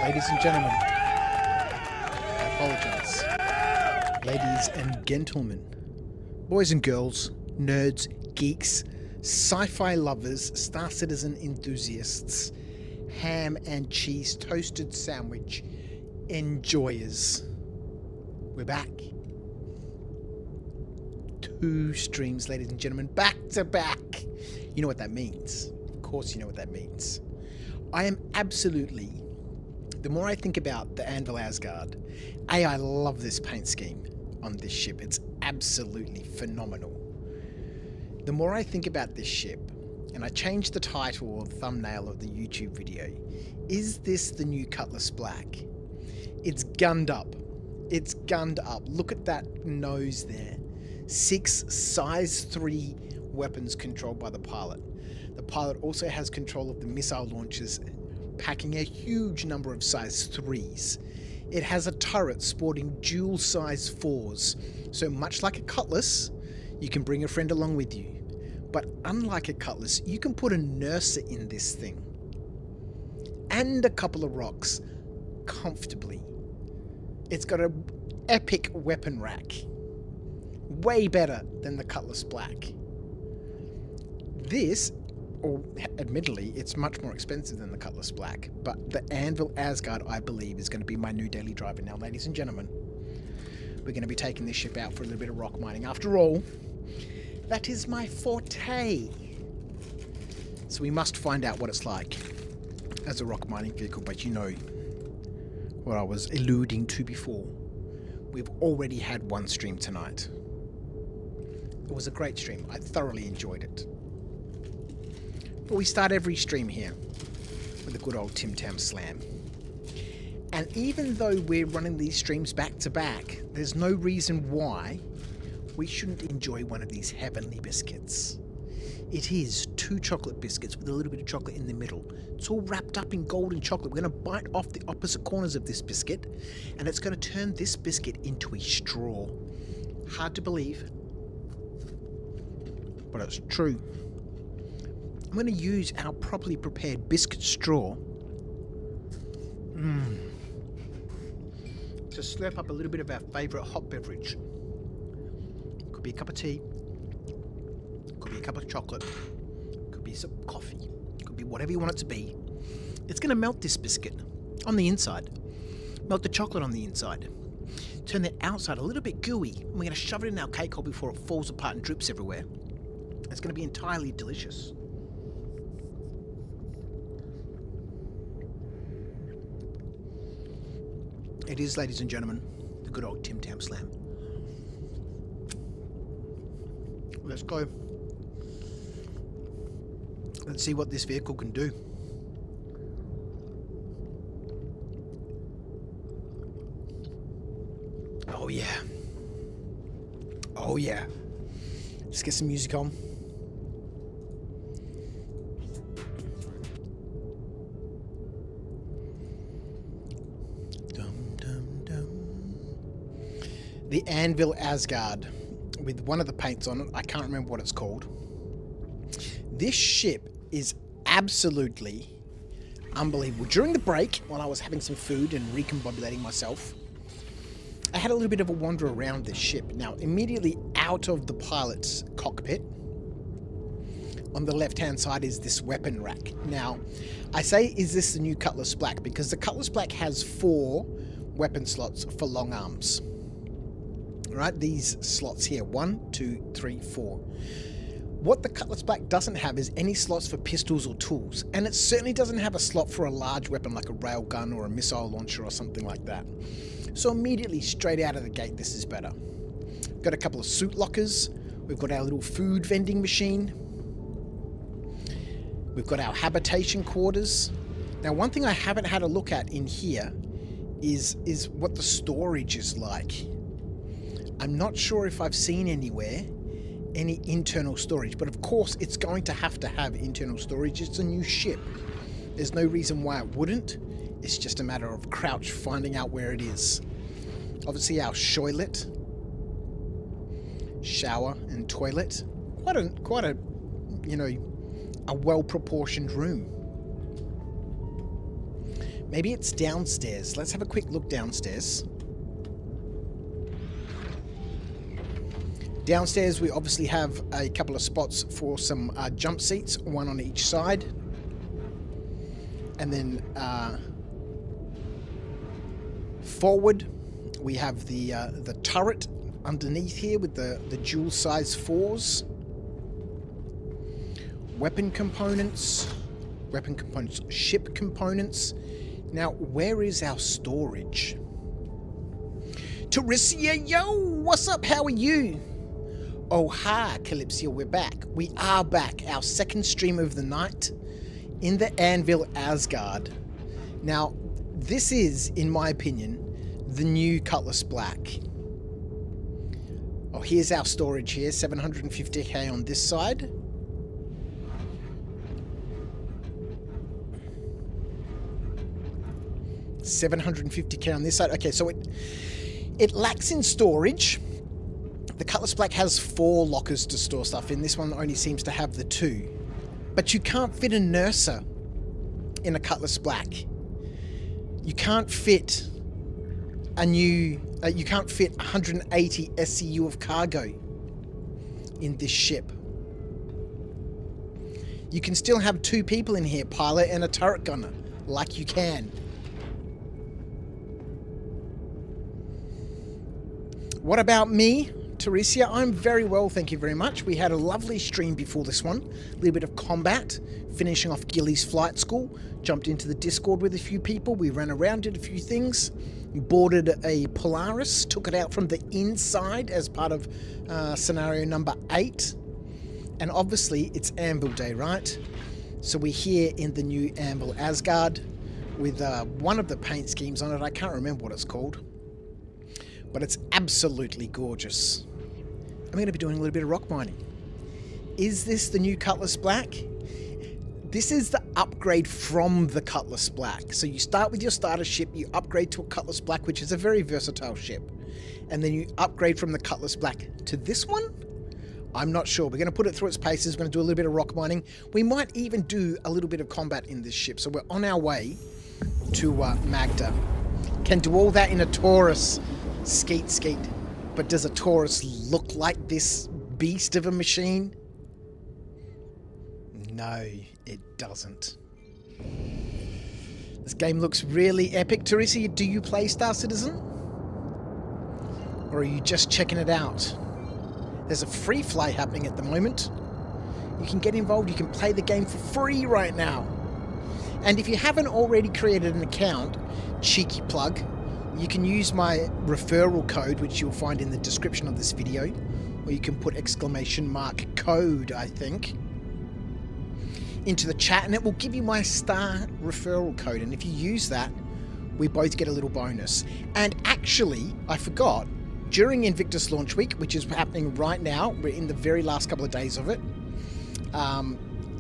Ladies and gentlemen, I apologize. Ladies and gentlemen, boys and girls, nerds, geeks, sci-fi lovers, Star Citizen enthusiasts, ham and cheese toasted sandwich enjoyers. We're back. 2 streams, ladies and gentlemen, back to back. You know what that means. Of course you know what that means. I am absolutely, the more I think about the Anvil Asgard, I love this paint scheme on this ship. It's absolutely phenomenal. The more I think about this ship, and I changed the title or thumbnail of the YouTube video, is this the new Cutlass Black? It's gunned up. It's gunned up. Look at that nose there. 6 size 3 weapons controlled by the pilot. The pilot also has control of the missile launchers, packing a huge number of size 3s. It has a turret sporting dual size 4s. So much like a Cutlass, you can bring a friend along with you. But unlike a Cutlass, you can put a nurser in this thing. And a couple of rocks comfortably. It's got an epic weapon rack. Way better than the Cutlass Black. This, or admittedly, it's much more expensive than the Cutlass Black, but the Anvil Asgard, I believe, is going to be my new daily driver. Now, ladies and gentlemen, we're going to be taking this ship out for a little bit of rock mining. After all, that is my forte. So we must find out what it's like as a rock mining vehicle, but you know what I was alluding to before. We've already had one stream tonight. It was a great stream. I thoroughly enjoyed it. But we start every stream here with a good old Tim Tam slam. And even though we're running these streams back to back, there's no reason why we shouldn't enjoy one of these heavenly biscuits. It is 2 chocolate biscuits with a little bit of chocolate in the middle. It's all wrapped up in golden chocolate. We're going to bite off the opposite corners of this biscuit, and it's going to turn this biscuit into a straw. Hard to believe, but it's true. I'm going to use our properly prepared biscuit straw to slurp up a little bit of our favourite hot beverage. Could be a cup of tea, could be a cup of chocolate, could be some coffee, could be whatever you want it to be. It's going to melt this biscuit on the inside, melt the chocolate on the inside, turn the outside a little bit gooey, and we're going to shove it in our cake hole before it falls apart and drips everywhere. It's going to be entirely delicious. It is, ladies and gentlemen, the good old Tim Tam slam. Let's go. Let's see what this vehicle can do. Oh yeah. Oh yeah. Let's get some music on. The Anvil Asgard, with one of the paints on it. I can't remember what it's called. This ship is absolutely unbelievable. During the break, while I was having some food and recombobulating myself, I had a little bit of a wander around this ship. Now, immediately out of the pilot's cockpit, on the left-hand side is this weapon rack. Now, I say, is this the new Cutlass Black? Because the Cutlass Black has 4 weapon slots for long arms. Right, these slots here, 1, 2, 3, 4. What the Cutlass Black doesn't have is any slots for pistols or tools, and it certainly doesn't have a slot for a large weapon like a railgun or a missile launcher or something like that. So immediately, straight out of the gate, this is better. Got a couple of suit lockers. We've got our little food vending machine. We've got our habitation quarters. Now, one thing I haven't had a look at in here is what the storage is like. I'm not sure if I've seen anywhere any internal storage, but of course it's going to have internal storage. It's a new ship. There's no reason why it wouldn't. It's just a matter of Crouch finding out where it is. Obviously our shoilet, shower and toilet. Quite a you know, a well-proportioned room. Maybe it's downstairs. Let's have a quick look downstairs. Downstairs, we obviously have a couple of spots for some jump seats, one on each side. And then forward, we have the turret underneath here with the dual size 4s. Weapon components, ship components. Now, where is our storage? Tarissia, yo, what's up? How are you? Oh, ha, Calypsia, we're back. We are back. Our second stream of the night in the Anvil Asgard. Now, this is, in my opinion, the new Cutlass Black. Oh, here's our storage here. 750k on this side. $750k on this side. Okay, so it lacks in storage. The Cutlass Black has 4 lockers to store stuff in. This one only seems to have the 2. But you can't fit a Nurser in a Cutlass Black. You can't fit you can't fit 180 SCU of cargo in this ship. You can still have 2 people in here, pilot and a turret gunner, like you can. What about me, Tarissia? I'm very well, thank you very much. We had a lovely stream before this one. A little bit of combat, finishing off Gilly's flight school. Jumped into the Discord with a few people. We ran around, did a few things. Boarded a Polaris, took it out from the inside as part of scenario number 8. And obviously, it's Anvil Day, right? So we're here in the new Anvil Asgard with one of the paint schemes on it. I can't remember what it's called. But it's absolutely gorgeous. I'm going to be doing a little bit of rock mining. Is this the new Cutlass Black? This is the upgrade from the Cutlass Black. So you start with your starter ship, you upgrade to a Cutlass Black, which is a very versatile ship. And then you upgrade from the Cutlass Black to this one? I'm not sure. We're going to put it through its paces. We're going to do a little bit of rock mining. We might even do a little bit of combat in this ship. So we're on our way to Magda. Can do all that in a Taurus. Skeet, skeet. But does a Taurus look like this beast of a machine? No, it doesn't. This game looks really epic. Teresa, do you play Star Citizen? Or are you just checking it out? There's a free fly happening at the moment. You can get involved. You can play the game for free right now. And if you haven't already created an account, cheeky plug, you can use my referral code, which you'll find in the description of this video, or you can put !code, I think, into the chat, and it will give you my star referral code. And if you use that, we both get a little bonus. And actually, I forgot, during Invictus Launch Week, which is happening right now, we're in the very last couple of days of it,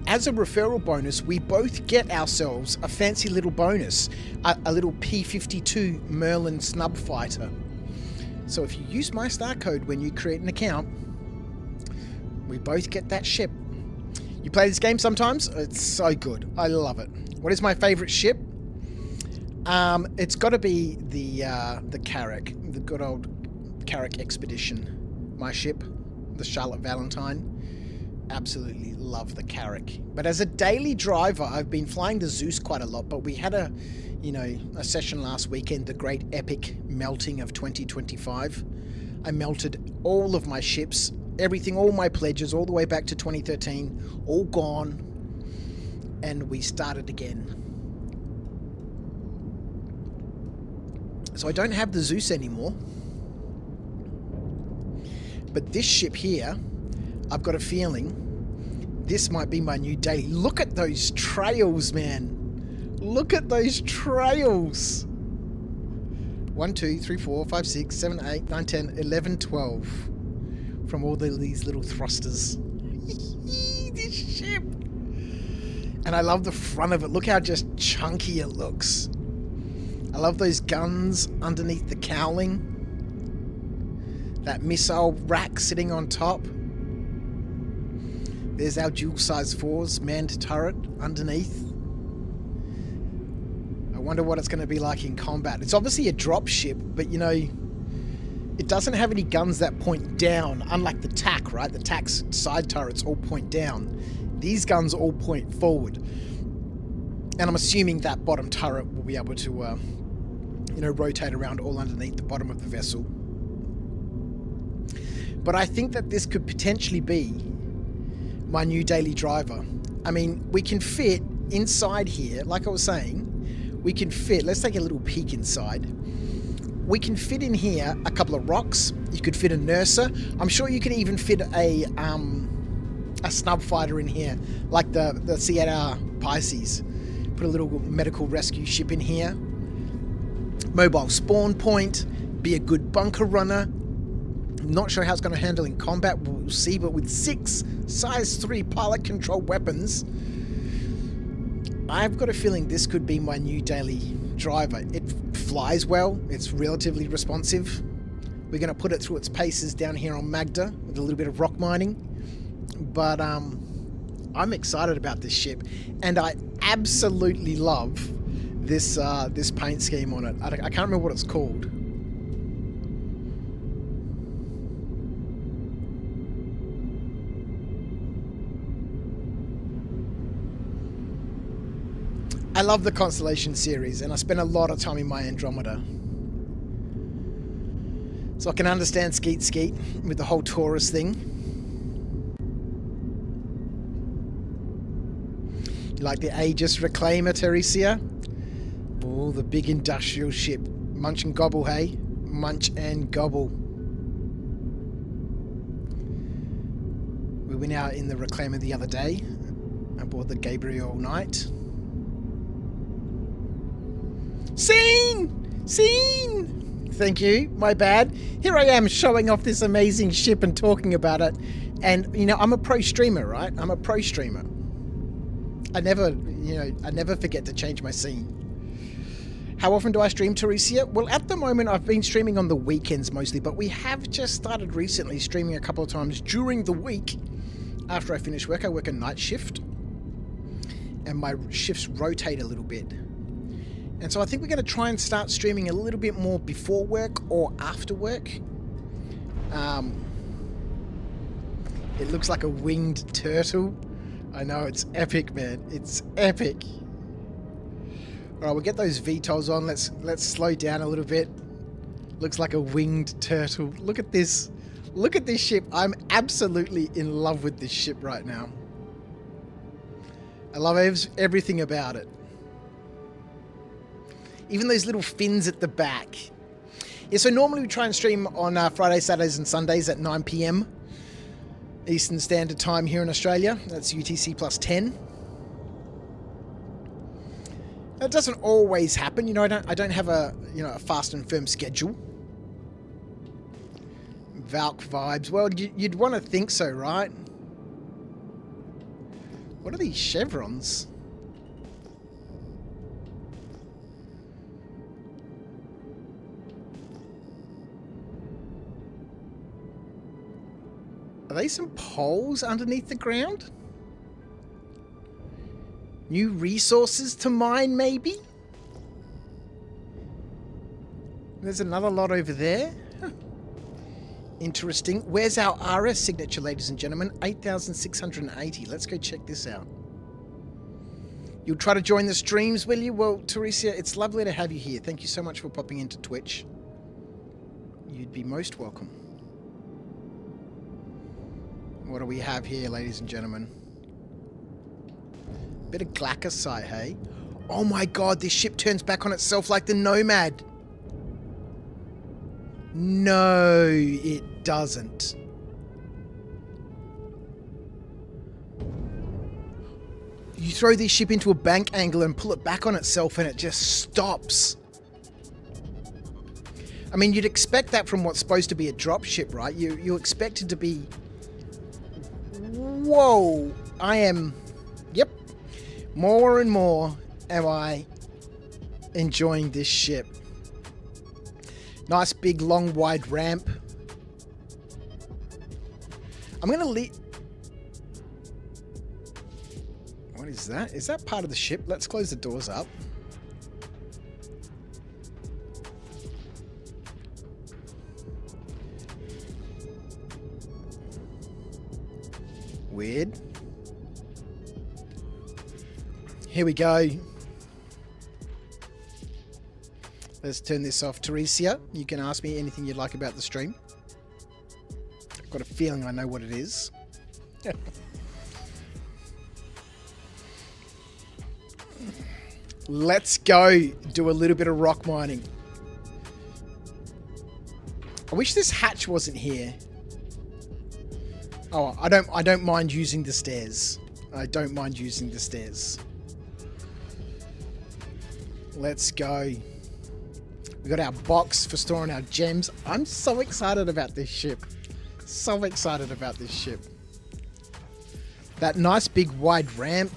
as a referral bonus, we both get ourselves a fancy little bonus, a little P-52 Merlin snub fighter. So if you use my star code when you create an account, we both get that ship. You play this game sometimes? It's so good. I love it. What is my favorite ship? It's got to be the Carrack, the good old Carrack Expedition. My ship, the Charlotte Valentine. Absolutely love the Carrack. But as a daily driver, I've been flying the Zeus quite a lot, but we had a session last weekend, the great epic melting of 2025. I melted all of my ships, everything, all my pledges, all the way back to 2013, all gone, and we started again. So I don't have the Zeus anymore, but this ship here, I've got a feeling this might be my new daily. Look at those trails, man. Look at those trails. 1, 2, 3, 4, 5, 6, 7, 8, 9, 10, 11, 12. From all these little thrusters. This ship. And I love the front of it. Look how just chunky it looks. I love those guns underneath the cowling. That missile rack sitting on top. There's our dual size 4s, manned turret underneath. I wonder what it's going to be like in combat. It's obviously a drop ship, but you know, it doesn't have any guns that point down, unlike the TAC, right? The TAC's side turrets all point down. These guns all point forward. And I'm assuming that bottom turret will be able to, you know, rotate around all underneath the bottom of the vessel. But I think that this could potentially be my new daily driver. I mean, we can fit inside here, like I was saying, we can fit, let's take a little peek inside. We can fit in here a couple of rocks. You could fit a nurser. I'm sure you can even fit a snub fighter in here, like the C8R Pisces. Put a little medical rescue ship in here. Mobile spawn point. Be a good bunker runner. Not sure how it's going to handle in combat. We'll see, but with 6 size 3 pilot control weapons, I've got a feeling this could be my new daily driver. It flies well. It's relatively responsive. We're going to put it through its paces down here on Magda with a little bit of ROC mining. But I'm excited about this ship, and I absolutely love this this paint scheme on it. I can't remember what it's called. I love the Constellation series, and I spend a lot of time in my Andromeda. So I can understand Skeet Skeet with the whole Taurus thing. You like the Aegis Reclaimer, Teresia? Oh, the big industrial ship. Munch and gobble, hey? Munch and gobble. We went out in the Reclaimer the other day aboard the Gabriel Knight. Scene! Scene! Thank you, my bad. Here I am showing off this amazing ship and talking about it. And, you know, I'm a pro streamer, right? I'm a pro streamer. I never forget to change my scene. How often do I stream, Teresia? Well, at the moment, I've been streaming on the weekends mostly, but we have just started recently streaming a couple of times during the week. After I finish work, I work a night shift, and my shifts rotate a little bit. And so I think we're going to try and start streaming a little bit more before work or after work. It looks like a winged turtle. I know, it's epic, man. It's epic. Alright, we'll get those VTOLs on. Let's slow down a little bit. Looks like a winged turtle. Look at this. Look at this ship. I'm absolutely in love with this ship right now. I love everything about it. Even those little fins at the back. Yeah, so normally we try and stream on Fridays, Saturdays and Sundays at 9 PM Eastern Standard Time here in Australia. That's UTC plus 10. That doesn't always happen, you know. I don't have a fast and firm schedule. Valk vibes. Well, you'd want to think so, right? What are these chevrons? Are they some poles underneath the ground? New resources to mine, maybe? There's another lot over there. Huh. Interesting. Where's our RS signature, ladies and gentlemen? 8,680. Let's go check this out. You'll try to join the streams, will you? Well, Teresia, it's lovely to have you here. Thank you so much for popping into Twitch. You'd be most welcome. What do we have here, ladies and gentlemen? Bit of glacisite, hey? Oh my god, this ship turns back on itself like the Nomad. No, it doesn't. You throw this ship into a bank angle and pull it back on itself and it just stops. I mean, you'd expect that from what's supposed to be a drop ship, right? You expect it to be... Whoa! I am... Yep. More and more am I enjoying this ship. Nice big long wide ramp. I'm gonna leave... What is that? Is that part of the ship? Let's close the doors up. weird. Here we go. Let's turn this off. Teresia, you can ask me anything you'd like about the stream. I've got a feeling I know what it is. Let's go do a little bit of rock mining. I wish this hatch wasn't here. Oh, I don't mind using the stairs. I don't mind using the stairs. Let's go. We got our box for storing our gems. I'm so excited about this ship. So excited about this ship. That nice big wide ramp.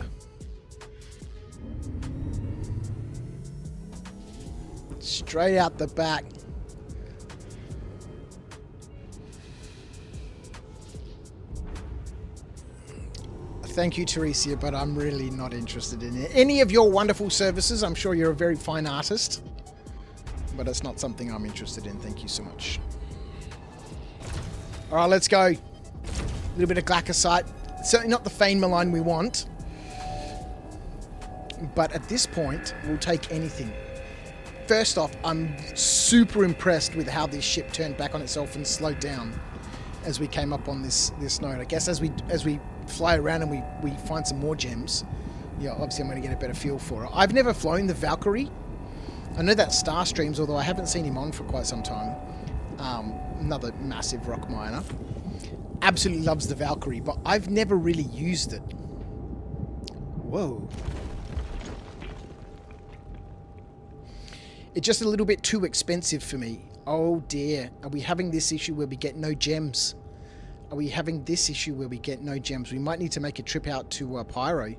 Straight out the back. Thank you, Teresia, but I'm really not interested in it. Any of your wonderful services, I'm sure you're a very fine artist, but it's not something I'm interested in. Thank you so much. All right, let's go. A little bit of glacocyte. Certainly not the Fane Malign we want, but at this point, we'll take anything. First off, I'm super impressed with how this ship turned back on itself and slowed down as we came up on this node. I guess as we fly around and we find some more gems, yeah, obviously I'm going to get a better feel for it. I've never flown the Valkyrie. I know that Star streams, although I haven't seen him on for quite some time. Another massive rock miner. Absolutely loves the Valkyrie, but I've never really used it. Whoa. It's just a little bit too expensive for me. Oh dear. Are we having this issue where we get no gems? Are we having this issue where we get no gems? We might need to make a trip out to Pyro.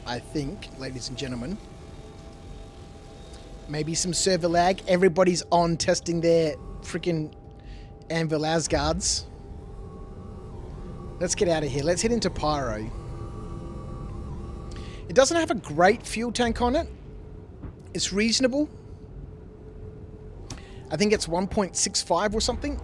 I think, ladies and gentlemen, maybe some server lag. Everybody's on testing their freaking Anvil Asgards. Let's get out of here. Let's head into Pyro. It doesn't have a great fuel tank on it. It's reasonable. I think it's 1.65 or something.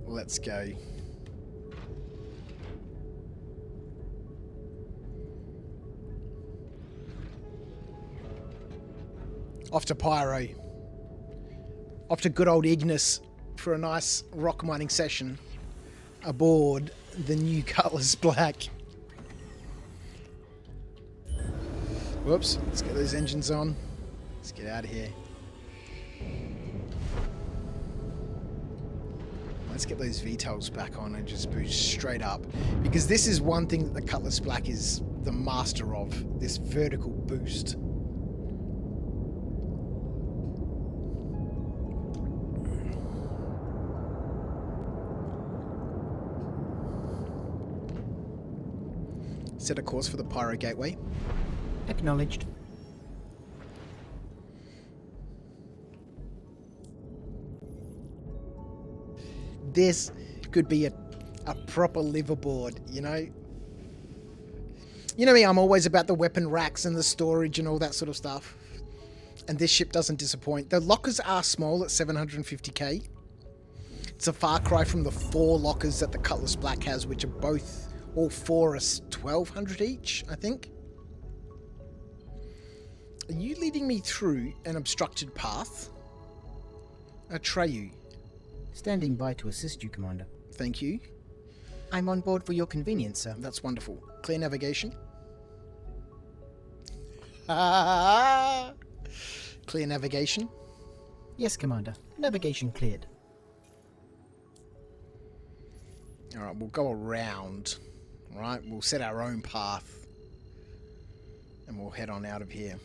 Let's go. Off to Pyro. Off to good old Ignis for a nice rock mining session aboard the new Cutlass Black. Whoops, let's get those engines on. Let's get out of here. Let's get those VTOLs back on and just boost straight up. Because this is one thing that the Cutlass Black is the master of, this vertical boost. Set a course for the Pyro Gateway. Acknowledged. This could be a proper liverboard, you know? You know me, I'm always about the weapon racks and the storage and all that sort of stuff. And this ship doesn't disappoint. The lockers are small at 750k. It's a far cry from the 4 lockers that the Cutlass Black has, which are all 4 are 1200 each, I think. Are you leading me through an obstructed path? Atreyu. Standing by to assist you, Commander. Thank you. I'm on board for your convenience, sir. That's wonderful. Clear navigation. Clear navigation. Yes, Commander. Navigation cleared. Alright, we'll go around. Right, we'll set our own path. And we'll head on out of here.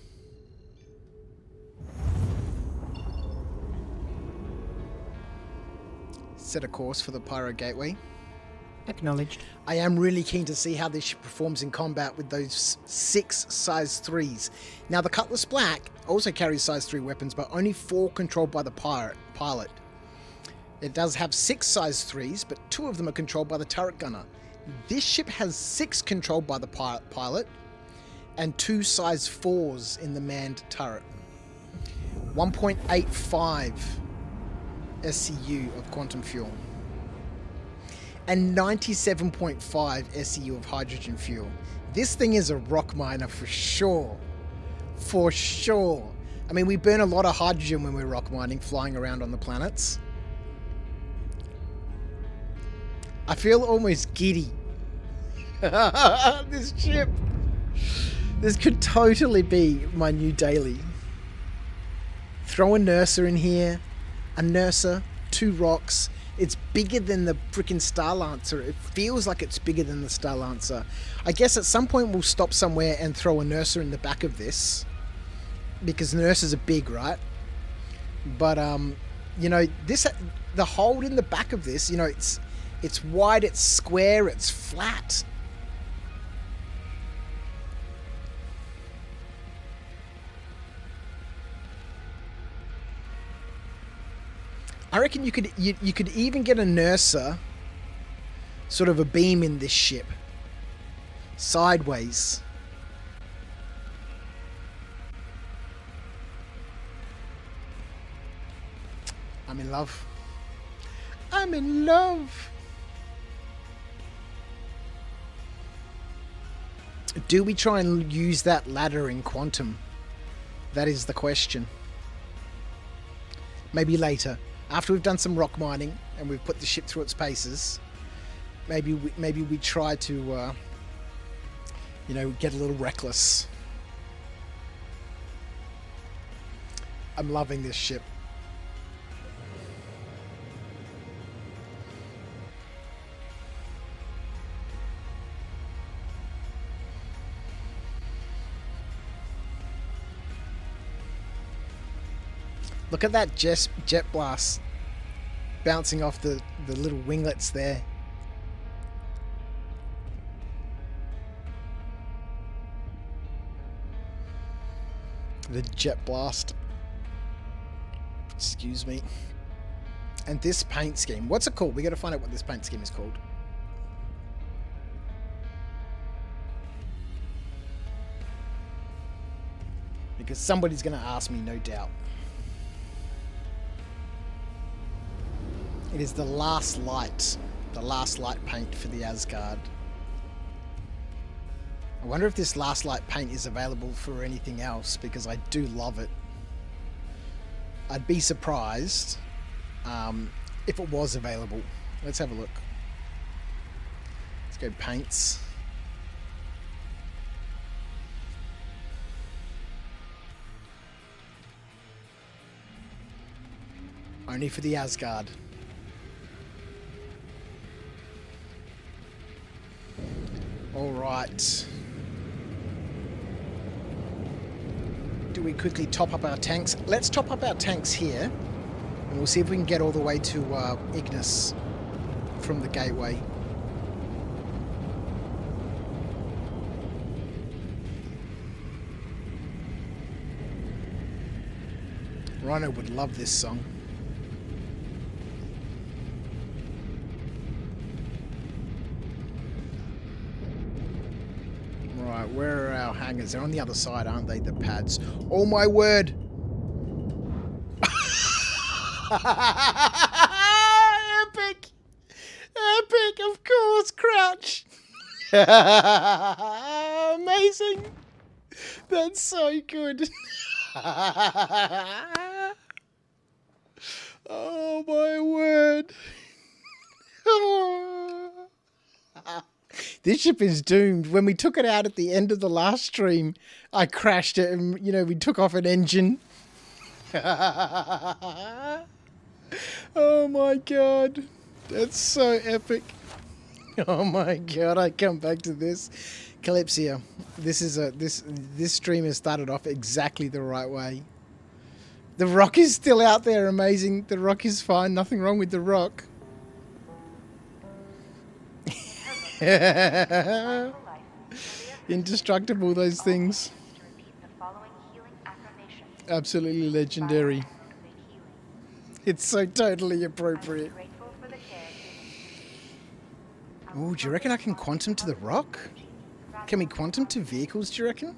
set a course for the Pyro Gateway. Acknowledged. I am really keen to see how this ship performs in combat with those 6 size 3s. Now, the Cutlass Black also carries size 3 weapons, but only 4 controlled by the pilot. It does have 6 size 3s, but 2 of them are controlled by the turret gunner. This ship has 6 controlled by the pilot, and 2 size 4s in the manned turret. 1.85 SCU of quantum fuel. And 97.5 SCU of hydrogen fuel. This thing is a rock miner for sure. For sure. I mean, we burn a lot of hydrogen when we're rock mining, flying around on the planets. I feel almost giddy. This ship. This could totally be my new daily. Throw a Nurser in here. A Nurser, 2 rocks. It's bigger than the freaking Star Lancer. It feels like it's bigger than the Star Lancer. I guess at some point we'll stop somewhere and throw a Nurser in the back of this. Because Nursers are big, right? But, you know, the hold in the back of this, you know, it's wide, it's square, it's flat. I reckon you could even get a Nurser, sort of a beam in this ship, sideways. I'm in love. I'm in love. Do we try and use that ladder in Quantum? That is the question. Maybe later. After we've done some rock mining and we've put the ship through its paces, maybe we try to, you know, get a little reckless. I'm loving this ship. Look at that jet blast bouncing off the little winglets there. The jet blast. Excuse me. And this paint scheme. What's it called? We got to find out what this paint scheme is called. Because somebody's going to ask me, no doubt. It is the last light paint for the Asgard. I wonder if this last light paint is available for anything else, because I do love it. I'd be surprised if it was available. Let's have a look. Let's go paints. Only for the Asgard. All right. Do we quickly top up our tanks? Let's top up our tanks here, and we'll see if we can get all the way to Ignis from the gateway. Rhino would love this song. Right, where are our hangars? They're on the other side, aren't they? The pads. Oh my word! Epic! Epic, of course, crouch! Amazing! That's so good! Oh my word! This ship is doomed. When we took it out at the end of the last stream, I crashed it and, you know, we took off an engine. Oh my god. That's so epic. Oh my god, I come back to this. Calypsia, this stream has started off exactly the right way. The rock is still out there, amazing. The rock is fine, nothing wrong with the rock. Indestructible, those things. Absolutely legendary. It's so totally appropriate. Oh, do you reckon I can quantum to the rock? Can we quantum to vehicles, do you reckon?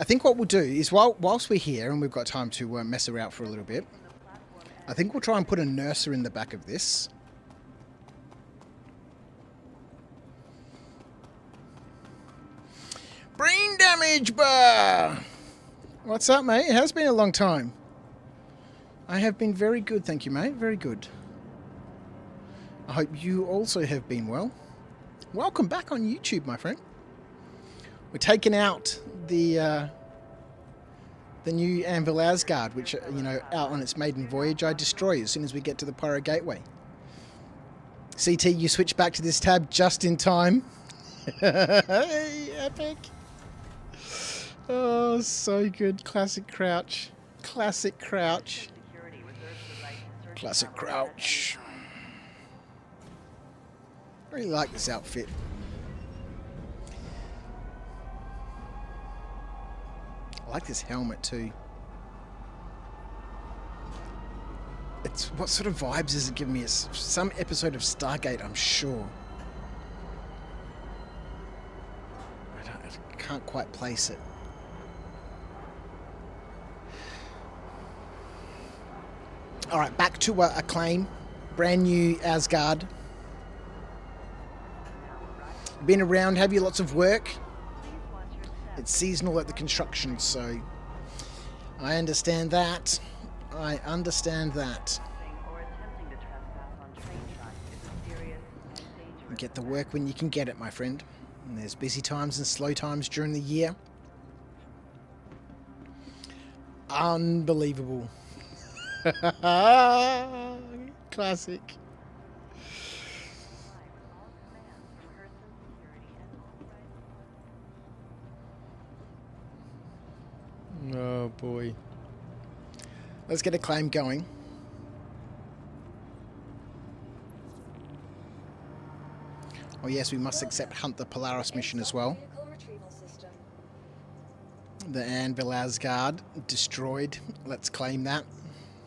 I think what we'll do is, whilst we're here and we've got time to mess around for a little bit, I think we'll try and put a nurser in the back of this. Brain damage bar! What's up, mate? It has been a long time. I have been very good, thank you, mate. Very good. I hope you also have been well. Welcome back on YouTube, my friend. We're taking out the new Anvil Asgard, which, you know, out on its maiden voyage, I destroy as soon as we get to the Pyro Gateway. CT, you switch back to this tab just in time. Hey, epic. Oh, so good. Classic crouch. Classic crouch. Classic crouch. Really like this outfit. I like this helmet too. It's, what sort of vibes is it giving me? It's some episode of Stargate, I'm sure. I can't quite place it. Alright, back to a claim. Brand new Asgard. Been around, have you? Lots of work? It's seasonal at the construction, so I understand that. I understand that. You get the work when you can get it, my friend. And there's busy times and slow times during the year. Unbelievable. Classic. Oh boy. Let's get a claim going. Oh yes, we must accept Hunt the Polaris mission as well. The Anvil Asgard destroyed. Let's claim that.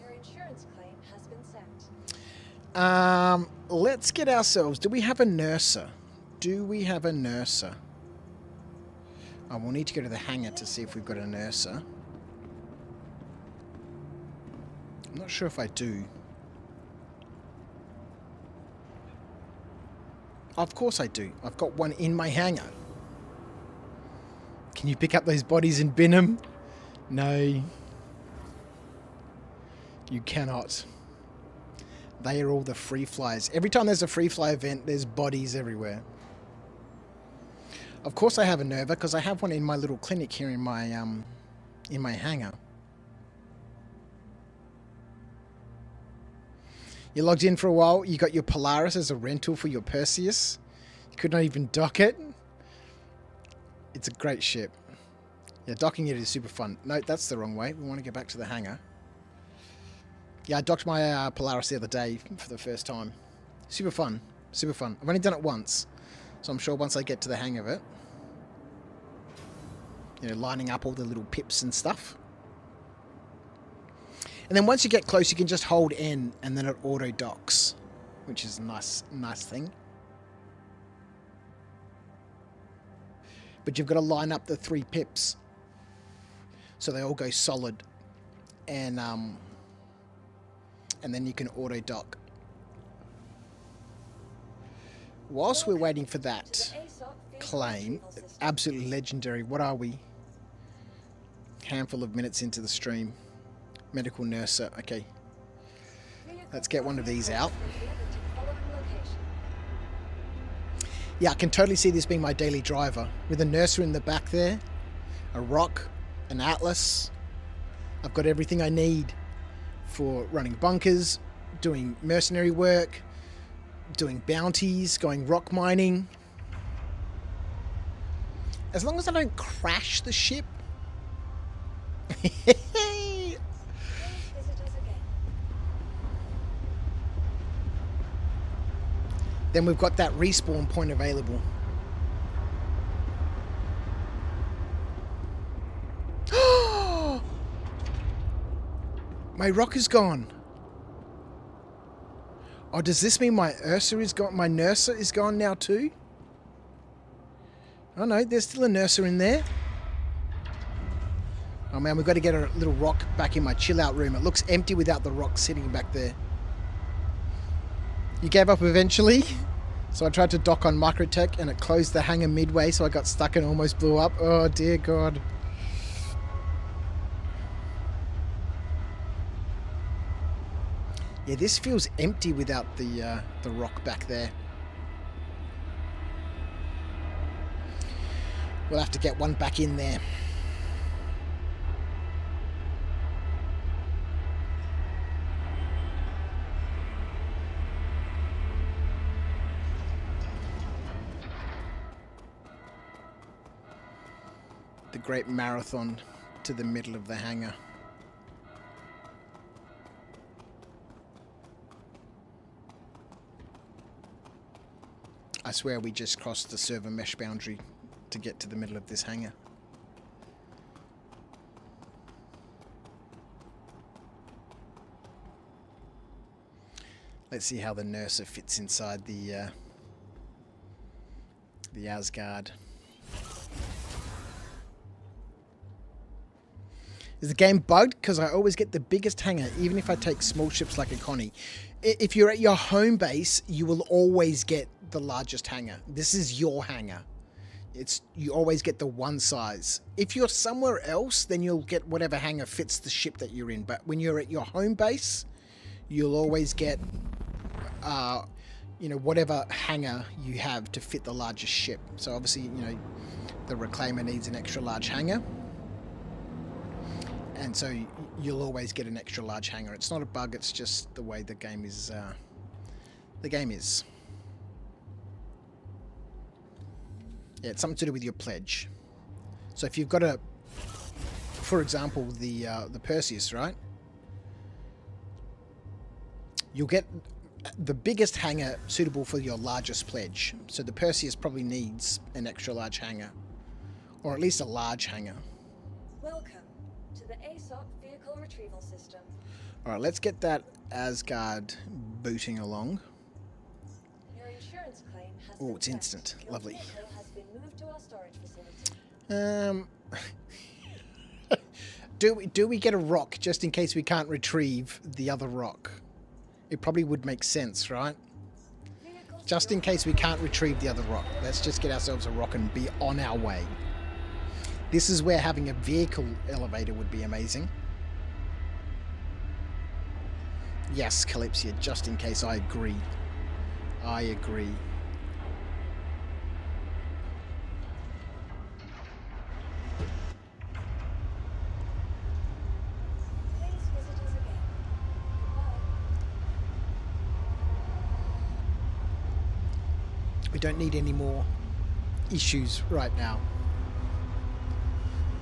Your insurance claim has been sent. Let's get ourselves... Do we have a nurser? Do we have a nurser? Oh, we'll need to go to the hangar to see if we've got a nurser. I'm not sure if I do. Of course I do. I've got one in my hangar. Can you pick up those bodies and bin them? No. You cannot. They are all the free flyers. Every time there's a free fly event, there's bodies everywhere. Of course I have a Nerva, because I have one in my little clinic here in my hangar. You logged in for a while, you got your Polaris as a rental for your Perseus. You could not even dock it. It's a great ship. Yeah, docking it is super fun. No, that's the wrong way. We want to go back to the hangar. Yeah, I docked my Polaris the other day for the first time. Super fun. Super fun. I've only done it once. So I'm sure once I get to the hang of it, you know, lining up all the little pips and stuff. And then once you get close, you can just hold N and then it auto docks, which is a nice thing. But you've got to line up the 3 pips so they all go solid, and then you can auto dock. Whilst we're waiting for that claim, absolutely legendary. What are we? Handful of minutes into the stream. Medical nurse. Okay. Let's get one of these out. Yeah, I can totally see this being my daily driver. With a nurser in the back there, a ROC, an Atlas. I've got everything I need for running bunkers, doing mercenary work, doing bounties, going ROC mining. As long as I don't crash the ship. then we've got that respawn point available. My rock is gone. Oh, does this mean my Ursa is gone? My Nursa is gone now too? Oh no, there's still a Nursa in there. Oh man, we've got to get a little rock back in my chill out room. It looks empty without the rock sitting back there. You gave up eventually? So I tried to dock on Microtech and it closed the hangar midway, so I got stuck and almost blew up. Oh dear God. Yeah, this feels empty without the rock back there. We'll have to get one back in there. The great marathon to the middle of the hangar. I swear we just crossed the server mesh boundary to get to the middle of this hangar. Let's see how the Nursa fits inside the Asgard. Is the game bugged? Because I always get the biggest hangar, even if I take small ships like a Connie. If you're at your home base, you will always get the largest hangar. This is your hangar. You always get the one size. If you're somewhere else, then you'll get whatever hangar fits the ship that you're in. But when you're at your home base, you'll always get, whatever hangar you have to fit the largest ship. So obviously, the Reclaimer needs an extra large hangar. And so you'll always get an extra large hangar. It's not a bug, it's just the way the game is. Yeah, it's something to do with your pledge. So if you've got for example, the Perseus, right? You'll get the biggest hangar suitable for your largest pledge. So the Perseus probably needs an extra large hangar. Or at least a large hangar. Welcome to the ROC vehicle retrieval system. Alright, let's get that Asgard booting along. Your insurance claim has Oh, been it's sent. instant. Your Lovely. vehicle has been moved to our storage facility. Do we get a rock just in case we can't retrieve the other rock? It probably would make sense, right? Vehicles Just in beyond- case we can't retrieve the other rock. Let's just get ourselves a rock and be on our way. This is where having a vehicle elevator would be amazing. Yes, Calypsia, just in case. I agree. I agree. Please visit us again. Goodbye. We don't need any more issues right now.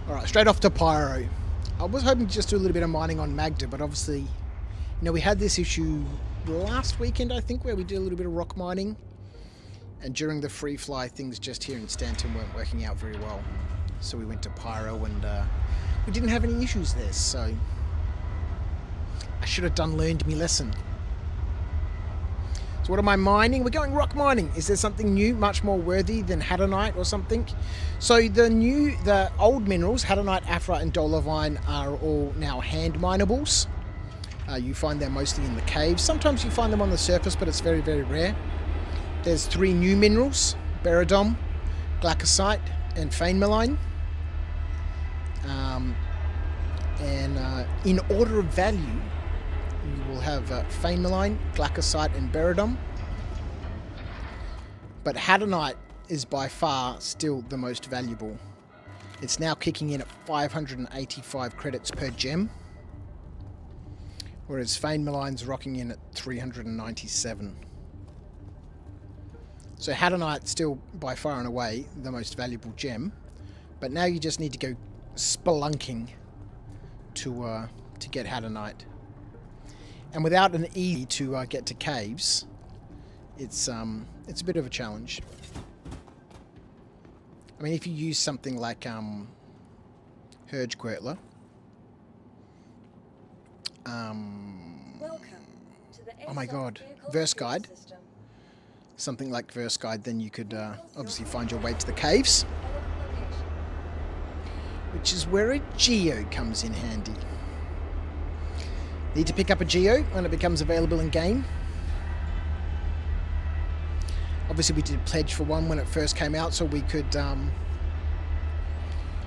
Alright, straight off to Pyro. I was hoping to just do a little bit of mining on Magda, but obviously, we had this issue last weekend, I think, where we did a little bit of rock mining. And during the free fly, things just here in Stanton weren't working out very well. So we went to Pyro and we didn't have any issues there, so I should have learned me lesson. So what am I mining? We're going rock mining. Is there something new, much more worthy than Hadonite or something? So the old minerals, Hadonite, Aphrite and Dolovine, are all now hand minables. You find them mostly in the caves. Sometimes you find them on the surface, but it's very, very rare. There's 3 new minerals: Beridom, Glaucosite and Fainmaline. In order of value, you will have Fainmaline, Glaucosite and Beridom. But Hadonite is by far still the most valuable. It's now kicking in at 585 credits per gem, whereas Fainmaline's rocking in at 397. So Hadonite's still by far and away the most valuable gem, but now you just need to go spelunking to get Hadonite. And without an E to get to caves, it's a bit of a challenge. I mean, if you use something like Herge-Quertler, Welcome to the oh my ASOC god, vehicle Verse fuel Guide, system. something like Verse Guide, then you could obviously find your way to the caves, Relevant location. which is where a geo comes in handy. Need to pick up a geo when it becomes available in game. Obviously, we did pledge for one when it first came out, so we could,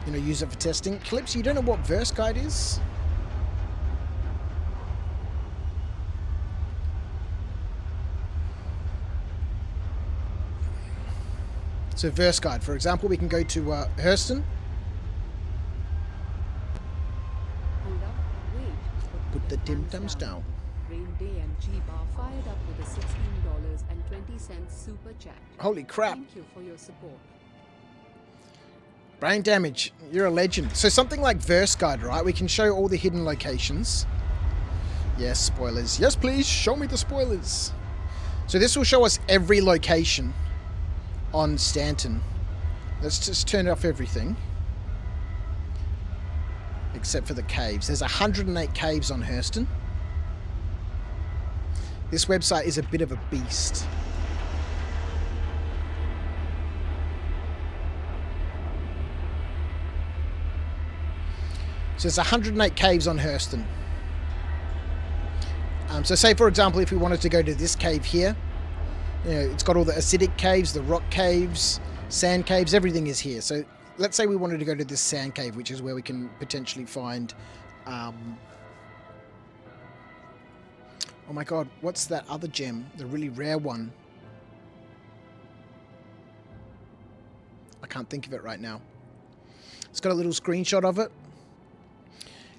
use it for testing. Calypso, you don't know what Verse Guide is? So Verse Guide, for example, we can go to Hurston. Hold up, wait. Put the Tim Tams down. Rain Day and G-Bar fired up with a $16.20 super chat. Holy crap. Thank you for your support. Brain damage. You're a legend. So something like Verse Guide, right? We can show all the hidden locations. Yes, spoilers. Yes, please. Show me the spoilers. So this will show us every location on Stanton. Let's just turn off everything. Except for the caves. There's 108 caves on Hurston. This website is a bit of a beast. So there's 108 caves on Hurston. So say, for example, if we wanted to go to this cave here, it's got all the acidic caves, the rock caves, sand caves, everything is here. So let's say we wanted to go to this sand cave, which is where we can potentially find... oh my god, what's that other gem? The really rare one. I can't think of it right now. It's got a little screenshot of it.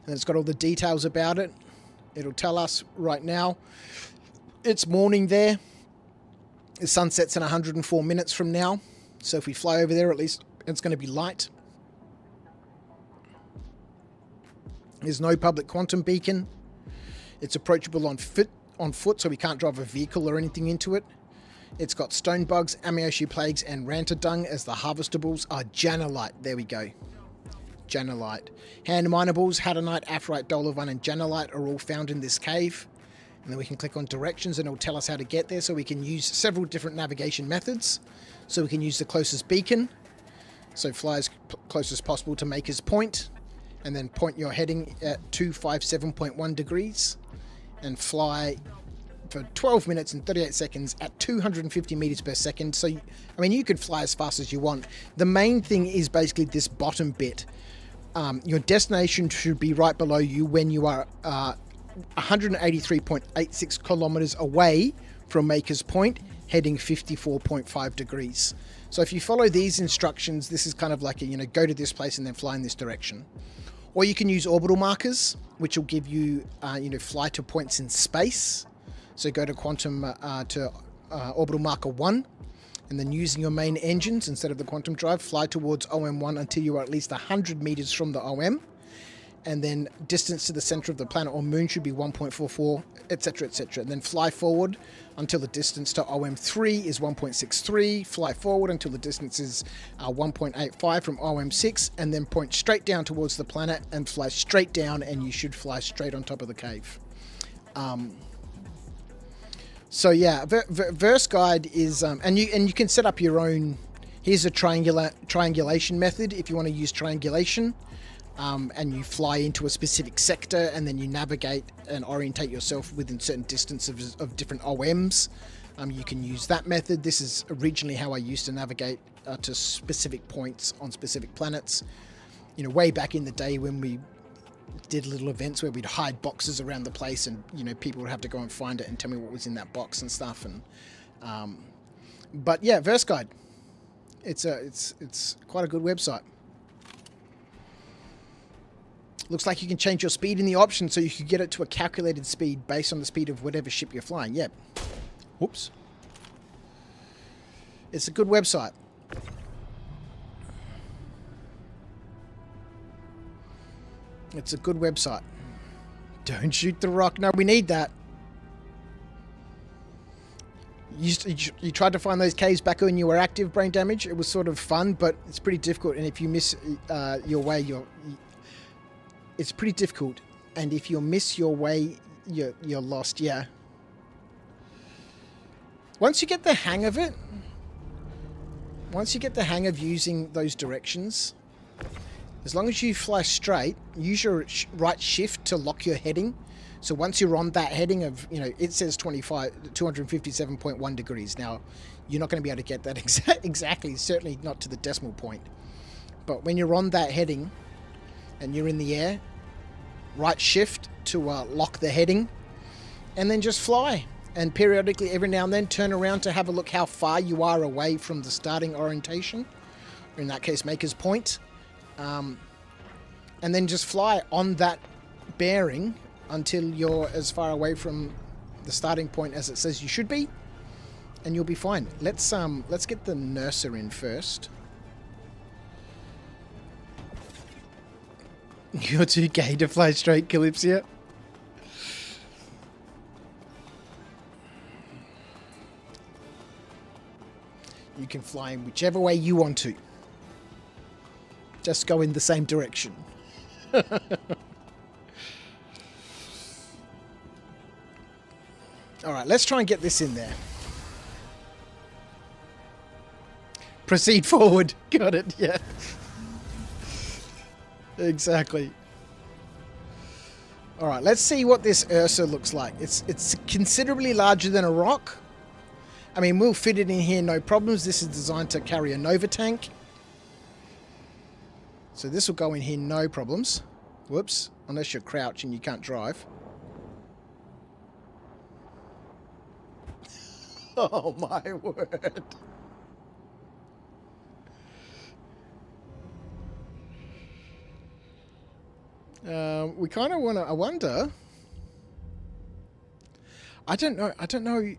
And it's got all the details about it. It'll tell us right now. It's morning there. The sun sets in 104 minutes from now. So if we fly over there, at least it's going to be light. There's no public quantum beacon. It's approachable on foot, so we can't drive a vehicle or anything into it. It's got stone bugs, Amioshi plagues, and Ranta dung as the harvestables. Janolite. There we go. Janolite. Hand minables, Hadanite, Aphrite, Dolivine, and Janolite are all found in this cave. And then we can click on directions and it'll tell us how to get there. So we can use several different navigation methods. So we can use the closest beacon. So fly as close as possible to Maker's Point. And then point your heading at 257.1 degrees. And fly for 12 minutes and 38 seconds at 250 meters per second. So, you could fly as fast as you want. The main thing is basically this bottom bit. Your destination should be right below you when you are 183.86 kilometers away from Maker's Point, heading 54.5 degrees. So if you follow these instructions, this is kind of like go to this place and then fly in this direction. Or you can use orbital markers, which will give you, fly to points in space. So go to quantum orbital marker 1, and then using your main engines instead of the quantum drive, fly towards OM1 until you are at least 100 meters from the OM. And then distance to the center of the planet or moon should be 1.44, etc., etc. And then fly forward until the distance to OM3 is 1.63. Fly forward until the distance is 1.85 from OM6, and then point straight down towards the planet and fly straight down, and you should fly straight on top of the cave. So yeah, Verse Guide is, and you can set up your own. Here's a triangulation method if you want to use triangulation. And you fly into a specific sector, and then you navigate and orientate yourself within certain distances of different OMs. You can use that method. This is originally how I used to navigate to specific points on specific planets. Way back in the day when we did little events where we'd hide boxes around the place, and people would have to go and find it and tell me what was in that box and stuff. And but yeah, Verse Guide. It's quite a good website. Looks like you can change your speed in the option, so you could get it to a calculated speed based on the speed of whatever ship you're flying. Yep. Whoops. It's a good website. It's a good website. Don't shoot the rock. No, we need that. You tried to find those caves back when you were active, brain damage. It was sort of fun, but it's pretty difficult. And if you miss your way, it's pretty difficult. And if you miss your way, you're lost. Yeah. Once you get the hang of it, once you get the hang of using those directions, as long as you fly straight, use your right shift to lock your heading. So once you're on that heading of, it says 257.1 degrees. Now, you're not going to be able to get that exactly, certainly not to the decimal point. But when you're on that heading and you're in the air, right shift to lock the heading, and then just fly. And periodically, every now and then, turn around to have a look how far you are away from the starting orientation, or in that case, Maker's Point. And then just fly on that bearing until you're as far away from the starting point as it says you should be, and you'll be fine. Let's get the Nurser in first. You're too gay to fly straight, Calypsia. You can fly in whichever way you want to. Just go in the same direction. Alright, let's try and get this in there. Proceed forward. Got it, yeah. Exactly. Alright, let's see what this Ursa looks like. It's considerably larger than a rock. I mean, we'll fit it in here, no problems. This is designed to carry a Nova tank. So this will go in here, no problems. Whoops. Unless you're crouching, you can't drive. Oh my word. We kind of want to, I wonder. I don't know.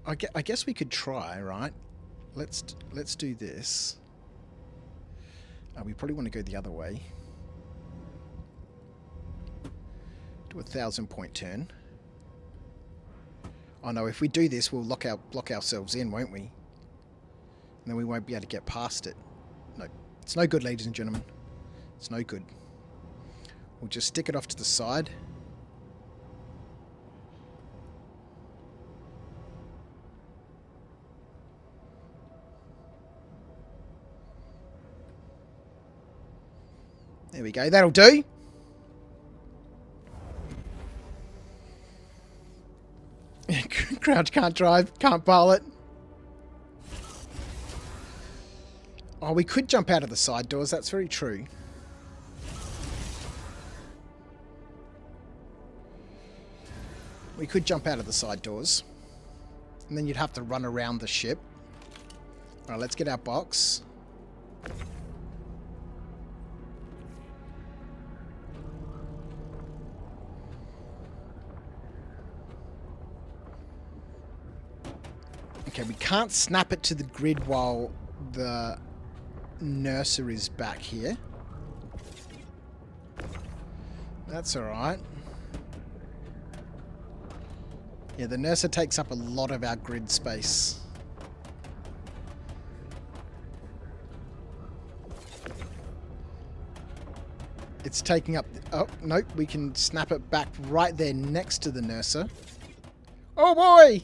I guess we could try, right? Let's do this. We probably want to go the other way. Do a 1,000-point turn. Oh no, if we do this, we'll lock ourselves in, won't we? And then we won't be able to get past it. No, it's no good, ladies and gentlemen. It's no good. We'll just stick it off to the side. There we go, that'll do. Crouch can't drive, can't pilot. Oh, we could jump out of the side doors, that's very true. We could jump out of the side doors. And then you'd have to run around the ship. Alright, let's get our box. Okay, we can't snap it to the grid while the Nurser is back here. That's alright. Yeah, the Nurser takes up a lot of our grid space. It's taking up... Oh, nope, we can snap it back right there next to the Nurser. Oh boy!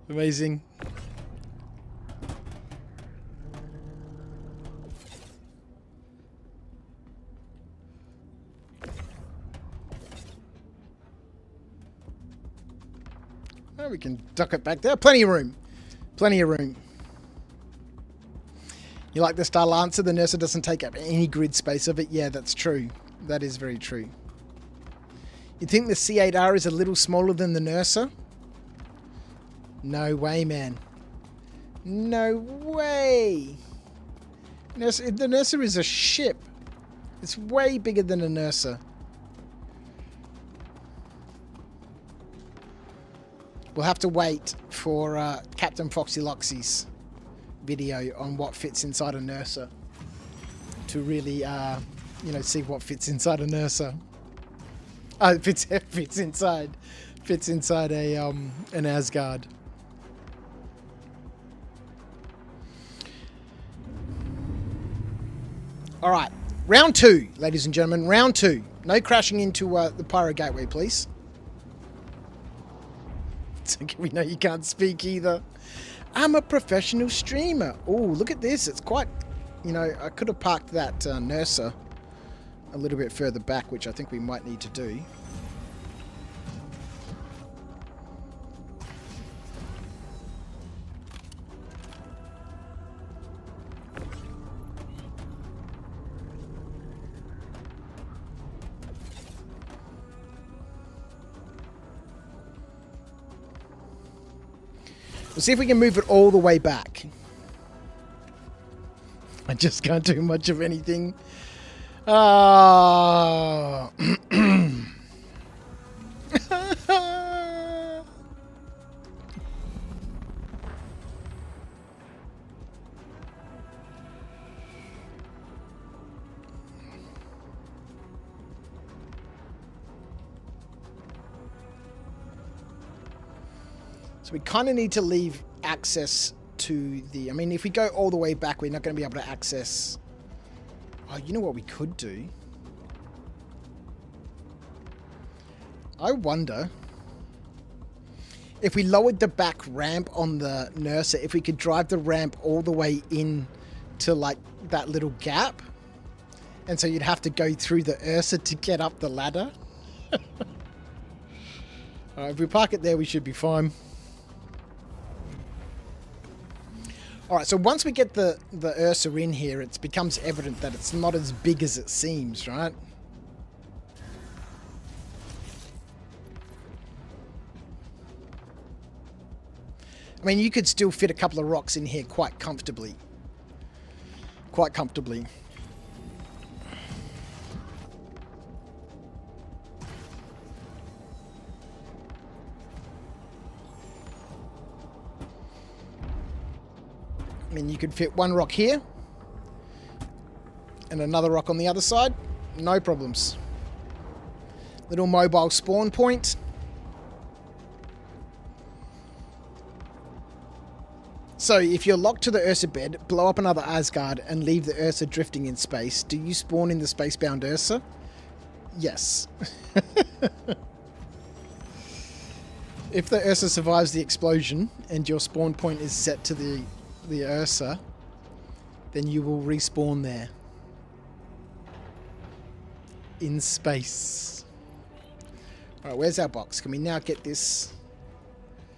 Amazing. Oh, we can duck it back there. Plenty of room. Plenty of room. You like the style answer? The Nurser doesn't take up any grid space of it. Yeah, that's true. That is very true. You think the C8R is a little smaller than the Nurser? No way, man. No way. The Nurser is a ship. It's way bigger than a Nurser. We'll have to wait for Captain Foxy Loxy's video on what fits inside a Nurser to really, you know, see what fits inside a Nurser. Oh, it fits inside a an Asgard. All right, round 2, ladies and gentlemen, round 2. No crashing into the Pyro Gateway, please. So we know you can't speak either. I'm a professional streamer. Oh, look at this. It's quite, you know, I could have parked that Nurser a little bit further back, which I think we might need to do. We'll see if we can move it all the way back. I just can't do much of anything. Oh. So we kind of need to leave access to the... I mean, if we go all the way back, we're not going to be able to access... Oh, you know what we could do? I wonder if we lowered the back ramp on the Nurser, if we could drive the ramp all the way in to, like, that little gap. And so you'd have to go through the Ursa to get up the ladder. Alright, if we park it there, we should be fine. Alright, so once we get the Ursa in here, it becomes evident that it's not as big as it seems, right? I mean, you could still fit a couple of rocks in here quite comfortably. Quite comfortably. I mean, you could fit one rock here and another rock on the other side. No problems. Little mobile spawn point. So, if you're locked to the Ursa bed, blow up another Asgard and leave the Ursa drifting in space, do you spawn in the spacebound Ursa? Yes. If the Ursa survives the explosion and your spawn point is set to the Ursa, then you will respawn there. In space. Alright, where's our box? Can we now get this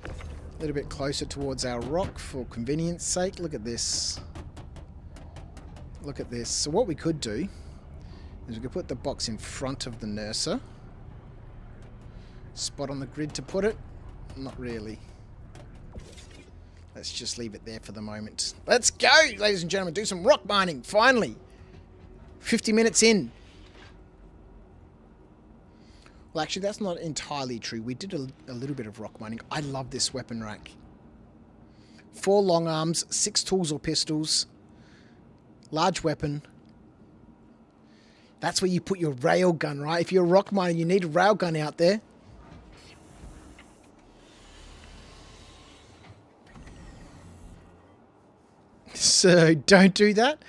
a little bit closer towards our rock for convenience sake? Look at this. Look at this. So what we could do is we could put the box in front of the Nurser. Spot on the grid to put it? Not really. Let's just leave it there for the moment. Let's go, ladies and gentlemen. Do some rock mining, finally. 50 minutes in. Well, actually, that's not entirely true. We did a little bit of rock mining. I love this weapon rack. 4 long arms, 6 tools or pistols, large weapon. That's where you put your railgun, right? If you're a rock miner, you need a railgun out there. So don't do that.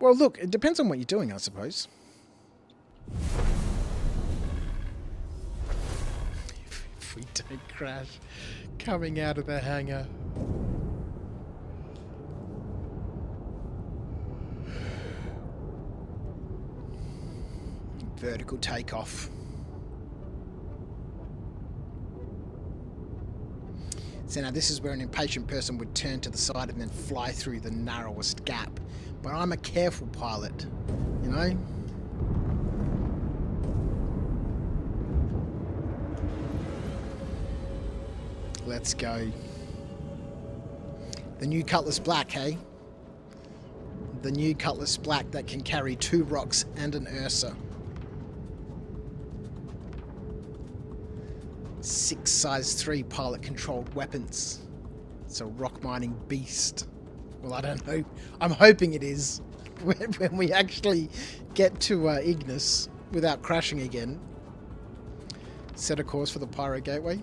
Well, look, it depends on what you're doing, I suppose. If we don't crash coming out of the hangar. Vertical takeoff. So now this is where an impatient person would turn to the side and then fly through the narrowest gap. But I'm a careful pilot, you know? Let's go. The new Cutlass Black, hey? The new Cutlass Black that can carry 2 rocks and an Ursa. 6 size 3 pilot controlled weapons. It's a ROC Mining beast. Well, I don't know. I'm hoping it is when we actually get to Ignis without crashing again. Set a course for the Pyro Gateway.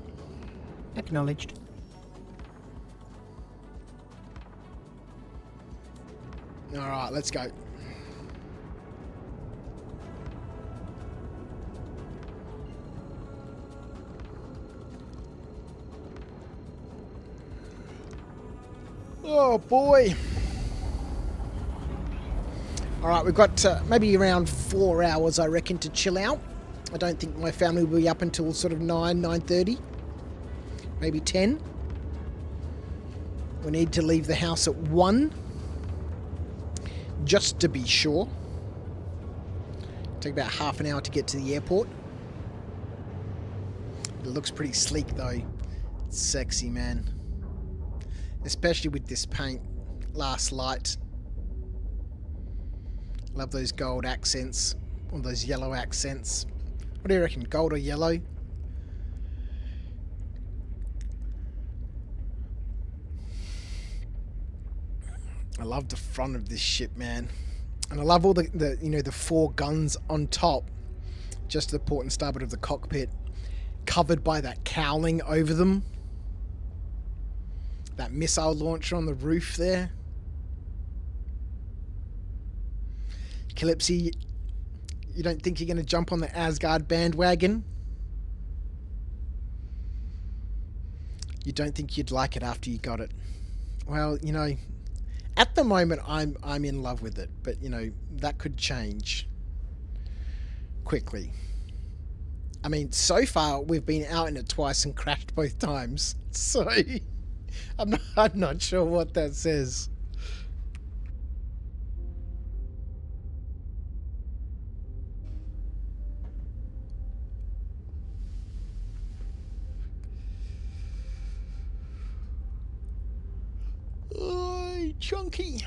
Acknowledged. Alright, let's go. Oh boy. Alright, we've got maybe around 4 hours, I reckon, to chill out. I don't think my family will be up until sort of 9:30. Maybe 10. We need to leave the house at 1. Just to be sure. Take about half an hour to get to the airport. It looks pretty sleek though. It's sexy, man. Especially with this paint. Last light. Love those gold accents. Or those yellow accents. What do you reckon? Gold or yellow? I love the front of this ship, man. And I love all the you know, the 4 guns on top. Just the port and starboard of the cockpit. Covered by that cowling over them. That missile launcher on the roof there. Calypsy, you don't think you're going to jump on the Asgard bandwagon? You don't think you'd like it after you got it? Well, you know, at the moment I'm in love with it, but you know, that could change quickly. I mean, so far we've been out in it twice and crashed both times. So I'm not sure what that says. Chunky.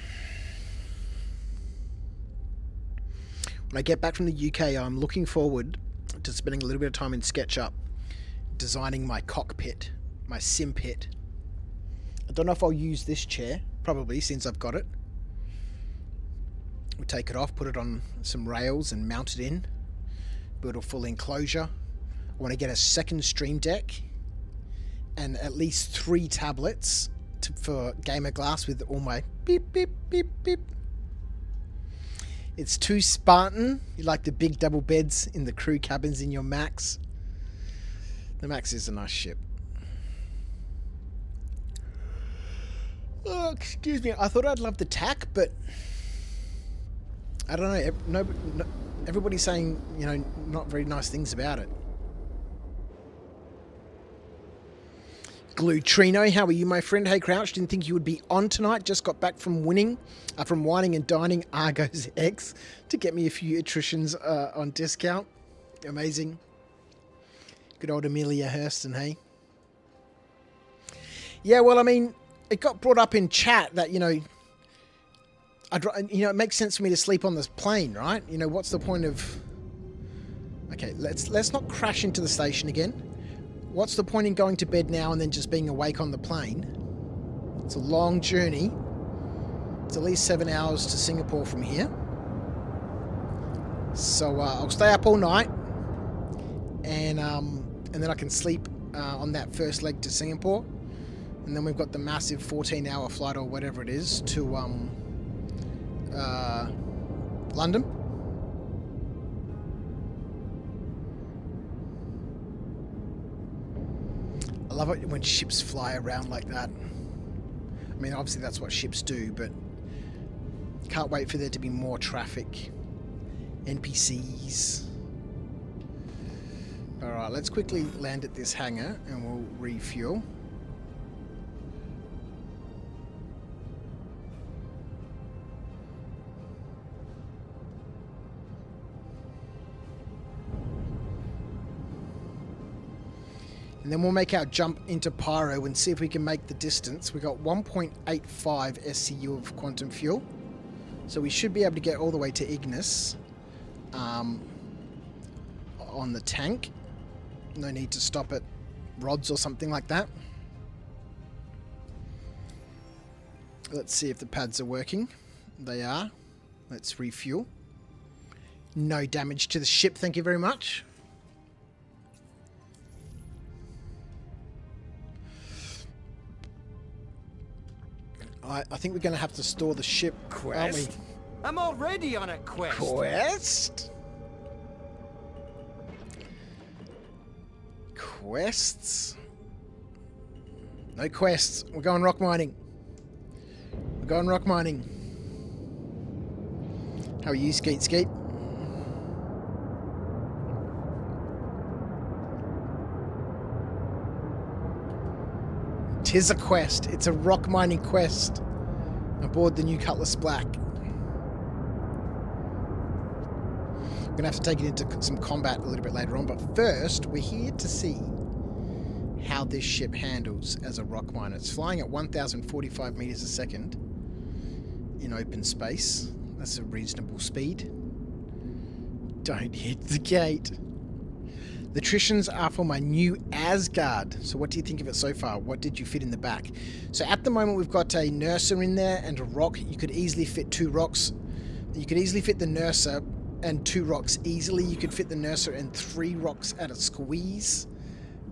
When I get back from the UK, I'm looking forward to spending a little bit of time in SketchUp designing my cockpit, my sim pit. I don't know if I'll use this chair, probably, since I've got it. We'll take it off, put it on some rails and mount it in. Build a full enclosure. I want to get a second stream deck and at least 3 tablets for gamer glass with all my beep beep beep beep. It's too Spartan. You like the big double beds in the crew cabins in your Max. The Max is a nice ship. Oh, excuse me. I thought I'd love the tack, but I don't know. No, everybody's saying, you know, not very nice things about it. Glutrino, how are you, my friend? Hey, Crouch, didn't think you would be on tonight. Just got back from wining and dining Argo's X to get me a few attritions on discount. Amazing. Good old Amelia Hurston, hey? Yeah, well, I mean, it got brought up in chat that, you know, it makes sense for me to sleep on this plane, right? You know, what's the point of... Okay, let's not crash into the station again. What's the point in going to bed now and then just being awake on the plane? It's a long journey. It's at least 7 hours to Singapore from here. So I'll stay up all night, and then I can sleep on that first leg to Singapore, and then we've got the massive 14-hour flight or whatever it is to London. I love it when ships fly around like that. I mean, obviously that's what ships do, but can't wait for there to be more traffic. NPCs. Alright, let's quickly land at this hangar and we'll refuel. And then we'll make our jump into Pyro and see if we can make the distance. We got 1.85 SCU of quantum fuel. So we should be able to get all the way to Ignis on the tank. No need to stop at rods or something like that. Let's see if the pads are working. They are. Let's refuel. No damage to the ship, thank you very much. I think we're going to have to store the ship, aren't we? I'm already on a quest. Quest? Quests? No quests. We're going rock mining. We're going rock mining. How are you, Skeet Skeet? Tis a quest. It's a rock mining quest aboard the new Cutlass Black. We're going to have to take it into some combat a little bit later on, but first we're here to see how this ship handles as a rock miner. It's flying at 1,045 meters a second in open space. That's a reasonable speed. Don't hit the gate. The attritions are for my new Asgard. So what do you think of it so far? What did you fit in the back? So at the moment we've got a Nurser in there and a rock. You could easily fit 2 rocks. You could easily fit the Nurser and 2 rocks easily. You could fit the Nurser and 3 rocks at a squeeze.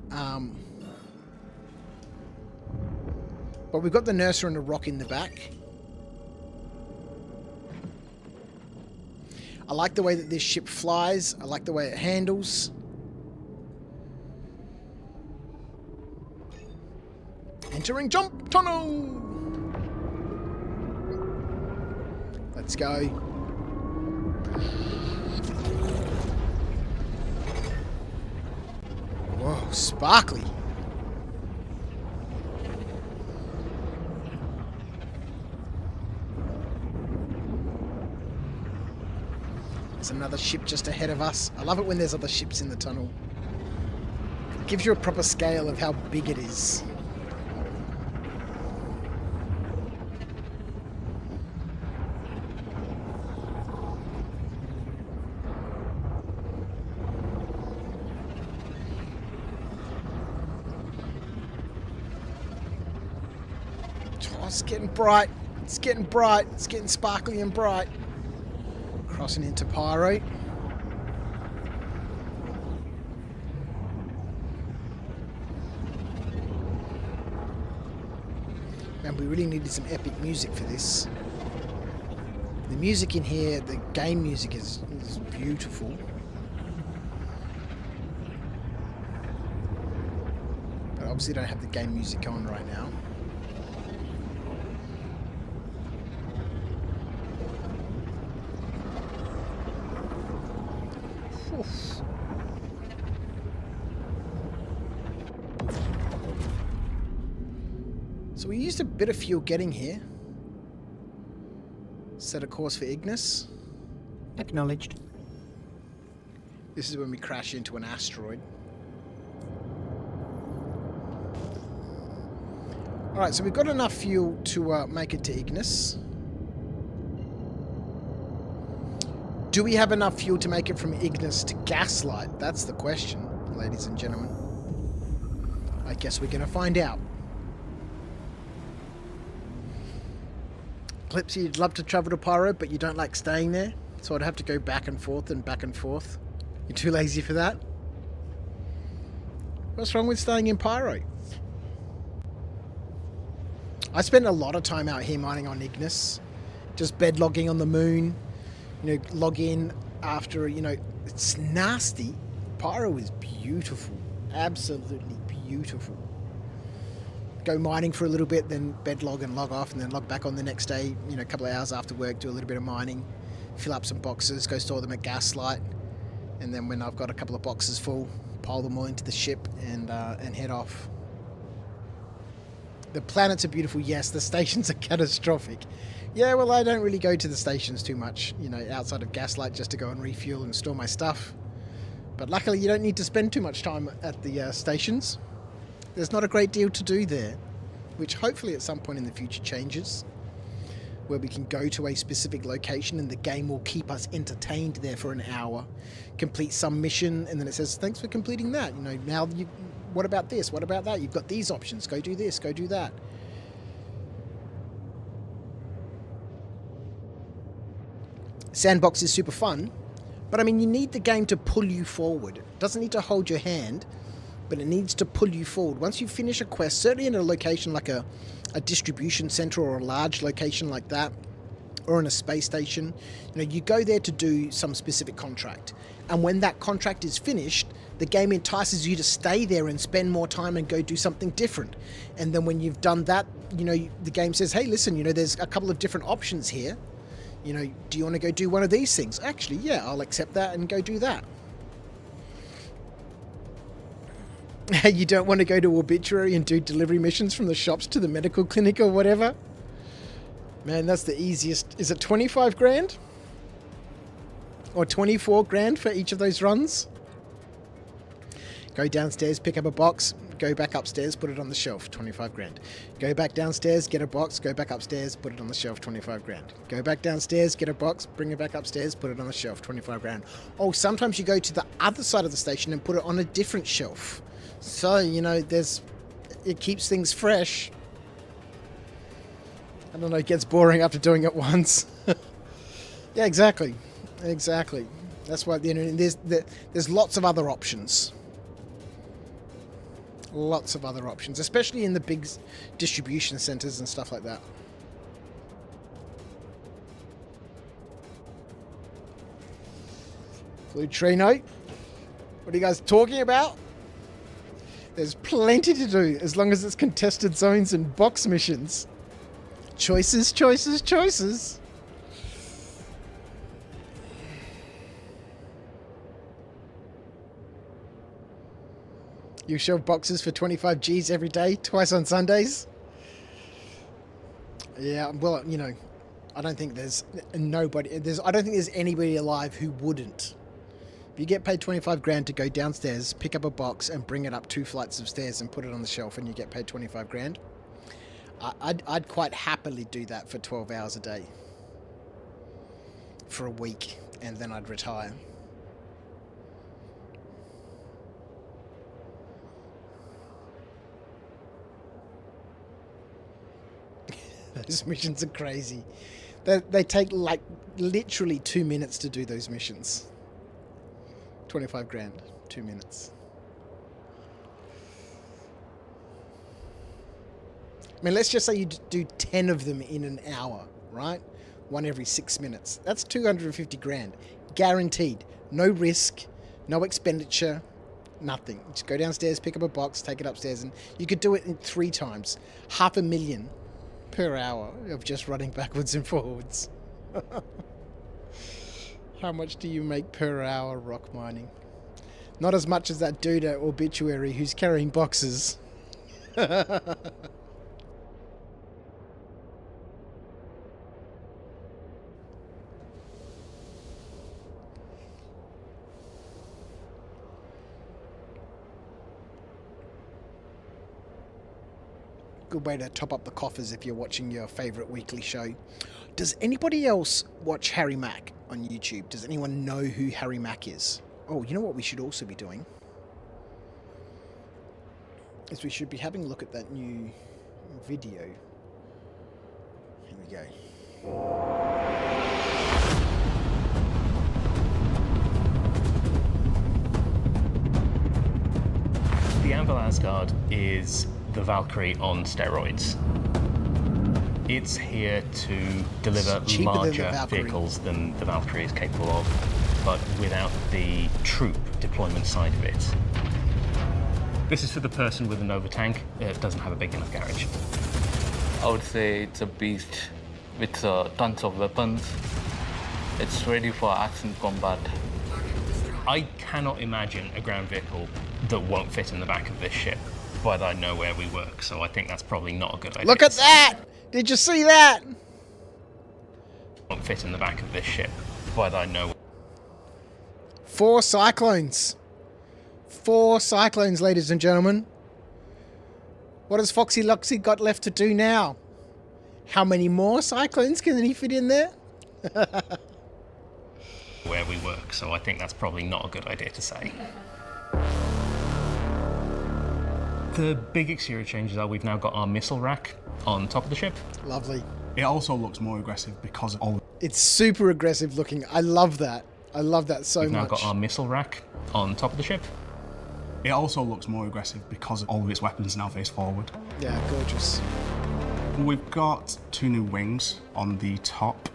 But we've got the Nurser and a rock in the back. I like the way that this ship flies. I like the way it handles. Entering jump tunnel! Let's go. Whoa, sparkly. There's another ship just ahead of us. I love it when there's other ships in the tunnel. It gives you a proper scale of how big it is. Oh, it's getting bright. It's getting bright. It's getting sparkly and bright. Crossing into Pyro. Man, we really needed some epic music for this. The music in here, the game music is beautiful. But obviously don't have the game music on right now. Oof. So we used a bit of fuel getting here. Set a course for Ignis. Acknowledged. This is when we crash into an asteroid. Alright, so we've got enough fuel to make it to Ignis. Do we have enough fuel to make it from Ignis to Gaslight? That's the question, ladies and gentlemen. I guess we're going to find out. Clipsy, you'd love to travel to Pyro, but you don't like staying there, so I'd have to go back and forth and back and forth. You're too lazy for that? What's wrong with staying in Pyro? I spent a lot of time out here mining on Ignis, just bed logging on the moon. You know, log in after, you know, it's nasty. Pyro is beautiful. Absolutely beautiful. Go mining for a little bit, then bed log and log off, and then log back on the next day, you know, a couple of hours after work, do a little bit of mining, fill up some boxes, go store them at Gaslight, and then when I've got a couple of boxes full, pile them all into the ship and head off. The planets are beautiful, yes. The stations are catastrophic. Yeah, well, I don't really go to the stations too much, you know, outside of Gaslight, just to go and refuel and store my stuff. But luckily, you don't need to spend too much time at the stations. There's not a great deal to do there, which hopefully at some point in the future changes, where we can go to a specific location and the game will keep us entertained there for an hour, complete some mission, and then it says, thanks for completing that. You know, now what about this? What about that? You've got these options. Go do this. Go do that. Sandbox is super fun, but I mean, you need the game to pull you forward. It doesn't need to hold your hand, but it needs to pull you forward. Once you finish a quest, certainly in a location like a distribution center or a large location like that, or in a space station, you go there to do some specific contract. And when that contract is finished, the game entices you to stay there and spend more time and go do something different. And then when you've done that, the game says, hey, listen, there's a couple of different options here. Do you want to go do one of these things? Actually, yeah, I'll accept that and go do that. You don't want to go to Obituary and do delivery missions from the shops to the medical clinic or whatever? Man, that's the easiest. Is it 25 grand? Or 24 grand for each of those runs? Go downstairs, pick up a box, go back upstairs, put it on the shelf, 25 grand. Go back downstairs, get a box, go back upstairs, put it on the shelf, 25 grand. Go back downstairs, get a box, bring it back upstairs, put it on the shelf, 25 grand. Oh, sometimes you go to the other side of the station and put it on a different shelf. So, it keeps things fresh. I don't know, it gets boring after doing it once. Yeah, exactly. Exactly. That's why there's lots of other options. Lots of other options, especially in the big distribution centers and stuff like that. Blue tree note. What are you guys talking about? There's plenty to do as long as it's contested zones and box missions. Choices, choices, choices. You shove boxes for 25 Gs every day, twice on Sundays. Yeah, well, I don't think there's anybody alive who wouldn't. If you get paid 25 grand to go downstairs, pick up a box and bring it up 2 flights of stairs and put it on the shelf and you get paid 25 grand, I'd quite happily do that for 12 hours a day for a week, and then I'd retire. Those missions are crazy. They take like literally 2 minutes to do those missions. 25 grand, 2 minutes. I mean, let's just say you do 10 of them in an hour, right? One every 6 minutes. That's 250 grand. Guaranteed. No risk, no expenditure, nothing. Just go downstairs, pick up a box, take it upstairs, and you could do it in 3 times. $500,000 per hour of just running backwards and forwards. How much do you make per hour rock mining? Not as much as that dude at Obituary who's carrying boxes. Good way to top up the coffers if you're watching your favourite weekly show. Does anybody else watch Harry Mack on YouTube? Does anyone know who Harry Mack is? Oh, you know what we should also be doing? Is we should be having a look at that new video. Here we go. The Anvil Asgard is the Valkyrie on steroids. It's here to deliver larger vehicles than the Valkyrie is capable of, but without the troop deployment side of it. This is for the person with a Nova tank. It doesn't have a big enough garage. I would say it's a beast with tons of weapons. It's ready for action combat. I cannot imagine a ground vehicle that won't fit in the back of this ship, but I know where we work, so I think that's probably not a good idea. Look at that! Did you see that? Won't fit in the back of this ship, but I know. 4 cyclones. 4 cyclones, ladies and gentlemen. What has Foxy Luxy got left to do now? How many more cyclones can he fit in there? Where we work, so I think that's probably not a good idea to say. The big exterior changes are we've now got our missile rack on top of the ship. Lovely. It also looks more aggressive because of all... It's super aggressive looking. I love that. I love that so much. We've now got our missile rack on top of the ship. It also looks more aggressive because of all of its weapons now face forward. Yeah, gorgeous. We've got 2 new wings on the top.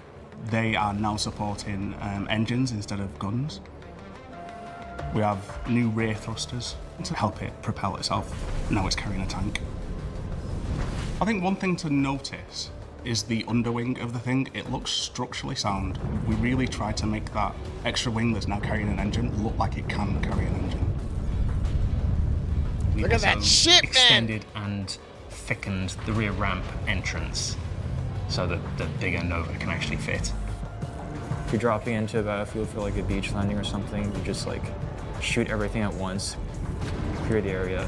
They are now supporting engines instead of guns. We have new rear thrusters to help it propel itself. Now it's carrying a tank. I think one thing to notice is the underwing of the thing. It looks structurally sound. We really tried to make that extra wing that's now carrying an engine look like it can carry an engine. We Look at that ship, extended and thickened the rear ramp entrance so that the bigger Nova can actually fit. If you're dropping into a battlefield for like a beach landing or something, you just like shoot everything at once, clear the area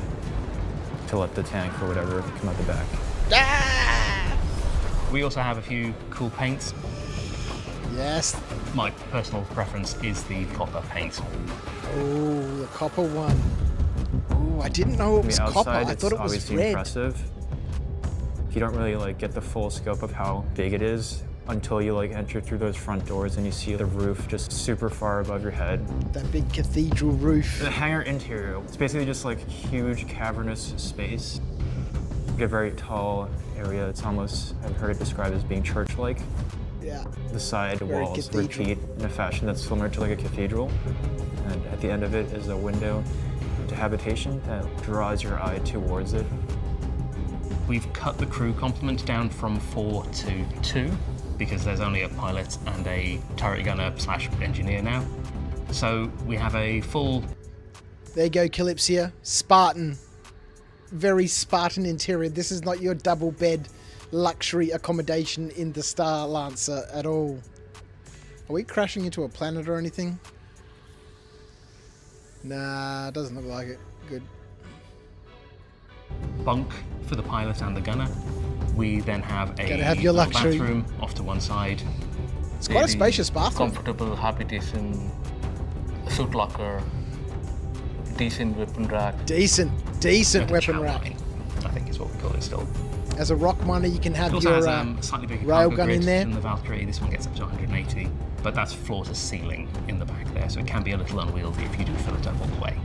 to let the tank or whatever come out the back. Ah! We also have a few cool paints. Yes. My personal preference is the copper paint. Oh, the copper one. Oh, I didn't know it was copper. I thought it was obviously red. Impressive. You don't really like get the full scope of how big it is until you like enter through those front doors and you see the roof just super far above your head. That big cathedral roof. The hangar interior, it's basically just like huge cavernous space. Like a very tall area. It's almost, I've heard it described as being church-like. Yeah. The side Very walls cathedral. repeat in a fashion that's similar to like a cathedral. And at the end of it is a window to habitation that draws your eye towards it. We've cut the crew complement down from 4 to 2 because there's only a pilot and a turret gunner / engineer now. So we have a full... There you go, Calypsia. Spartan. Very Spartan interior. This is not your double bed luxury accommodation in the Star Lancer at all. Are we crashing into a planet or anything? Nah, doesn't look like it. Good. bunk for the pilot and the gunner. We then have a Gotta have your luxury. bathroom off to one side. It's quite a spacious bathroom. Comfortable habitation, suit locker, decent weapon rack. Decent Like a weapon chow rack. line, I think is what we call it still. As a ROC miner, you can have It also your has a slightly bigger railgun cargo grid in there. than the Valkyrie. This one gets up to 180, but that's floor to ceiling in the back there, so it can be a little unwieldy if you do fill it up all the way.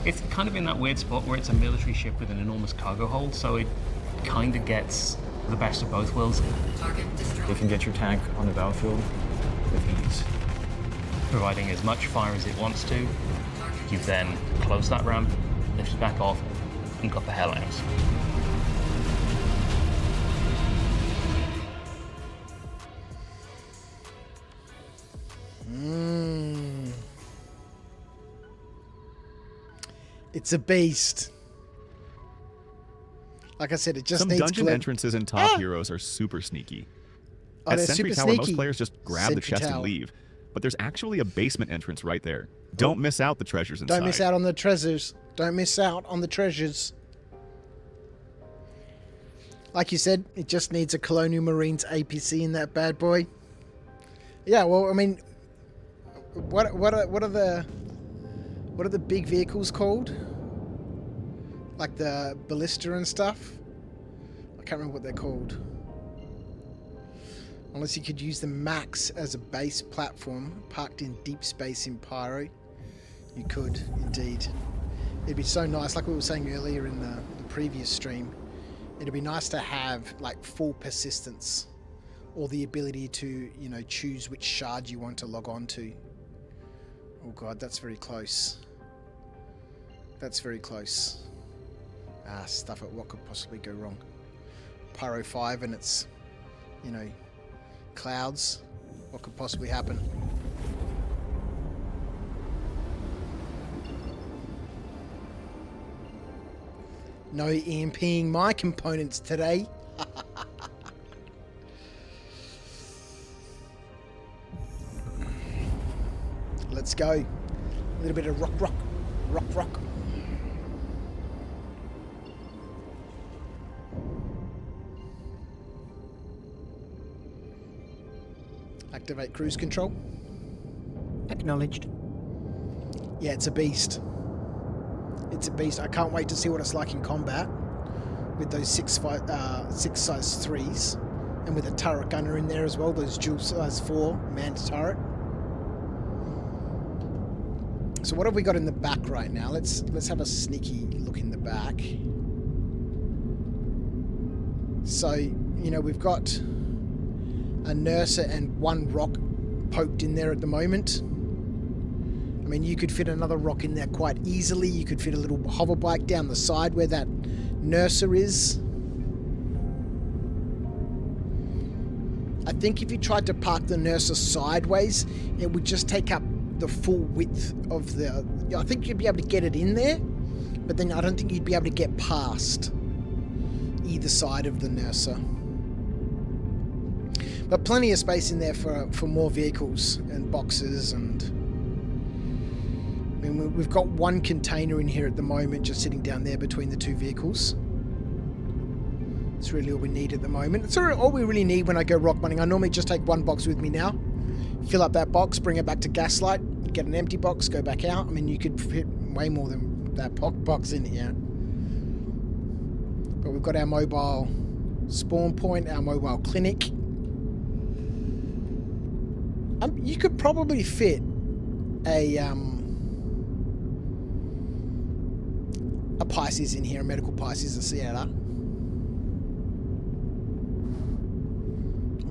It's kind of in that weird spot where it's a military ship with an enormous cargo hold, so it kind of gets the best of both worlds. You can get your tank on the battlefield with ease. Providing as much fire as it wants to. You then close that ramp, lift it back off, and got the hell out. It's a beast. Like I said, it just Some needs dungeon entrances in Top Heroes are super sneaky. At they're Sentry super Tower, sneaky. most players just grab the Sentry chest Tower. and leave. But there's actually a basement entrance right there. Don't miss out the treasures inside. Don't miss out on the treasures. Don't miss out on the treasures. Like you said, it just needs a Colonial Marines APC in that bad boy. Yeah, well, I mean, what are the big vehicles called? Like the ballista and stuff? I can't remember what they're called. Unless you could use the Max as a base platform parked in deep space in Pyro. You could, indeed. It'd be so nice, like we were saying earlier in the previous stream, it'd be nice to have like full persistence or the ability to, you know, choose which shard you want to log on to. Oh god, that's very close. That's very close. Ah, stuff at what could possibly go wrong. Pyro 5 and its, you know, clouds. What could possibly happen? No EMPing my components today. Let's go. A little bit of rock. Activate cruise control. Acknowledged. Yeah, it's a beast. It's a beast. I can't wait to see what it's like in combat with those 6 size 3s, and with a turret gunner in there as well. Those dual size 4 manned turret. So what have we got in the back right now? Let's have a sneaky look in the back. So, you know, we've got a Nurser and 1 rock poked in there at the moment. I mean, you could fit another rock in there quite easily. You could fit a little hover bike down the side where that Nurser is. I think if you tried to park the Nurser sideways, it would just take up the full width of the... I think you'd be able to get it in there, but then I don't think you'd be able to get past either side of the Nurser. But plenty of space in there for more vehicles and boxes, and I mean, we've got 1 container in here at the moment just sitting down there between the 2 vehicles. It's really all we need at the moment. It's all we really need when I go rock mining. I normally just take 1 box with me now, fill up that box, bring it back to Gaslight, get an empty box, go back out. I mean, you could fit way more than that box in here. But we've got our mobile spawn point, our mobile clinic. You could probably fit a Pisces in here, a medical Pisces, a Sierra.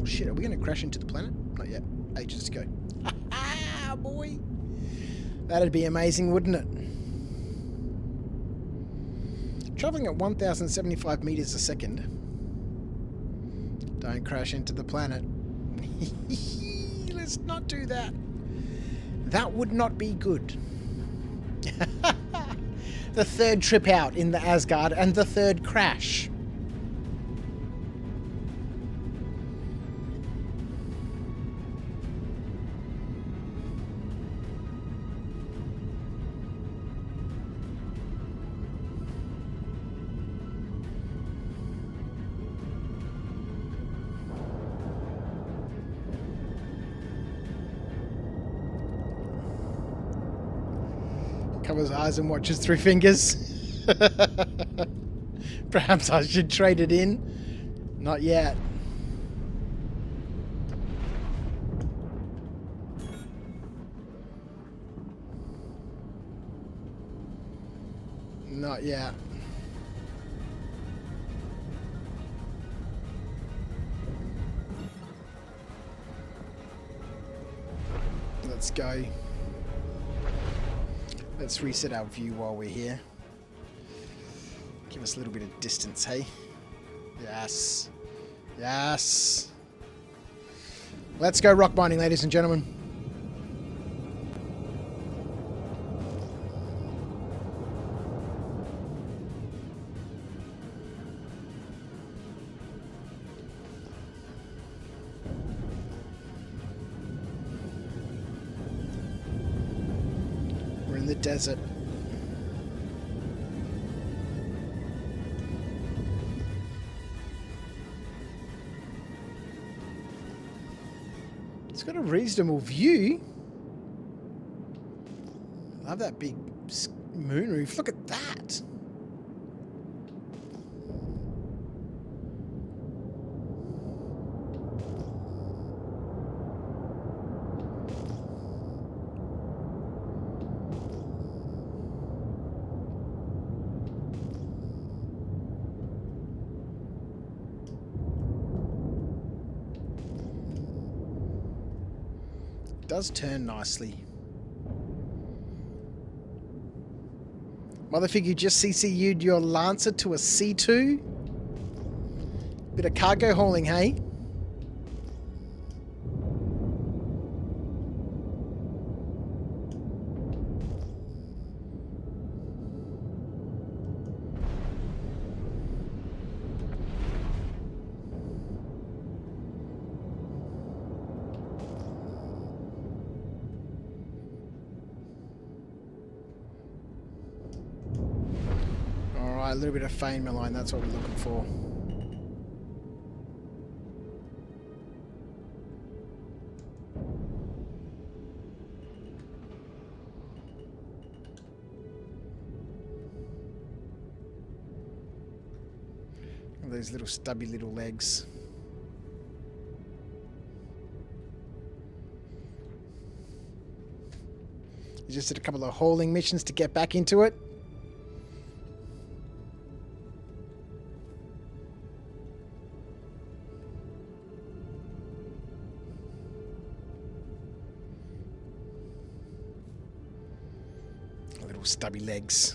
Oh shit, are we going to crash into the planet? Not yet. Ages to go. Ah, boy. That'd be amazing, wouldn't it? Traveling at 1,075 meters a second. Don't crash into the planet. Let's not do that. That would not be good. The 3rd trip out in the Asgard and the 3rd crash. Covers eyes and watches through fingers. Perhaps I should trade it in. Not yet. Not yet. Let's go. Let's reset our view while we're here. Give us a little bit of distance, hey? Yes. Yes. Let's go rock mining, ladies and gentlemen. We're in the desert. It's got a reasonable view. Love that big moon roof. Look at that. Does turn nicely. Motherfigure just CCU'd your Lancer to a C2. Bit of cargo hauling, hey? A little bit of fame line, that's what we're looking for. Those little stubby little legs. You just did a couple of hauling missions to get back into it. Little stubby legs.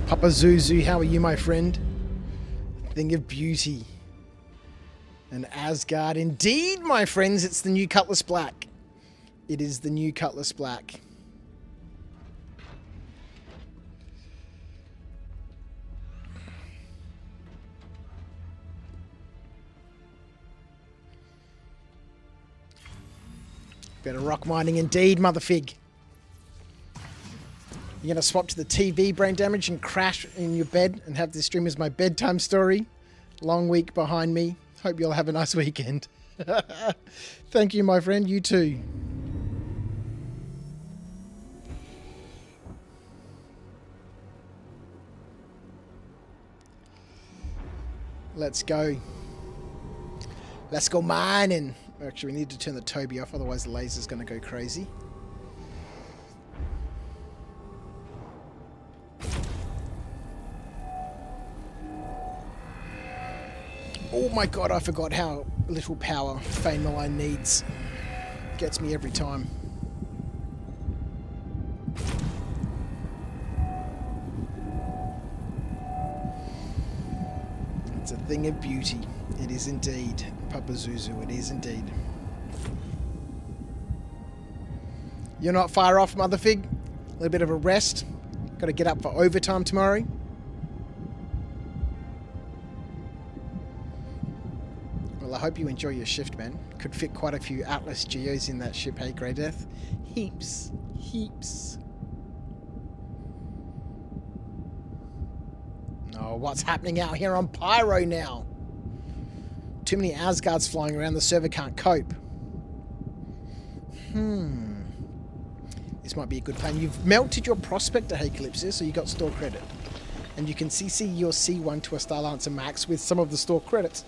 Papa Zuzu, how are you, my friend? Thing of beauty. And Asgard, indeed, my friends. It's the new Cutlass Black. It is the new Cutlass Black. Better rock mining indeed, motherfig. You're going to swap to the TV, brain damage, and crash in your bed and have this stream as my bedtime story. Long week behind me. Hope you'll have a nice weekend. Thank you, my friend. You too. Let's go. Let's go mining. Actually, we need to turn the Toby off, otherwise the laser's going to go crazy. Oh my god, I forgot how little power Fane Malign needs. Gets me every time. It's a thing of beauty. It is indeed. Papa Zuzu, it is indeed. You're not far off, motherfig. A little bit of a rest. Got to get up for overtime tomorrow. Well, I hope you enjoy your shift, man. Could fit quite a few Atlas Geos in that ship, hey, Grey Death? Heaps. Heaps. Oh, what's happening out here on Pyro now? Too many Asgards flying around, the server can't cope. This might be a good plan. You've melted your Prospector, hey Calypso, so you got store credit. And you can CC your C1 to a Star Lancer Max with some of the store credits.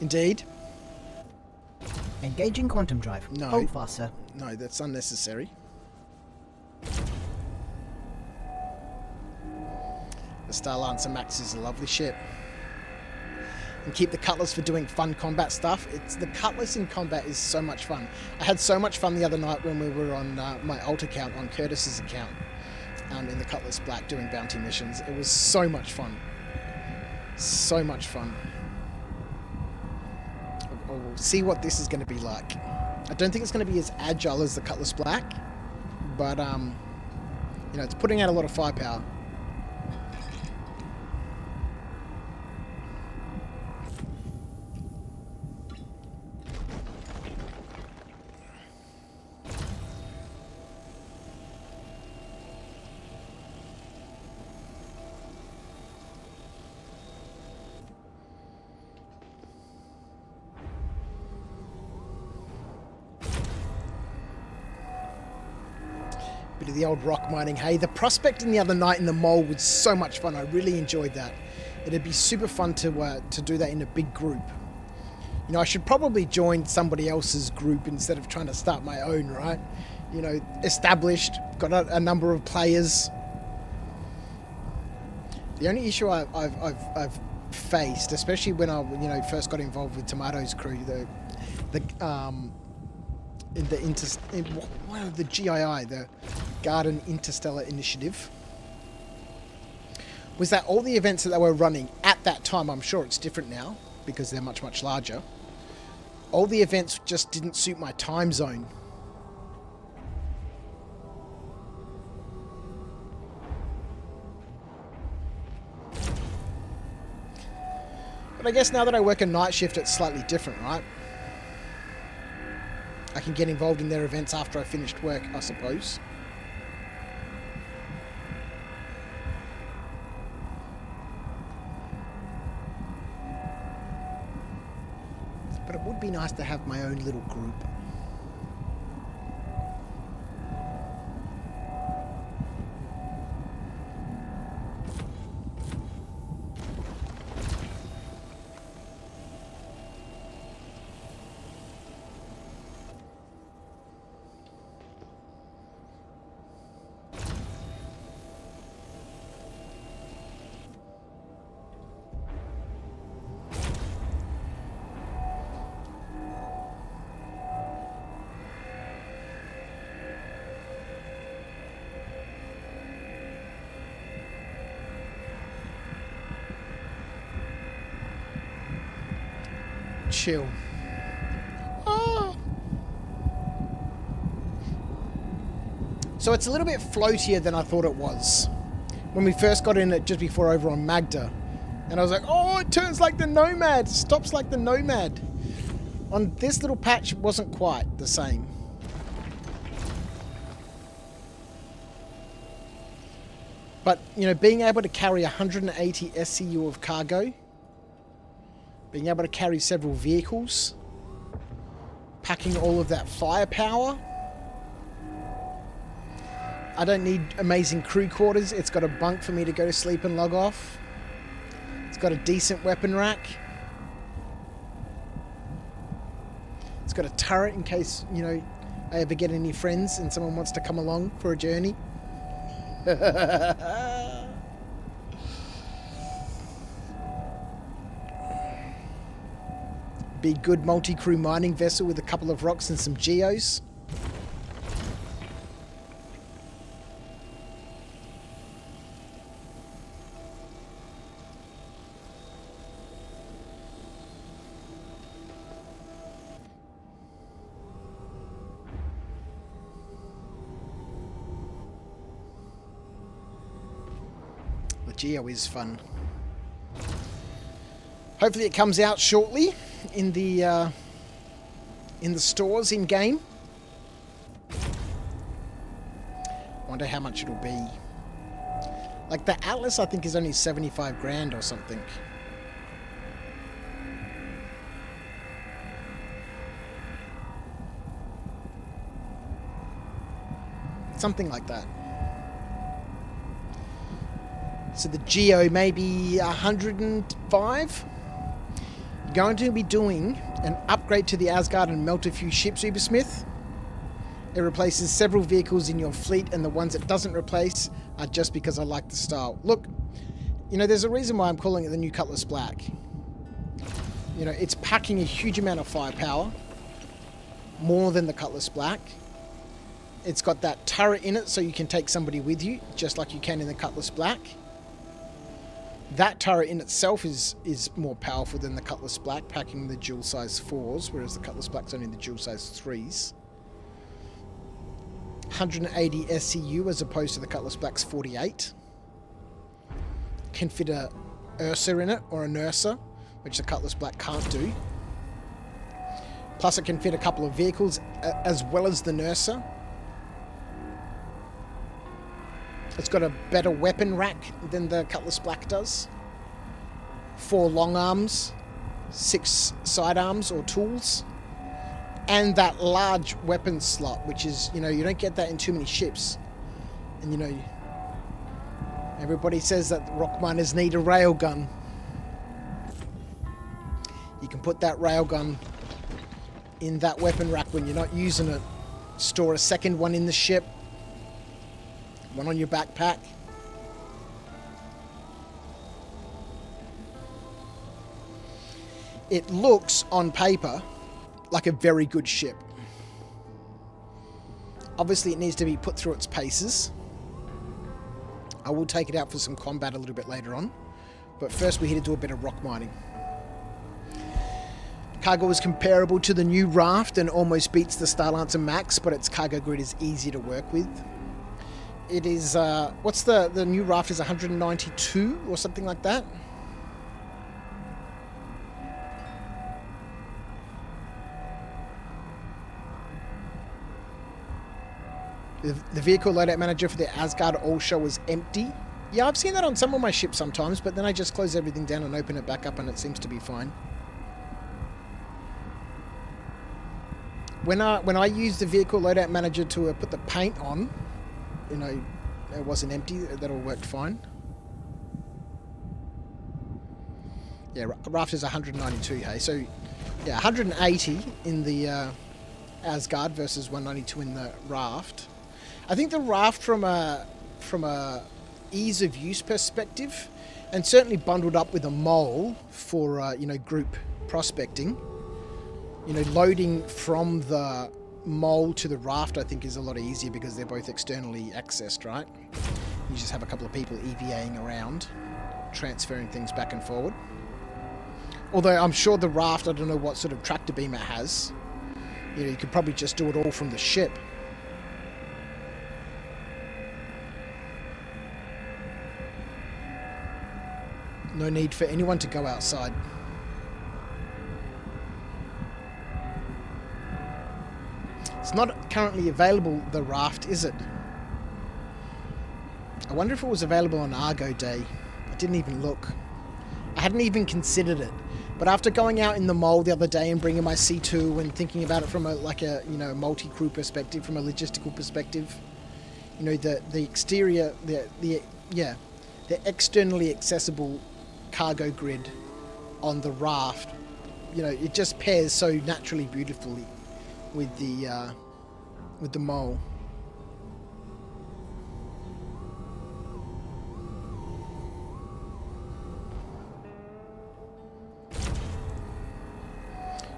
Indeed. Engaging quantum drive. No. Hold fast, sir. No, that's unnecessary. The Star Lancer Max is a lovely ship. And keep the Cutlass for doing fun combat stuff. The Cutlass in combat is so much fun. I had so much fun the other night when we were on my alt account, on Curtis's account, in the Cutlass Black doing bounty missions. It was so much fun. So much fun. We'll see what this is going to be like. I don't think it's going to be as agile as the Cutlass Black, but you know, it's putting out a lot of firepower. Bit of the old rock mining. Hey, the prospecting the other night in the mole was so much fun. I really enjoyed that. It'd be super fun to do that in a big group. You know, I should probably join somebody else's group instead of trying to start my own, right? You know, established, got a number of players. The only issue I've faced, especially when I first got involved with Tomato's crew, the GII, the Garden Interstellar Initiative, was that all the events that they were running at that time, I'm sure it's different now because they're much, much larger, all the events just didn't suit my time zone. But I guess now that I work a night shift, it's slightly different, right? I can get involved in their events after I finished work, I suppose. But it would be nice to have my own little group. chill. Oh. So it's a little bit floatier than I thought it was. When we first got in it just before over on Magda. And I was like, oh, it turns like the Nomad. Stops like the Nomad. On this little patch, it wasn't quite the same. But, you know, being able to carry 180 SCU of cargo, being able to carry several vehicles, packing all of that firepower. I don't need amazing crew quarters. It's got a bunk for me to go to sleep and log off. It's got a decent weapon rack. It's got a turret in case, you know, I ever get any friends and someone wants to come along for a journey. Be good multi-crew mining vessel with a couple of rocks and some geos. Geo is fun. Hopefully it comes out shortly in the stores in game. Wonder how much it'll be. Like the Atlas, I think is only 75 grand or something. Something like that. So the Geo may be 105. You're going to be doing an upgrade to the Asgard and melt a few ships, Ubersmith. It replaces several vehicles in your fleet, and the ones it doesn't replace are just because I like the style. Look, you know, there's a reason why I'm calling it the new Cutlass Black. You know, it's packing a huge amount of firepower, more than the Cutlass Black. It's got that turret in it so you can take somebody with you, just like you can in the Cutlass Black. That turret in itself is more powerful than the Cutlass Black, packing the dual size 4s, whereas the Cutlass Black's only the dual size 3s. 180 SCU as opposed to the Cutlass Black's 48. Can fit a Ursa in it, or a Nursa, which the Cutlass Black can't do. Plus it can fit a couple of vehicles as well as the Nursa. It's got a better weapon rack than the Cutlass Black does. 4 long arms, 6 sidearms or tools, and that large weapon slot, which is, you know, you don't get that in too many ships. And, you know, everybody says that rock miners need a railgun. You can put that railgun in that weapon rack when you're not using it. Store a second one in the ship. One on your backpack. It looks, on paper, like a very good ship. Obviously, it needs to be put through its paces. I will take it out for some combat a little bit later on. But first, we're here to do a bit of rock mining. Cargo is comparable to the new Raft and almost beats the Starlancer Max, but its cargo grid is easier to work with. It is, what's the new Raft is 192 or something like that? The vehicle loadout manager for the Asgard all show is empty. Yeah, I've seen that on some of my ships sometimes, but then I just close everything down and open it back up and it seems to be fine. When I use the vehicle loadout manager to put the paint on, you know, it wasn't empty. That all worked fine. Yeah, Raft is 192, hey. So, yeah, 180 in the Asgard versus 192 in the Raft. I think the Raft, from a ease of use perspective, and certainly bundled up with a mole for you know, group prospecting. You know, loading from the mole to the Raft, I think, is a lot easier because they're both externally accessed, right? You just have a couple of people EVAing around, transferring things back and forward. Although I'm sure the raft, I don't know what sort of tractor beam it has. You know, you could probably just do it all from the ship. No need for anyone to go outside. It's not currently available, the raft, is it? I wonder if it was available on Argo Day. I didn't even look. I hadn't even considered it. But after going out in the mole the other day and bringing my C2 and thinking about it from a multi-crew perspective, from a logistical perspective, you know, the exterior, the externally accessible cargo grid on the raft, you know, it just pairs so naturally beautifully with the mole.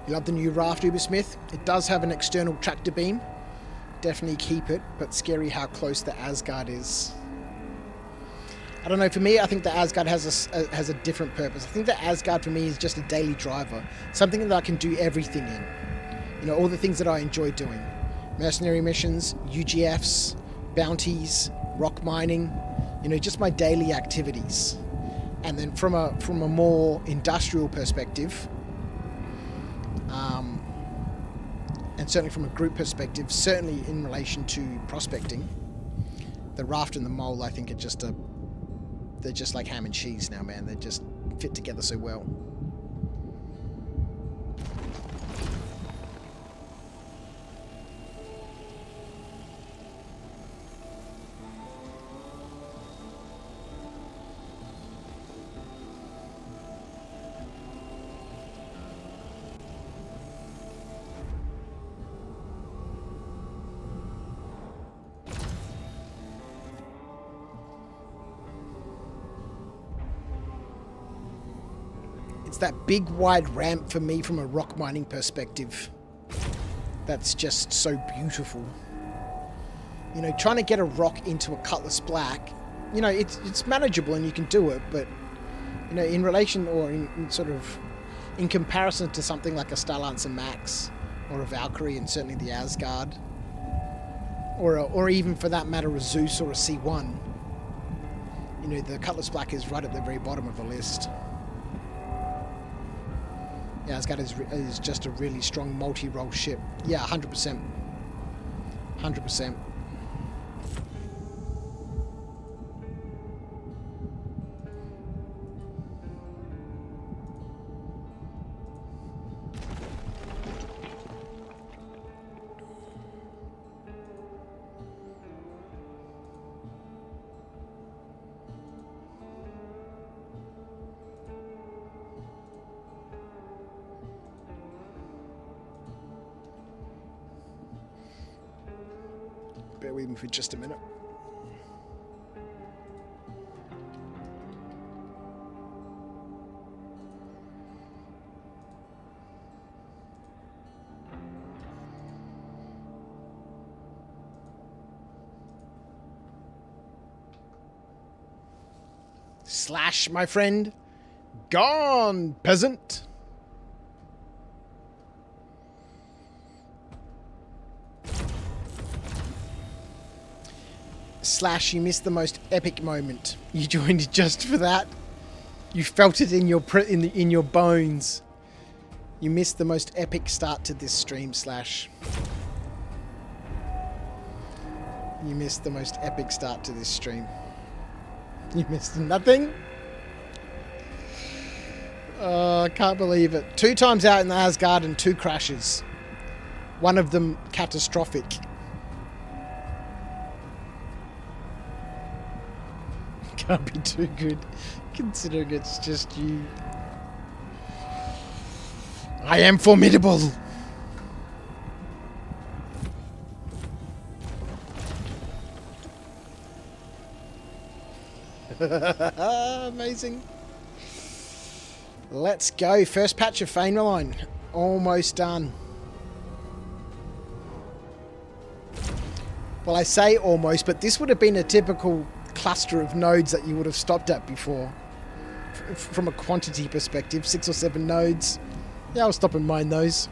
You love the new raft, Ubersmith. It does have an external tractor beam. Definitely keep it, but scary how close the Asgard is. I don't know, for me, I think the Asgard has a different purpose. I think the Asgard for me is just a daily driver. Something that I can do everything in. You know, all the things that I enjoy doing. Mercenary missions, UGFs, bounties, ROC mining, you know, just my daily activities. And then from a more industrial perspective, and certainly from a group perspective, certainly in relation to prospecting, the raft and the mole, I think, they're just like ham and cheese now, man. They just fit together so well. It's that big wide ramp for me from a rock mining perspective. That's just so beautiful. You know, trying to get a rock into a Cutlass Black, you know, it's manageable and you can do it, but, you know, in relation or in comparison to something like a Starlancer Max or a Valkyrie and certainly the Asgard, or even for that matter a Zeus or a C1, you know, the Cutlass Black is right at the very bottom of the list. Yeah, Asgard is just a really strong multi-role ship. Yeah, 100%. 100%. Bear with me for just a minute. Slash, my friend. Gone, peasant. Slash, you missed the most epic moment. You joined just for that. You felt it in your bones. You missed the most epic start to this stream, Slash. You missed the most epic start to this stream. You missed nothing. I can't believe it. 2 times out in the Asgard and 2 crashes. One of them catastrophic. Can't be too good, considering it's just you. I am formidable. Amazing. Let's go. First patch of Faneline. Almost done. Well, I say almost, but this would have been a typical cluster of nodes that you would have stopped at before. from a quantity perspective. 6 or 7 nodes. Yeah, I'll stop and mine those.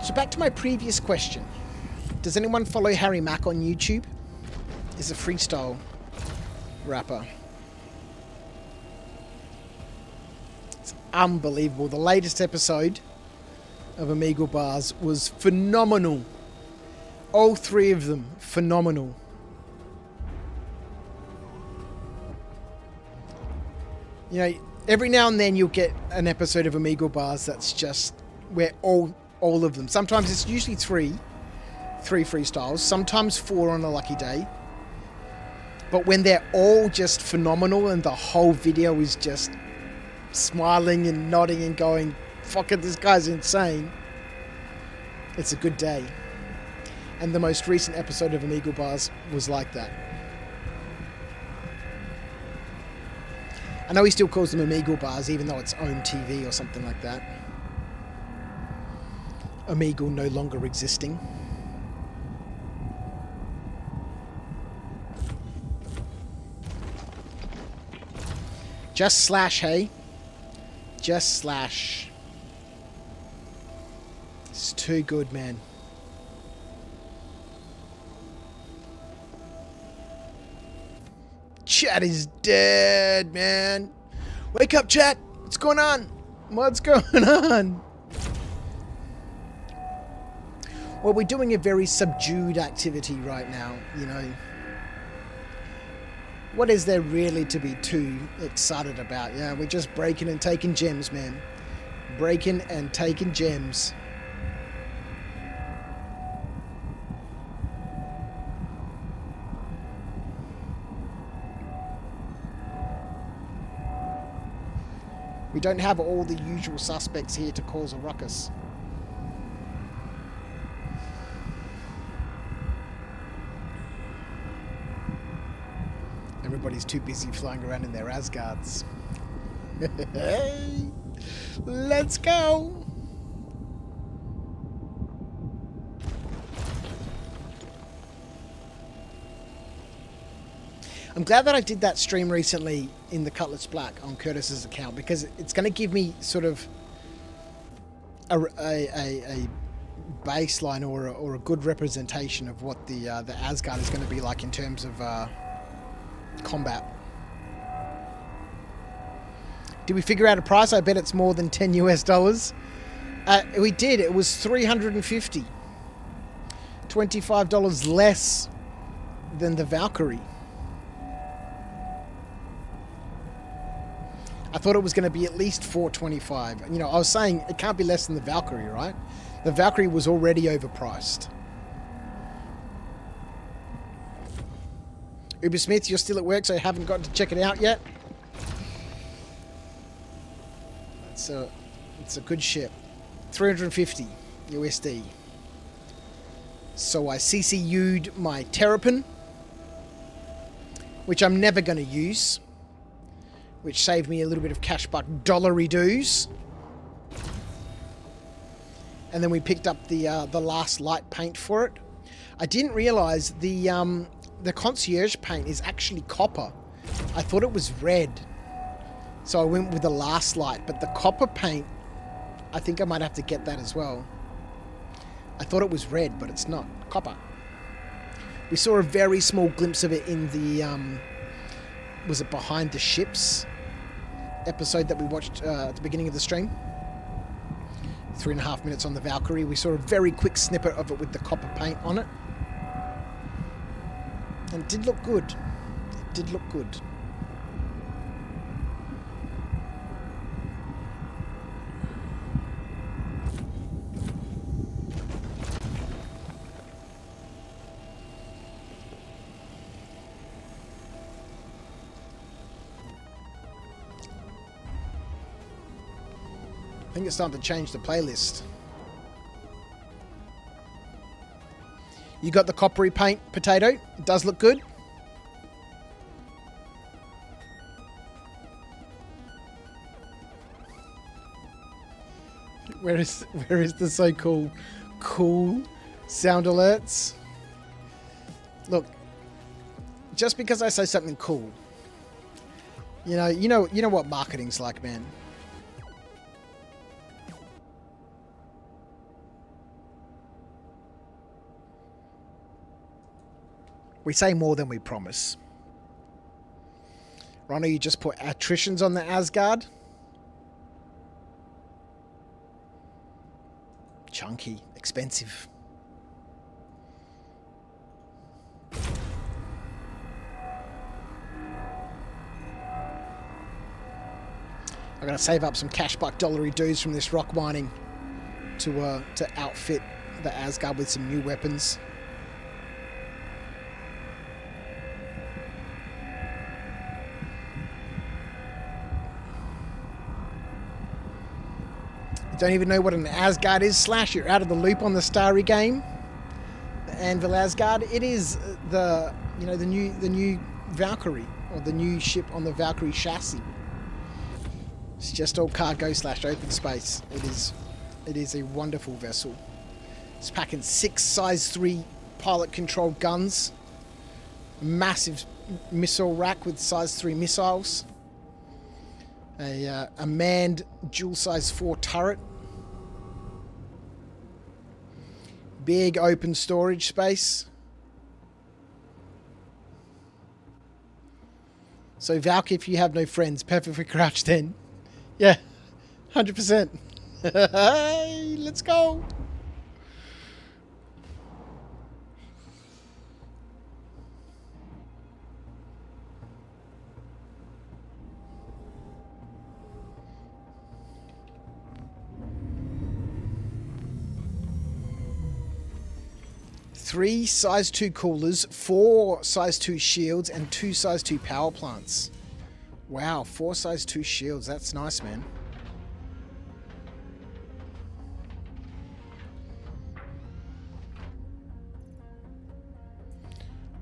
So back to my previous question. Does anyone follow Harry Mack on YouTube? He's a freestyle rapper. It's unbelievable. The latest episode of Omegle Bars was phenomenal. All 3 of them, phenomenal. You know, every now and then you'll get an episode of Omegle Bars that's just where all of them. Sometimes it's usually 3 freestyles, sometimes 4 on a lucky day. But when they're all just phenomenal and the whole video is just smiling and nodding and going, fuck it, this guy's insane, it's a good day. And the most recent episode of Omegle Bars was like that. I know he still calls them Omegle Bars, even though it's own TV or something like that. Omegle no longer existing. Just slash, hey? Just slash. It's too good, man. Chat is dead, man. Wake up, chat. What's going on? What's going on? Well, we're doing a very subdued activity right now, you know. What is there really to be too excited about? Yeah, we're just breaking and taking gems, man. Breaking and taking gems. We don't have all the usual suspects here to cause a ruckus. Everybody's too busy flying around in their Asgards. Hey, let's go! I'm glad that I did that stream recently in the Cutlass Black on Curtis's account, because it's going to give me sort of a baseline or a good representation of what the Asgard is going to be like in terms of combat. Did we figure out a price? I bet it's more than $10 US. We did. It was $350. $25 less than the Valkyrie. I thought it was going to be at least $425. You know, I was saying it can't be less than the Valkyrie, right? The Valkyrie was already overpriced. Uber Smith, you're still at work, so you haven't got to check it out yet. It's a good ship. 350 USD. So I CCU'd my Terrapin, which I'm never going to use, which saved me a little bit of cash buck dollary dues. And then we picked up the last light paint for it. I didn't realize the concierge paint is actually copper. I thought it was red, so I went with the last light. But the copper paint, I think I might have to get that as well. I thought it was red, but it's not. Copper. We saw a very small glimpse of it in the was it Behind the Ships episode that we watched at the beginning of the stream. 3.5 minutes on the Valkyrie. We saw a very quick snippet of it with the copper paint on it. And it did look good. It did look good. I think it's time to change the playlist. You got the coppery paint, Potato. It does look good. Where is the so-called cool sound alerts? Look, just because I say something cool, you know what marketing's like, man. We say more than we promise. Ronnie, you just put attritions on the Asgard. Chunky, expensive. I'm gonna save up some cash buck dollary dues from this ROC Mining to outfit the Asgard with some new weapons. Don't even know what an Asgard is, Slash. You're out of the loop on the Starry game. The Anvil Asgard. It is the new Valkyrie, or the new ship on the Valkyrie chassis. It's just all cargo / open space. It is a wonderful vessel. It's packing 6 size 3 pilot controlled guns, a massive missile rack with size 3 missiles, a manned dual size 4 turret, big open storage space. So Valk, if you have no friends, perfect for Crouch 10. Yeah, 100%. Hey, let's go. Three size 2 coolers, 4 size 2 shields, and 2 size 2 power plants. Wow, 4 size 2 shields. That's nice, man.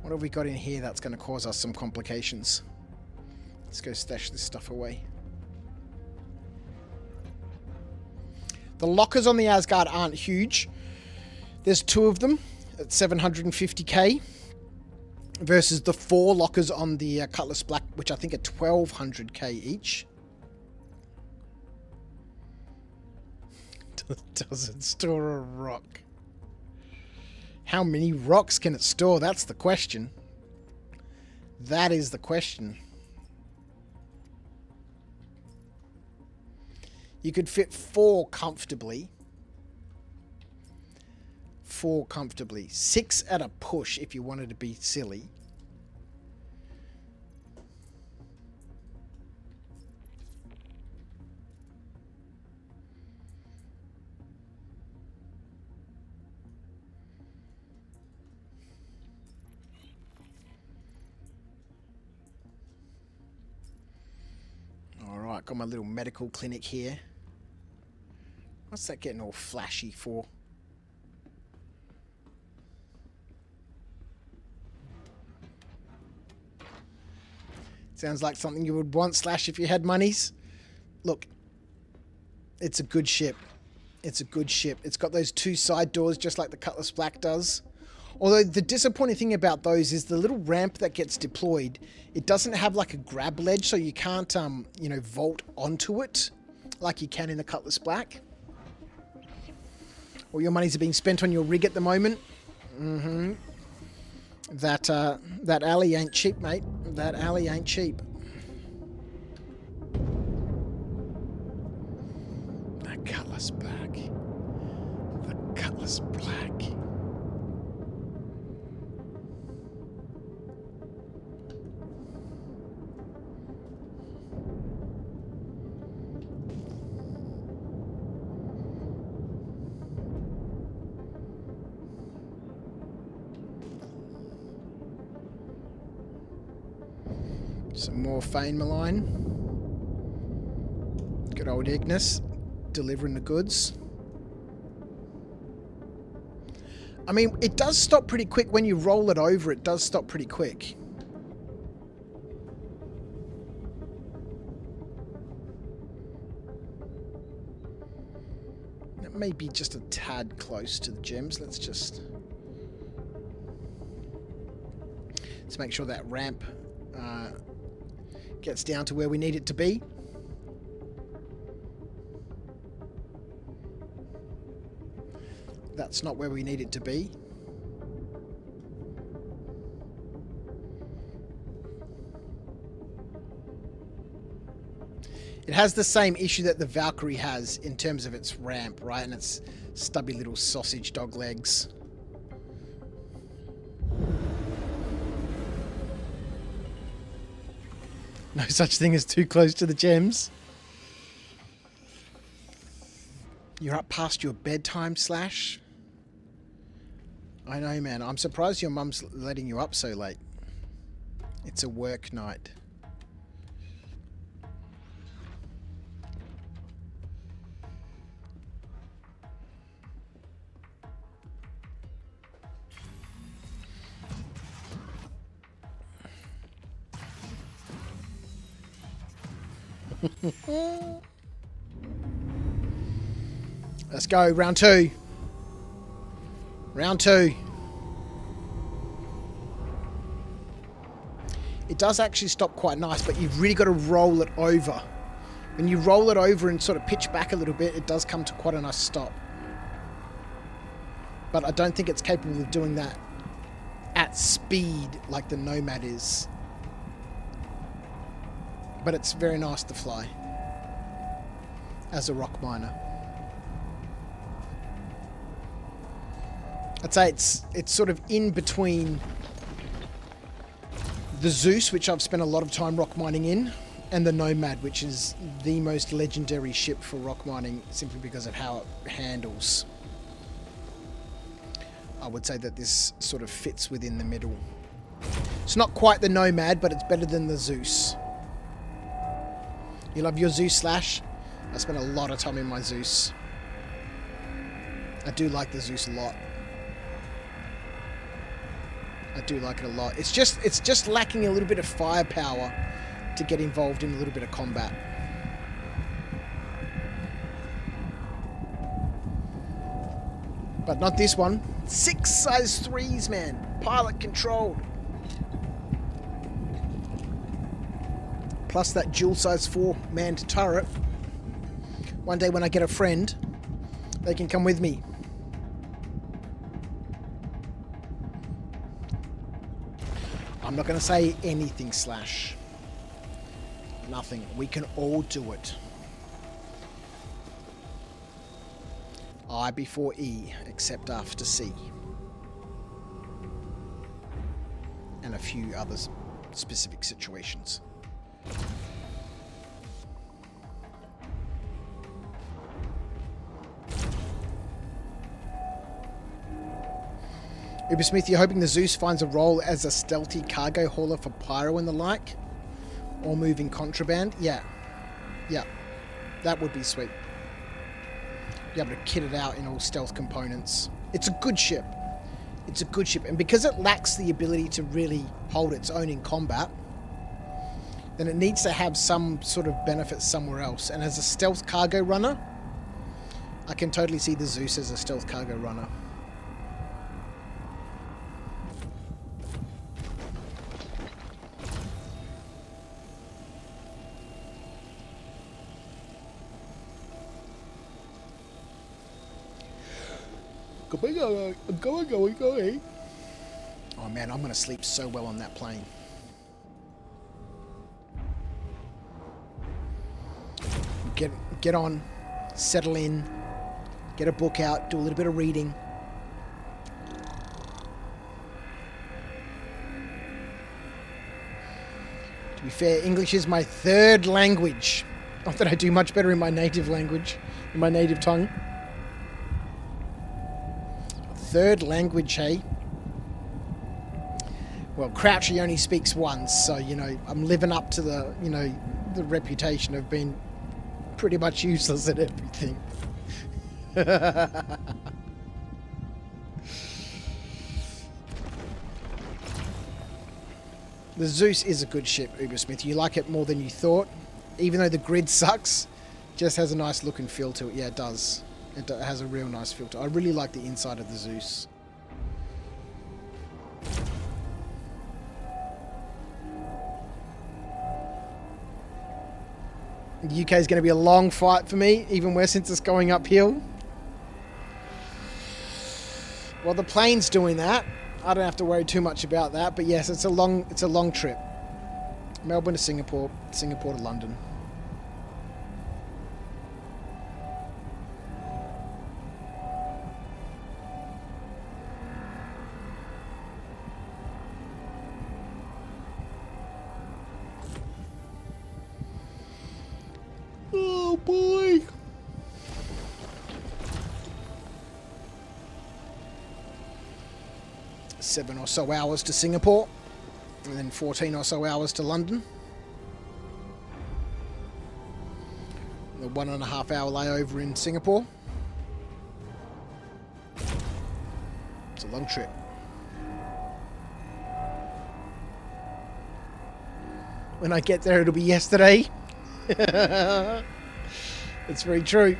What have we got in here that's going to cause us some complications? Let's go stash this stuff away. The lockers on the Asgard aren't huge. There's 2 of them at 750k versus the 4 lockers on the Cutlass Black, which I think are 1200k each. Does it store a rock? How many rocks can it store? That's the question. That is the question. You could fit 4 comfortably. 4 comfortably. 6 at a push if you wanted to be silly. Alright, got my little medical clinic here. What's that getting all flashy for? Sounds like something you would want, Slash, if you had monies. Look, it's a good ship. It's a good ship. It's got those 2 side doors just like the Cutlass Black does. Although the disappointing thing about those is the little ramp that gets deployed, it doesn't have like a grab ledge, so you can't, vault onto it like you can in the Cutlass Black. All your monies are being spent on your rig at the moment. Mm-hmm. That alley ain't cheap, mate. That alley ain't cheap. The Cutlass Black. The Cutlass Black. Some more Fane Malign. Good old Ignis, delivering the goods. I mean, it does stop pretty quick when you roll it over. It does stop pretty quick. It may be just a tad close to the gems. Let's make sure that ramp gets down to where we need it to be. That's not where we need it to be. It has the same issue that the Valkyrie has in terms of its ramp, right? And its stubby little sausage dog legs. No such thing as too close to the gems. You're up past your bedtime, Slash? I know, man. I'm surprised your mum's letting you up so late. It's a work night. Let's go, round 2. Round 2. It does actually stop quite nice, but you've really got to roll it over. When you roll it over and sort of pitch back a little bit, it does come to quite a nice stop. But I don't think it's capable of doing that at speed like the Nomad is. But it's very nice to fly as a rock miner. I'd say it's sort of in between the Zeus, which I've spent a lot of time rock mining in, and the Nomad, which is the most legendary ship for rock mining simply because of how it handles. I would say that this sort of fits within the middle. It's not quite the Nomad, but it's better than the Zeus. You love your Zeus, Slash? I spent a lot of time in my Zeus. I do like the Zeus a lot. I do like it a lot. It's just lacking a little bit of firepower to get involved in a little bit of combat. But not this one. 6 size 3s, man. Pilot controlled. Plus that dual size 4 manned turret. One day when I get a friend, they can come with me. I'm not going to say anything, Slash. Nothing. We can all do it. I before E, except after C. And a few other specific situations. Ubersmith, you're hoping the Zeus finds a role as a stealthy cargo hauler for Pyro and the like? Or moving contraband? Yeah. Yeah. That would be sweet. Be able to kit it out in all stealth components. It's a good ship. It's a good ship. And because it lacks the ability to really hold its own in combat, then it needs to have some sort of benefit somewhere else. And as a stealth cargo runner, I can totally see the Zeus as a stealth cargo runner. Going. Oh man, I'm going to sleep so well on that plane. Get on, settle in, get a book out, do a little bit of reading. To be fair, English is my 3rd language. Not that I do much better in my native language, in my native tongue. 3rd language, hey? Well, Crouchy only speaks once, so, you know, I'm living up to the, you know, the reputation of being pretty much useless at everything. The Zeus is a good ship, Ubersmith. You like it more than you thought. Even though the grid sucks, just has a nice look and feel to it. Yeah, it does. It has a real nice filter. I really like the inside of the Zeus. The UK is going to be a long fight for me, even worse since it's going uphill. Well, the plane's doing that. I don't have to worry too much about that. But yes, it's a long trip. Melbourne to Singapore, Singapore to London. Oh boy. Seven or so hours to Singapore, and then 14 or so hours to London. The 1.5 hour layover in Singapore. It's a long trip. When I get there, it'll be yesterday. It's very true.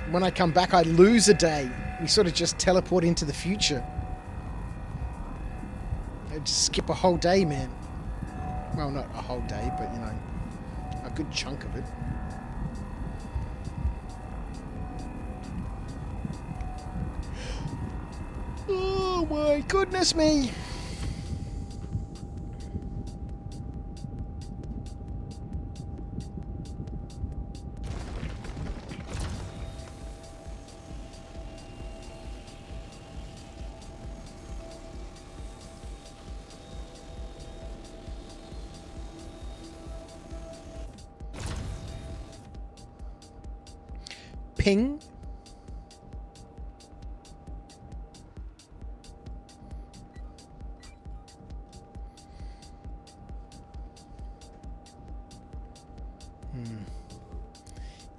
When I come back, I lose a day. We sort of just teleport into the future. I just skip a whole day, man. Well, not a whole day, but, you know, a good chunk of it. Oh my goodness me! Ping.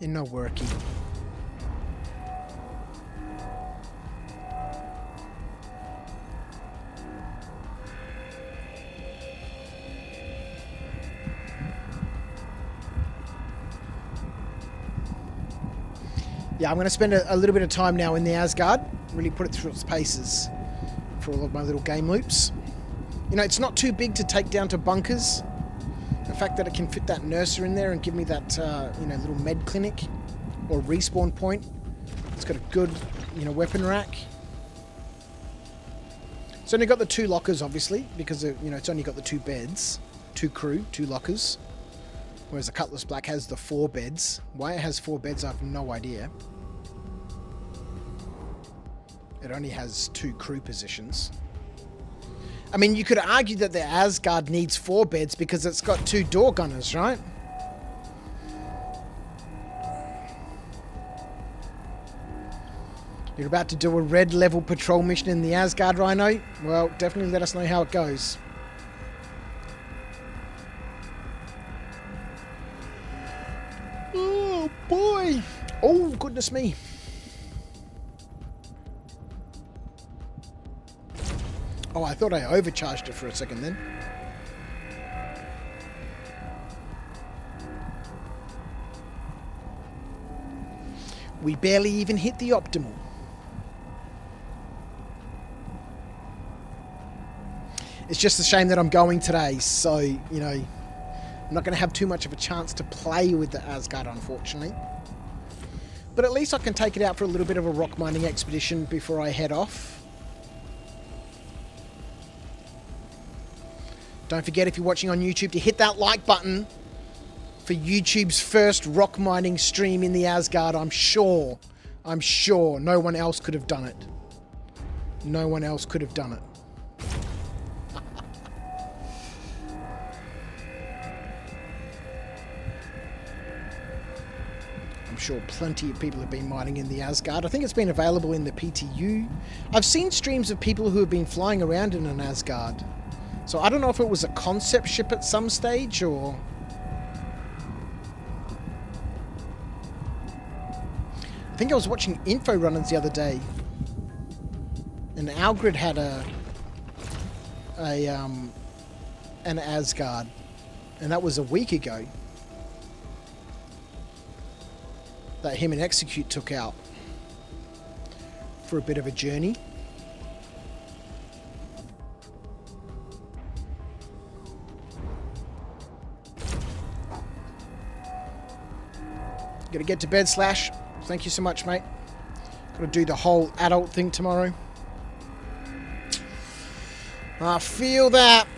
You're not working. Yeah, I'm going to spend a little bit of time now in the Asgard, really put it through its paces for all of my little game loops. You know, it's not too big to take down to bunkers. The fact that it can fit that nurser in there and give me that, you know, little med clinic or respawn point. It's got a good, you know, weapon rack. It's only got the 2 lockers, obviously, because, you know, it's only got the 2 beds. 2 crew, 2 lockers. Whereas the Cutlass Black has the 4 beds. Why it has 4 beds, I have no idea. It only has 2 crew positions. I mean, you could argue that the Asgard needs 4 beds because it's got 2 door gunners, right? You're about to do a red level patrol mission in the Asgard, Rhino? Well, definitely let us know how it goes. Oh, boy. Oh, goodness me. Oh, I thought I overcharged it for a second then. We barely even hit the optimal. It's just a shame that I'm going today, so, you know, I'm not going to have too much of a chance to play with the Asgard, unfortunately. But at least I can take it out for a little bit of a rock mining expedition before I head off. Don't forget, if you're watching on YouTube, to hit that like button for YouTube's first rock mining stream in the Asgard. I'm sure no one else could have done it. No one else could have done it. I'm sure plenty of people have been mining in the Asgard. I think it's been available in the PTU. I've seen streams of people who have been flying around in an Asgard. So I don't know if it was a concept ship at some stage or... I think I was watching info runners the other day. And Algrid had an Asgard. And that was a week ago. that him and Execute took out for a bit of a journey. Gotta get to bed, Slash. Thank you so much, mate. Gotta do the whole adult thing tomorrow. I feel that.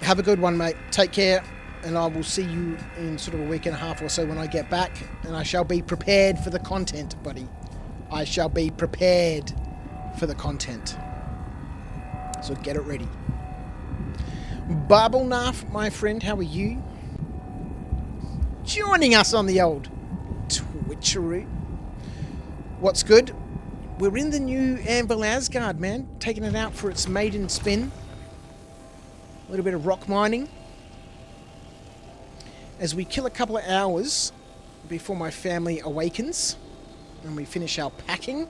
Have a good one, mate. Take care. And I will see you in sort of a week and a half or so when I get back. And I shall be prepared for the content, buddy. I shall be prepared for the content. So get it ready. Barbelnarf, my friend, how are you? Joining us on the old Twitcheroo. What's good? We're in the new Anvil Asgard, man. Taking it out for its maiden spin. A little bit of ROC Mining. As we kill a couple of hours before my family awakens. And we finish our packing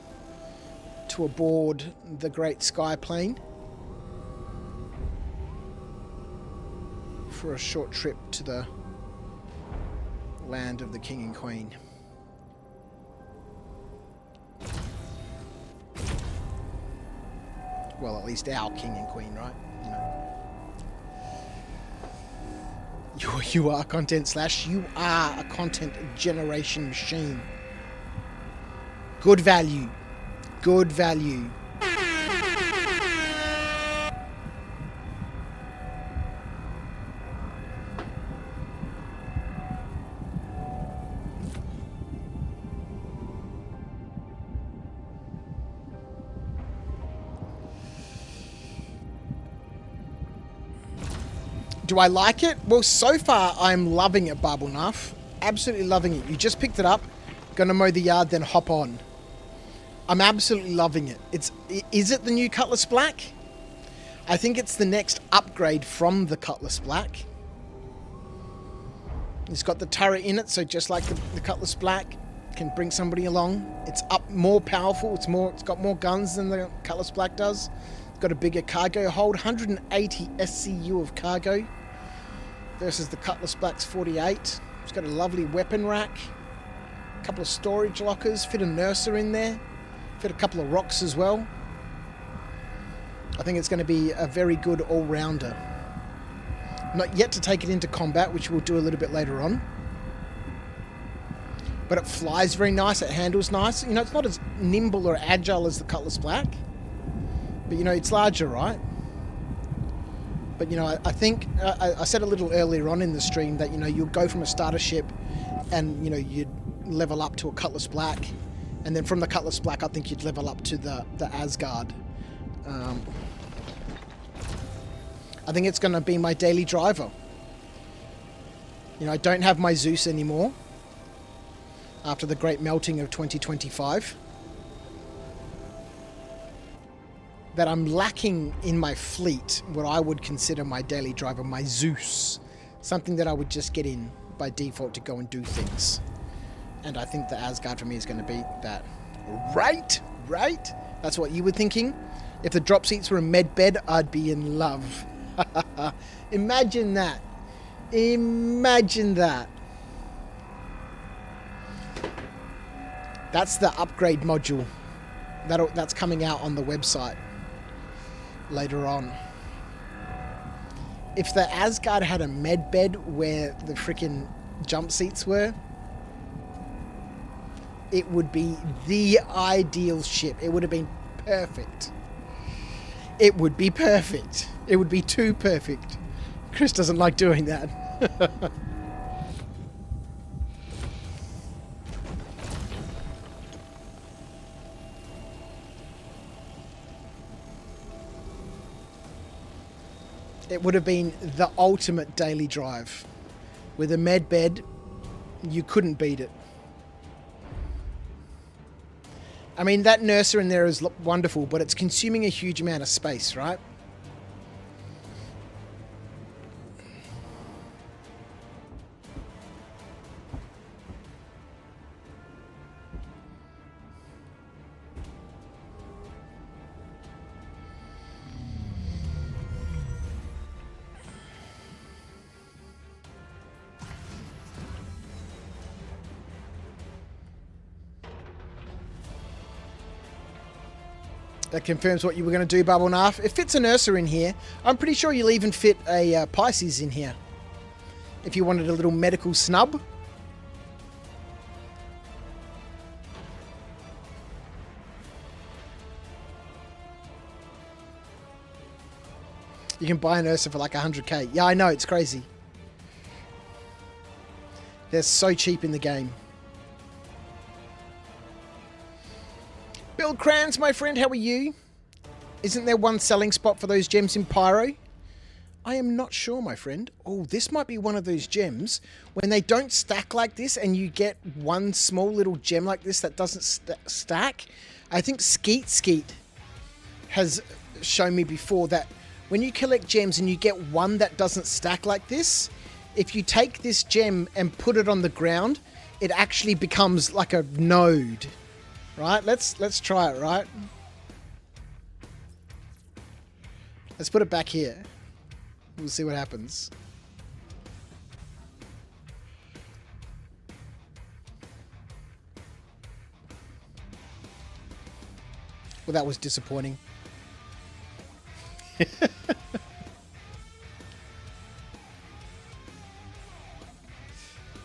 to aboard the Great Sky Plane. For a short trip to the land of the King and Queen. Well, at least our King and Queen, right? You know. You are content, Slash. You are a content generation machine. Good value. Good value. Do I like it? Well, so far, I'm loving it, Barbelnarf. Absolutely loving it. You just picked it up, gonna mow the yard, then hop on. I'm absolutely loving it. Is it the new Cutlass Black? I think it's the next upgrade from the Cutlass Black. It's got the turret in it, so just like the Cutlass Black, can bring somebody along. It's up more powerful. It's got more guns than the Cutlass Black does. It's got a bigger cargo hold, 180 SCU of cargo versus the Cutlass Black's 48. It's got a lovely weapon rack, a couple of storage lockers, fit a nurser in there, fit a couple of rocks as well. I think it's going to be a very good all-rounder. Not yet to take it into combat, which we'll do a little bit later on. But it flies very nice, it handles nice. You know, it's not as nimble or agile as the Cutlass Black. But, you know, it's larger, right? But, you know, I think, I said a little earlier on in the stream that, you know, you'll go from a starter ship and, you know, you'd level up to a Cutlass Black. And then from the Cutlass Black, I think you'd level up to the Asgard. I think it's going to be my daily driver. You know, I don't have my Zeus anymore after the great melting of 2025. That I'm lacking in my fleet what I would consider my daily driver, my Zeus. Something that I would just get in by default to go and do things. And I think the Asgard for me is going to be that. Right? Right? That's what you were thinking? If the drop seats were a med bed, I'd be in love. Imagine that. Imagine that. That's the upgrade module. That's coming out on the website later on. If the Asgard had a med bed where the freaking jump seats were, it would be the ideal ship. It would have been perfect. It would be perfect. It would be too perfect. Chris doesn't like doing that. It would have been the ultimate daily drive. With a med bed, you couldn't beat it. I mean, that nurser in there is wonderful, but it's consuming a huge amount of space, right? That confirms what you were going to do, Bubble Narf. It fits an Ursa in here. I'm pretty sure you'll even fit a Pisces in here. If you wanted a little medical snub. You can buy an Ursa for like 100k. Yeah, I know, it's crazy. They're so cheap in the game. Bill Crans, my friend, how are you? Isn't there one selling spot for those gems in Pyro? I am not sure, my friend. Oh, this might be one of those gems when they don't stack like this and you get one small little gem like this that doesn't stack. I think Skeet has shown me before that when you collect gems and you get one that doesn't stack like this, if you take this gem and put it on the ground, it actually becomes like a node. Right? Let's try it, right? Let's put it back here. We'll see what happens. Well, that was disappointing.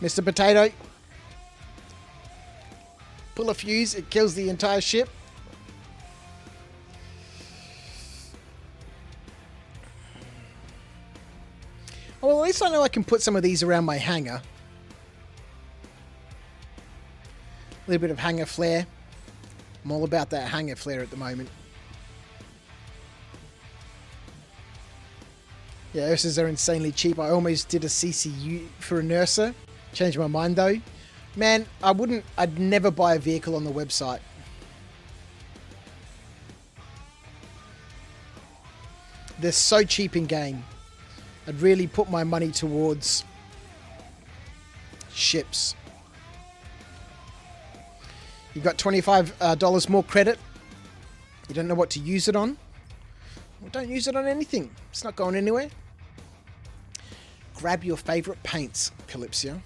Mr. Potato. Pull a fuse, it kills the entire ship. Well, at least I know I can put some of these around my hangar. A little bit of hangar flare. I'm all about that hangar flare at the moment. Yeah, Ursas are insanely cheap. I almost did a CCU for an Ursa. Changed my mind though. Man, I'd never buy a vehicle on the website. They're so cheap in game. I'd really put my money towards ships. You've got $25 more credit. You don't know what to use it on. Well, don't use it on anything. It's not going anywhere. Grab your favorite paints, Calypso.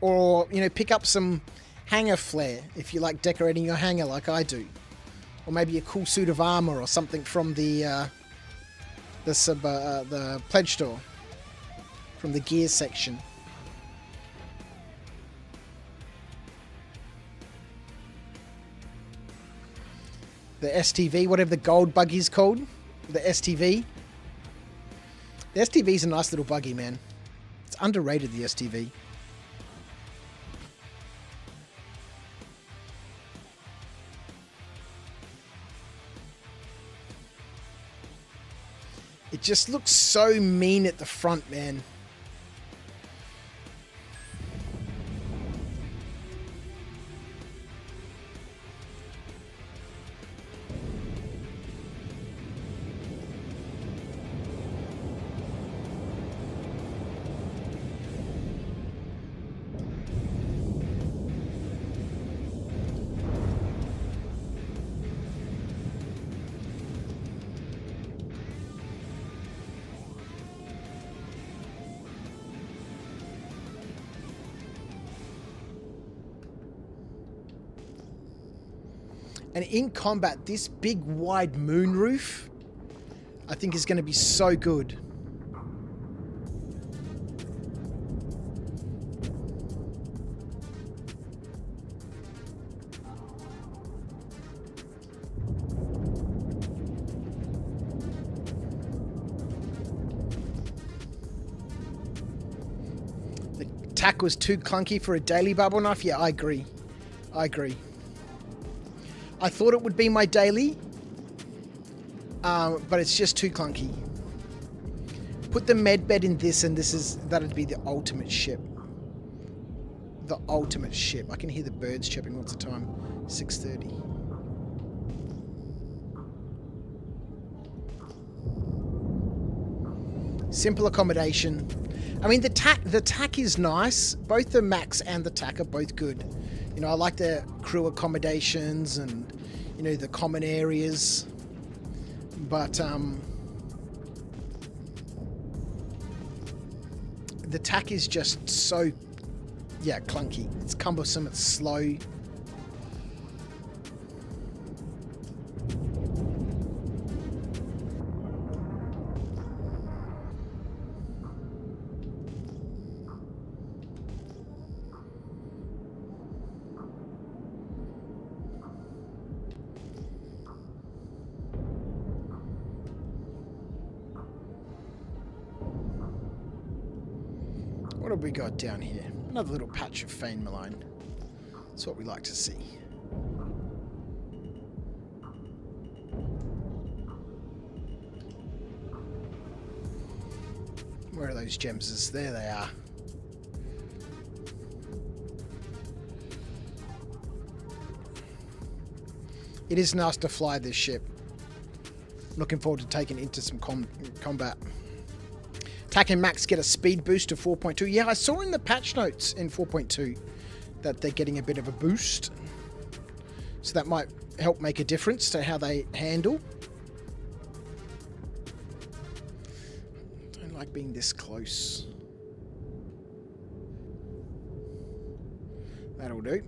Or, you know, pick up some hangar flair if you like decorating your hangar like I do. Or maybe a cool suit of armor or something from the pledge store. From the gear section. The STV, whatever the gold buggy's called. The STV. The STV's a nice little buggy, man. It's underrated, the STV. It just looks so mean at the front, man. And in combat, this big wide moon roof, I think is going to be so good. The tack was too clunky for a daily bubble knife. Yeah, I agree. I agree. I thought it would be my daily, but it's just too clunky. Put the med bed in this, and that'd be the ultimate ship. The ultimate ship. I can hear the birds chirping. What's the time? 6:30. Simple accommodation. I mean, the tack is nice. Both the Max and the tack are both good. You know, I like the crew accommodations and, you know, the common areas. But, the tack is just so, yeah, clunky. It's cumbersome, it's slow. What have we got down here? Another little patch of Fane Malign. That's what we like to see. Where are those gems? There they are. It is nice to fly this ship. Looking forward to taking it into some combat. Attack and max get a speed boost to 4.2. Yeah, I saw in the patch notes in 4.2 that they're getting a bit of a boost. So that might help make a difference to how they handle. Don't like being this close. That'll do.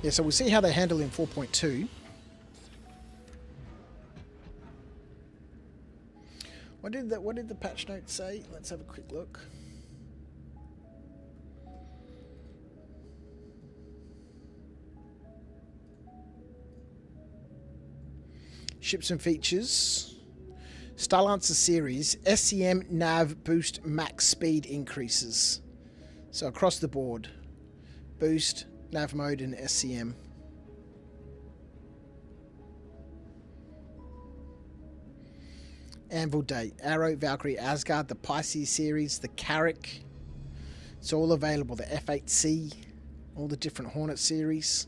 Yeah, so we'll see how they handle in 4.2. What did the patch note say? Let's have a quick look. Ships and features. Starlancer series, SCM nav boost max speed increases. So across the board. Boost, nav mode and SCM. Anvil date. Arrow, Valkyrie, Asgard, the Pisces series, the Carrick. It's all available. The F8C, all the different Hornet series.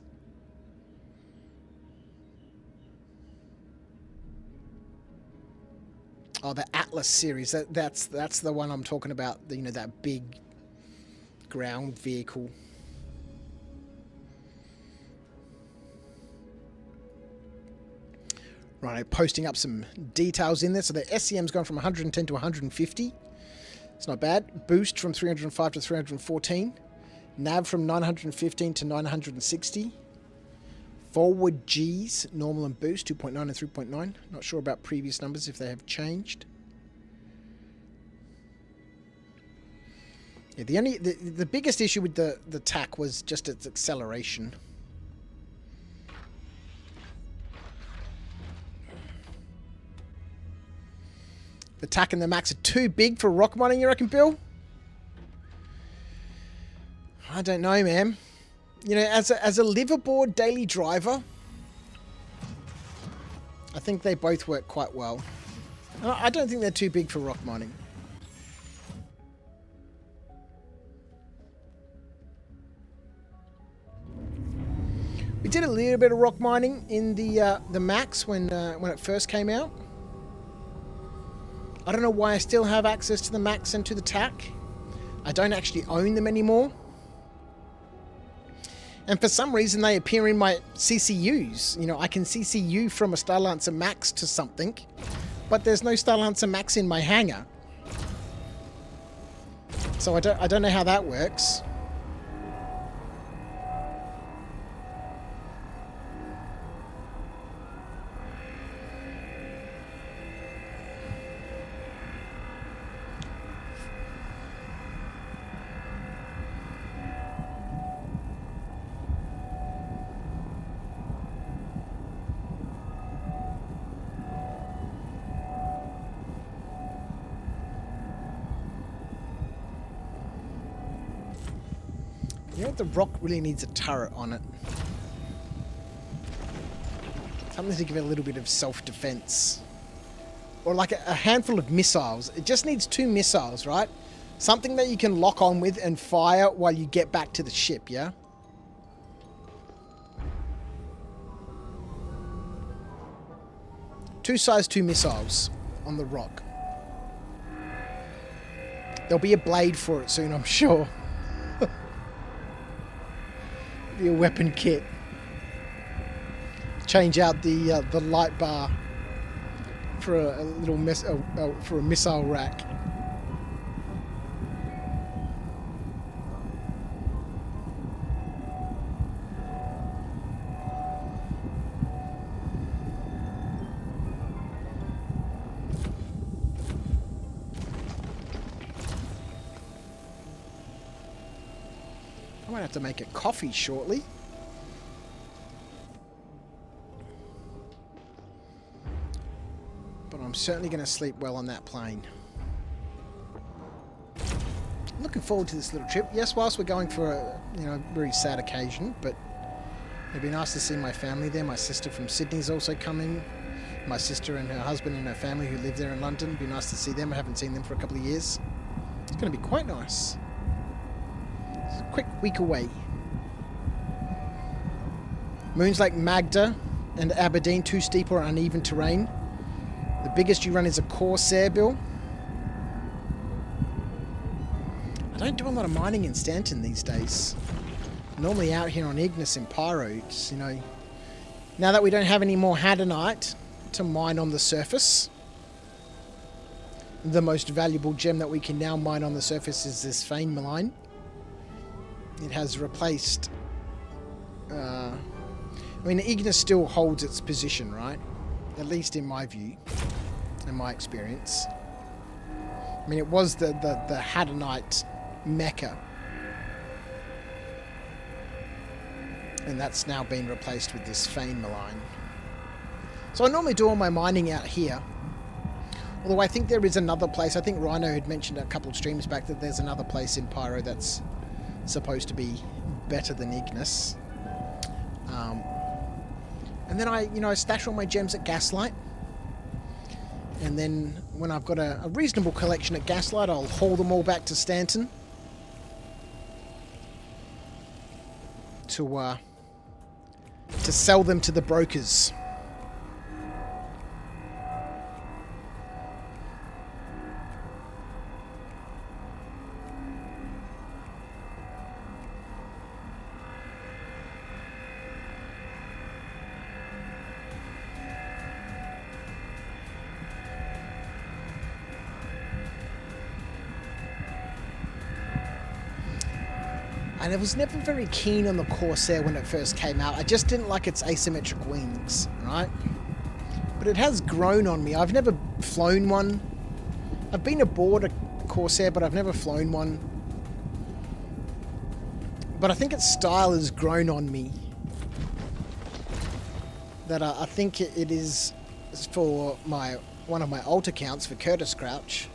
Oh, the Atlas series. That's the one I'm talking about. You know, that big ground vehicle. Right, posting up some details in there. So the SCM's gone from 110 to 150. It's not bad. Boost from 305 to 314. Nav from 915 to 960. Forward Gs, normal and boost, 2.9 and 3.9. Not sure about previous numbers if they have changed. Yeah, the biggest issue with the TAC was just its acceleration. The TAC and the max are too big for ROC Mining, you reckon, Bill? I don't know, man. You know, as a liverboard daily driver, I think they both work quite well. I don't think they're too big for ROC Mining. We did a little bit of ROC Mining in the Max when it first came out. I don't know why I still have access to the Max and to the TAC. I don't actually own them anymore. And for some reason they appear in my CCUs. You know, I can CCU from a Starlancer Max to something, but there's no Starlancer Max in my hangar. So I don't know how that works. You know what, the ROC really needs a turret on it. Something to give it a little bit of self-defense. Or like a handful of missiles. It just needs 2 missiles, right? Something that you can lock on with and fire while you get back to the ship, yeah? Size 2 missiles on the ROC. There'll be a blade for it soon, I'm sure. Be a weapon kit. Change out the light bar for a little for a missile rack. I might have to make a coffee shortly. But I'm certainly going to sleep well on that plane. looking forward to this little trip. Yes, whilst we're going for a very sad occasion, but it'd be nice to see my family there. My sister from Sydney's also coming. My sister and her husband and her family who live there in London. It'd be nice to see them. I haven't seen them for a couple of years. It's going to be quite nice. It's a quick week away. Moons like Magda and Aberdeen, too steep or uneven terrain. The biggest you run is a Corsair, Bill. I don't do a lot of mining in Stanton these days. Normally out here on Ignis in Pyro, it's, now that we don't have any more Hadonite to mine on the surface, the most valuable gem that we can now mine on the surface is this Fane Malign. It has replaced... Ignis still holds its position, right? At least in my view, in my experience. It was the Hadonite mecca. And that's now been replaced with this Fane Malign. So I normally do all my mining out here. Although I think there is another place. I think Rhino had mentioned a couple of streams back that there's another place in Pyro that's supposed to be better than Ignis. And then I stash all my gems at Gaslight. And then when I've got a reasonable collection at Gaslight, I'll haul them all back to Stanton. To sell them to the brokers. And I was never very keen on the Corsair when it first came out. I just didn't like its asymmetric wings, right? But it has grown on me. I've never flown one. I've been aboard a Corsair, but I've never flown one. But I think its style has grown on me. That I think it is for one of my alt accounts, for Curtis Crouch.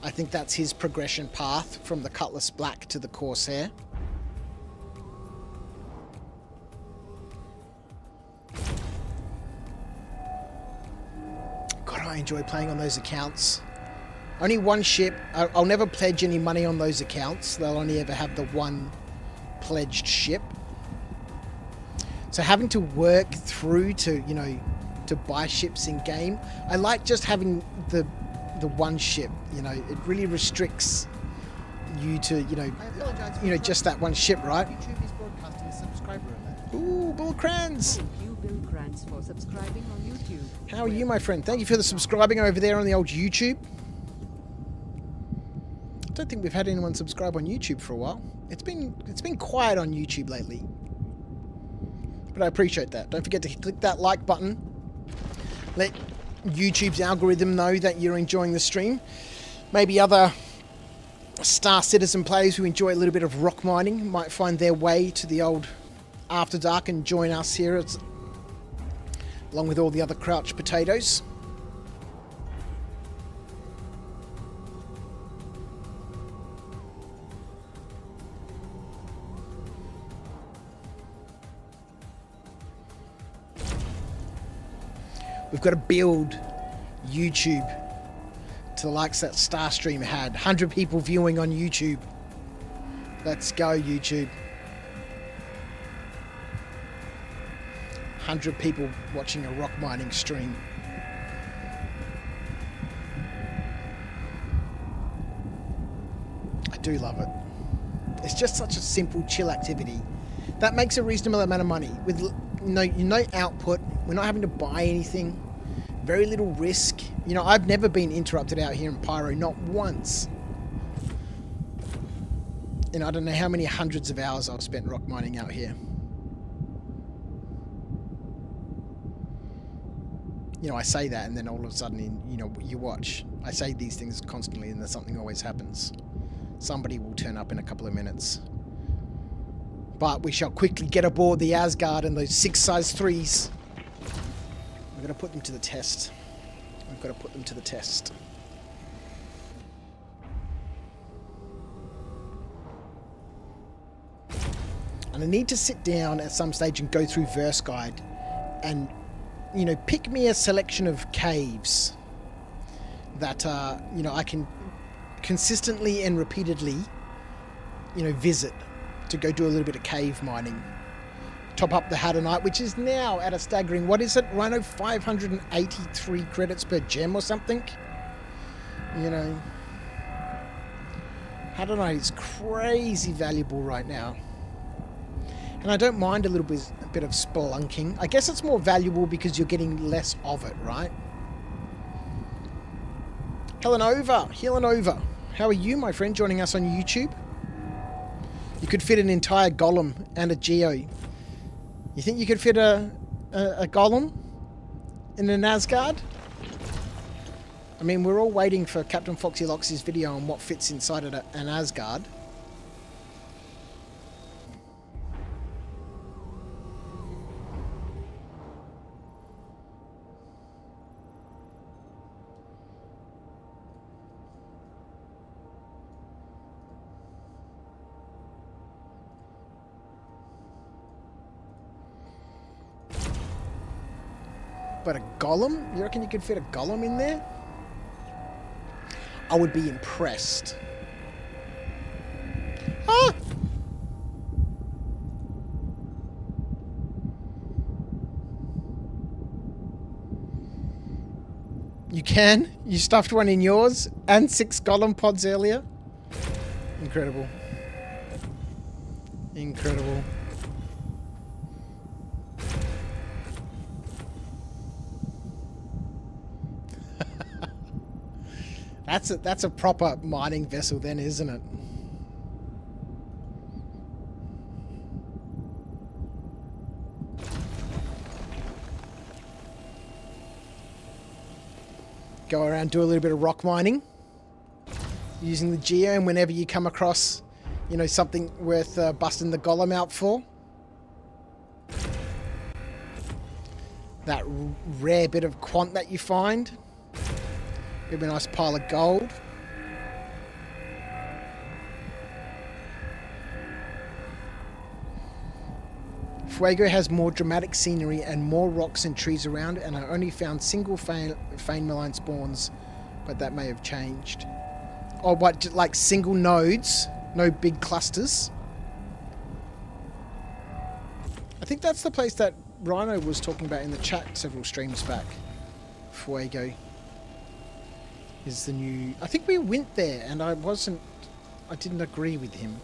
I think that's his progression path from the Cutlass Black to the Corsair. God, I enjoy playing on those accounts. Only one ship. I'll never pledge any money on those accounts. They'll only ever have the one pledged ship. So having to work through to, to buy ships in game. I like just having the one ship, it really restricts you to, just that one ship, right? YouTube is broadcasting a subscriber alert. Ooh, Bull Crans! Thank you, Bill Krantz, for subscribing on YouTube. How are you, my friend? Thank you for the subscribing over there on the old YouTube. I don't think we've had anyone subscribe on YouTube for a while. It's been quiet on YouTube lately. But I appreciate that. Don't forget to click that like button. Let YouTube's algorithm know that you're enjoying the stream. Maybe other Star Citizen players who enjoy a little bit of rock mining might find their way to the old After Dark and join us here, along with all the other Crouch potatoes. We've got to build YouTube to the likes that Starstream had. 100 people viewing on YouTube. Let's go, YouTube. 100 people watching a rock mining stream. I do love it. It's just such a simple, chill activity that makes a reasonable amount of money with no output. We're not having to buy anything. Very little risk. I've never been interrupted out here in Pyro, not once. And I don't know how many hundreds of hours I've spent rock mining out here. I say that and then all of a sudden, you watch. I say these things constantly and then something always happens. Somebody will turn up in a couple of minutes. But we shall quickly get aboard the Asgard and those 6 size 3s. We're going to put them to the test. We've got to put them to the test. And I need to sit down at some stage and go through Verse Guide and, you know, pick me a selection of caves that, you know, I can consistently and repeatedly, you know, visit to go do a little bit of cave mining. Top up the Hadonite, which is now at a staggering, what is it, Rhino? 583 credits per gem or something? You know, Hadonite is crazy valuable right now. And I don't mind a bit of spelunking. I guess it's more valuable because you're getting less of it, right? Helenova, how are you, my friend, joining us on YouTube? You could fit an entire golem and a geo. You think you could fit a golem in an Asgard? I mean, we're all waiting for Captain Foxy Loxy's video on what fits inside of an Asgard. But a golem? You reckon you could fit a golem in there? I would be impressed. Ah! You can? You stuffed one in yours and 6 golem pods earlier? Incredible. Incredible. That's a proper mining vessel then, isn't it? Go around, do a little bit of rock mining using the geo, and whenever you come across, you know, something worth busting the golem out for, that rare bit of quant that you find, it'll be a nice pile of gold. Fuego has more dramatic scenery and more rocks and trees around, and I only found single Fane Malign spawns, but that may have changed. Oh, what, like single nodes, no big clusters? I think that's the place that Rhino was talking about in the chat several streams back. Fuego is the new... I think we went there and I didn't agree with him.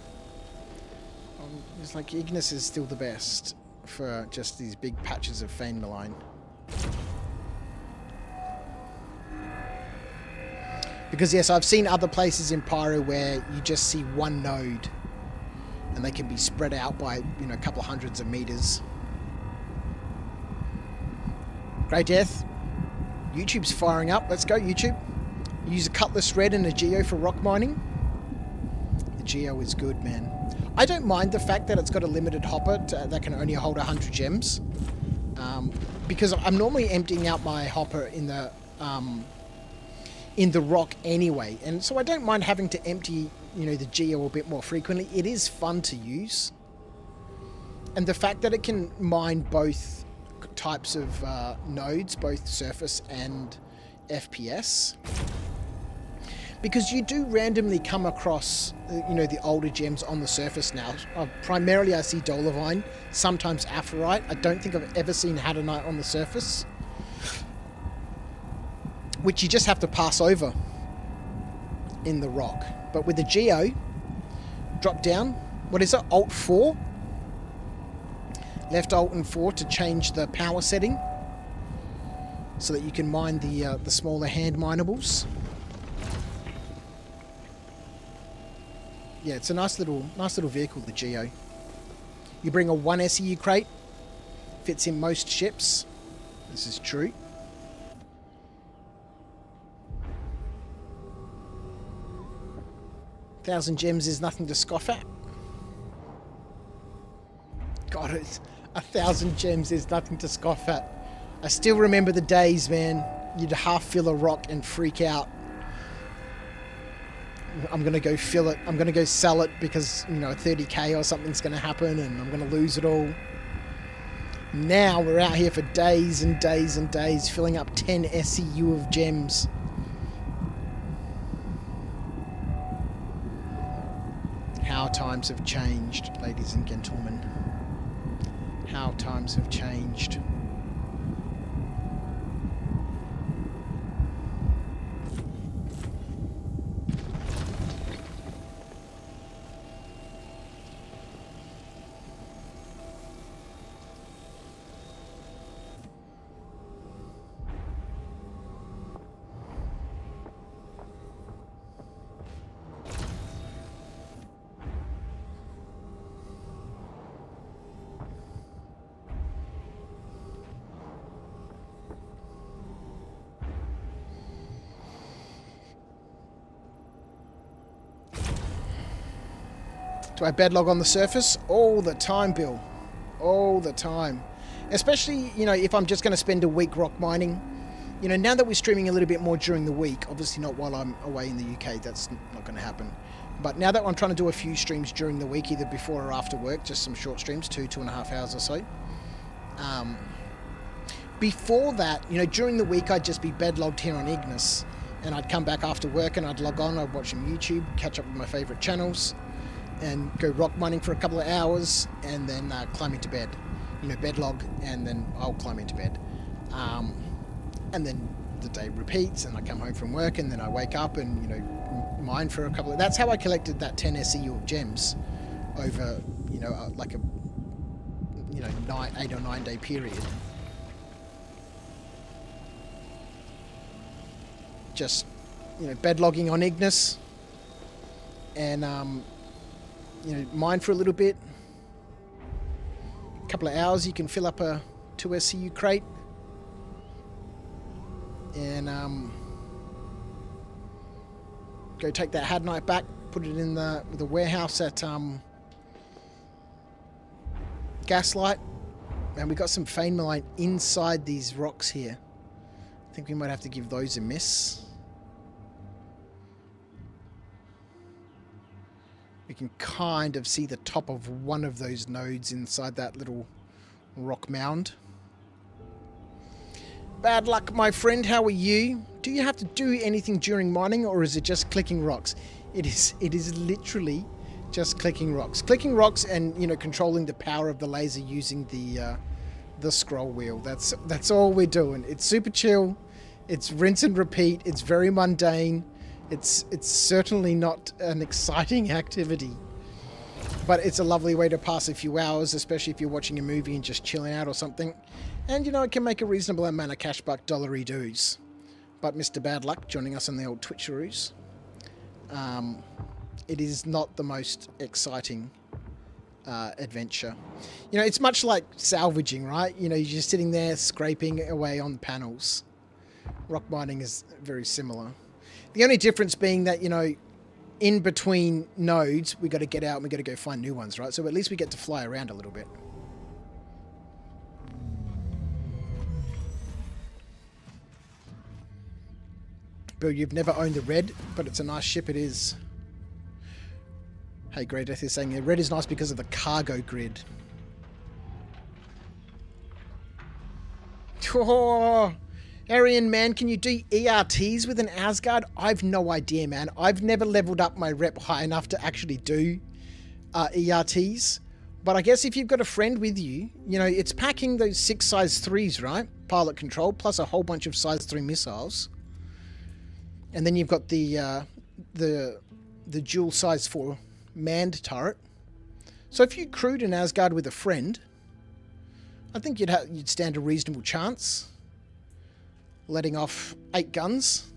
It's like Ignis is still the best for just these big patches of Fane Malign. Because yes, I've seen other places in Pyro where you just see one node and they can be spread out by, you know, a couple of hundreds of meters. Great Death. YouTube's firing up. Let's go, YouTube. Use a Cutlass Red and a Geo for rock mining. The Geo is good, man. I don't mind the fact that it's got a limited hopper that can only hold 100 gems. Because I'm normally emptying out my hopper in the rock anyway. And so I don't mind having to empty, you know, the Geo a bit more frequently. It is fun to use. And the fact that it can mine both types of nodes, both surface and FPS. Because you do randomly come across, you know, the older gems on the surface now. Primarily I see Dolovine, sometimes Aphorite. I don't think I've ever seen Hadonite on the surface. Which you just have to pass over in the rock. But with the Geo, drop down, what is it, Alt 4? Left Alt and 4 to change the power setting. So that you can mine the smaller hand minables. Yeah, it's a nice little vehicle, the Geo. You bring a 1 SEU crate, fits in most ships. This is true. $1,000 gems is nothing to scoff at. God, 1,000 gems is nothing to scoff at. I still remember the days, man. You'd half fill a rock and freak out I'm going to go fill it. I'm going to go sell it because, you know, 30k or something's going to happen and I'm going to lose it all. Now we're out here for days and days and days filling up 10 SEU of gems. How times have changed, ladies and gentlemen. How times have changed. Do I bedlog on the surface? All the time, Bill. All the time. Especially, you know, if I'm just going to spend a week rock mining. You know, now that we're streaming a little bit more during the week, obviously not while I'm away in the UK, that's not going to happen. But now that I'm trying to do a few streams during the week, either before or after work, just some short streams, 2.5 hours or so. Before that, you know, during the week, I'd just be bedlogged here on Ignis. And I'd come back after work and I'd log on, I'd watch some YouTube, catch up with my favourite channels, and go rock mining for a couple of hours, and then climb into bed. You know, bed log, and then I'll climb into bed. And then the day repeats, and I come home from work, and then I wake up and, you know, mine for a couple of... That's how I collected that 10 SEU of gems over, you know, like a, you know, 8 or 9 day period. Just, you know, bed logging on Ignis, and, you know, mine for a little bit. A couple of hours, you can fill up a 2 SCU crate. And go take that hadnite back, put it in the warehouse at Gaslight. And we got some Fanemalite inside these rocks here. I think we might have to give those a miss. We can kind of see the top of one of those nodes inside that little rock mound. Bad luck, my friend. How are you? Do you have to do anything during mining, or is it just clicking rocks? It is literally just clicking rocks. Clicking rocks and, you know, controlling the power of the laser using the scroll wheel. That's all we're doing. It's super chill. It's rinse and repeat. It's very mundane. It's certainly not an exciting activity, but it's a lovely way to pass a few hours, especially if you're watching a movie and just chilling out or something. And, you know, it can make a reasonable amount of cash buck dollary doos. But Mr. Bad Luck joining us on the old Twitcheroos. It is not the most exciting adventure. You know, it's much like salvaging, right? You know, you're just sitting there scraping away on the panels. Rock mining is very similar. The only difference being that, you know, in between nodes, we got to get out and we got to go find new ones, right? So at least we get to fly around a little bit. Bill, you've never owned the Red, but it's a nice ship, it is. Hey, Grey Death is saying the Red is nice because of the cargo grid. Oh, Arian, man, can you do ERTs with an Asgard? I've no idea, man. I've never leveled up my rep high enough to actually do ERTs. But I guess if you've got a friend with you, you know, it's packing those 6 size 3s, right? Pilot control, plus a whole bunch of size 3 missiles. And then you've got the dual size 4 manned turret. So if you crewed an Asgard with a friend, I think you'd stand a reasonable chance. Letting off 8 guns.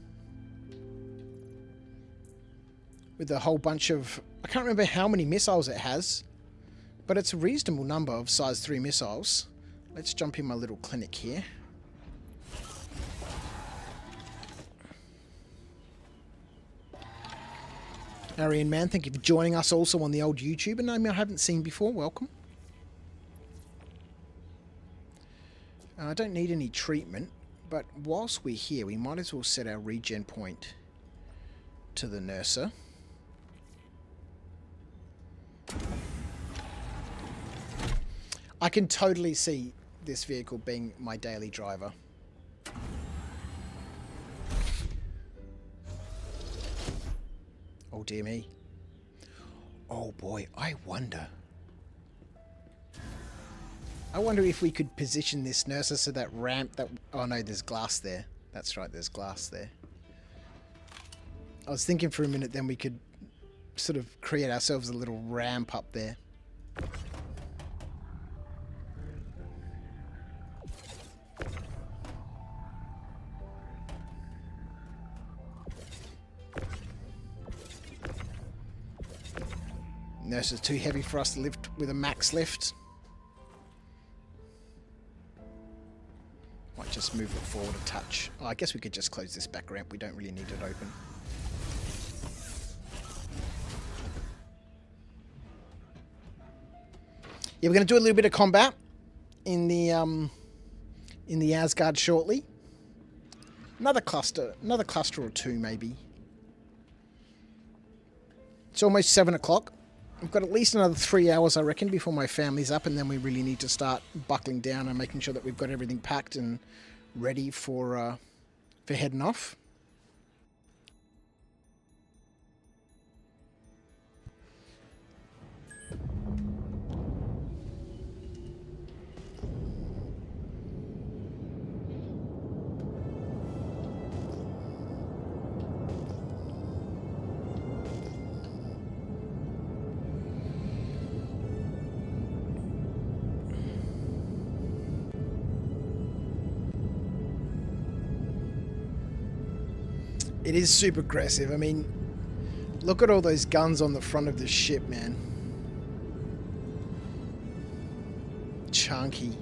With a whole bunch of... I can't remember how many missiles it has. But it's a reasonable number of size 3 missiles. Let's jump in my little clinic here. Arian Man, thank you for joining us also on the old YouTube. A name I haven't seen before. Welcome. I don't need any treatment. But whilst we're here, we might as well set our regen point to the Nurser. I can totally see this vehicle being my daily driver. Oh dear me. Oh boy, I wonder if we could position this nurser so that ramp that... Oh no, there's glass there. That's right, there's glass there. I was thinking for a minute then we could sort of create ourselves a little ramp up there. Nurse is too heavy for us to lift with a max lift. Might just move it forward a touch. Oh, I guess we could just close this back ramp. We don't really need it open. Yeah, we're going to do a little bit of combat in the Asgard shortly. Another cluster or two maybe. It's almost 7 o'clock. We've got at least another 3 hours, I reckon, before my family's up, and then we really need to start buckling down and making sure that we've got everything packed and ready for heading off. It is super aggressive. I mean, look at all those guns on the front of the ship, man. Chunky.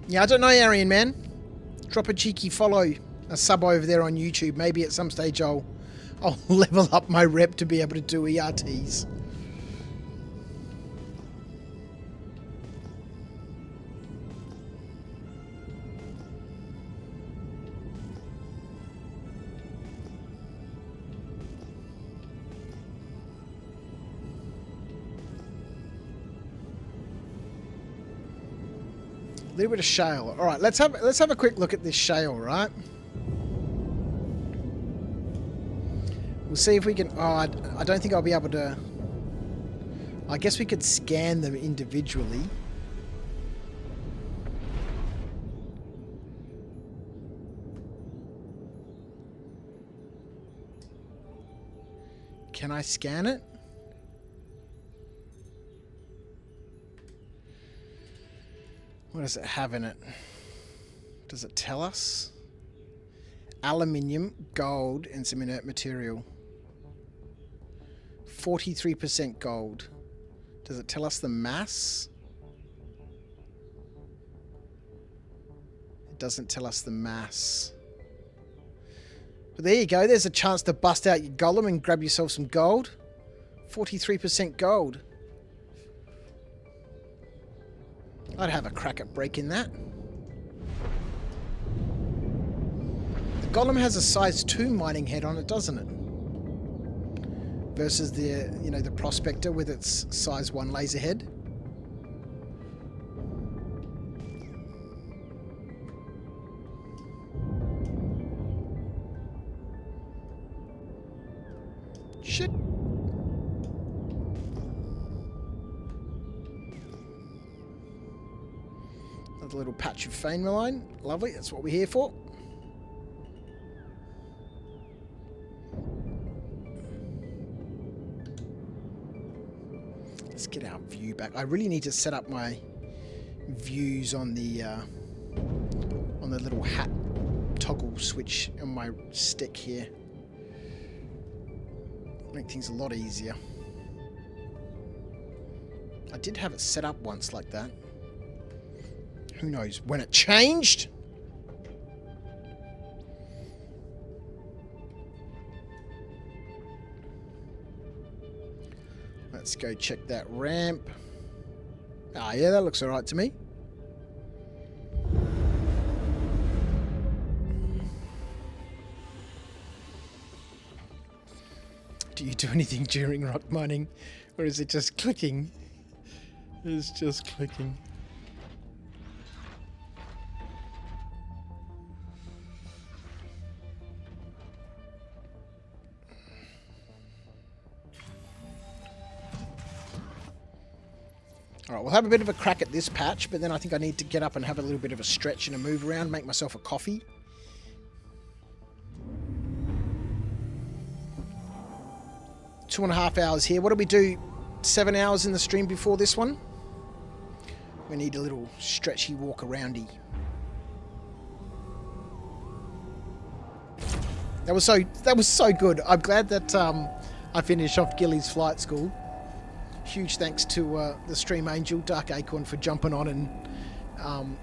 Yeah, I don't know, Arian, man. Drop a cheeky follow, a sub over there on YouTube. Maybe at some stage I'll level up my rep to be able to do ERTs. A little bit of shale. All right, let's have a quick look at this shale, right? We'll see if we can... Oh, I don't think I'll be able to... I guess we could scan them individually. Can I scan it? What does it have in it? Does it tell us? Aluminium, gold, and some inert material. 43% gold. Does it tell us the mass? It doesn't tell us the mass. But there you go. There's a chance to bust out your golem and grab yourself some gold. 43% gold. I'd have a crack at breaking that. The golem has a size 2 mining head on it, doesn't it? Versus the, you know, the prospector with its size 1 laser head. Shit. Another little patch of fane malign. Lovely, that's what we're here for. Let's get our view back. I really need to set up my views on the little hat toggle switch on my stick here. Make things a lot easier. I did have it set up once like that. Who knows when it changed? Let's go check that ramp. Ah, yeah, that looks alright to me. you do anything during rock mining, or is it just clicking? It's just clicking. Alright, we'll have a bit of a crack at this patch, but then I think I need to get up and have a little bit of a stretch and a move around, make myself a coffee. Two and a half hours here. What do we do? 7 hours in the stream before this one? We need a little stretchy walk aroundy. That was so good. I'm glad that I finished off Gilly's flight school. Huge thanks to the stream angel Dark Acorn for jumping on and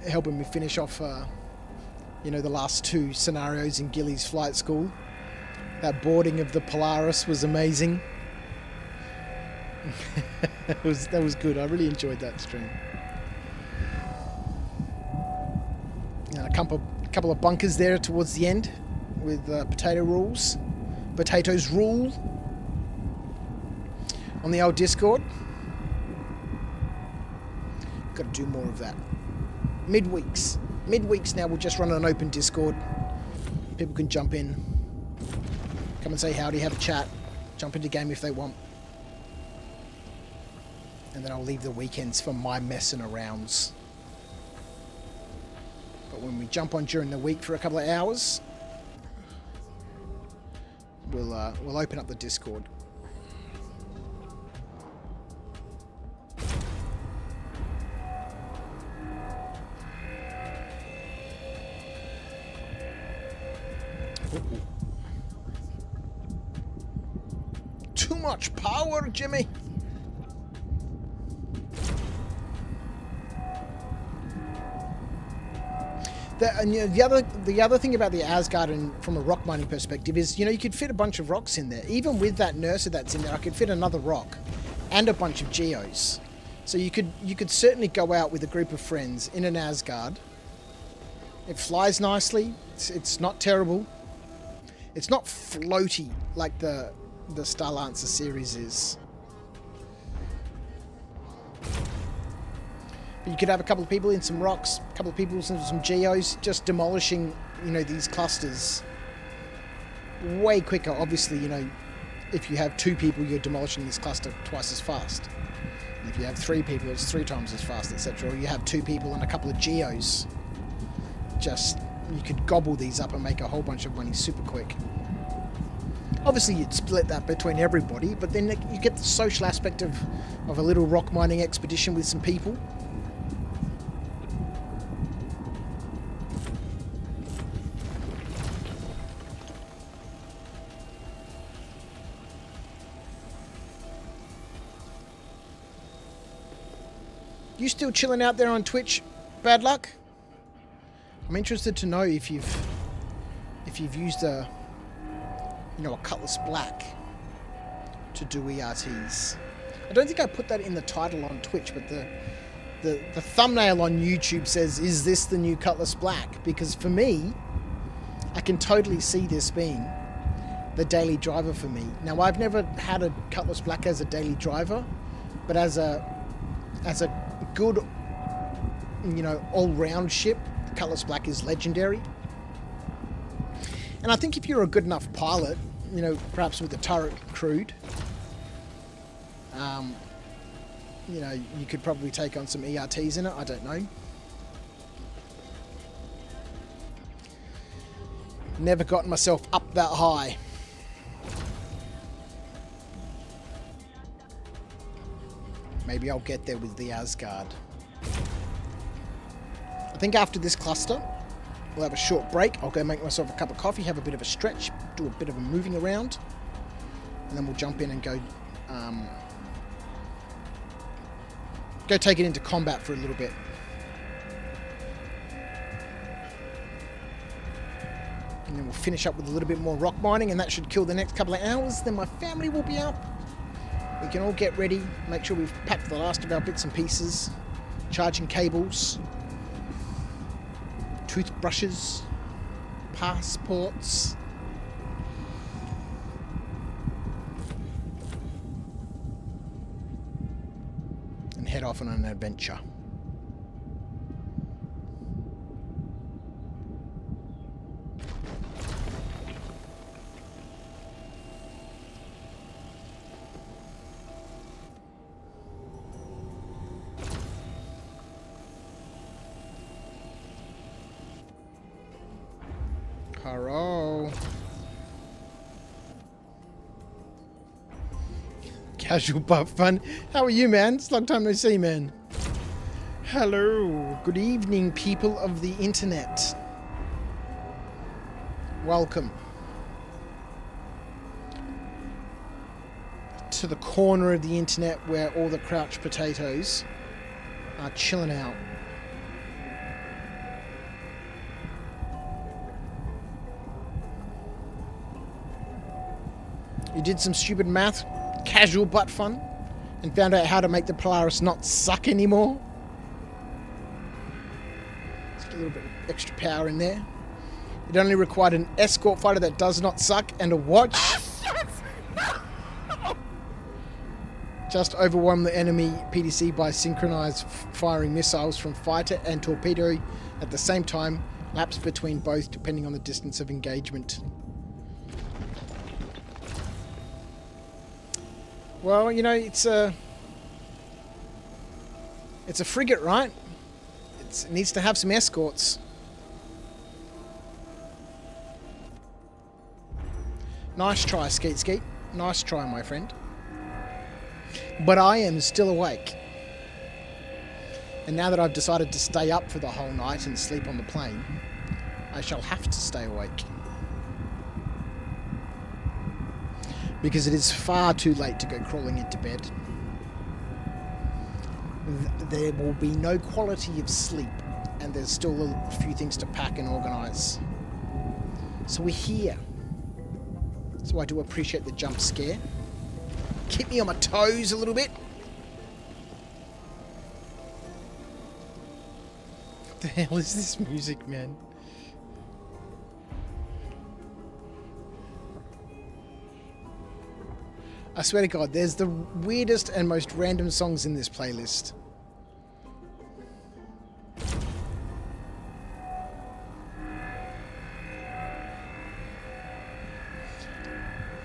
helping me finish off the last 2 scenarios in Gilly's flight school. That boarding of the Polaris was amazing. that was good. I really enjoyed that stream. And a couple of bunkers there towards the end with potatoes rule on the old Discord. Got to do more of that. Midweeks now we'll just run an open Discord. People can jump in, come and say howdy, have a chat, jump into game if they want. And then I'll leave the weekends for my messing arounds. But when we jump on during the week for a couple of hours, we'll open up the Discord. Too much power, Jimmy. The other thing about the Asgard, and from a rock mining perspective, is you could fit a bunch of rocks in there. Even with that Nurser that's in there, I could fit another rock and a bunch of geos. So you could certainly go out with a group of friends in an Asgard. It flies nicely. It's not terrible. It's not floaty like the Starlancer series is. But you could have a couple of people in some rocks, a couple of people in some geos, just demolishing, these clusters way quicker. Obviously, if you have 2 people, you're demolishing this cluster twice as fast. And if you have 3 people, it's 3 times as fast, etc. Or you have 2 people and a couple of geos. You could gobble these up and make a whole bunch of money super quick. Obviously, you'd split that between everybody, but then you get the social aspect of a little rock mining expedition with some people. You still chilling out there on Twitch, Bad Luck? I'm interested to know if you've used a Cutlass Black to do ERTs. I don't think I put that in the title on Twitch, but the thumbnail on YouTube says, "Is this the new Cutlass Black?" Because for me, I can totally see this being the daily driver for me. Now, I've never had a Cutlass Black as a daily driver, but as a good, all-round ship, the Cutlass Black is legendary. And I think if you're a good enough pilot, perhaps with the turret crewed, you could probably take on some ERTs in it. I don't know. Never gotten myself up that high. Maybe I'll get there with the Asgard. I think after this cluster, we'll have a short break. I'll go make myself a cup of coffee, have a bit of a stretch, do a bit of a moving around, and then we'll jump in and go take it into combat for a little bit. And then we'll finish up with a little bit more rock mining, and that should kill the next couple of hours. Then my family will be up. We can all get ready, make sure we've packed the last of our bits and pieces, charging cables, toothbrushes, passports. off on an adventure. Hello. Casual but fun. How are you, man? It's a long time no see, man. Hello. Good evening, people of the internet. Welcome to the corner of the internet where all the crouched potatoes are chilling out. You did some stupid math, casual but fun, and found out how to make the Polaris not suck anymore. Just a little bit of extra power in there. It only required an escort fighter that does not suck and a watch. Just overwhelm the enemy PDC by synchronized firing missiles from fighter and torpedo at the same time, lapse between both depending on the distance of engagement. Well, you know, it's a frigate, right? It needs to have some escorts. Nice try, Skeet Skeet. Nice try, my friend. But I am still awake. And now that I've decided to stay up for the whole night and sleep on the plane, I shall have to stay awake. Because it is far too late to go crawling into bed. There will be no quality of sleep, and there's still a few things to pack and organise. So we're here. So I do appreciate the jump scare. Keep me on my toes a little bit. What the hell is this music, man? I swear to God, there's the weirdest and most random songs in this playlist.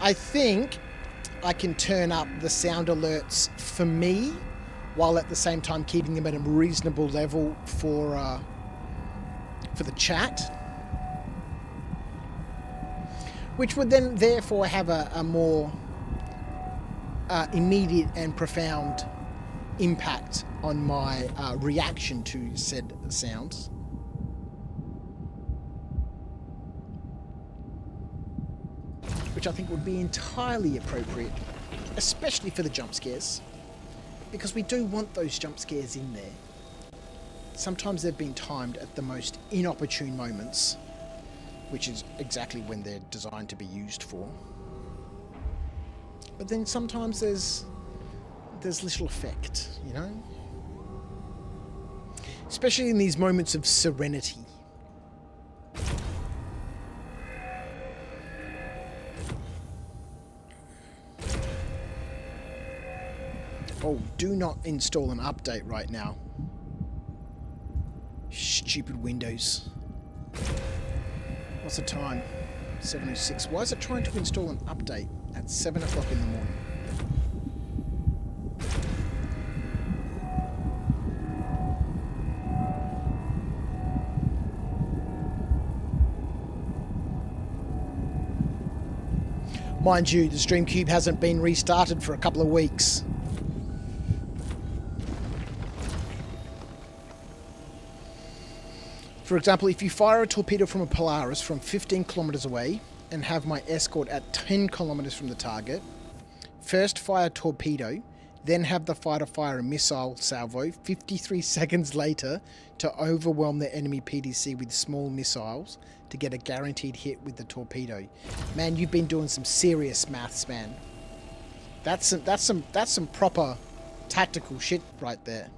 I think I can turn up the sound alerts for me, while at the same time keeping them at a reasonable level for the chat. Which would then therefore have a more immediate and profound impact on my reaction to said sounds. Which I think would be entirely appropriate, especially for the jump scares, because we do want those jump scares in there. Sometimes they've been timed at the most inopportune moments, which is exactly when they're designed to be used for. But then sometimes there's little effect, you know? Especially in these moments of serenity. Oh, do not install an update right now. Stupid Windows. What's the time? 7:06. Why is it trying to install an update at 7 o'clock in the morning? Mind you, the Stream Cube hasn't been restarted for a couple of weeks. For example, if you fire a torpedo from a Polaris from 15 kilometers away and have my escort at 10 kilometers from the target, first fire torpedo, then have the fighter fire a missile salvo 53 seconds later to overwhelm the enemy PDC with small missiles to get a guaranteed hit with the torpedo. Man, you've been doing some serious maths, man. That's some proper tactical shit right there.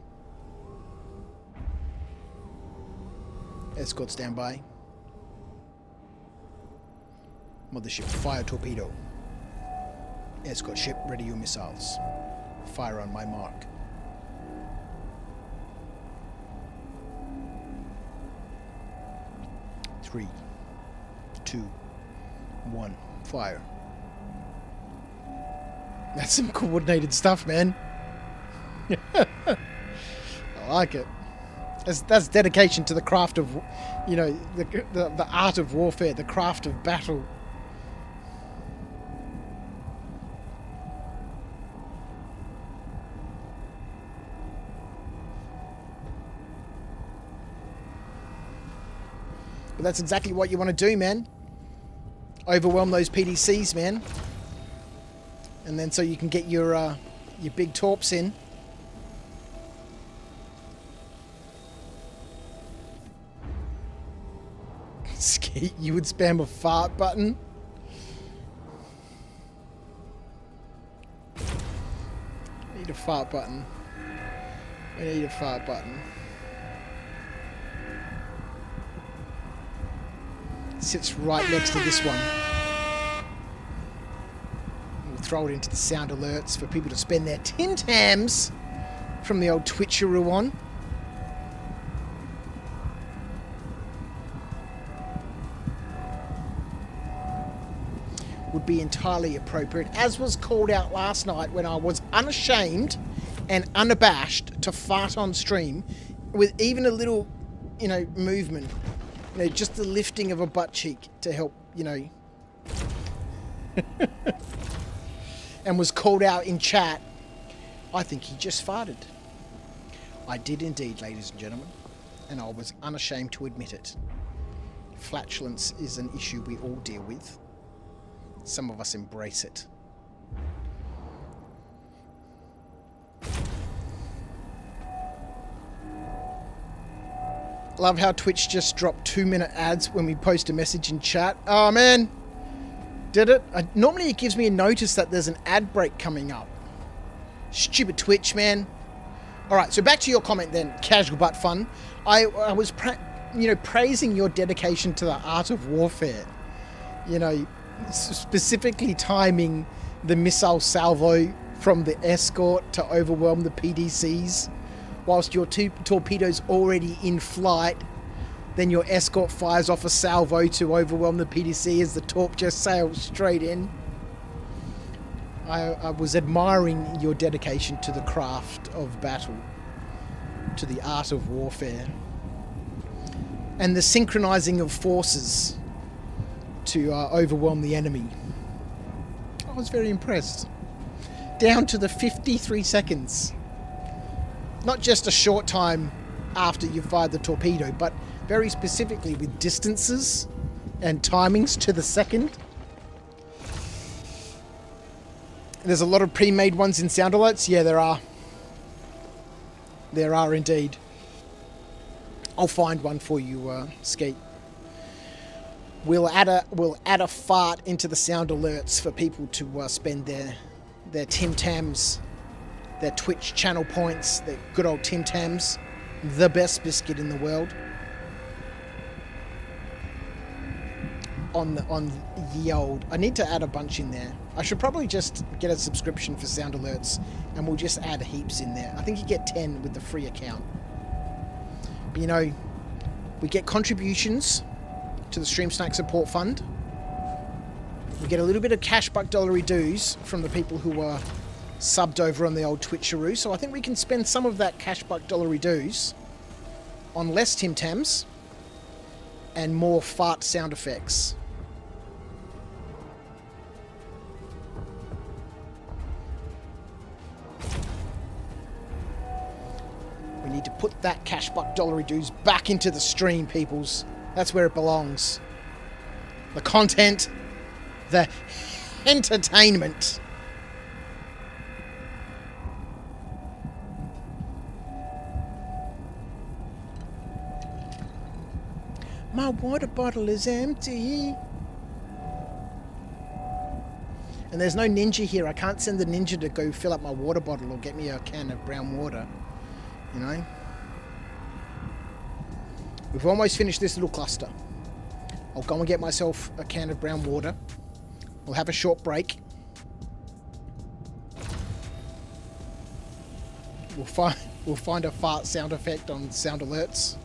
Escort standby. Mothership, fire torpedo. Escort ship, ready your missiles. Fire on my mark. 3, 2, 1, fire. That's some coordinated stuff, man. I like it. That's dedication to the craft of, you know, the art of warfare, the craft of battle. But that's exactly what you want to do, man. Overwhelm those PDCs, man. And then so you can get your big torps in. Skeet, you would spam a fart button? We need a fart button. We need a fart button. It sits right next to this one. We'll throw it into the sound alerts for people to spend their Tim Tams from the old Twitcheroo on. Would be entirely appropriate, as was called out last night when I was unashamed and unabashed to fart on stream with even a little, you know, movement, you know, just the lifting of a butt cheek to help, you know, and was called out in chat. I think he just farted. I did indeed, ladies and gentlemen, and I was unashamed to admit it. Flatulence is an issue we all deal with. Some of us embrace it. Love how Twitch just dropped 2-minute ads when we post a message in chat. Oh man, did it? Normally it gives me a notice that there's an ad break coming up. Stupid Twitch, man. Alright, so back to your comment then, casual but fun. I was praising your dedication to the art of warfare. You know, specifically timing the missile salvo from the escort to overwhelm the PDCs, whilst your two torpedoes already in flight, then your escort fires off a salvo to overwhelm the PDC as the torp just sails straight in. I was admiring your dedication to the craft of battle, to the art of warfare, and the synchronizing of forces to overwhelm the enemy. I was very impressed. Down to the 53 seconds. Not just a short time after you fired the torpedo, but very specifically with distances and timings to the second. There's a lot of pre-made ones in sound alerts. Yeah, there are. There are indeed. I'll find one for you, Skeet. We'll add a fart into the sound alerts for people to spend their Tim Tams, their Twitch channel points, their good old Tim Tams, the best biscuit in the world. On the old, I need to add a bunch in there. I should probably just get a subscription for sound alerts, and we'll just add heaps in there. I think you get 10 with the free account. But you know, we get contributions to the Stream Snack Support Fund. We get a little bit of cash buck dollary dues from the people who are subbed over on the old Twitcheroo, so I think we can spend some of that cash buck dollary dues on less Tim Tams and more fart sound effects. We need to put that cash buck dollary dues back into the stream, peoples. That's where it belongs. The content, the entertainment. My water bottle is empty. And there's no ninja here. I can't send the ninja to go fill up my water bottle or get me a can of brown water. You know? We've almost finished this little cluster. I'll go and get myself a can of brown water. We'll have a short break. We'll find a fart sound effect on sound alerts.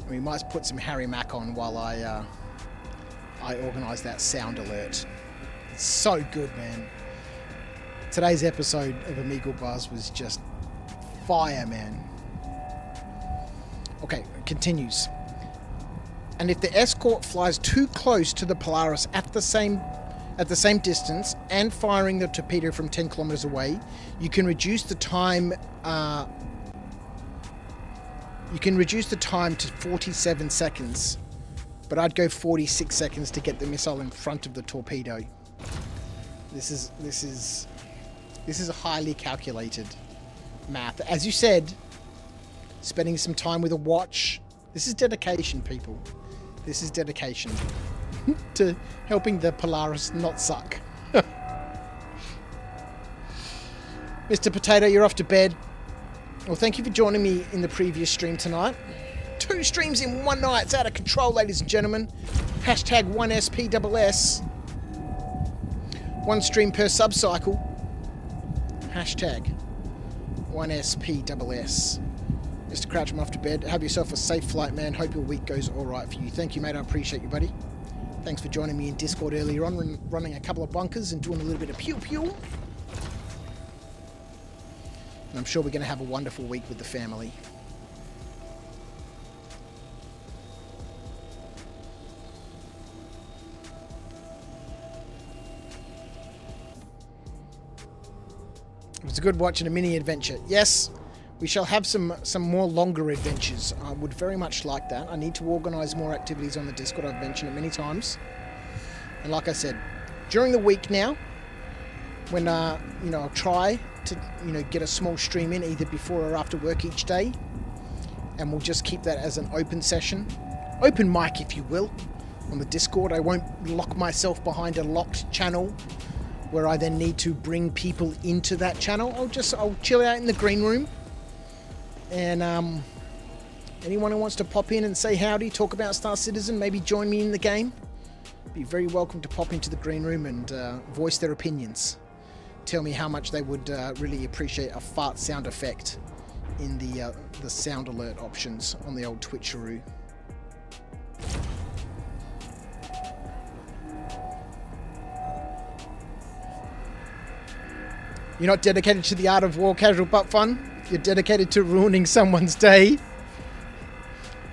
We might put some Harry Mack on while I organise that sound alert. It's so good, man. Today's episode of Amigal Buzz was just fire, man. Okay, it continues. And if the escort flies too close to the Polaris at the same distance and firing the torpedo from 10 kilometers away, you can reduce the time. You can reduce the time to 47 seconds, but I'd go 46 seconds to get the missile in front of the torpedo. This is a highly calculated math. As you said, spending some time with a watch. This is dedication, people. This is dedication to helping the Polaris not suck. Mr. Potato, you're off to bed. Well, thank you for joining me in the previous stream tonight. 2 streams in one night. It's out of control, ladies and gentlemen. Hashtag 1SPSS. 1 stream per sub-cycle. Hashtag 1SPSS. Mr. Crouch, I'm off to bed. Have yourself a safe flight, man. Hope your week goes all right for you. Thank you, mate. I appreciate you, buddy. Thanks for joining me in Discord earlier on, running a couple of bunkers and doing a little bit of pew-pew. And I'm sure we're going to have a wonderful week with the family. It was a good watch and a mini adventure. Yes, we shall have some more longer adventures. I would very much like that. I need to organise more activities on the Discord. I've mentioned it many times. And like I said, during the week now, when I'll try to get a small stream in either before or after work each day, and we'll just keep that as an open session, open mic if you will, on the Discord. I won't lock myself behind a locked channel where I then need to bring people into that channel. I'll chill out in the green room, and anyone who wants to pop in and say howdy, talk about Star Citizen, maybe join me in the game, be very welcome to pop into the green room and voice their opinions. Tell me how much they would really appreciate a fart sound effect in the sound alert options on the old Twitcheroo. You're not dedicated to the art of war, casual but fun. You're dedicated to ruining someone's day.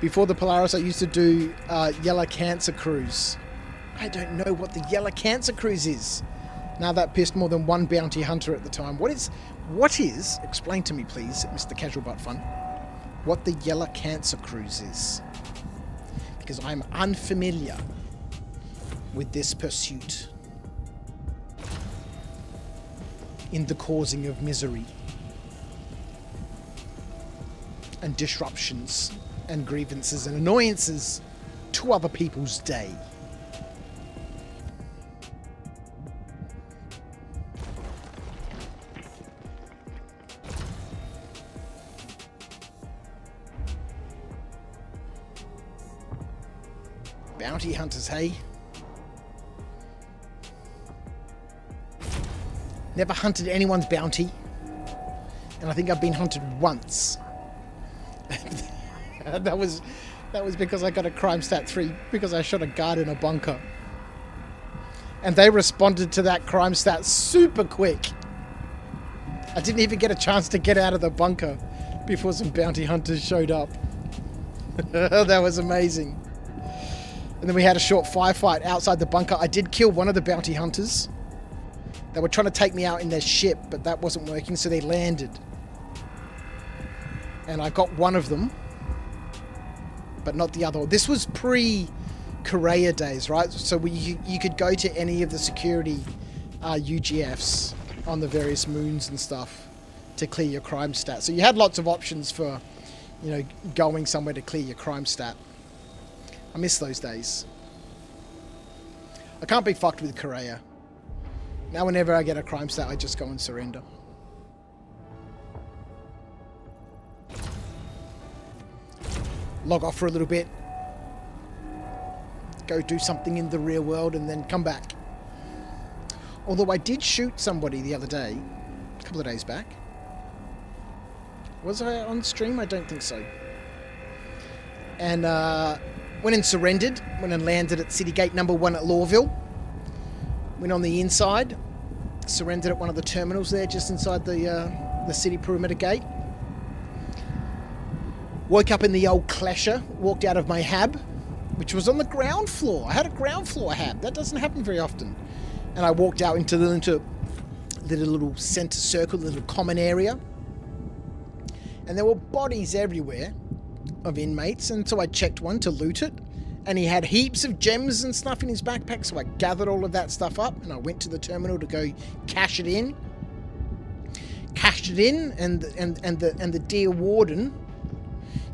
Before the Polaris, I used to do Yellow Cancer Cruise. I don't know what the Yellow Cancer Cruise is. Now that pissed more than one bounty hunter at the time. What is, explain to me please, Mr. Casual But Fun, what the Yellow Cancer Cruise is. Because I'm unfamiliar with this pursuit in the causing of misery and disruptions and grievances and annoyances to other people's day. Bounty hunters, hey? Never hunted anyone's bounty. And I think I've been hunted once. that was because I got a crime stat 3 because I shot a guard in a bunker. And they responded to that crime stat super quick. I didn't even get a chance to get out of the bunker before some bounty hunters showed up. That was amazing. And then we had a short firefight outside the bunker. I did kill one of the bounty hunters. They were trying to take me out in their ship, but that wasn't working, so they landed. And I got one of them, but not the other. This was pre-Korea days, right? So you could go to any of the security UGFs on the various moons and stuff to clear your crime stat. So you had lots of options for, going somewhere to clear your crime stat. I miss those days. I can't be fucked with Korea. Now whenever I get a crime stat, I just go and surrender. Log off for a little bit. Go do something in the real world and then come back. Although I did shoot somebody the other day, a couple of days back. Was I on stream? I don't think so. and went and surrendered. Went and landed at City Gate number 1 at Lawville. Went on the inside, surrendered at one of the terminals there, just inside the city perimeter gate. Woke up in the old clasher, walked out of my hab, which was on the ground floor. I had a ground floor hab. That doesn't happen very often. And I walked out into the little centre circle, the little common area. And there were bodies everywhere of inmates. And so I checked one to loot it. And he had heaps of gems and stuff in his backpack. So I gathered all of that stuff up and I went to the terminal to go cash it in. Cashed it in, and the dear warden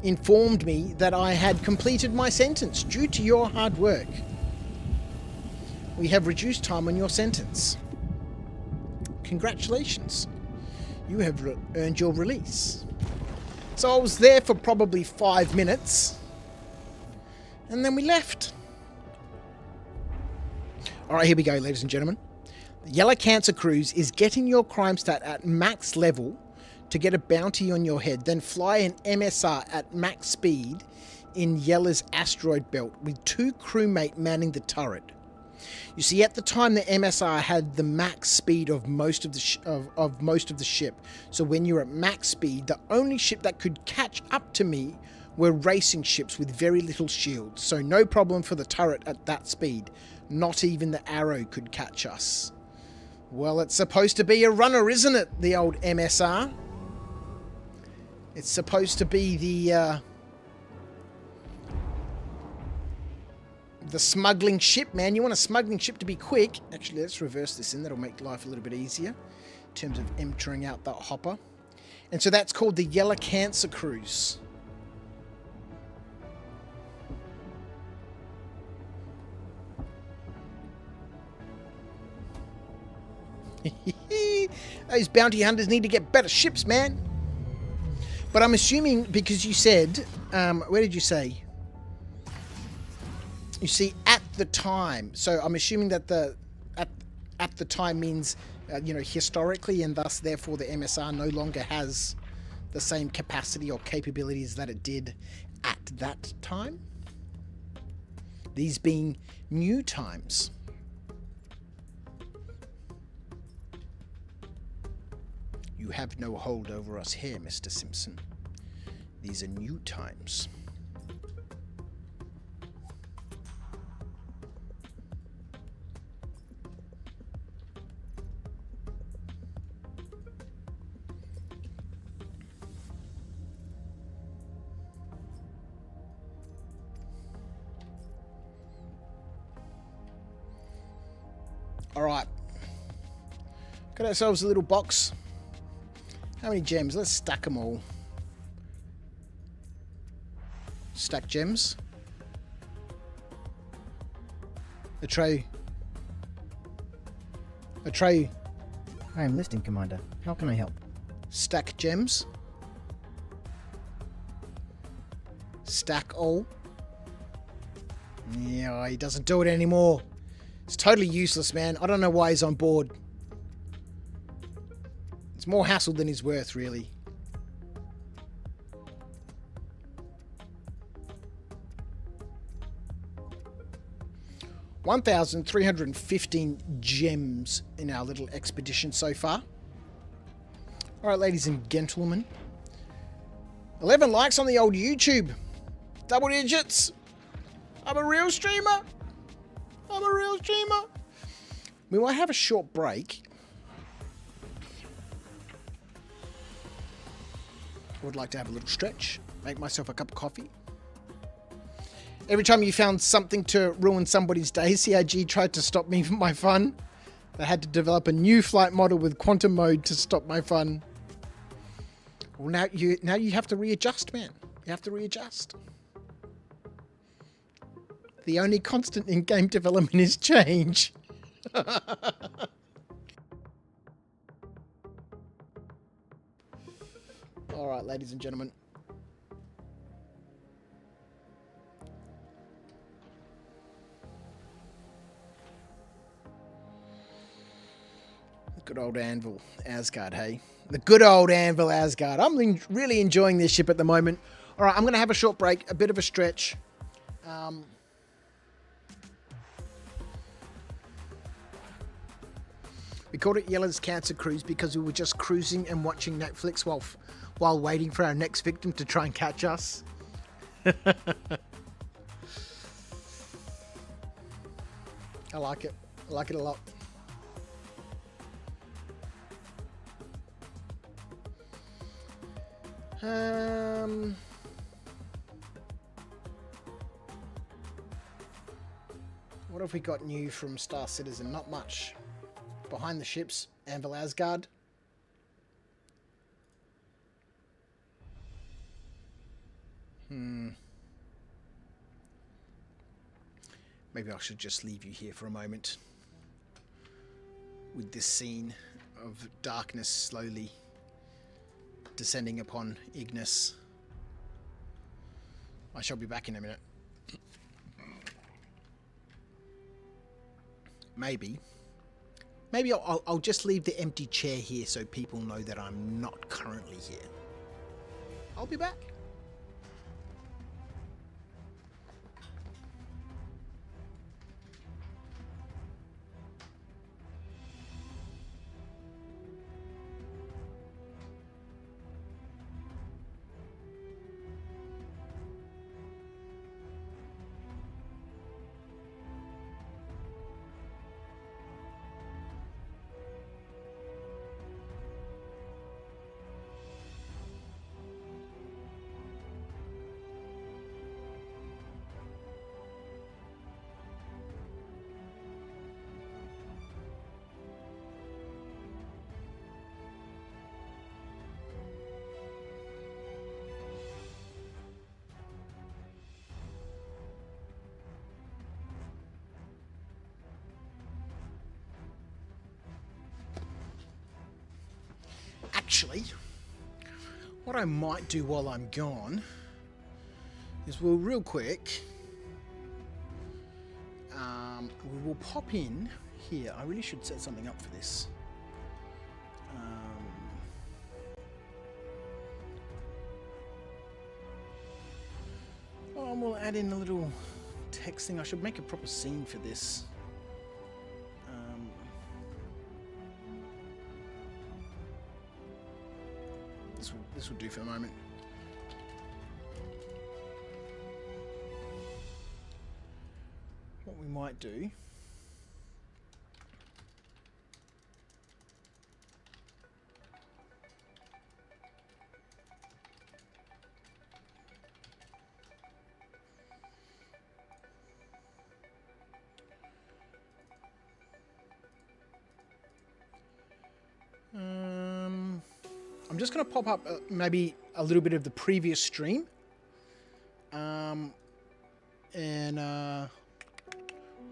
informed me that I had completed my sentence due to your hard work. We have reduced time on your sentence. Congratulations. You have earned your release. So I was there for probably 5 minutes, and then we left. All right, here we go, ladies and gentlemen. The Yellow Cancer Cruise is getting your crime stat at max level to get a bounty on your head, then fly an MSR at max speed in Yellow's asteroid belt with 2 crewmates manning the turret. You see, at the time, the MSR had the max speed of most of the ship. So when you're at max speed, the only ship that could catch up to me were racing ships with very little shields. So no problem for the turret at that speed. Not even the Arrow could catch us. Well, it's supposed to be a runner, isn't it? The old MSR. It's supposed to be the smuggling ship, man. You want a smuggling ship to be quick. Actually, let's reverse this in. That'll make life a little bit easier in terms of emptying out that hopper. And so that's called the Yellow Cancer Cruise. Those bounty hunters need to get better ships, man. But I'm assuming, because you said, where did you say? You see, at the time. So I'm assuming that at the time means, historically, and thus, therefore, the MSR no longer has the same capacity or capabilities that it did at that time. These being new times. You have no hold over us here, Mr. Simpson. These are new times. All right. Got ourselves a little box. How many gems? Let's stack them all. Stack gems. Atreyu. Atreyu. I am listening, Commander. How can I help? Stack gems. Stack all. Yeah, he doesn't do it anymore. It's totally useless, man. I don't know why he's on board. It's more hassle than he's worth, really. $1,315 gems in our little expedition so far. All right, ladies and gentlemen. 11 likes on the old YouTube. Double digits. I'm a real streamer. I'm a real streamer. We might have a short break. I would like to have a little stretch, make myself a cup of coffee. Every time you found something to ruin somebody's day, CIG tried to stop me from my fun. They had to develop a new flight model with quantum mode to stop my fun. Well, now you have to readjust, man. You have to readjust. The only constant in game development is change. All right, ladies and gentlemen. The good old Anvil Asgard, hey? The good old Anvil Asgard. I'm really enjoying this ship at the moment. All right, I'm going to have a short break, a bit of a stretch. We called it Yella's Cancer Cruise because we were just cruising and watching Netflix while waiting for our next victim to try and catch us. I like it. I like it a lot. What have we got new from Star Citizen? Not much. Behind the ships, Anvil Asgard. Maybe I should just leave you here for a moment with this scene of darkness slowly descending upon Ignis. I shall be back in a minute. Maybe I'll just leave the empty chair here so people know that I'm not currently here. I'll be back. Actually, what I might do while I'm gone is we'll real quick, we will pop in here. I really should set something up for this. Oh, we'll add in a little text thing. I should make a proper scene for this. This will do for the moment. What we might do I'm just going to pop up maybe a little bit of the previous stream. And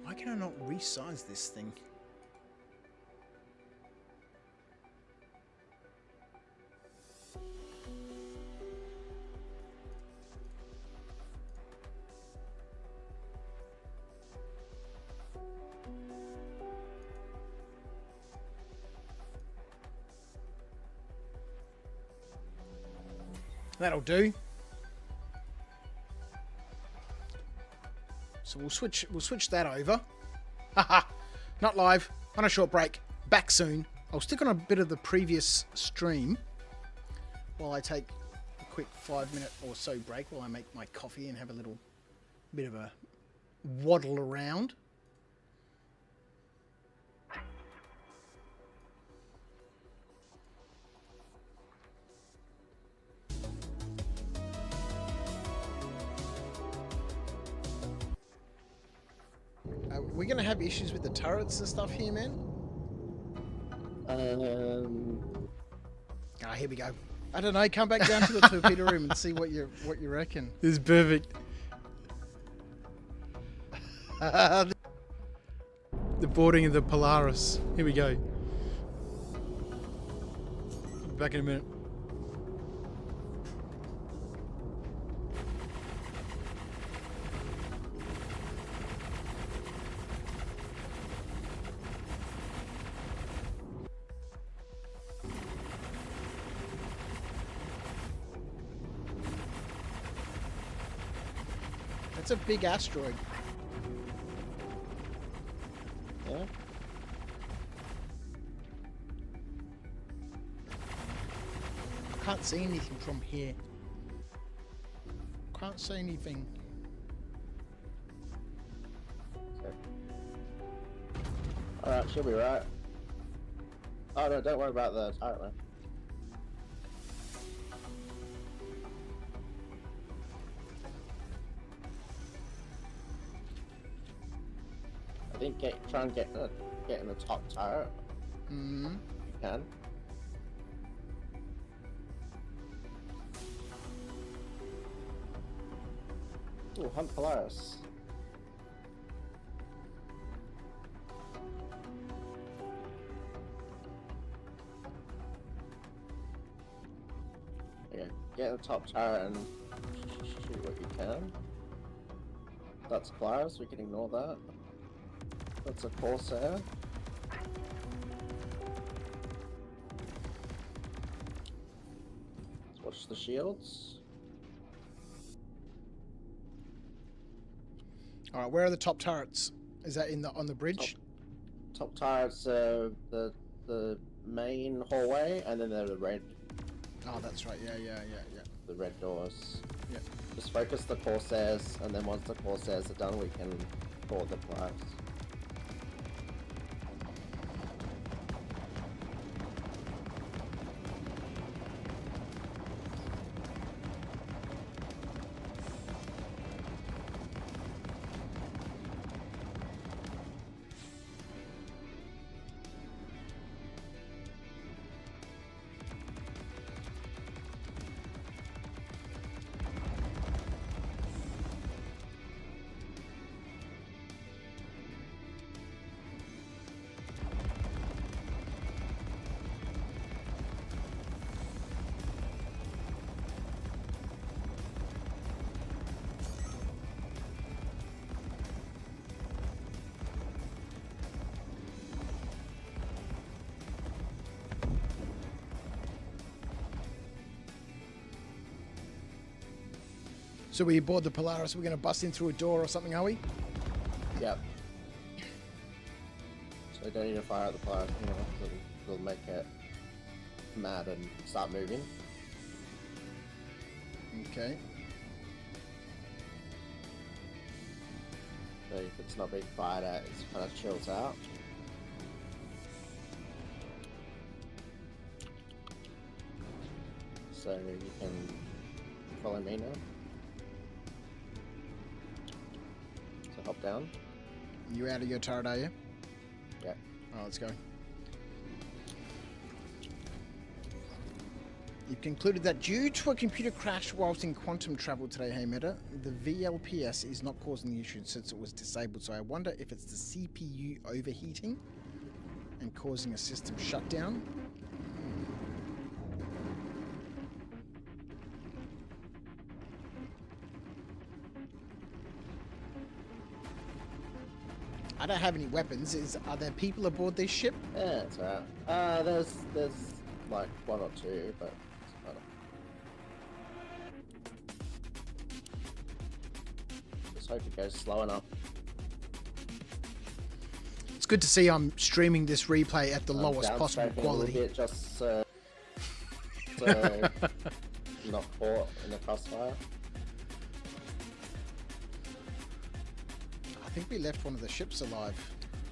why can I not resize this thing? That'll do. So we'll switch that over. Haha, not live, on a short break. Back soon. I'll stick on a bit of the previous stream while I take a quick 5-minute or so break while I make my coffee and have a little bit of a waddle around. We're gonna have issues with the turrets and stuff here, man. Here we go. I don't know. Come back down to the torpedo room and see what you reckon. This is perfect. The boarding of the Polaris. Here we go. Back in a minute. That's a big asteroid. Yeah. I can't see anything from here. Can't see anything. Okay. Alright, she'll be right. Oh no, don't worry about the turret, man. I think try and get in the top turret. Mm-hmm. You can. Ooh, hunt Polaris. Yeah, get in the top turret and shoot what you can. That's Polaris, we can ignore that. That's a Corsair. Let's watch the shields. All right, where are the top turrets? Is that on the bridge? Top turrets, the main hallway, and then the red. Oh, that's right. Yeah. The red doors. Yeah. Just focus the Corsairs, and then once the Corsairs are done, we can board the Polaris. So we board the Polaris, we're going to bust in through a door or something, are we? Yep. So we don't need to fire out the Polaris anymore, it'll make it mad and start moving. Okay. So if it's not being fired at, it kind of chills out. So you can follow me now. So hop down. You out of your turret, are you? Yeah. Oh, let's go. You've concluded that due to a computer crash whilst in quantum travel today, hey Meta, the VLPS is not causing the issue since it was disabled, so I wonder if it's the CPU overheating and causing a system shutdown. I don't have any weapons. Are there people aboard this ship? Yeah, it's alright. There's like one or two, but I don't. Just hope it goes slow enough. It's good to see I'm streaming this replay at the lowest possible Downstrafing quality. A little bit just so not caught in the crossfire. I think we left one of the ships alive.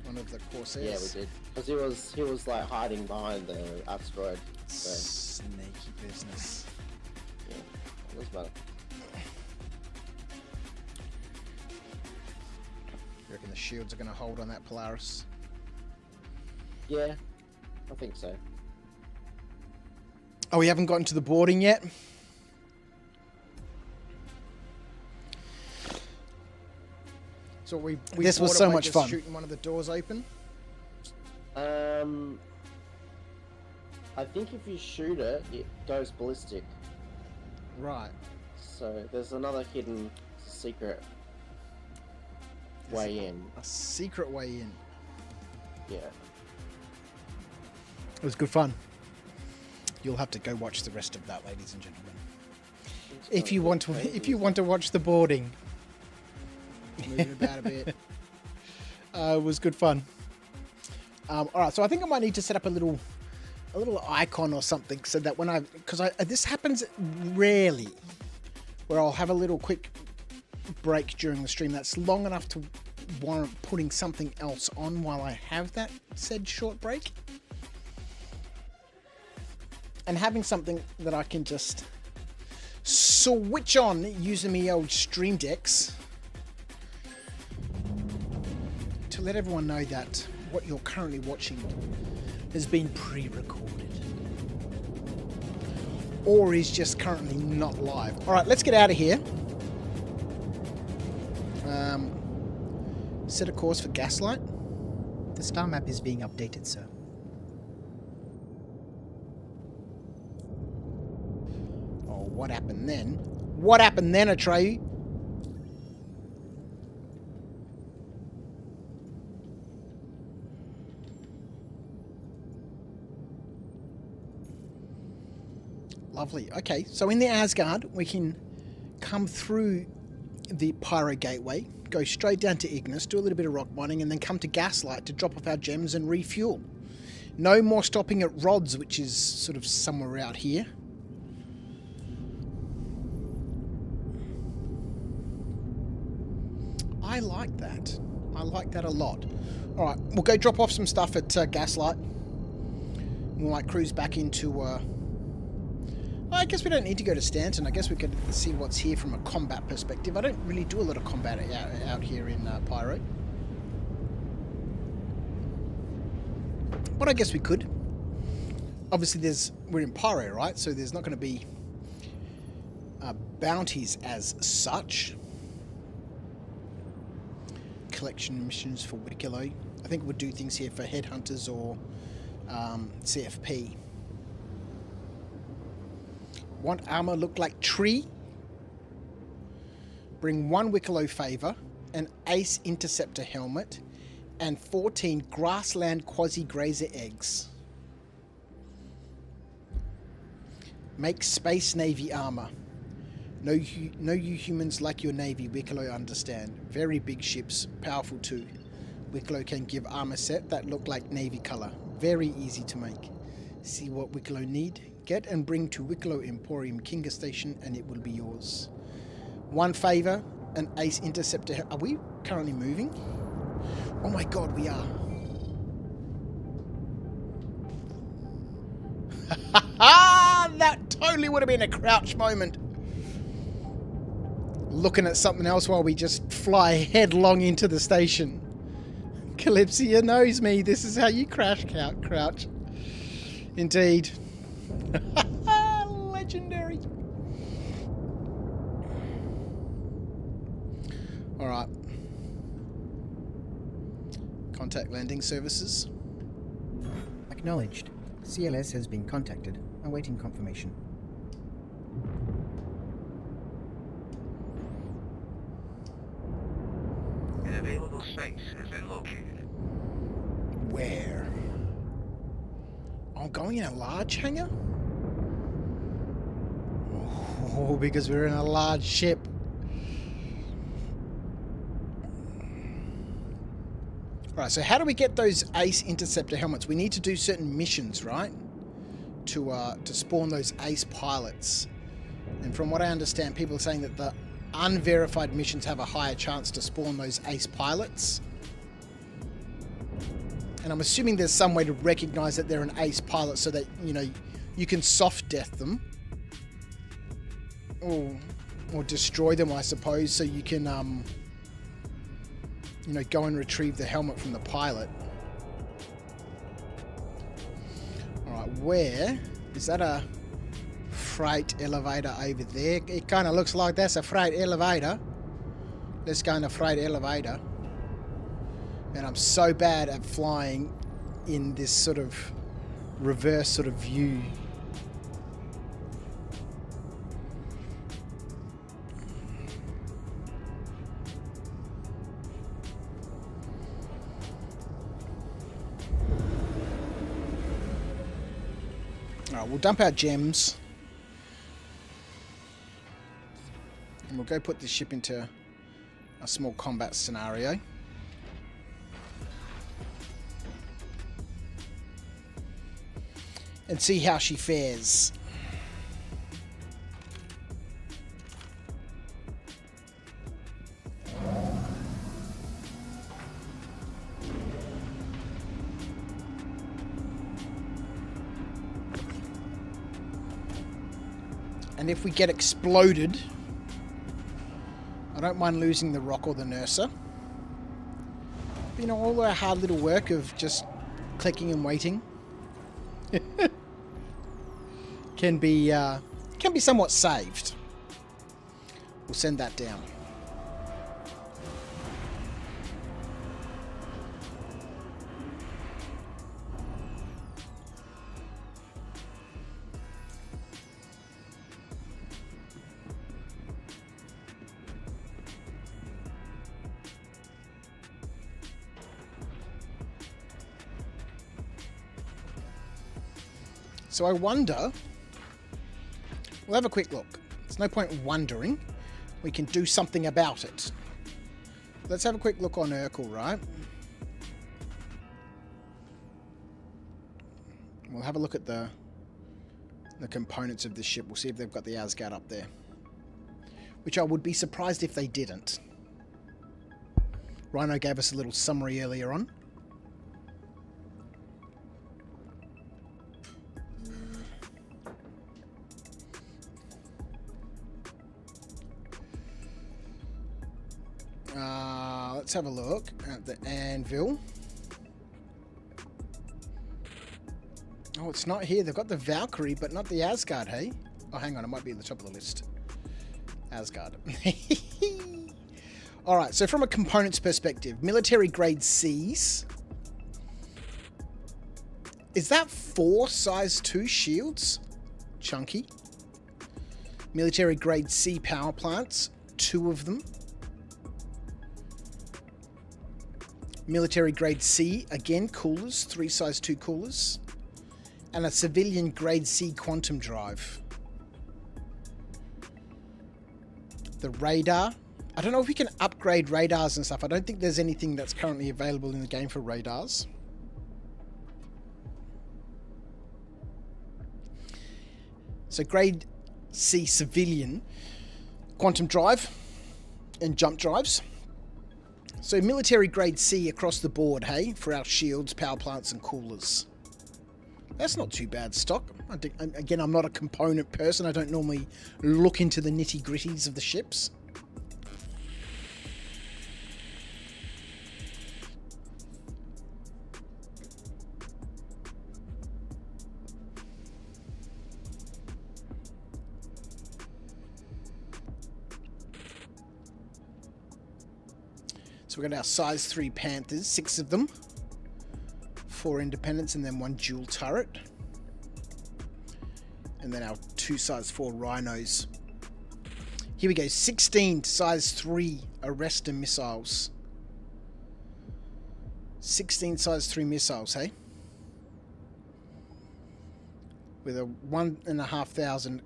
One of the Corsairs. Yeah, we did. Because he was like hiding behind the asteroid. So. Sneaky business. Yeah, it doesn't matter. You reckon the shields are going to hold on that Polaris? Yeah, I think so. Oh, we haven't gotten to the boarding yet? So we This was so much fun. Shooting one of the doors open. I think if you shoot it, it goes ballistic. Right. So there's another hidden secret way in. A secret way in. Yeah. It was good fun. You'll have to go watch the rest of that, ladies and gentlemen. If you want to watch the boarding. moving about a bit. It was good fun. All right, so I think I might need to set up a little icon or something so that when because this happens rarely, where I'll have a little quick break during the stream that's long enough to warrant putting something else on while I have that said short break. And having something that I can just switch on using my old Stream Decks to let everyone know that what you're currently watching has been pre-recorded or is just currently not live. All right, let's get out of here. Set a course for Gaslight. The star map is being updated, sir. Oh, what happened then? What happened then, Atreyu? Lovely. Okay, so in the Asgard, we can come through the Pyro gateway, go straight down to Ignis, do a little bit of rock mining, and then come to Gaslight to drop off our gems and refuel. No more stopping at Rods, which is sort of somewhere out here. I like that. I like that a lot. All right, we'll go drop off some stuff at Gaslight. We might cruise back into... I guess we don't need to go to Stanton. I guess we could see what's here from a combat perspective. I don't really do a lot of combat out here in Pyro. But I guess we could. Obviously, we're in Pyro, right? So there's not going to be bounties as such. Collection missions for Wicklow. I think we'll do things here for Headhunters or CFP. Want armor look like tree? Bring 1 Wicklow favor, an Ace Interceptor helmet, and 14 Grassland Quasi-Grazer eggs. Make Space Navy armor. No you humans like your Navy, Wicklow understand. Very big ships, powerful too. Wicklow can give armor set that look like Navy color. Very easy to make. See what Wicklow need? Get and bring to Wicklow Emporium Kinga Station and it will be yours. 1 favor, an Ace Interceptor. Are we currently moving? Oh my god, we are. That totally would have been a crouch moment. Looking at something else while we just fly headlong into the station. Calypsia knows me. This is how you crouch. Indeed. Legendary. Alright. Contact landing services. Acknowledged. CLS has been contacted. Awaiting confirmation. An available space has been located. Where? I'm going in a large hangar? Oh, because we're in a large ship. Alright, so how do we get those Ace Interceptor helmets? We need to do certain missions, right? To spawn those Ace pilots. And from what I understand, people are saying that the unverified missions have a higher chance to spawn those Ace pilots. And I'm assuming there's some way to recognize that they're an Ace pilot so that, you know, you can soft death them. Or destroy them, I suppose, so you can, you know, go and retrieve the helmet from the pilot. Alright, where? Is that a freight elevator over there? It kind of looks like that's a freight elevator. Let's go in a freight elevator. And I'm so bad at flying in this sort of reverse sort of view. Alright, we'll dump our gems. And we'll go put this ship into a small combat scenario. And see how she fares. And if we get exploded, I don't mind losing the rock or the nurser. But, you know, all the hard little work of just clicking and waiting can be somewhat saved. We'll send that down. So I wonder, we'll have a quick look. There's no point in wondering. We can do something about it. Let's have a quick look on Urkel, right? We'll have a look at the components of the ship. We'll see if they've got the Asgard up there. Which I would be surprised if they didn't. Rhino gave us a little summary earlier on. Let's have a look at the Anvil. Oh, it's not here. They've got the Valkyrie, but not the Asgard, hey? Oh, hang on. It might be at the top of the list. Asgard. Alright, so from a components perspective, military grade Cs. Is that 4 size 2 shields? Chunky. Military grade C power plants. 2 of them. Military grade C, again, coolers, 3 size 2 coolers. And a civilian grade C quantum drive. The radar. I don't know if we can upgrade radars and stuff. I don't think there's anything that's currently available in the game for radars. So grade C civilian quantum drive and jump drives. So military grade C across the board, hey, for our shields, power plants and coolers. That's not too bad stock. Again, I'm not a component person. I don't normally look into the nitty-gritties of the ships. So we've got our size 3 Panthers, 6 of them. 4 independents and then 1 dual turret. And then our 2 size 4 Rhinos. Here we go, 16 size 3 Arrestor missiles. 16 size 3 missiles, hey? With a 1,500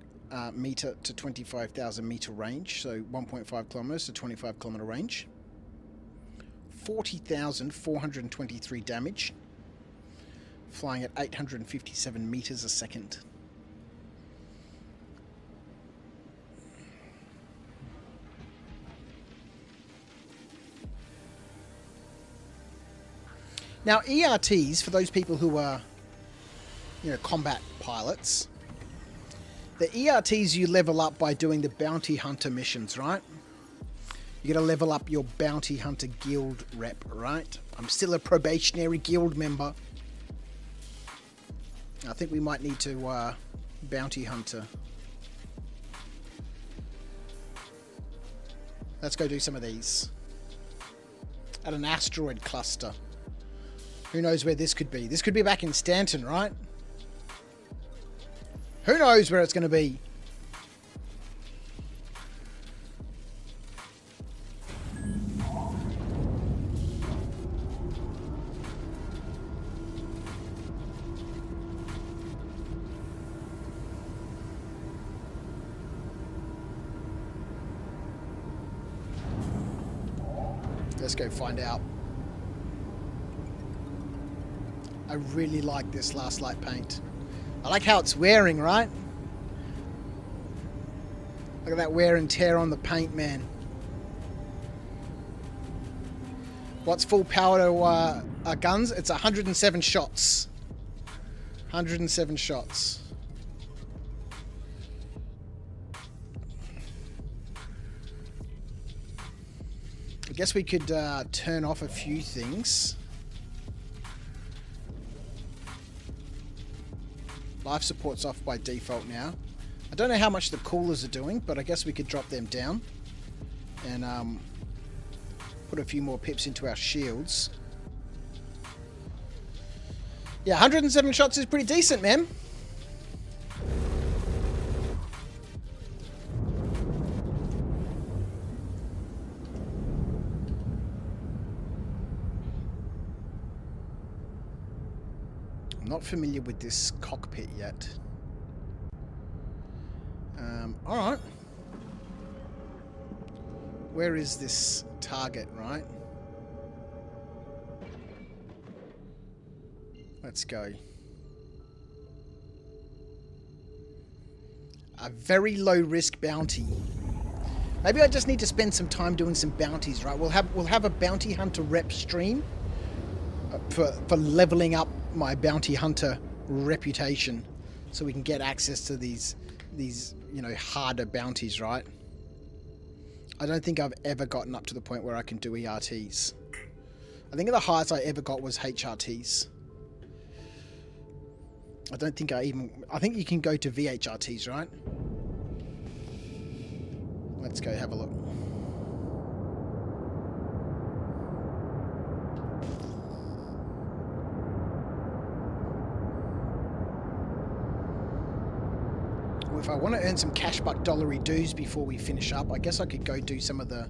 meter to 25,000 meter range, so 1.5 kilometers to 25 kilometer range. 40,423 damage, flying at 857 meters a second. Now, ERTs, for those people who are, you know, combat pilots, the ERTs you level up by doing the bounty hunter missions, right? You gotta level up your bounty hunter guild rep, right? I'm still a probationary guild member. I think we might need to bounty hunter. Let's go do some of these. At an asteroid cluster. Who knows where this could be? This could be back in Stanton, right? Who knows where it's going to be? Let's go find out. I really like this last light paint. I like how it's wearing, right? Look at that wear and tear on the paint, man. What's full power to our guns? It's 107 shots. 107 shots. I guess we could turn off a few things. Life support's off by default now. I don't know how much the coolers are doing, but I guess we could drop them down and put a few more pips into our shields. Yeah, 107 shots is pretty decent, man. I'm not familiar with this cockpit yet. Alright. Where is this target, right? Let's go. A very low risk bounty. Maybe I just need to spend some time doing some bounties, right? We'll have a bounty hunter rep stream for leveling up my bounty hunter reputation, so we can get access to these you know, harder bounties, right? I don't think I've ever gotten up to the point where I can do ERTs. I think the highest I ever got was HRTs. I don't think I think you can go to VHRTs, right? Let's go have a look. Well, if I want to earn some cash buck dollary dues before we finish up, I guess I could go do some of the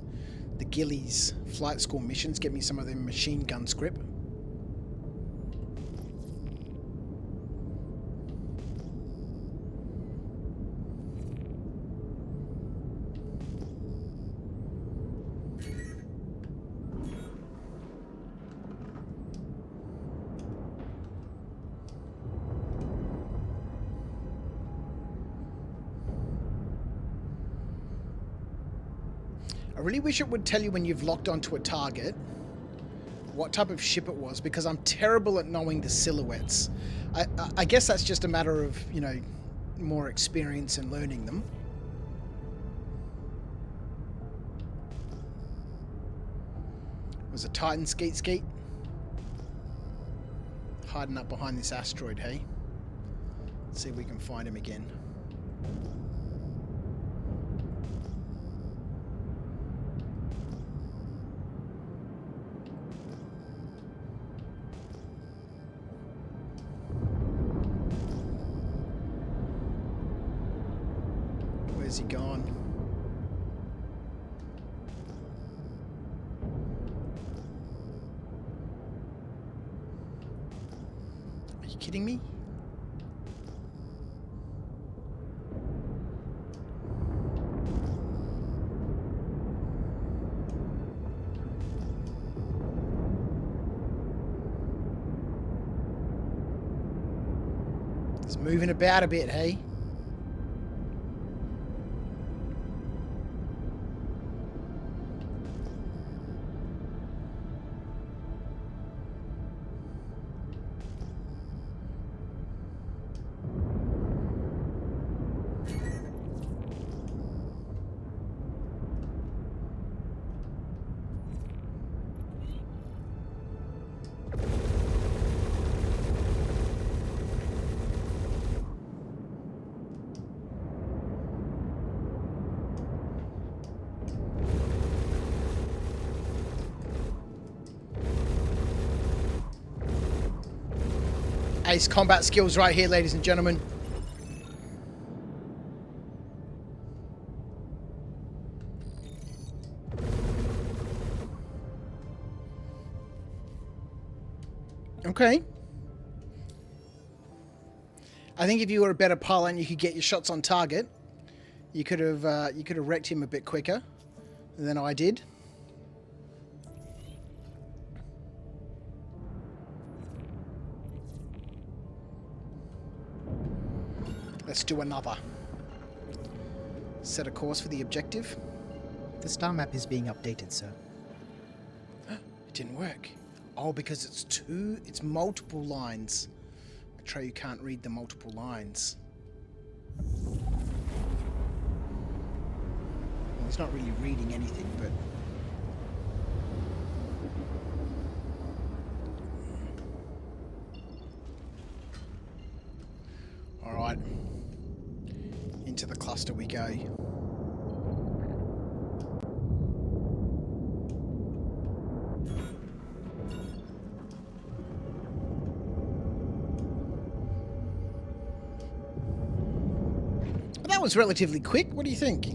Gillies flight school missions, get me some of the machine gun script. I really wish it would tell you when you've locked onto a target what type of ship it was, because I'm terrible at knowing the silhouettes. I guess that's just a matter of, you know, more experience and learning them. It was a Titan skeet. Hiding up behind this asteroid, hey? Let's see if we can find him again. Where's he gone? Are you kidding me? It's moving about a bit, hey? Ace combat skills right here, ladies and gentlemen. Okay. I think if you were a better pilot and you could get your shots on target, you could have wrecked him a bit quicker than I did. Let's do another. Set a course for the objective. The star map is being updated, sir. It didn't work. Oh, because it's multiple lines. Atreyu can't read the multiple lines. Well, he's not really reading anything, but... Alright. Into the cluster we go. That was relatively quick. What do you think?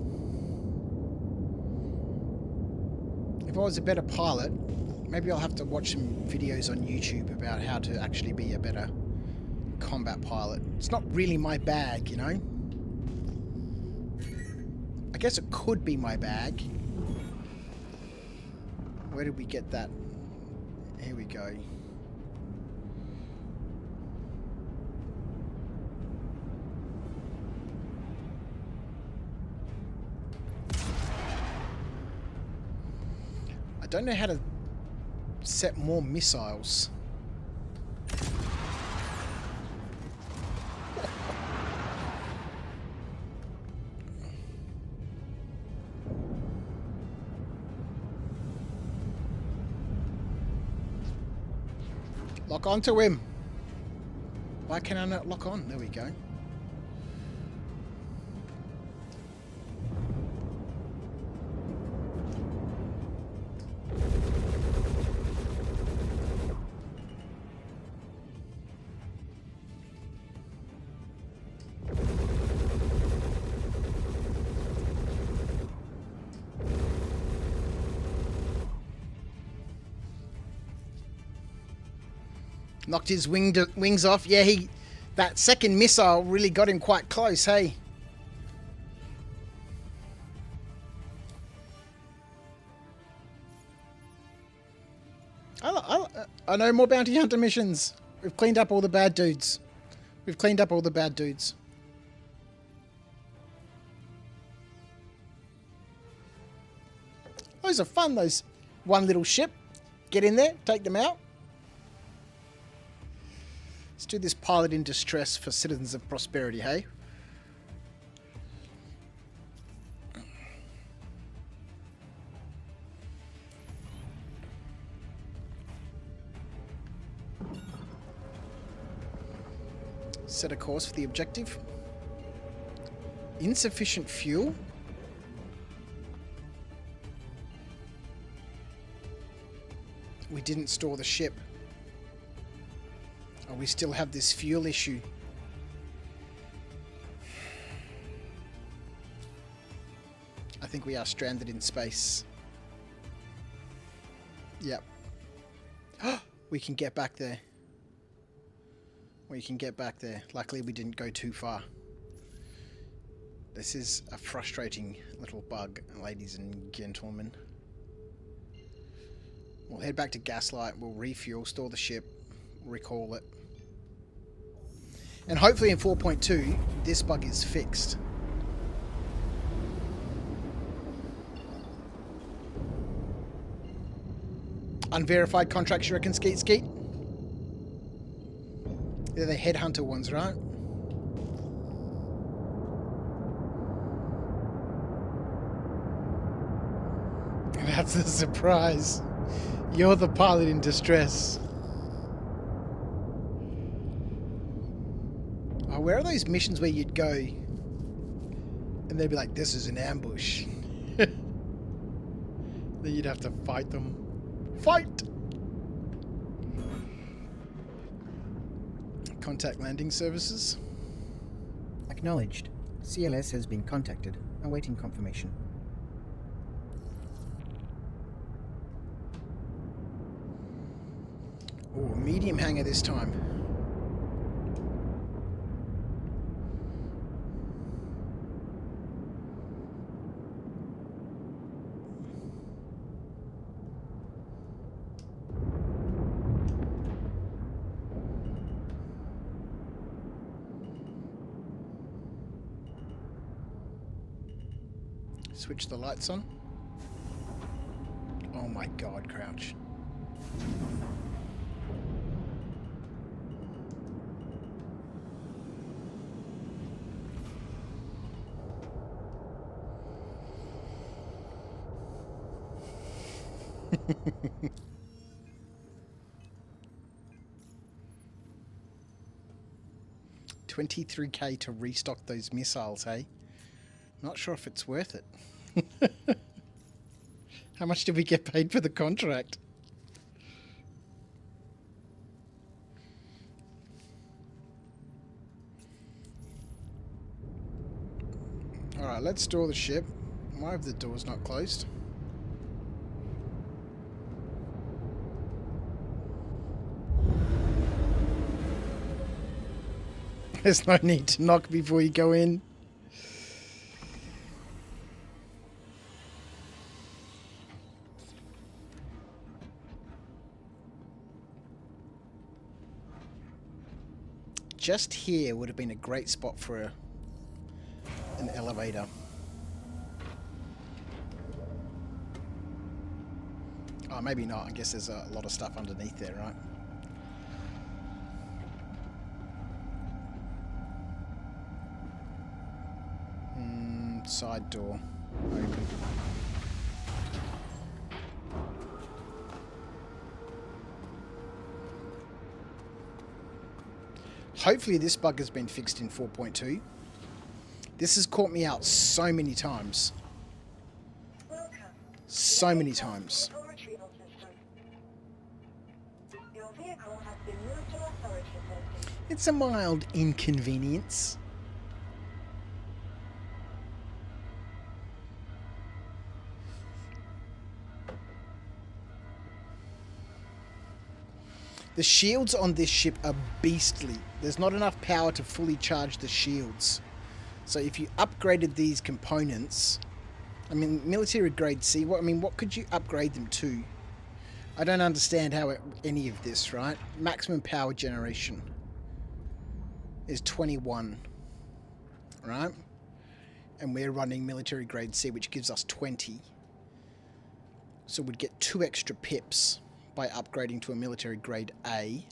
If I was a better pilot, maybe I'll have to watch some videos on YouTube about how to actually be a better combat pilot. It's not really my bag, you know? I guess it could be my bag. Where did we get that? Here we go. I don't know how to set more missiles. Lock onto him. Why can I not lock on? There we go. Knocked his wings off. Yeah, that second missile really got him quite close, hey? I know more bounty hunter missions. We've cleaned up all the bad dudes. We've cleaned up all the bad dudes. Those are fun, those one little ship. Get in there, take them out. Let's do this pilot in distress for Citizens of Prosperity, hey? Set a course for the objective. Insufficient fuel? We didn't store the ship. Oh, we still have this fuel issue. I think we are stranded in space. Yep. We can get back there. We can get back there. Luckily we didn't go too far. This is a frustrating little bug, ladies and gentlemen. We'll head back to Gaslight, we'll refuel, store the ship, recall it. And hopefully in 4.2, this bug is fixed. Unverified contracts, you reckon, Skeet Skeet? They're the headhunter ones, right? That's the surprise. You're the pilot in distress. Oh, where are those missions where you'd go and they'd be like, this is an ambush? Then you'd have to fight them. Fight! Contact landing services. Acknowledged. CLS has been contacted. Awaiting confirmation. Oh, medium hangar this time. Switch the lights on. Oh my god, crouch. $23K to restock those missiles, hey? Not sure if it's worth it. How much did we get paid for the contract? Alright, let's store the ship. Why have the doors not closed? There's no need to knock before you go in. Just here would have been a great spot for an elevator. Oh, maybe not. I guess there's a lot of stuff underneath there, right? Side door open. Hopefully this bug has been fixed in 4.2. This has caught me out so many times. So many times. It's a mild inconvenience. The shields on this ship are beastly. There's not enough power to fully charge the shields. So if you upgraded these components, I mean, military grade C, what could you upgrade them to? I don't understand how any of this, right? Maximum power generation is 21, right? And we're running military grade C, which gives us 20. So we'd get 2 extra pips by upgrading to a military grade A.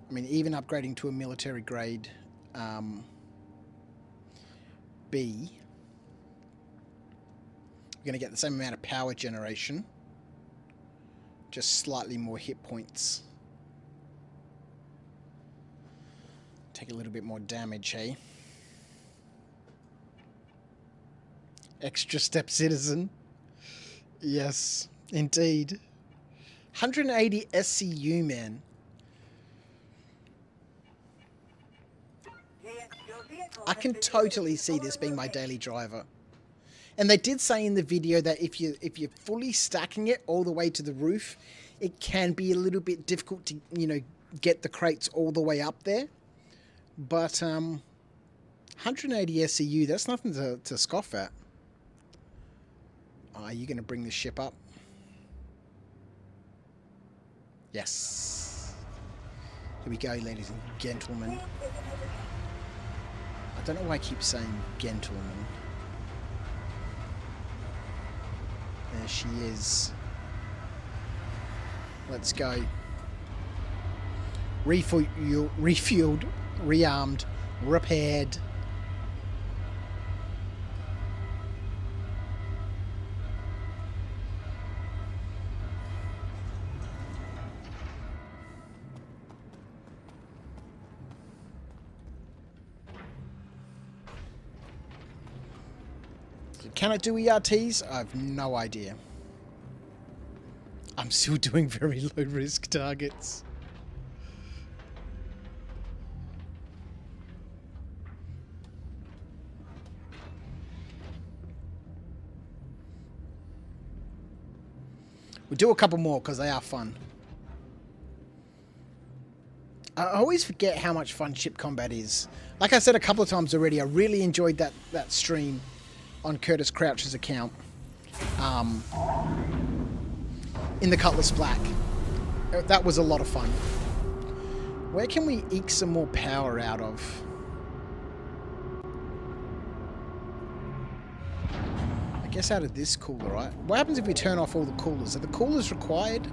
I mean, even upgrading to a military grade B, we're going to get the same amount of power generation, just slightly more hit points. Take a little bit more damage, hey? Extra step citizen. Yes, indeed. 180 SCU, man. I can totally see this being my daily driver. And they did say in the video that if you're fully stacking it all the way to the roof, it can be a little bit difficult to, you know, get the crates all the way up there. But 180 SCU, that's nothing to scoff at. Are you going to bring the ship up? Yes. Here we go, ladies and gentlemen. I don't know why I keep saying gentlemen. There she is. Let's go. Refueled, rearmed, repaired. Can I do ERTs? I have no idea. I'm still doing very low risk targets. We'll do a couple more because they are fun. I always forget how much fun ship combat is. Like I said a couple of times already, I really enjoyed that stream on Curtis Crouch's account in the Cutlass Black. That was a lot of fun. Where can we eke some more power out of? Guess out of this cooler, right? What happens if we turn off all the coolers? Are the coolers required?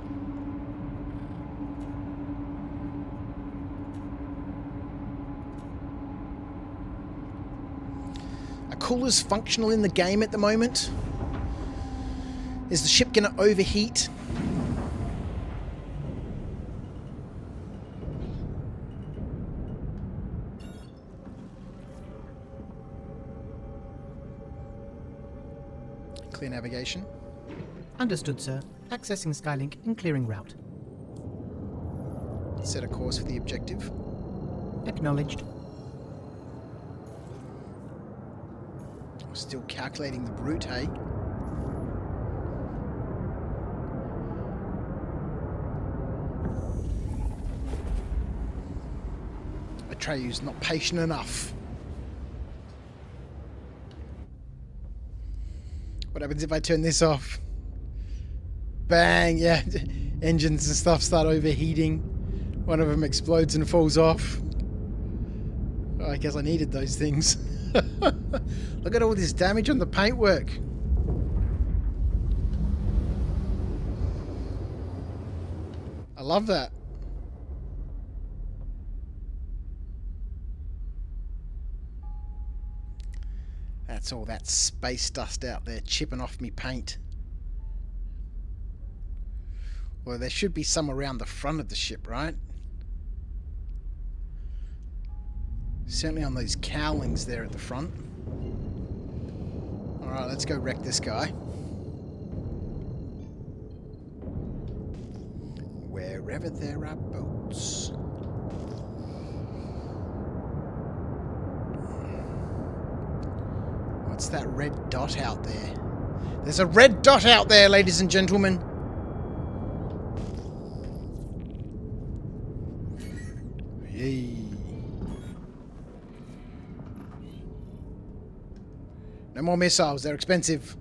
Are coolers functional in the game at the moment? Is the ship going to overheat? Clear navigation. Understood, sir. Accessing Skylink and clearing route. Set a course for the objective. Acknowledged. Still calculating the brute, hey? Atreyu's not patient enough. What happens if I turn this off? Bang, yeah. Engines and stuff start overheating. One of them explodes and falls off. Oh, I guess I needed those things. Look at all this damage on the paintwork. I love that. That's all that space dust out there chipping off me paint. Well, there should be some around the front of the ship, right? Certainly on those cowlings there at the front. Alright, let's go wreck this guy. Wherever there are boats. What's that red dot out there? There's a red dot out there, ladies and gentlemen. Yay. No more missiles, they're expensive.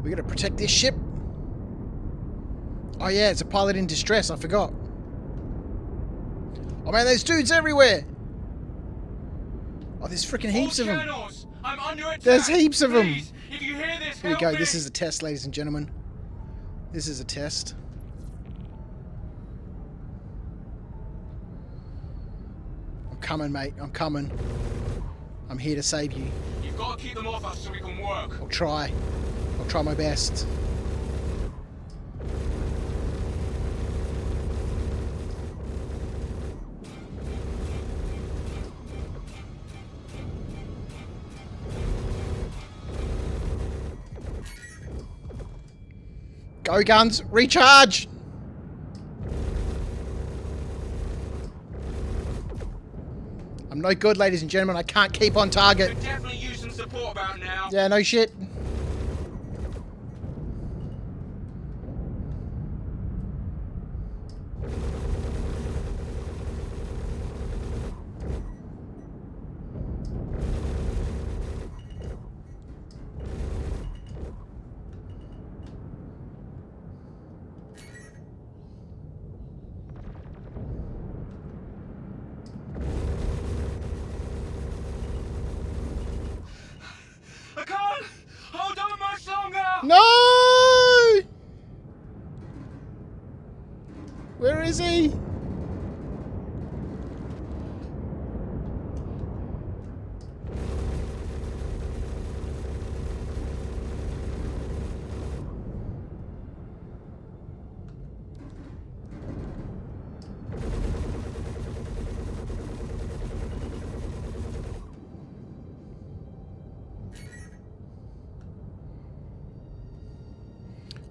We gotta protect this ship. Oh yeah, it's a pilot in distress, I forgot. Oh man, there's dudes everywhere! Oh, there's freaking heaps of them. There's heaps of them. Here we go, this is a test, ladies and gentlemen. This is a test. I'm coming, mate, I'm coming. I'm here to save you. You've got to keep them off us so we can work. I'll try my best. Go guns, recharge! I'm no good, ladies and gentlemen. I can't keep on target. Could definitely use some support about now. Yeah, no shit. I can't hold on much longer. No! Where is he?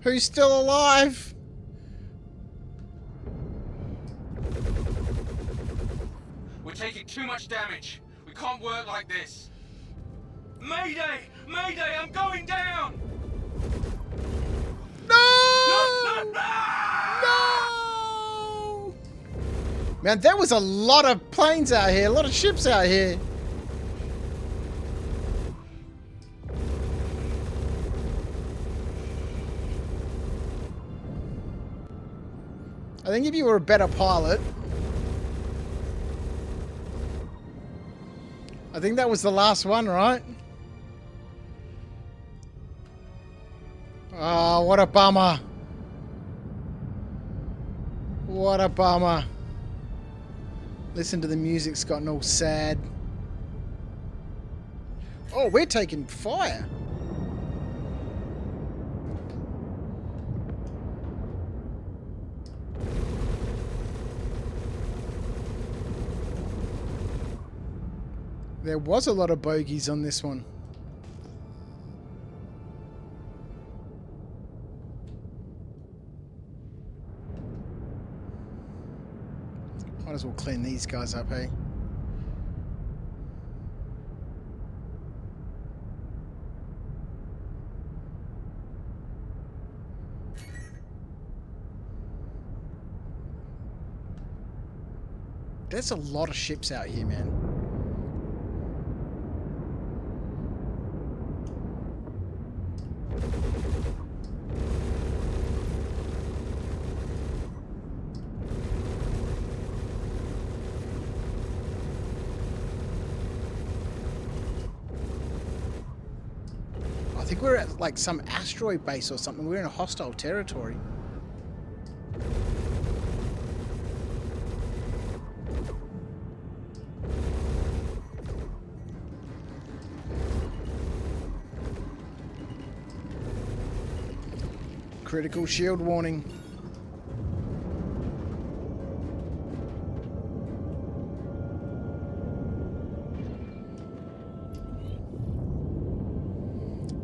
Who's still alive? We're taking too much damage. We can't work like this. Mayday! Mayday! I'm going down! No! No! Man, there was a lot of planes out here, a lot of ships out here. I think if you were a better pilot, I think that was the last one, right? Oh, what a bummer. What a bummer. Listen to the music, it's gotten all sad. Oh, we're taking fire. There was a lot of bogeys on this one. Might as well clean these guys up, hey? There's a lot of ships out here, man. I think we're at like some asteroid base or something. We're in a hostile territory. Critical shield warning.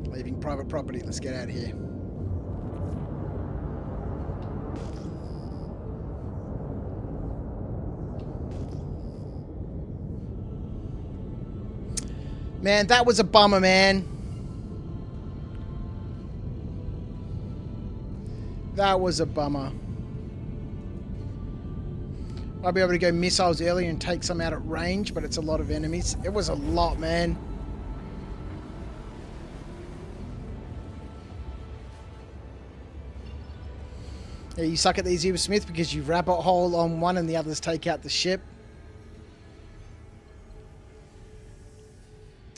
Leaving private property. Let's get out of here. Man, that was a bummer, man. That was a bummer. I'll be able to go missiles earlier and take some out at range, but it's a lot of enemies. It was a lot, man. Yeah, you suck at these, Uber Smith, because you rabbit hole on one and the others take out the ship.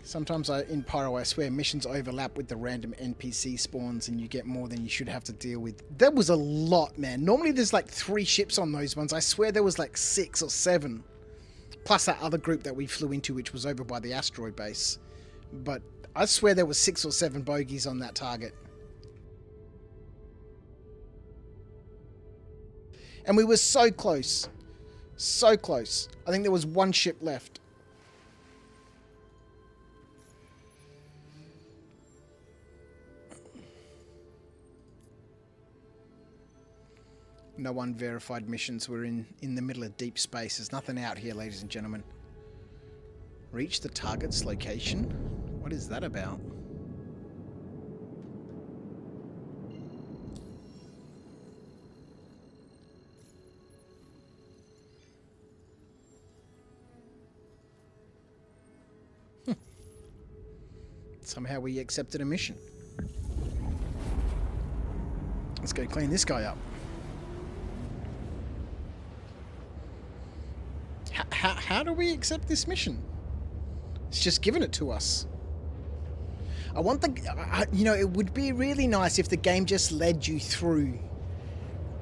Sometimes in Pyro, I swear, missions overlap with the random NPC spawns and you get more than you should have to deal with. There was a lot, man. Normally there's like 3 ships on those ones. I swear there was like 6 or 7. Plus that other group that we flew into, which was over by the asteroid base. But I swear there was 6 or 7 bogeys on that target. And we were so close. So close. I think there was 1 ship left. No unverified missions. We're in the middle of deep space. There's nothing out here, ladies and gentlemen. Reach the target's location? What is that about? Somehow we accepted a mission. Let's go clean this guy up. How do we accept this mission? It's just given it to us. I want the... you know, it would be really nice if the game just led you through,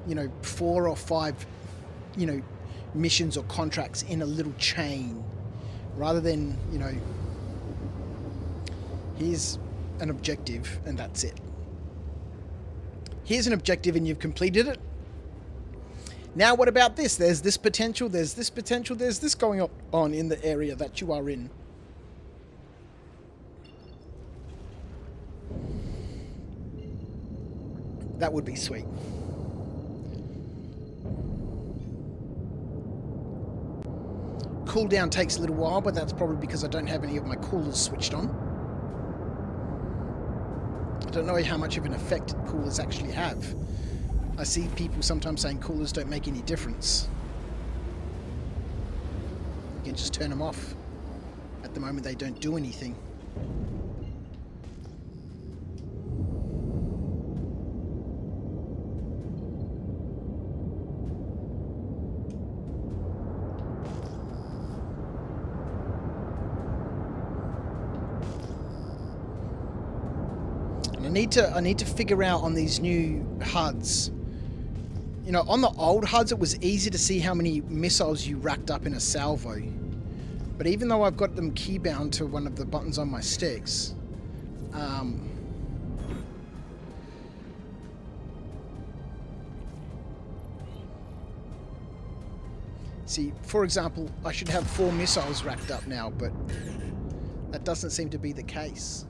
you know, 4 or 5, you know, missions or contracts in a little chain. Rather than, you know, here's an objective and that's it. Here's an objective and you've completed it. Now what about this? There's this potential, there's this potential, there's this going on in the area that you are in. That would be sweet. Cooldown takes a little while, but that's probably because I don't have any of my coolers switched on. I don't know how much of an effect coolers actually have. I see people sometimes saying coolers don't make any difference. You can just turn them off. At the moment they don't do anything. need to figure out on these new HUDs. You know, on the old HUDs, it was easy to see how many missiles you racked up in a salvo. But even though I've got them keybound to one of the buttons on my sticks, see, for example, I should have 4 missiles racked up now, but that doesn't seem to be the case.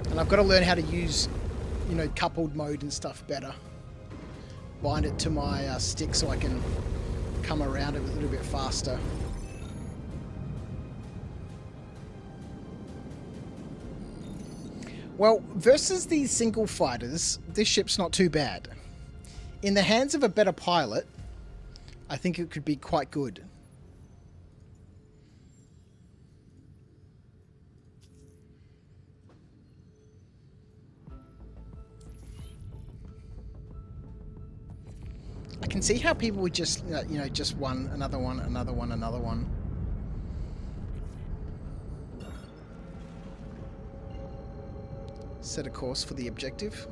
And I've got to learn how to use, you know, coupled mode and stuff better. Bind it to my stick so I can come around it a little bit faster. Well, versus these single fighters, this ship's not too bad. In the hands of a better pilot, I think it could be quite good. I can see how people would just, you know, just one, another one, another one, another one. Set a course for the objective.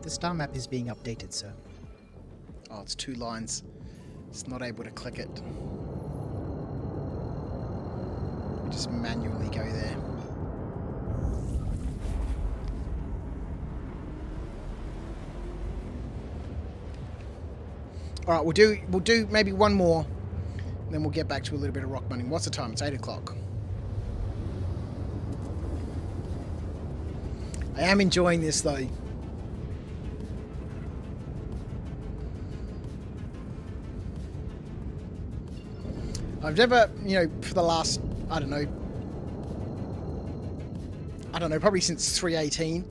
The star map is being updated, sir. Oh, it's 2 lines. It's not able to click it. We just manually go there. All right, we'll do maybe one more, and then we'll get back to a little bit of ROC Mining. What's the time? It's 8 o'clock. I am enjoying this though. I've never, you know, for the last, I don't know, probably since 3.18,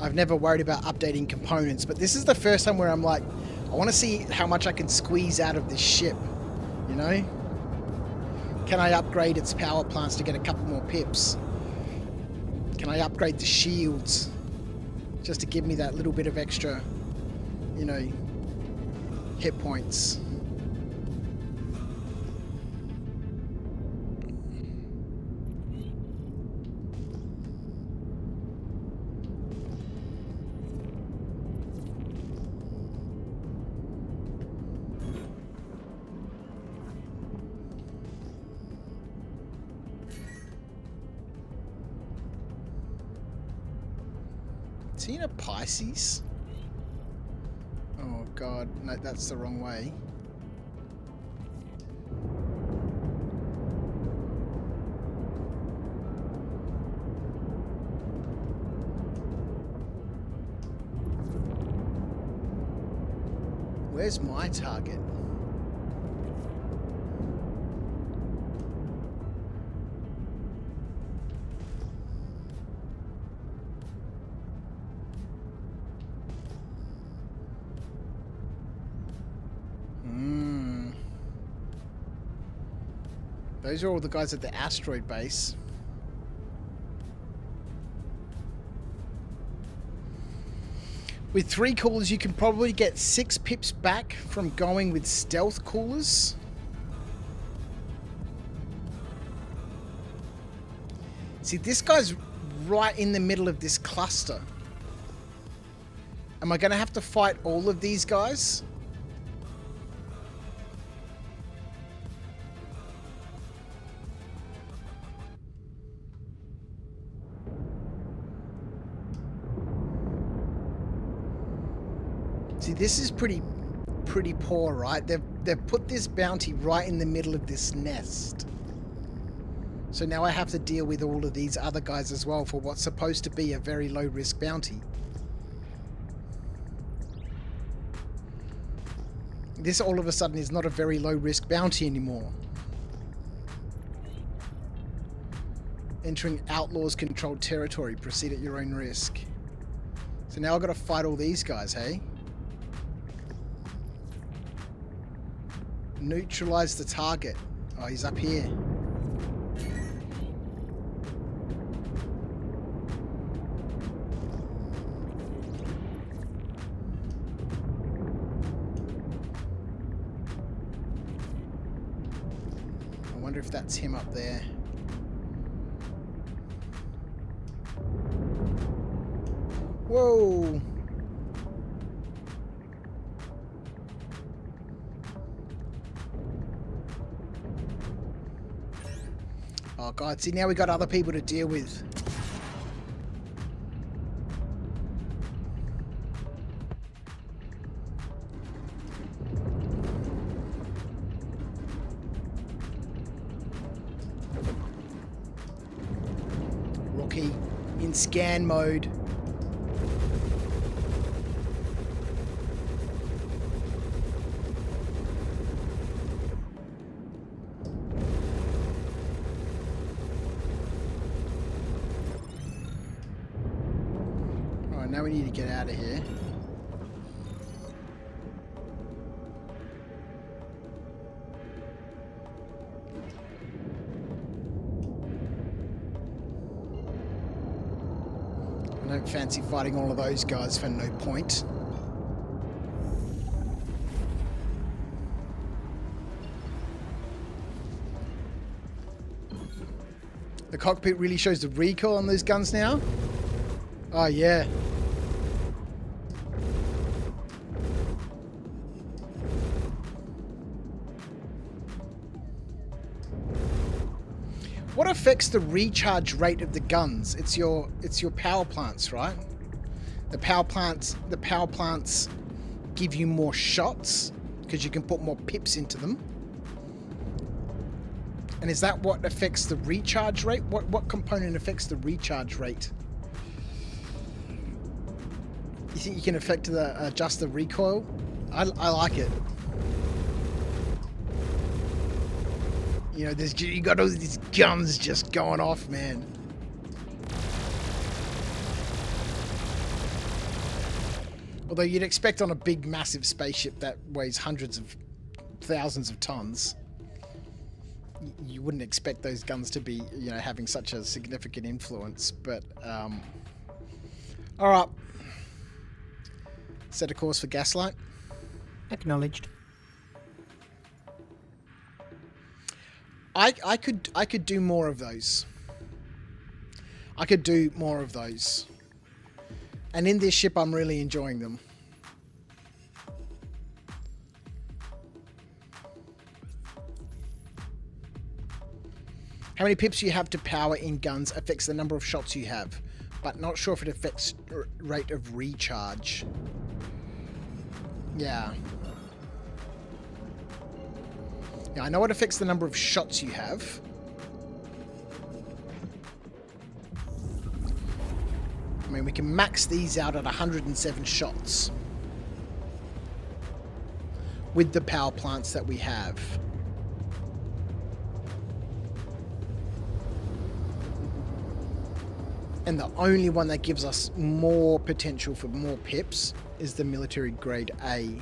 I've never worried about updating components, but this is the first time where I'm like, I want to see how much I can squeeze out of this ship, you know? Can I upgrade its power plants to get a couple more pips? Can I upgrade the shields just to give me that little bit of extra, you know, hit points? Is he in a Pisces? Oh god, no, that's the wrong way. Where's my target? Those are all the guys at the asteroid base. With 3 coolers, you can probably get 6 pips back from going with stealth coolers. See, this guy's right in the middle of this cluster. Am I going to have to fight all of these guys? See, this is pretty poor, right? They've put this bounty right in the middle of this nest. So now I have to deal with all of these other guys as well for what's supposed to be a very low risk bounty. This all of a sudden is not a very low risk bounty anymore. Entering outlaws controlled territory, proceed at your own risk. So now I've got to fight all these guys, hey? Neutralize the target. Oh, he's up here. wonder if that's him up there. Whoa! Oh god, see now we got other people to deal with. Rocky in scan mode. Now we need to get out of here. I don't fancy fighting all of those guys for no point. The cockpit really shows the recoil on those guns now. Oh yeah. What affects the recharge rate of the guns? It's your power plants, right? The power plants give you more shots because you can put more pips into them. And is that what affects the recharge rate? What component affects the recharge rate? You think you can adjust the recoil? I like it. You know, you got all these guns just going off, man. Although you'd expect on a big, massive spaceship that weighs hundreds of thousands of tons, you wouldn't expect those guns to be, you know, having such a significant influence. But, all right. Set a course for Gaslight. Acknowledged. I could do more of those. I could do more of those. And in this ship, I'm really enjoying them. How many pips you have to power in guns affects the number of shots you have, but not sure if it affects rate of recharge. Yeah. Yeah, I know it affects the number of shots you have. I mean, we can max these out at 107 shots with the power plants that we have. And the only one that gives us more potential for more pips is the military grade A,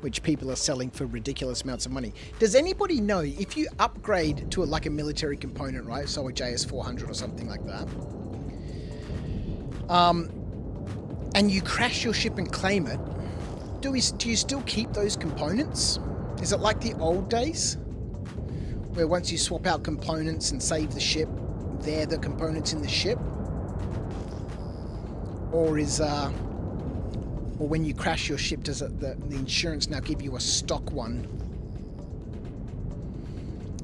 which people are selling for ridiculous amounts of money. Does anybody know if you upgrade to like a military component, right? So a JS400 or something like that, and you crash your ship and claim it, do you still keep those components? Is it like the old days, where once you swap out components and save the ship, they're the components in the ship? Or is or when you crash your ship, does the insurance now give you a stock one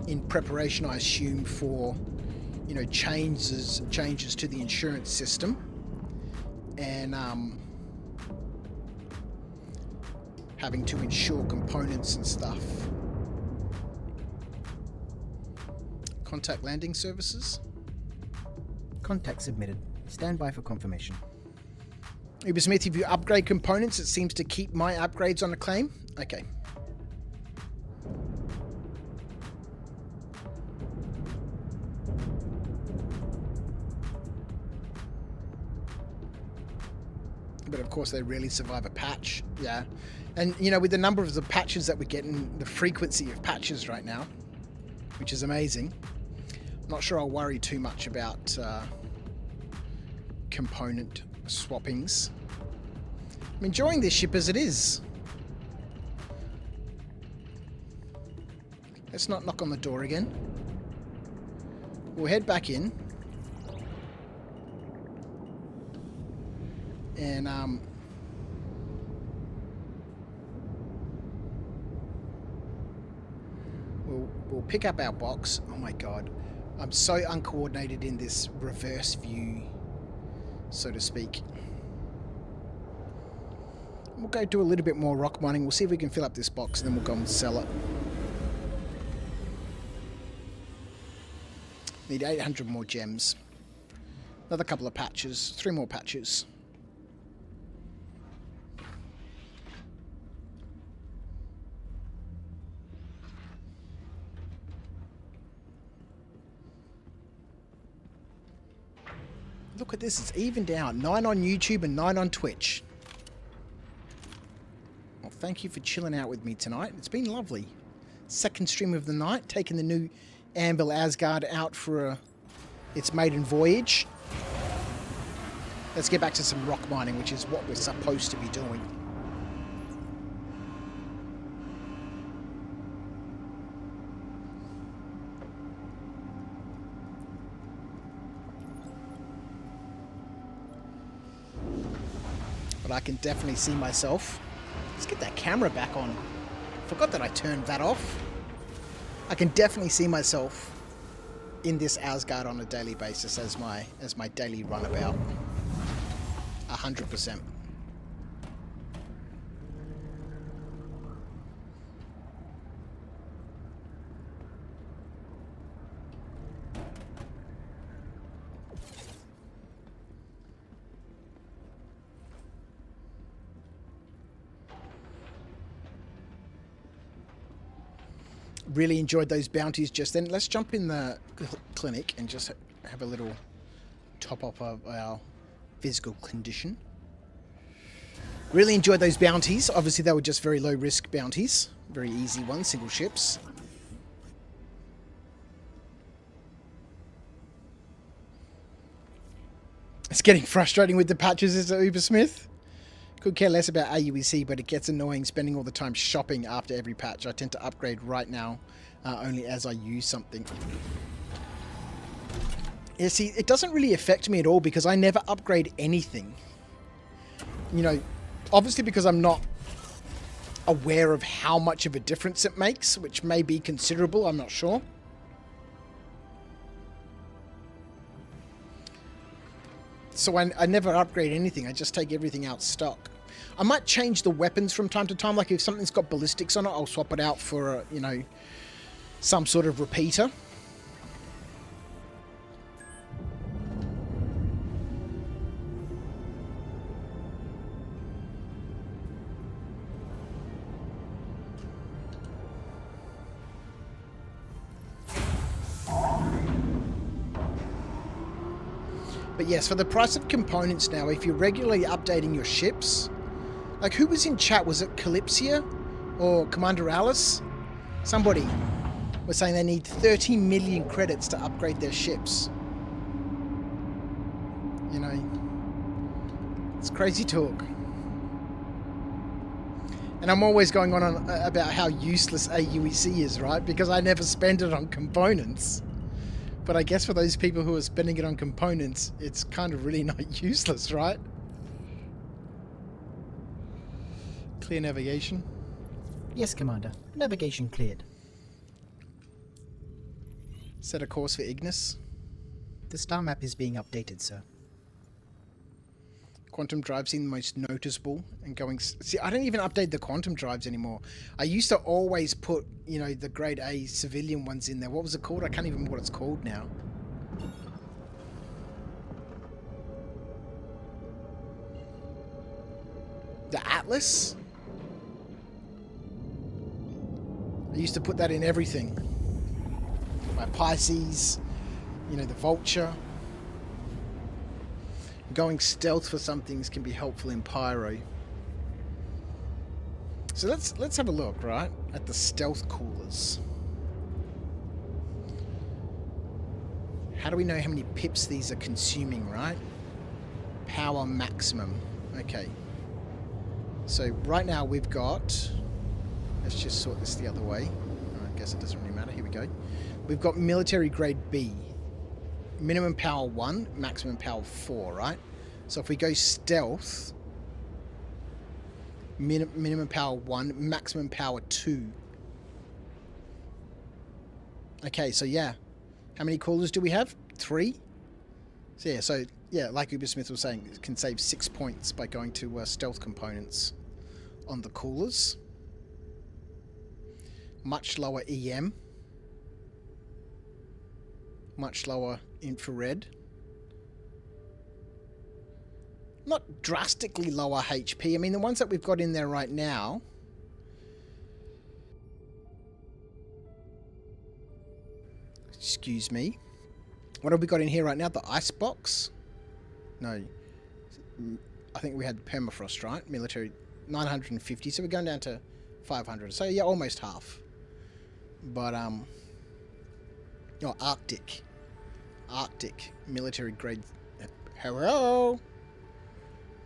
in preparation, I assume, for, you know, changes to the insurance system, and having to insure components and stuff. Contact landing services. Contact submitted. Stand by for confirmation. Uber Smith, if you upgrade components, it seems to keep my upgrades on a claim. Okay. But of course, they rarely survive a patch. Yeah. And, you know, with the number of the patches that we're getting, the frequency of patches right now, which is amazing, I'm not sure I'll worry too much about component swappings. I'm enjoying this ship as it is. Let's not knock on the door again. We'll head back in. And, we'll pick up our box. Oh my god. I'm so uncoordinated in this reverse view, so to speak. We'll go do a little bit more rock mining. We'll see if we can fill up this box, and then we'll go and sell it. Need 800 more gems. Another couple of patches. 3 more patches. Look at this, it's evened out. 9 on YouTube and 9 on Twitch. Well, thank you for chilling out with me tonight. It's been lovely. Second stream of the night, taking the new Anvil Asgard out for its maiden voyage. Let's get back to some rock mining, which is what we're supposed to be doing. But I can definitely see myself. Let's get that camera back on. Forgot that I turned that off. I can definitely see myself in this Asgard on a daily basis as my daily runabout. 100%. Really enjoyed those bounties just then. Let's jump in the clinic and just have a little top up of our physical condition. Really enjoyed those bounties. Obviously they were just very low risk bounties. Very easy ones, single ships. It's getting frustrating with the patches, is it, Ubersmith? Could care less about AUEC, but it gets annoying spending all the time shopping after every patch. I tend to upgrade right now, only as I use something. Yeah, see, it doesn't really affect me at all because I never upgrade anything. You know, obviously because I'm not aware of how much of a difference it makes, which may be considerable, I'm not sure. So I never upgrade anything, I just take everything out stock. I might change the weapons from time to time, like if something's got ballistics on it, I'll swap it out for, you know, some sort of repeater. But yes, for the price of components now, if you're regularly updating your ships, like who was in chat? Was it Calypsia or Commander Alice? Somebody was saying they need 30 million credits to upgrade their ships. You know, it's crazy talk. And I'm always going on about how useless AUEC is, right? Because I never spend it on components. But I guess for those people who are spending it on components, it's kind of really not useless, right? Clear navigation. Yes, Commander. Navigation cleared. Set a course for Ignis. The star map is being updated, sir. Quantum drive seem the most noticeable and going... See, I don't even update the quantum drives anymore. I used to always put, you know, the grade A civilian ones in there. What was it called? I can't even remember what it's called now. The Atlas? I used to put that in everything. My Pisces, you know, the Vulture. Going stealth for some things can be helpful in Pyro. So let's have a look, right, at the stealth coolers. How do we know how many pips these are consuming, right? Power maximum. Okay. So right now we've got... Let's just sort this the other way. All right. guess it doesn't really matter. Here we go. We've got military grade B. Minimum power 1, maximum power 4, right? So if we go stealth, minimum power 1, maximum power 2. Okay, so yeah. How many coolers do we have? 3? So yeah, like Uber Smith was saying, it can save 6 points by going to stealth components on the coolers. Much lower EM. Much lower infrared. Not drastically lower HP. I mean, the ones that we've got in there right now... Excuse me. What have we got in here right now? The icebox? No. I think we had permafrost, right? Military 950. So we're going down to 500. So yeah, almost half. But, oh, Arctic. Arctic. Military grade. Hello?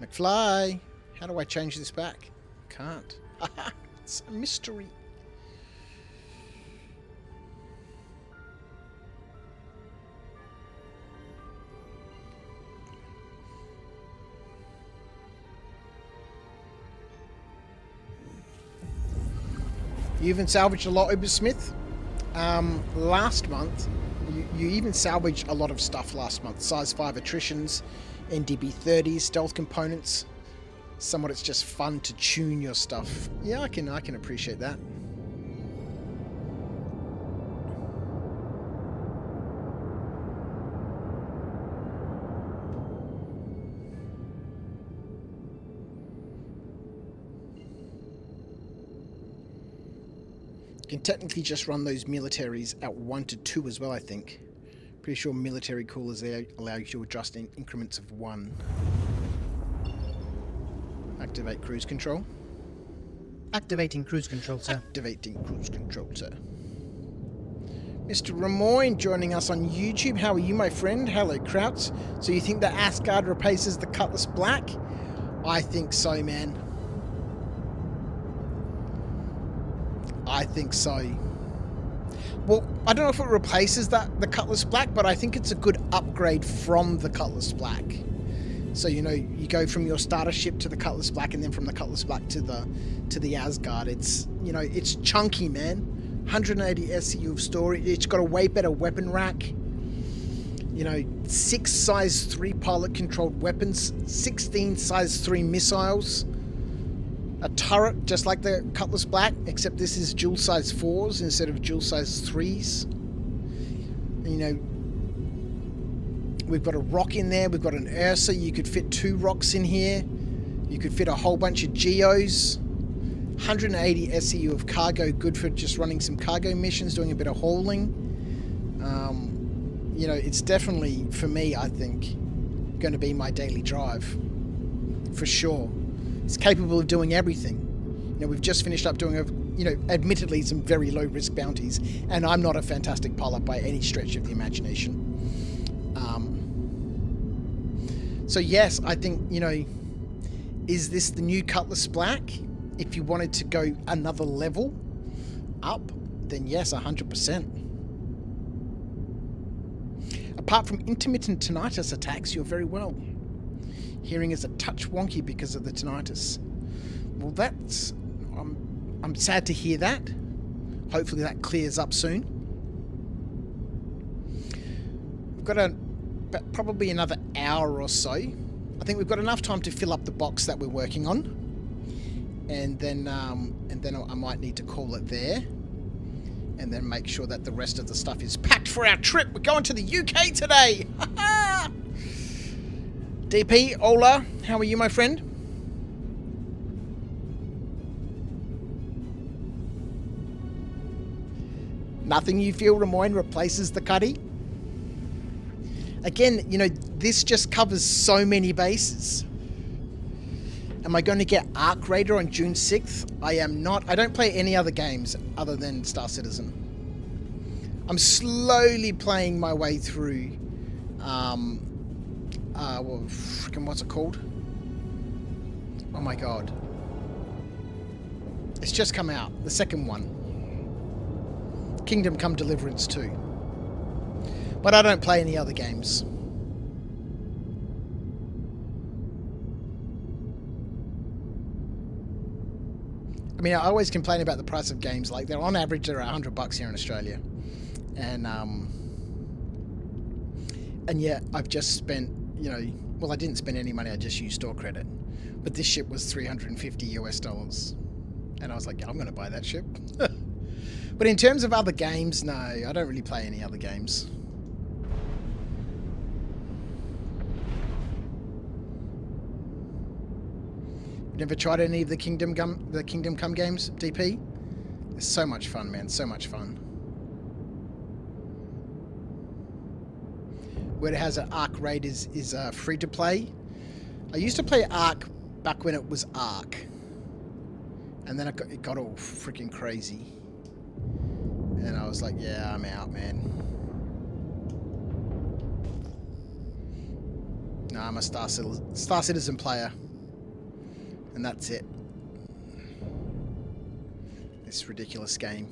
McFly. How do I change this back? Can't. It's a mystery. You even salvaged a lot, Uber Smith. Last month, you even salvaged a lot of stuff last month. Size 5 attritions, NDB 30s, stealth components. Somewhat it's just fun to tune your stuff. Yeah, I can appreciate that. You can technically just run those militaries at 1 to 2 as well, I think. Pretty sure military coolers there allow you to adjust in increments of 1. Activate cruise control. Activating cruise control, sir. Activating cruise control, sir. Mr. Ramoyne joining us on YouTube. How are you, my friend? Hello, Krauts. So you think the Asgard replaces the Cutlass Black? I think so, man. I think so. Well, I don't know if it replaces the Cutlass Black, but I think it's a good upgrade from the Cutlass Black. So, you know, you go from your starter ship to the Cutlass Black, and then from the Cutlass Black to the Asgard. It's, you know, it's chunky, man. 180 SCU of storage. It's got a way better weapon rack. You know, 6 size 3 pilot controlled weapons, 16 size 3 missiles. A turret, just like the Cutlass Black, except this is dual size 4s instead of dual size 3s. You know, we've got a ROC in there. We've got an Ursa. You could fit 2 ROCs in here. You could fit a whole bunch of Geos. 180 SCU of cargo, good for just running some cargo missions, doing a bit of hauling. You know, it's definitely, for me, I think, going to be my daily drive. For sure. It's capable of doing everything. You know, we've just finished up doing, you know, admittedly some very low risk bounties, and I'm not a fantastic pilot by any stretch of the imagination. So yes, I think, you know, is this the new Cutlass Black? If you wanted to go another level up, then yes, 100%. Apart from intermittent tinnitus attacks, you're very well. Hearing is a touch wonky because of the tinnitus. Well, that's... I'm sad to hear that. Hopefully that clears up soon. We've got probably another hour or so. I think we've got enough time to fill up the box that we're working on. And then I might need to call it there. And then make sure that the rest of the stuff is packed for our trip. We're going to the UK today! DP, Ola, how are you, my friend? Nothing you feel, Ramoyne, replaces the Cuddy? Again, you know, this just covers so many bases. Am I going to get Arc Raider on June 6th? I am not. I don't play any other games other than Star Citizen. I'm slowly playing my way through, well, frickin' what's it called? Oh my god. It's just come out. The second one. Kingdom Come Deliverance 2. But I don't play any other games. I mean, I always complain about the price of games. Like, they're on average, they're $100 here in Australia. And yet I've just spent, you know, well, I didn't spend any money, I just used store credit. But this ship was $350 US. And I was like, yeah, I'm going to buy that ship. But in terms of other games, no, I don't really play any other games. Never tried any of the Kingdom Come games, DP? It's so much fun, man. So much fun. Where it has an Arc raid is free to play. I used to play Arc back when it was Arc, and then it got all freaking crazy, and I was like, yeah, I'm out, man. No, I'm a Star Citizen player. And that's it. This ridiculous game.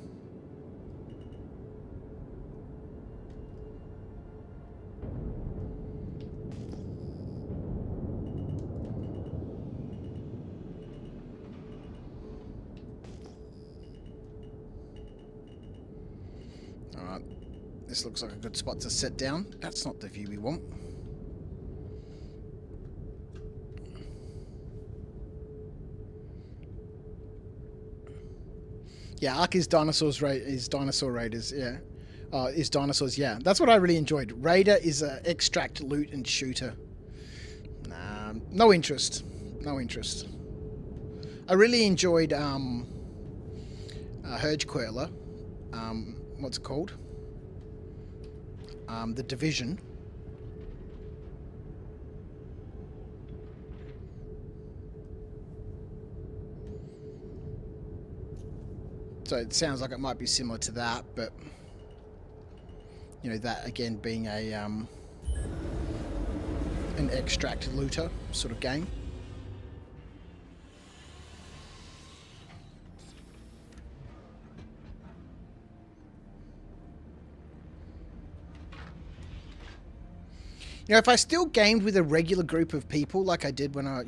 Alright. This looks like a good spot to sit down. That's not the view we want. Yeah, Ark is Dinosaur Raiders, yeah. Is Dinosaurs, yeah. That's what I really enjoyed. Raider is a extract, loot, and shooter. Nah, no interest. No interest. I really enjoyed Hurge Queller. What's it called? The Division. So it sounds like it might be similar to that, but you know, that again being a an extract looter sort of game. You know, if I still gamed with a regular group of people like I did when I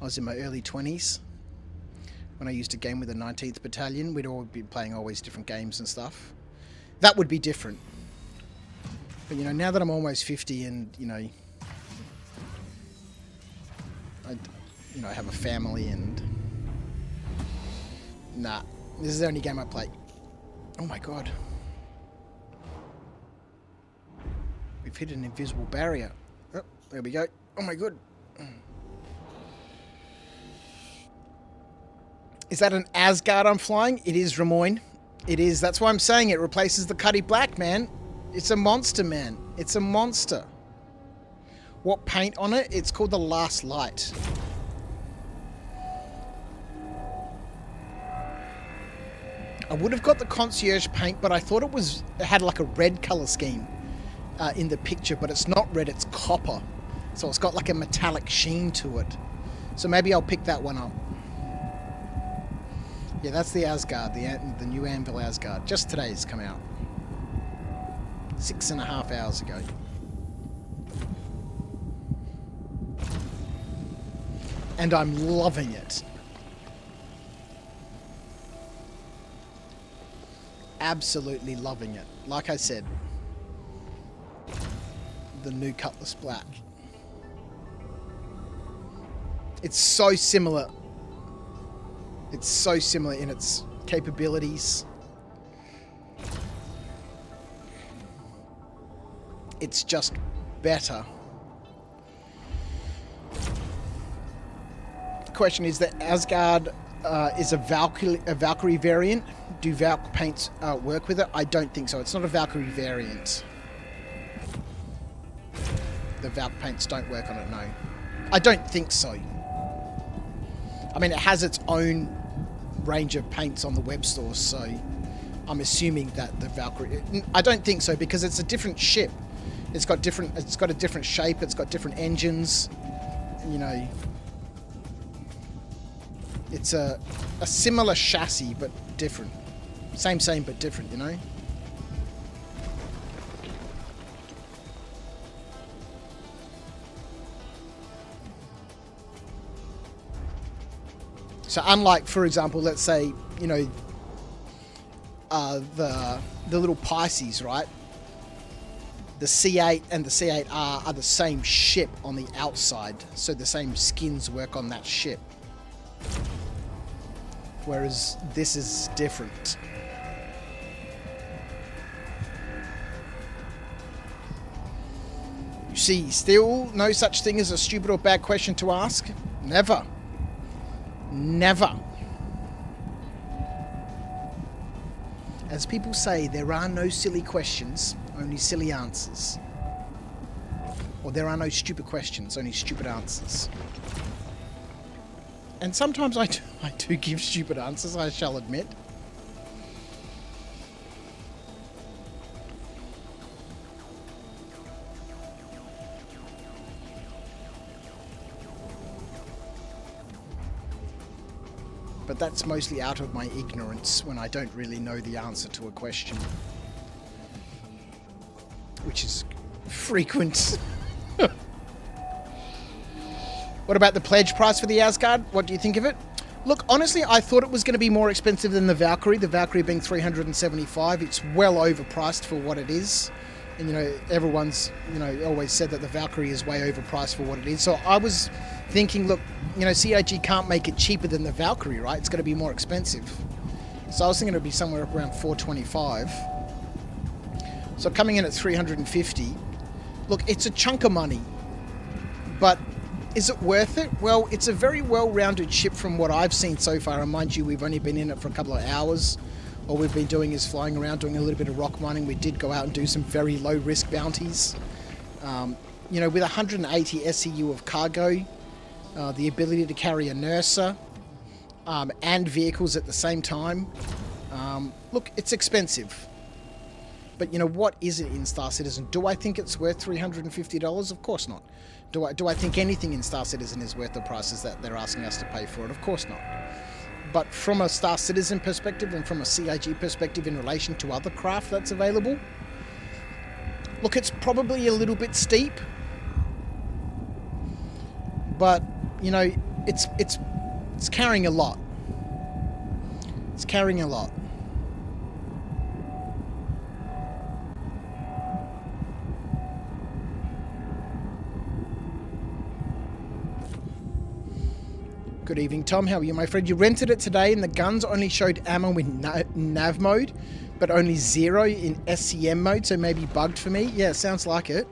was in my early 20s. When I used to game with the 19th Battalion, we'd all be playing always different games and stuff. That would be different. But, you know, now that I'm almost 50 and, you know, I have a family and... Nah, this is the only game I play. Oh my god. We've hit an invisible barrier. Oh, there we go. Oh my god. Is that an Asgard I'm flying? It is, Ramoyne. It is. That's why I'm saying it replaces the Cuddy Black, man. It's a monster, man. It's a monster. What paint on it? It's called the Last Light. I would have got the concierge paint, but I thought it had like a red color scheme in the picture, but it's not red, it's copper. So it's got like a metallic sheen to it. So maybe I'll pick that one up. Yeah, that's the Asgard, the new Anvil Asgard. Just today's come out. 6.5 hours ago. And I'm loving it. Absolutely loving it. Like I said, the new Cutlass Black. It's so similar. It's so similar in its capabilities. It's just better. The question is that Asgard is a Valkyrie variant. Do Valk paints work with it? I don't think so. It's not a Valkyrie variant. The Valk paints don't work on it, no. I don't think so. I mean, it has its own range of paints on the web store, so I'm assuming that the Valkyrie... I don't think so, because it's a different ship. It's got a different shape, it's got different engines, you know. It's a similar chassis, but different. Same, but different, you know? So unlike, for example, let's say, you know, the little Pisces, right? The C8 and the C8R are the same ship on the outside, so the same skins work on that ship. Whereas this is different. You see, still no such thing as a stupid or bad question to ask. Never. Never. As people say, there are no silly questions, only silly answers. Or there are no stupid questions, only stupid answers. And sometimes I do give stupid answers, I shall admit. But that's mostly out of my ignorance when I don't really know the answer to a question. Which is frequent. What about the pledge price for the Asgard? What do you think of it? Look, honestly, I thought it was going to be more expensive than the Valkyrie. The Valkyrie being $375. It's well overpriced for what it is. And, you know, everyone's, you know, always said that the Valkyrie is way overpriced for what it is. So I was thinking, look, you know, CIG can't make it cheaper than the Valkyrie, right? It's going to be more expensive. So I was thinking it would be somewhere up around $425. So coming in at $350. Look, it's a chunk of money. But is it worth it? Well, it's a very well-rounded ship from what I've seen so far. And mind you, we've only been in it for a couple of hours. All we've been doing is flying around, doing a little bit of rock mining. We did go out and do some very low-risk bounties. You know, with 180 SEU of cargo, the ability to carry a Nurser, and vehicles at the same time. Look, it's expensive. But, you know, what is it in Star Citizen? Do I think it's worth $350? Of course not. Do I think anything in Star Citizen is worth the prices that they're asking us to pay for it? Of course not. But from a Star Citizen perspective and from a CIG perspective in relation to other craft that's available, look, it's probably a little bit steep. But, you know, it's carrying a lot. It's carrying a lot. Good evening, Tom. How are you, my friend? You rented it today and the guns only showed ammo in nav mode, but only 0 in SCM mode, so maybe bugged for me. Yeah, sounds like it.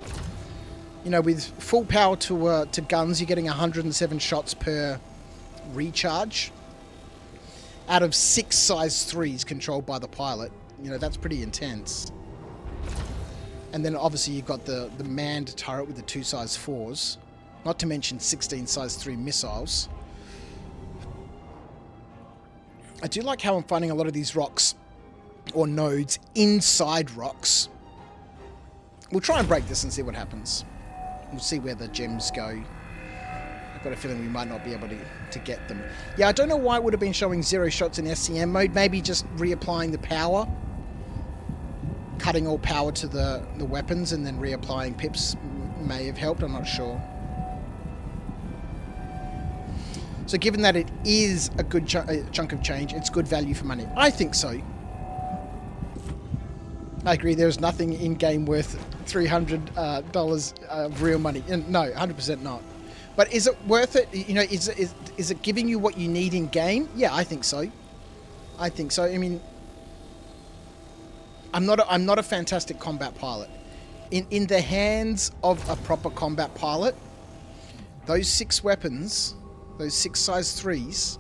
You know, with full power to guns, you're getting 107 shots per recharge. Out of 6 size 3s controlled by the pilot. You know, that's pretty intense. And then obviously you've got the manned turret with the 2 size 4s. Not to mention 16 size 3 missiles. I do like how I'm finding a lot of these rocks or nodes inside rocks. We'll try and break this and see what happens. We'll see where the gems go. I've got a feeling we might not be able to get them. Yeah, I don't know why it would have been showing 0 shots in SCM mode. Maybe just reapplying the power. Cutting all power to the weapons and then reapplying pips may have helped. I'm not sure. So given that it is a good chunk of change, it's good value for money. I think so. I agree, there's nothing in-game worth $300 of real money. No, 100% not. But is it worth it? You know, is it giving you what you need in-game? Yeah, I think so. I think so. I mean, I'm not a fantastic combat pilot. In the hands of a proper combat pilot, those 6 weapons... Those 6 size 3s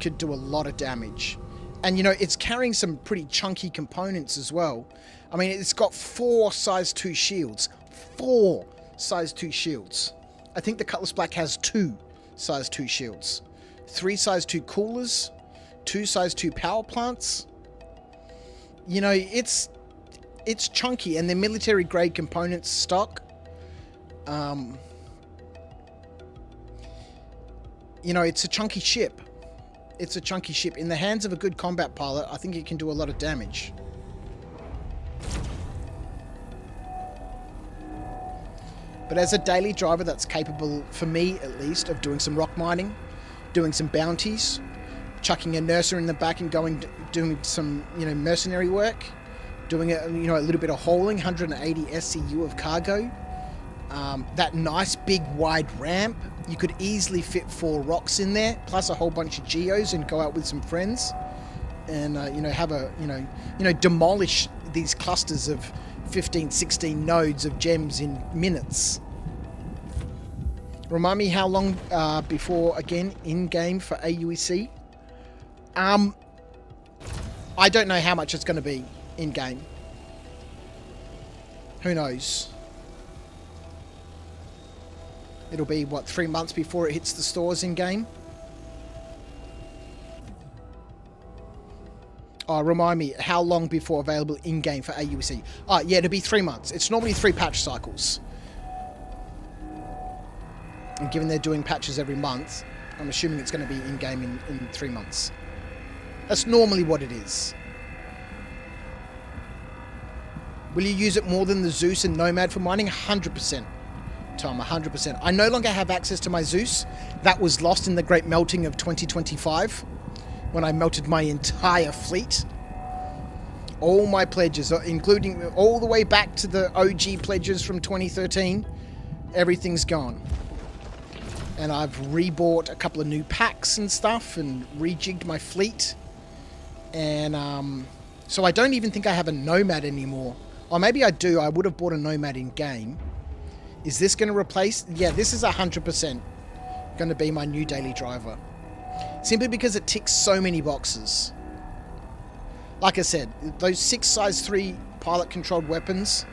could do a lot of damage. And, you know, it's carrying some pretty chunky components as well. I mean, it's got 4 size 2 shields. 4 size 2 shields. I think the Cutlass Black has 2 size 2 shields. 3 size 2 coolers. 2 size 2 power plants. You know, it's chunky. And they're military grade components stock. You know, it's a chunky ship. it's a chunky ship. In the hands of a good combat pilot, I think it can do a lot of damage. But as a daily driver that's capable, for me at least, of doing some rock mining, doing some bounties, chucking a nurser in the back and doing some, mercenary work, doing a little bit of hauling, 180 SCU of cargo, that nice big wide ramp, you could easily fit 4 rocks in there, plus a whole bunch of geos, and go out with some friends, and have a demolish these clusters of 15, 16 nodes of gems in minutes. Remind me how long before, again, in-game for AUEC? I don't know how much it's going to be in-game. Who knows? It'll be, 3 months before it hits the stores in-game? Oh, remind me, how long before available in-game for AUEC? Oh, yeah, it'll be 3 months. It's normally 3 patch cycles. And given they're doing patches every month, I'm assuming it's going to be in-game in 3 months. That's normally what it is. Will you use it more than the Zeus and Nomad for mining? 100%. Tom, 100%. I no longer have access to my Zeus. That was lost in the Great Melting of 2025. When I melted my entire fleet. All my pledges, including all the way back to the OG pledges from 2013, everything's gone. And I've rebought a couple of new packs and stuff and rejigged my fleet. And so I don't even think I have a Nomad anymore. Or maybe I do. I would have bought a Nomad in game. Is this going to replace? Yeah, this is 100% going to be my new daily driver. Simply because it ticks so many boxes. Like I said, those 6 size 3 pilot controlled weapons.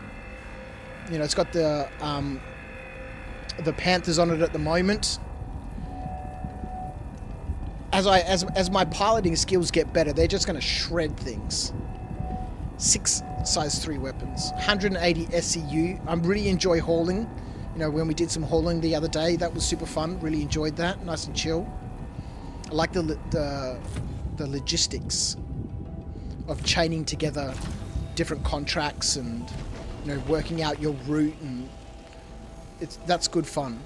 It's got the Panthers on it at the moment. As my piloting skills get better, they're just going to shred things. 6 size 3 weapons, 180 SCU. I really enjoy hauling. When we did some hauling the other day, that was super fun. Really enjoyed that. Nice and chill. I like the logistics of chaining together different contracts and working out your route, and that's good fun.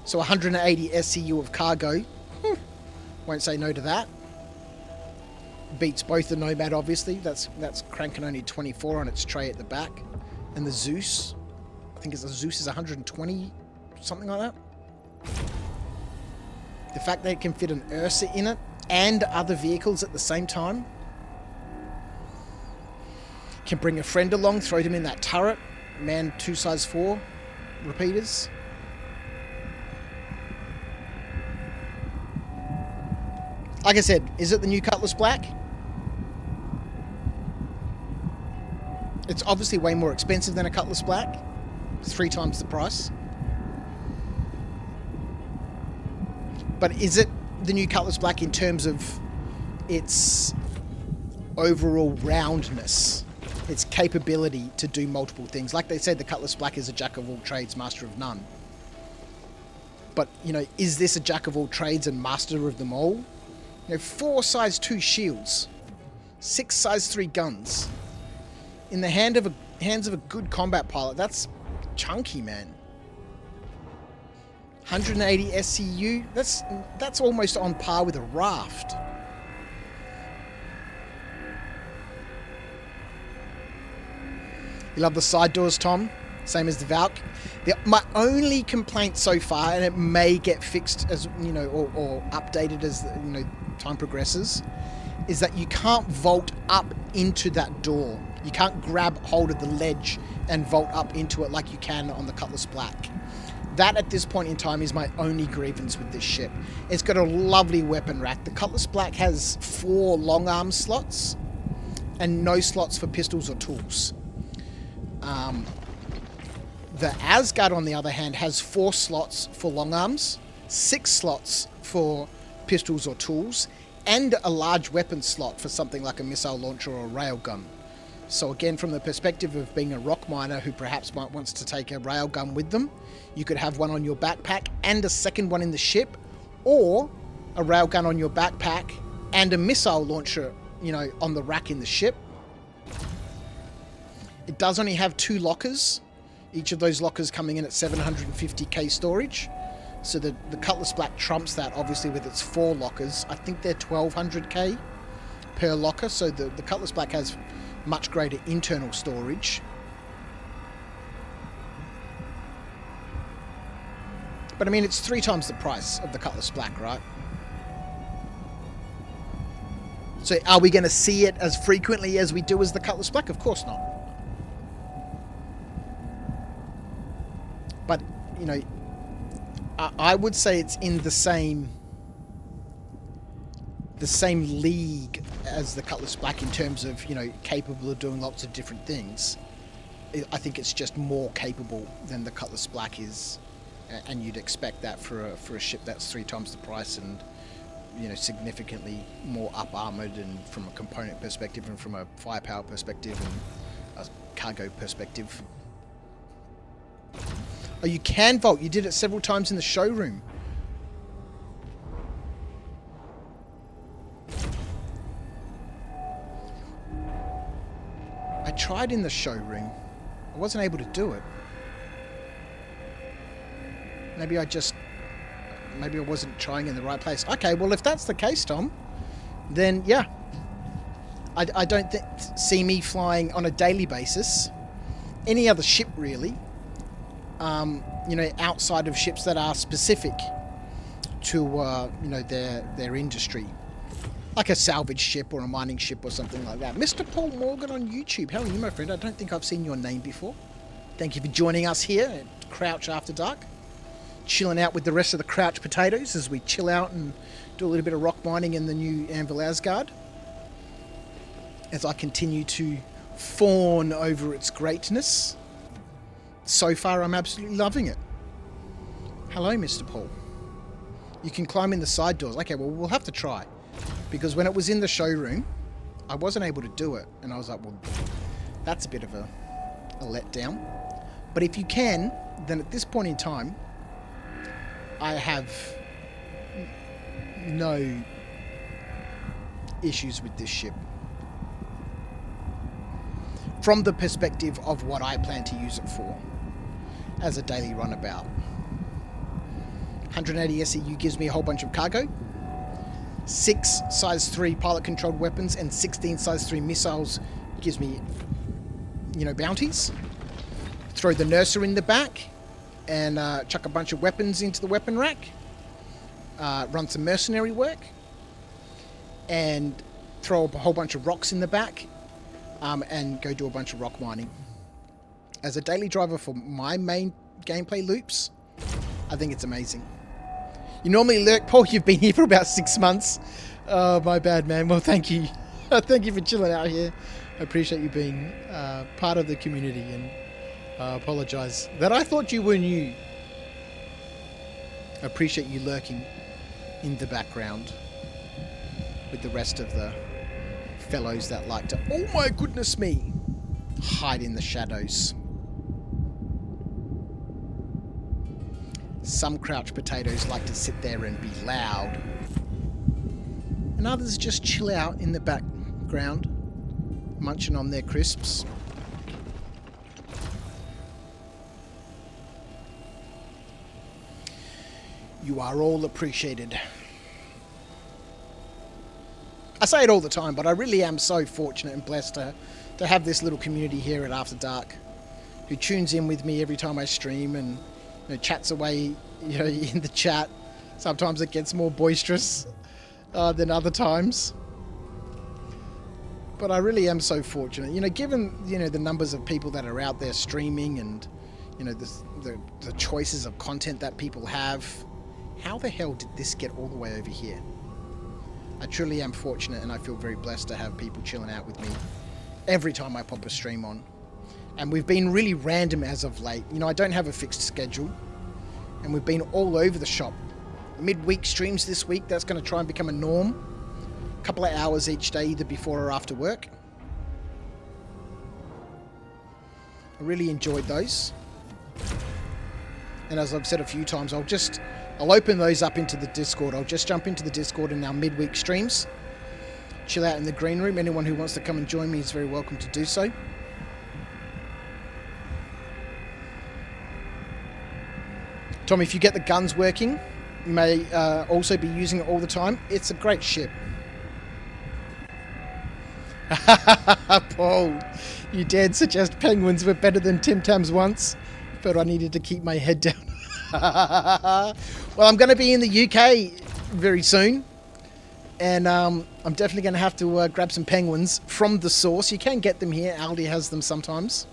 So 180 SCU of cargo, won't say no to that. Beats both the Nomad, obviously. That's cranking only 24 on its tray at the back, and the Zeus, I think the Zeus is 120, something like that. The fact that it can fit an Ursa in it and other vehicles at the same time. Can bring a friend along, throw them in that turret. Man 2 size 4 repeaters. Like I said, is it the new Cutlass Black? It's obviously way more expensive than a Cutlass Black. 3 times the price. But is it the new Cutlass Black in terms of its overall roundness, its capability to do multiple things? Like they said, the Cutlass Black is a jack of all trades, master of none. But, is this a jack of all trades and master of them all? 4 size 2 shields, 6 size 3 guns. In the hands of a good combat pilot, that's chunky, man. 180 SCU, that's almost on par with a raft. You love the side doors, Tom? Same as the Valk. My only complaint so far, and it may get fixed as or updated as time progresses, is that you can't vault up into that door. You can't grab hold of the ledge and vault up into it like you can on the Cutlass Black. That, at this point in time, is my only grievance with this ship. It's got a lovely weapon rack. The Cutlass Black has 4 long arm slots and no slots for pistols or tools. The Asgard, on the other hand, has 4 slots for long arms, 6 slots for pistols or tools, and a large weapon slot for something like a missile launcher or a railgun. So again, from the perspective of being a rock miner who perhaps wants to take a railgun with them, you could have one on your backpack and a second one in the ship, or a railgun on your backpack and a missile launcher, you know, on the rack in the ship. It does only have 2 lockers. Each of those lockers coming in at 750k storage. So the Cutlass Black trumps that, obviously, with its 4 lockers. I think they're 1200k per locker. So the Cutlass Black has much greater internal storage. But I mean, it's 3 times the price of the Cutlass Black, right? So are we going to see it as frequently as we do as the Cutlass Black? Of course not. But, you know, I would say it's in the same league as the Cutlass Black in terms of, you know, capable of doing lots of different things. I think it's just more capable than the Cutlass Black is, and you'd expect that for a ship that's 3 times the price and, you know, significantly more up armored, and from a component perspective and from a firepower perspective and a cargo perspective. Oh, you can vault. You did it several times in the showroom. I tried in the showroom. I wasn't able to do it. Maybe I wasn't trying in the right place. Okay, well, if that's the case, Tom, then yeah. I don't see me flying on a daily basis any other ship, really. You know, outside of ships that are specific to, you know, their industry. Like a salvage ship or a mining ship or something like that. Mr. Paul Morgan on YouTube. How are you, my friend? I don't think I've seen your name before. Thank you for joining us here at Crouch After Dark. Chilling out with the rest of the Crouch potatoes as we chill out and do a little bit of rock mining in the new Anvil Asgard. As I continue to fawn over its greatness. So far, I'm absolutely loving it. Hello, Mr. Paul. You can climb in the side doors. Okay, well, we'll have to try. Because when it was in the showroom, I wasn't able to do it. And I was like, well, that's a bit of a letdown. But if you can, then at this point in time, I have no issues with this ship. From the perspective of what I plan to use it for as a daily runabout. 180 SEU gives me a whole bunch of cargo, 6 size 3 pilot controlled weapons, and 16 size 3 missiles gives me, you know, bounties. Throw the nurser in the back and chuck a bunch of weapons into the weapon rack, run some mercenary work, and throw a whole bunch of rocks in the back, and go do a bunch of rock mining. As a daily driver for my main gameplay loops, I think it's amazing. You normally lurk, Paul. You've been here for about 6 months. Oh, my bad, man. Well, thank you. Thank you for chilling out here. I appreciate you being part of the community, and I apologize that I thought you were new. I appreciate you lurking in the background with the rest of the fellows that like to, oh my goodness me, hide in the shadows. Some Crouch potatoes like to sit there and be loud, and others just chill out in the background, munching on their crisps. You are all appreciated. I say it all the time, but I really am so fortunate and blessed to have this little community here at After Dark, who tunes in with me every time I stream and, you know, chats away, you know, in the chat. Sometimes it gets more boisterous than other times. But I really am so fortunate, you know, given, you know, the numbers of people that are out there streaming and, you know, the choices of content that people have. How the hell did this get all the way over here? I truly am fortunate, and I feel very blessed to have people chilling out with me every time I pop a stream on. And we've been really random as of late. You know, I don't have a fixed schedule, and we've been all over the shop. Midweek streams this week, that's going to try and become a norm. A couple of hours each day, either before or after work. I really enjoyed those. And as I've said a few times, I'll open those up into the Discord. I'll just jump into the Discord in our midweek streams chill out in the green room. Anyone who wants to come and join me is very welcome to do so. Tom, if you get the guns working, you may also be using it all the time. It's a great ship. Paul, you dared suggest penguins were better than Tim Tams once, but I needed to keep my head down. Well, I'm going to be in the UK very soon, and I'm definitely going to have to grab some penguins from the source. You can get them here. Aldi has them sometimes.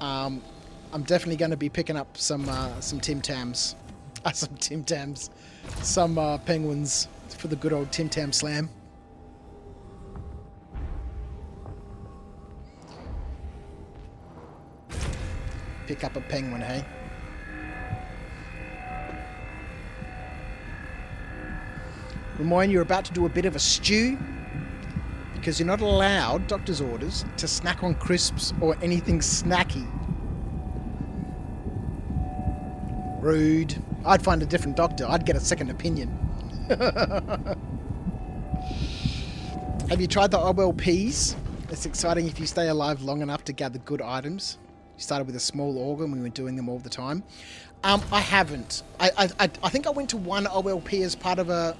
I'm definitely going to be picking up some Tim Tams. Some penguins for the good old Tim Tam slam. Pick up a penguin, hey? Remind you're about to do a bit of a stew because you're not allowed, doctor's orders, to snack on crisps or anything snacky. Rude. I'd find a different doctor. I'd get a second opinion. Have you tried the OLPs? It's exciting if you stay alive long enough to gather good items. You started with a small organ. We were doing them all the time. I haven't. I think I went to one OLP as part of a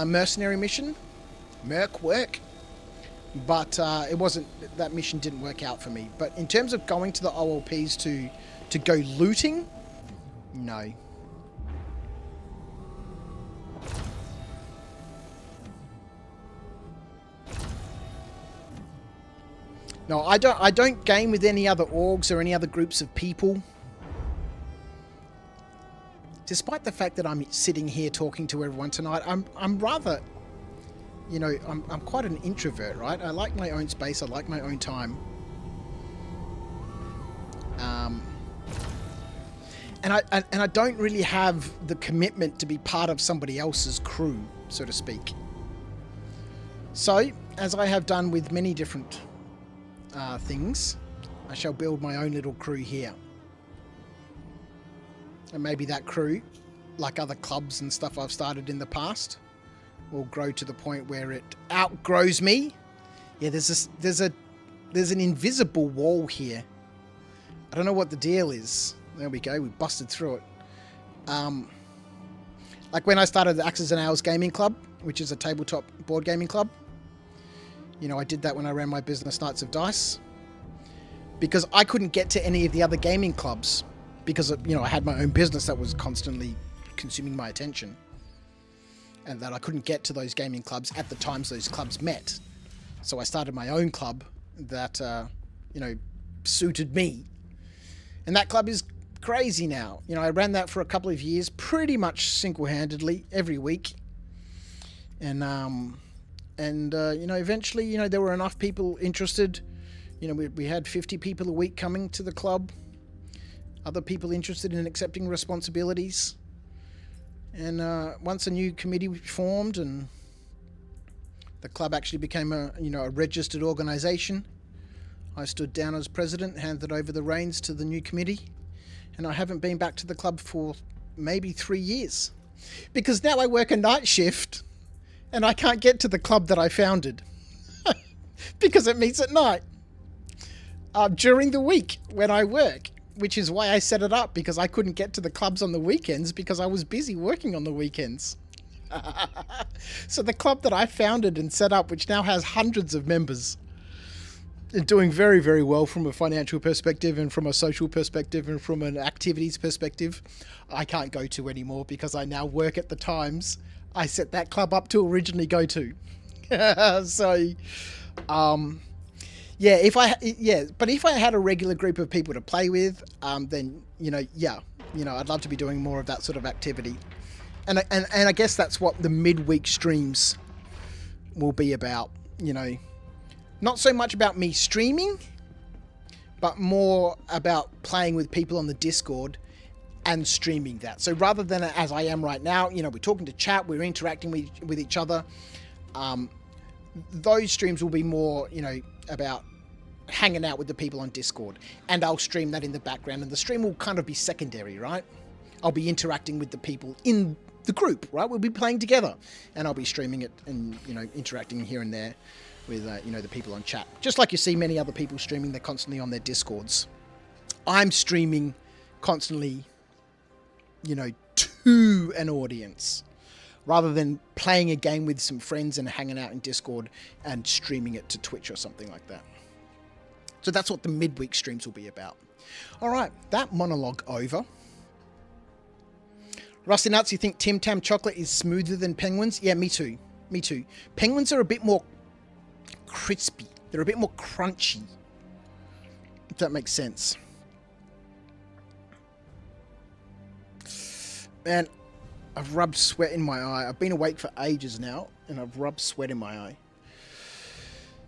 mercenary mission. Merc work. But it wasn't... That mission didn't work out for me. But in terms of going to the OLPs to go looting... No. No, I don't game with any other orgs or any other groups of people. Despite the fact that I'm sitting here talking to everyone tonight, I'm rather, you know, I'm quite an introvert, right? I like my own space. I like my own time. And I don't really have the commitment to be part of somebody else's crew, so to speak. So, as I have done with many different things, I shall build my own little crew here. And maybe that crew, like other clubs and stuff I've started in the past, will grow to the point where it outgrows me. Yeah, there's an invisible wall here. I don't know what the deal is. There we go, we busted through it. Like when I started the Axes and Owls Gaming Club, which is a tabletop board gaming club. You know, I did that when I ran my business Knights of Dice. Because I couldn't get to any of the other gaming clubs. Because, you know, I had my own business that was constantly consuming my attention. And that I couldn't get to those gaming clubs at the times those clubs met. So I started my own club that, you know, suited me. And that club is crazy now. You know, I ran that for a couple of years, pretty much single-handedly, every week. And you know, eventually, you know, there were enough people interested. You know, we had 50 people a week coming to the club. Other people interested in accepting responsibilities. And once a new committee formed and the club actually became a registered organisation, I stood down as president, handed over the reins to the new committee, and I haven't been back to the club for maybe 3 years. Because now I work a night shift, and I can't get to the club that I founded. Because it meets at night. During the week, when I work. Which is why I set it up, because I couldn't get to the clubs on the weekends, because I was busy working on the weekends. So the club that I founded and set up, which now has hundreds of members, doing very, very well from a financial perspective and from a social perspective and from an activities perspective, I can't go to anymore because I now work at the times I set that club up to originally go to. So, but if I had a regular group of people to play with, then, I'd love to be doing more of that sort of activity. And I guess that's what the midweek streams will be about, you know. Not so much about me streaming, but more about playing with people on the Discord and streaming that. So rather than as I am right now, you know, we're talking to chat, we're interacting with each other. Those streams will be more, you know, about hanging out with the people on Discord. And I'll stream that in the background, and the stream will kind of be secondary, right? I'll be interacting with the people in the group, right? We'll be playing together, and I'll be streaming it and, you know, interacting here and there with, you know, the people on chat. Just like you see many other people streaming, they're constantly on their Discords. I'm streaming constantly, you know, to an audience, rather than playing a game with some friends and hanging out in Discord and streaming it to Twitch or something like that. So that's what the midweek streams will be about. All right, that monologue over. Rusty Nuts, you think Tim Tam chocolate is smoother than penguins? Yeah, me too. Me too. Penguins are a bit more crispy. They're a bit more crunchy. If that makes sense. Man, I've rubbed sweat in my eye. I've been awake for ages now, and I've rubbed sweat in my eye.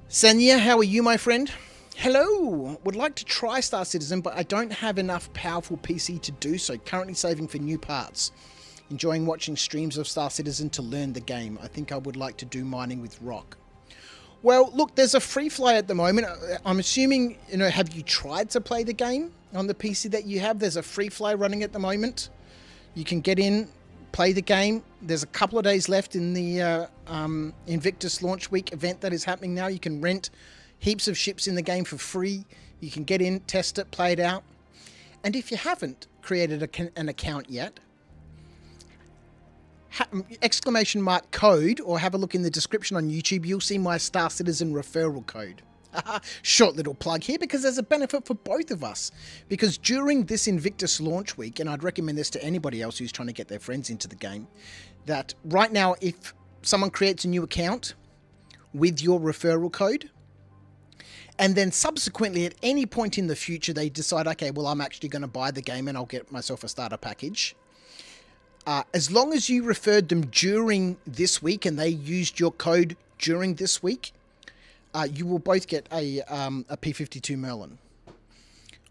Sanya, how are you, my friend? Hello! Would like to try Star Citizen, but I don't have enough powerful PC to do so. Currently saving for new parts. Enjoying watching streams of Star Citizen to learn the game. I think I would like to do mining with ROC. Well, look, there's a free fly at the moment. I'm assuming, you know, have you tried to play the game on the PC that you have? There's a free fly running at the moment. You can get in, play the game. There's a couple of days left in the Invictus launch week event that is happening now. You can rent heaps of ships in the game for free. You can get in, test it, play it out. And if you haven't created an account yet, !code, or have a look in the description on YouTube, you'll see my Star Citizen referral code. Short little plug here, because there's a benefit for both of us. Because during this Invictus launch week, and I'd recommend this to anybody else who's trying to get their friends into the game, that right now, if someone creates a new account with your referral code, and then subsequently at any point in the future they decide, okay, well, I'm actually going to buy the game and I'll get myself a starter package. As long as you referred them during this week and they used your code during this week, you will both get a P-52 Merlin.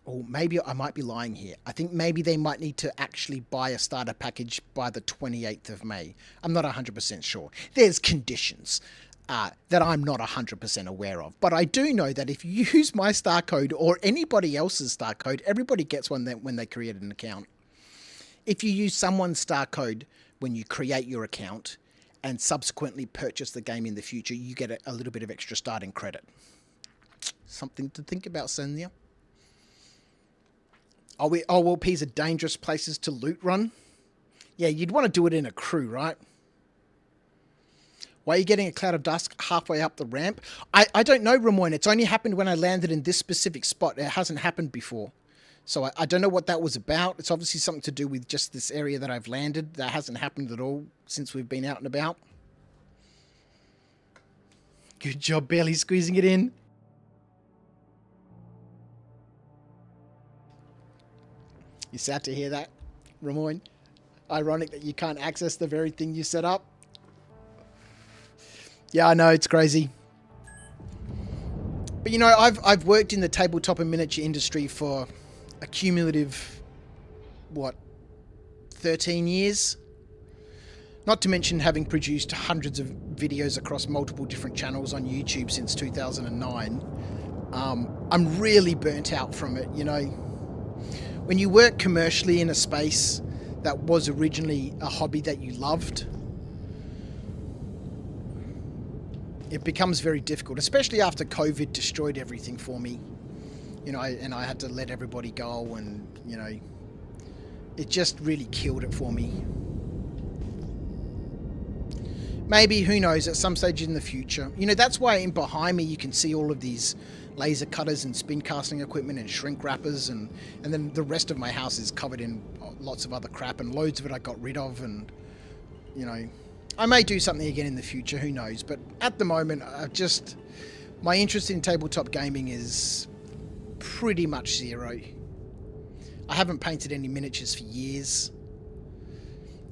Or maybe I might be lying here. I think maybe they might need to actually buy a starter package by the 28th of May. I'm not 100% sure. There's conditions that I'm not 100% aware of. But I do know that if you use my star code or anybody else's star code, everybody gets one when they create an account. If you use someone's star code when you create your account and subsequently purchase the game in the future, you get a little bit of extra starting credit. Something to think about, Senya. OLPs are dangerous places to loot run. Yeah, you'd want to do it in a crew, right? Why are you getting a cloud of dust halfway up the ramp? I don't know, Ramon. It's only happened when I landed in this specific spot. It hasn't happened before. So I don't know what that was about. It's obviously something to do with just this area that I've landed. That hasn't happened at all since we've been out and about. Good job, barely squeezing it in. You sad to hear that, Ramon? Ironic that you can't access the very thing you set up. Yeah, I know, it's crazy. But you know, I've worked in the tabletop and miniature industry for a cumulative, 13 years? Not to mention having produced hundreds of videos across multiple different channels on YouTube since 2009. I'm really burnt out from it, you know. When you work commercially in a space that was originally a hobby that you loved, it becomes very difficult, especially after COVID destroyed everything for me. You know, and I had to let everybody go, and, you know, it just really killed it for me. Maybe, who knows, at some stage in the future. You know, that's why in behind me you can see all of these laser cutters and spin casting equipment and shrink wrappers, and then the rest of my house is covered in lots of other crap, and loads of it I got rid of, and, you know, I may do something again in the future, who knows. But at the moment, my interest in tabletop gaming is pretty much zero. I haven't painted any miniatures for years.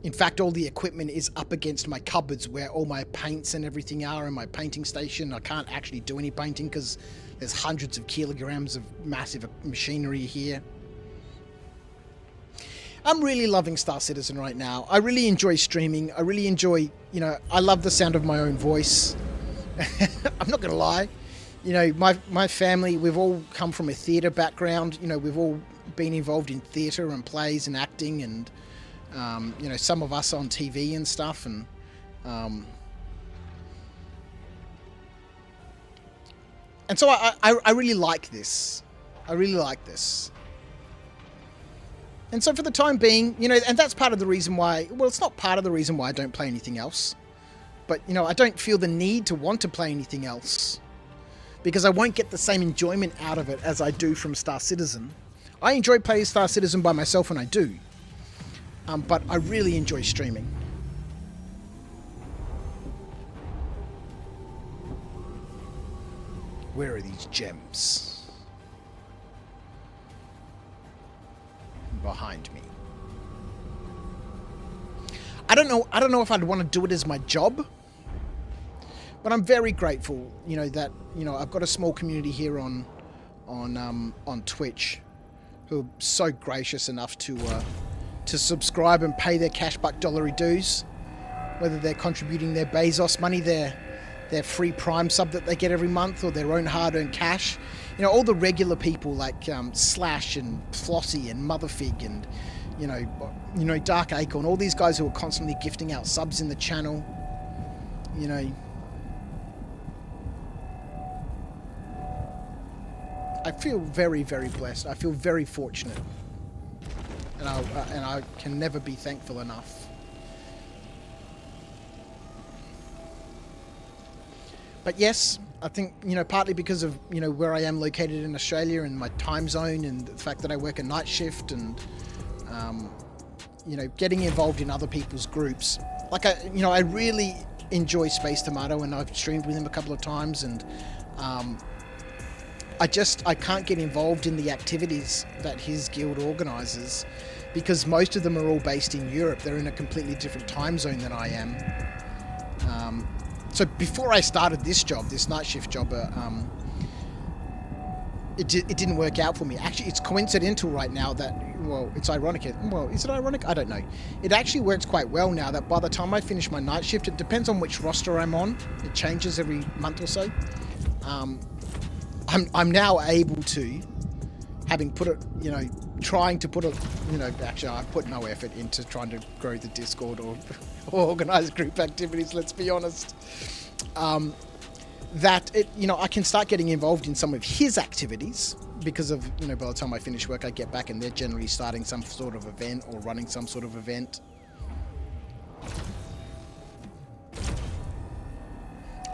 In fact, all the equipment is up against my cupboards where all my paints and everything are in my painting station. I can't actually do any painting because there's hundreds of kilograms of massive machinery here. I'm really loving Star Citizen right now. I really enjoy streaming. I really enjoy, you know, I love the sound of my own voice. I'm not going to lie. You know, my family, we've all come from a theatre background. You know, we've all been involved in theatre and plays and acting, and You know, some of us on TV and stuff, and so I really like this. I really like this. And so for the time being, you know, and that's part of the reason why, well, it's not part of the reason why I don't play anything else. But, you know, I don't feel the need to want to play anything else. Because I won't get the same enjoyment out of it as I do from Star Citizen. I enjoy playing Star Citizen by myself when I do. But I really enjoy streaming. Where are these gems? Behind me. I don't know if I'd want to do it as my job, but I'm very grateful, you know, that, you know, I've got a small community here on Twitch who are so gracious enough to subscribe and pay their cash buck dollary dues, whether they're contributing their Bezos money, their free Prime sub that they get every month, or their own hard-earned cash. You know, all the regular people like Slash and Flossie and Motherfig and, you know, Dark Acorn, all these guys who are constantly gifting out subs in the channel. You know, I feel very, very blessed. I feel very fortunate, and I can never be thankful enough. But yes, I think, you know, partly because of, you know, where I am located in Australia and my time zone and the fact that I work a night shift and, you know, getting involved in other people's groups. Like, I really enjoy Space Tomato, and I've streamed with him a couple of times, and I can't get involved in the activities that his guild organises because most of them are all based in Europe. They're in a completely different time zone than I am. So before I started this job, this night shift job, it didn't work out for me. Actually, it's coincidental right now that, well, it's ironic. Well, is it ironic? I don't know. It actually works quite well now that by the time I finish my night shift, it depends on which roster I'm on. It changes every month or so. I'm now able to, having put it, you know, trying to put it, you know, actually I've put no effort into trying to grow the Discord or organize group activities, let's be honest. That it, you know, I can start getting involved in some of his activities because of, you know, by the time I finish work, I get back and they're generally starting some sort of event or running some sort of event.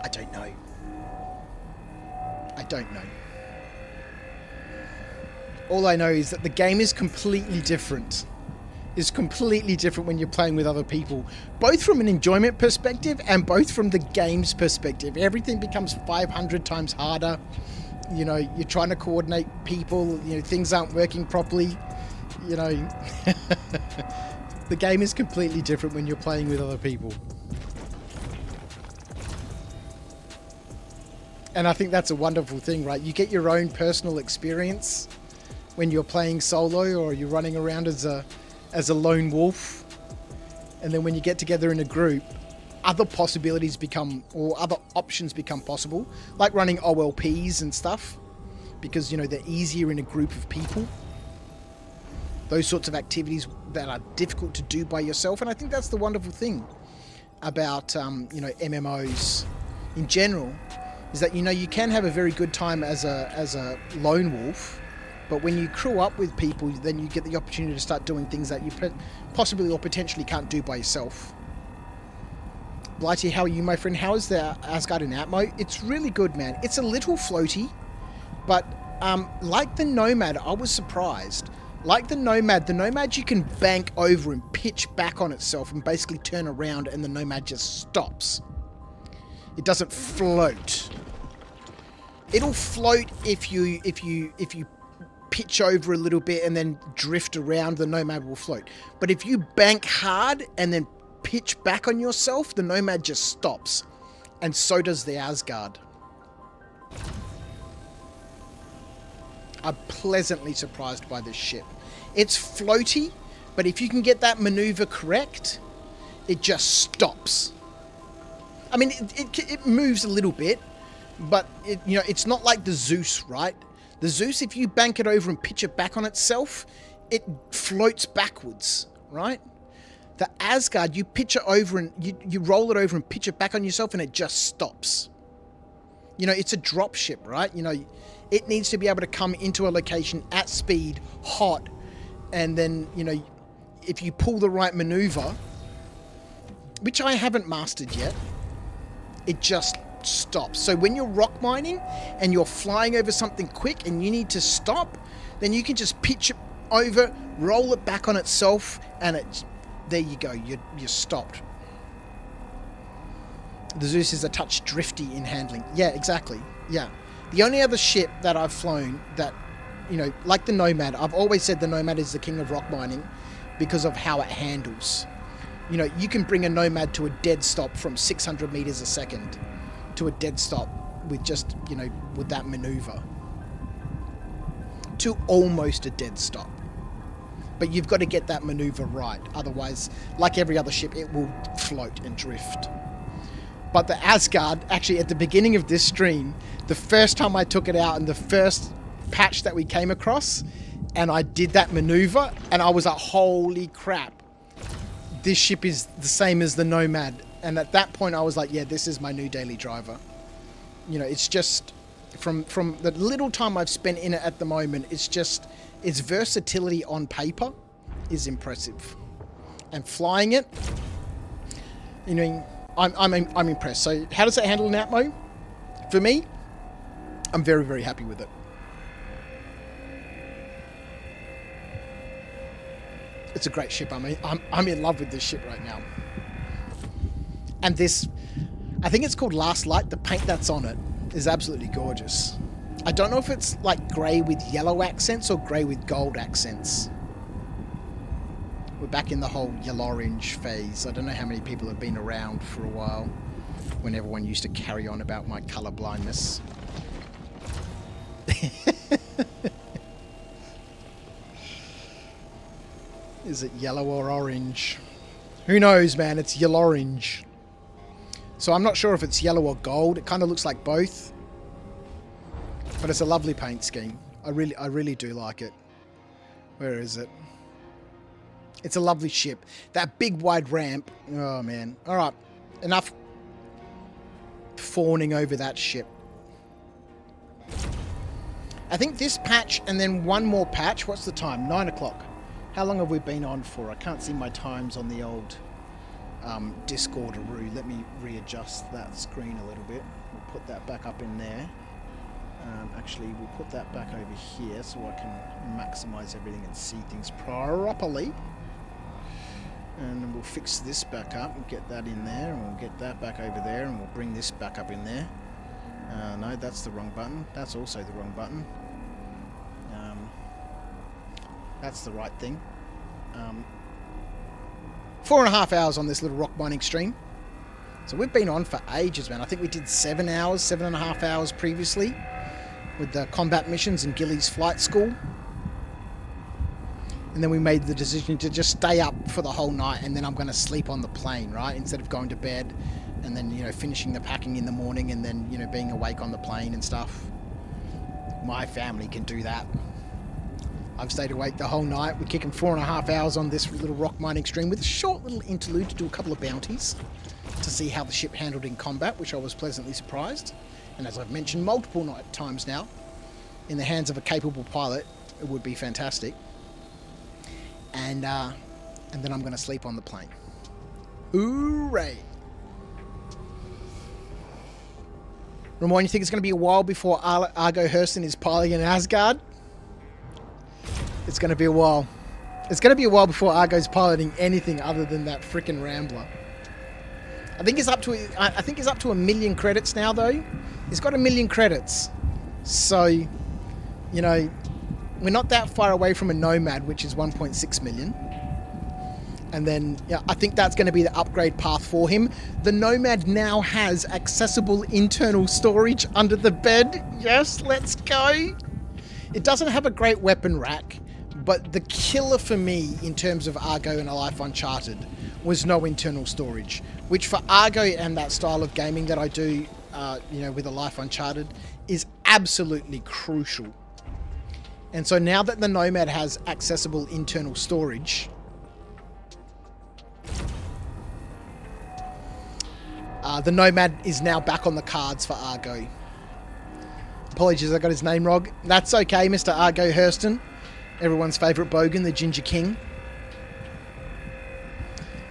I don't know. I don't know. All I know is that the game is completely different. Is completely different when you're playing with other people, both from an enjoyment perspective and both from the game's perspective. Everything becomes 500 times harder. You know, you're trying to coordinate people, you know, things aren't working properly. You know, the game is completely different when you're playing with other people. And I think that's a wonderful thing, right? You get your own personal experience when you're playing solo or you're running around as a lone wolf, and then when you get together in a group, other possibilities become, or other options become possible, like running OLPs and stuff, because, you know, they're easier in a group of people. Those sorts of activities that are difficult to do by yourself, and I think that's the wonderful thing about, you know, MMOs in general, is that, you know, you can have a very good time as a lone wolf. But when you crew up with people, then you get the opportunity to start doing things that you possibly or potentially can't do by yourself. Blighty, how are you, my friend? How is the Asgard in Atmo? It's really good, man. It's a little floaty, but like the Nomad, I was surprised. Like the Nomad you can bank over and pitch back on itself and basically turn around, and the Nomad just stops. It doesn't float. It'll float if you pitch over a little bit and then drift around, the Nomad will float. But if you bank hard and then pitch back on yourself, the Nomad just stops. And so does the Asgard. I'm pleasantly surprised by this ship. It's floaty, but if you can get that maneuver correct, it just stops. I mean, it moves a little bit, but you know, it's not like the Zeus, right? The Zeus, if you bank it over and pitch it back on itself, it floats backwards, right? The Asgard, you pitch it over and you roll it over and pitch it back on yourself and it just stops. You know, it's a drop ship, right? You know, it needs to be able to come into a location at speed, hot, and then, you know, if you pull the right maneuver, which I haven't mastered yet, it just stops. So when you're rock mining and you're flying over something quick and you need to stop, then you can just pitch it over, roll it back on itself, and there you go, you're stopped. The Zeus is a touch drifty in handling. Yeah, exactly. Yeah. The only other ship that I've flown that, you know, like the Nomad, I've always said the Nomad is the king of rock mining because of how it handles. You know, you can bring a Nomad to a dead stop from 600 meters a second to a dead stop with just, you know, with that maneuver. To almost a dead stop. But you've got to get that maneuver right. Otherwise, like every other ship, it will float and drift. But the Asgard, actually at the beginning of this stream, the first time I took it out and the first patch that we came across, and I did that maneuver, and I was like, holy crap. This ship is the same as the Nomad. And at that point, I was like, yeah, this is my new daily driver. You know, it's just, from the little time I've spent in it at the moment, it's just, its versatility on paper is impressive. And flying it, you know, I'm impressed. So how does it handle in Atmo? For me, I'm very, very happy with it. It's a great ship. I'm in love with this ship right now. And this, I think it's called Last Light. The paint that's on it is absolutely gorgeous. I don't know if it's like grey with yellow accents or grey with gold accents. We're back in the whole yellow-orange phase. I don't know how many people have been around for a while when everyone used to carry on about my colour blindness. Is it yellow or orange? Who knows, man? It's yellow-orange. So I'm not sure if it's yellow or gold. It kind of looks like both. But it's a lovely paint scheme. I really do like it. Where is it? It's a lovely ship. That big wide ramp. Oh, man. All right. Enough fawning over that ship. I think this patch and then one more patch. What's the time? 9 o'clock. How long have we been on for? I can't see my times on the old Discord-aroo. Let me readjust that screen a little bit. We'll put that back up in there. Actually, we'll put that back over here so I can maximize everything and see things properly. And we'll fix this back up and get that in there, and we'll get that back over there, and we'll bring this back up in there. No, that's the wrong button. That's also the wrong button. That's the right thing. 4.5 hours on this little rock mining stream. So we've been on for ages, man. I think we did 7 hours, 7.5 hours previously with the combat missions and Gilly's flight school. And then we made the decision to just stay up for the whole night, and then I'm going to sleep on the plane, right? Instead of going to bed and then, you know, finishing the packing in the morning and then, you know, being awake on the plane and stuff. My family can do that. I've stayed awake the whole night. We're kicking 4.5 hours on this little rock mining stream with a short little interlude to do a couple of bounties to see how the ship handled in combat, which I was pleasantly surprised. And as I've mentioned multiple times now, in the hands of a capable pilot, it would be fantastic. And then I'm going to sleep on the plane. Hooray! Ramon, you think it's going to be a while before Argo Hurston is piloting an Asgard? It's going to be a while. It's going to be a while before Argo's piloting anything other than that frickin' Rambler. I think he's up to 1 million credits now, though. He's got 1 million credits. So, you know, we're not that far away from a Nomad, which is 1.6 million. And then, yeah, I think that's going to be the upgrade path for him. The Nomad now has accessible internal storage under the bed. Yes, let's go. It doesn't have a great weapon rack, but the killer for me in terms of Argo and A Life Uncharted was no internal storage, which for Argo and that style of gaming that I do, you know, with A Life Uncharted, is absolutely crucial. And so now that the Nomad has accessible internal storage, The Nomad is now back on the cards for Argo. Apologies, I got his name wrong. That's okay, Mr. Argo Hurston. Everyone's favourite bogan, the Ginger King.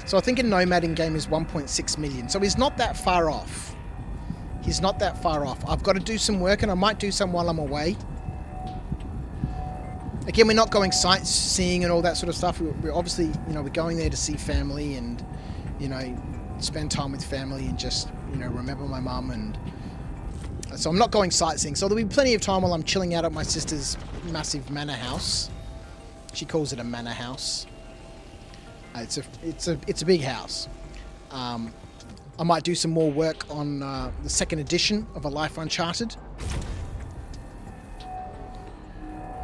So I think a Nomad in game is 1.6 million. So he's not that far off. He's not that far off. I've got to do some work, and I might do some while I'm away. Again, we're not going sightseeing and all that sort of stuff. We're obviously, you know, we're going there to see family and, you know, spend time with family and just, you know, remember my mum. And so I'm not going sightseeing. So there'll be plenty of time while I'm chilling out at my sister's massive manor house. She calls it a manor house. It's a big house. I might do some more work on the second edition of A Life Uncharted,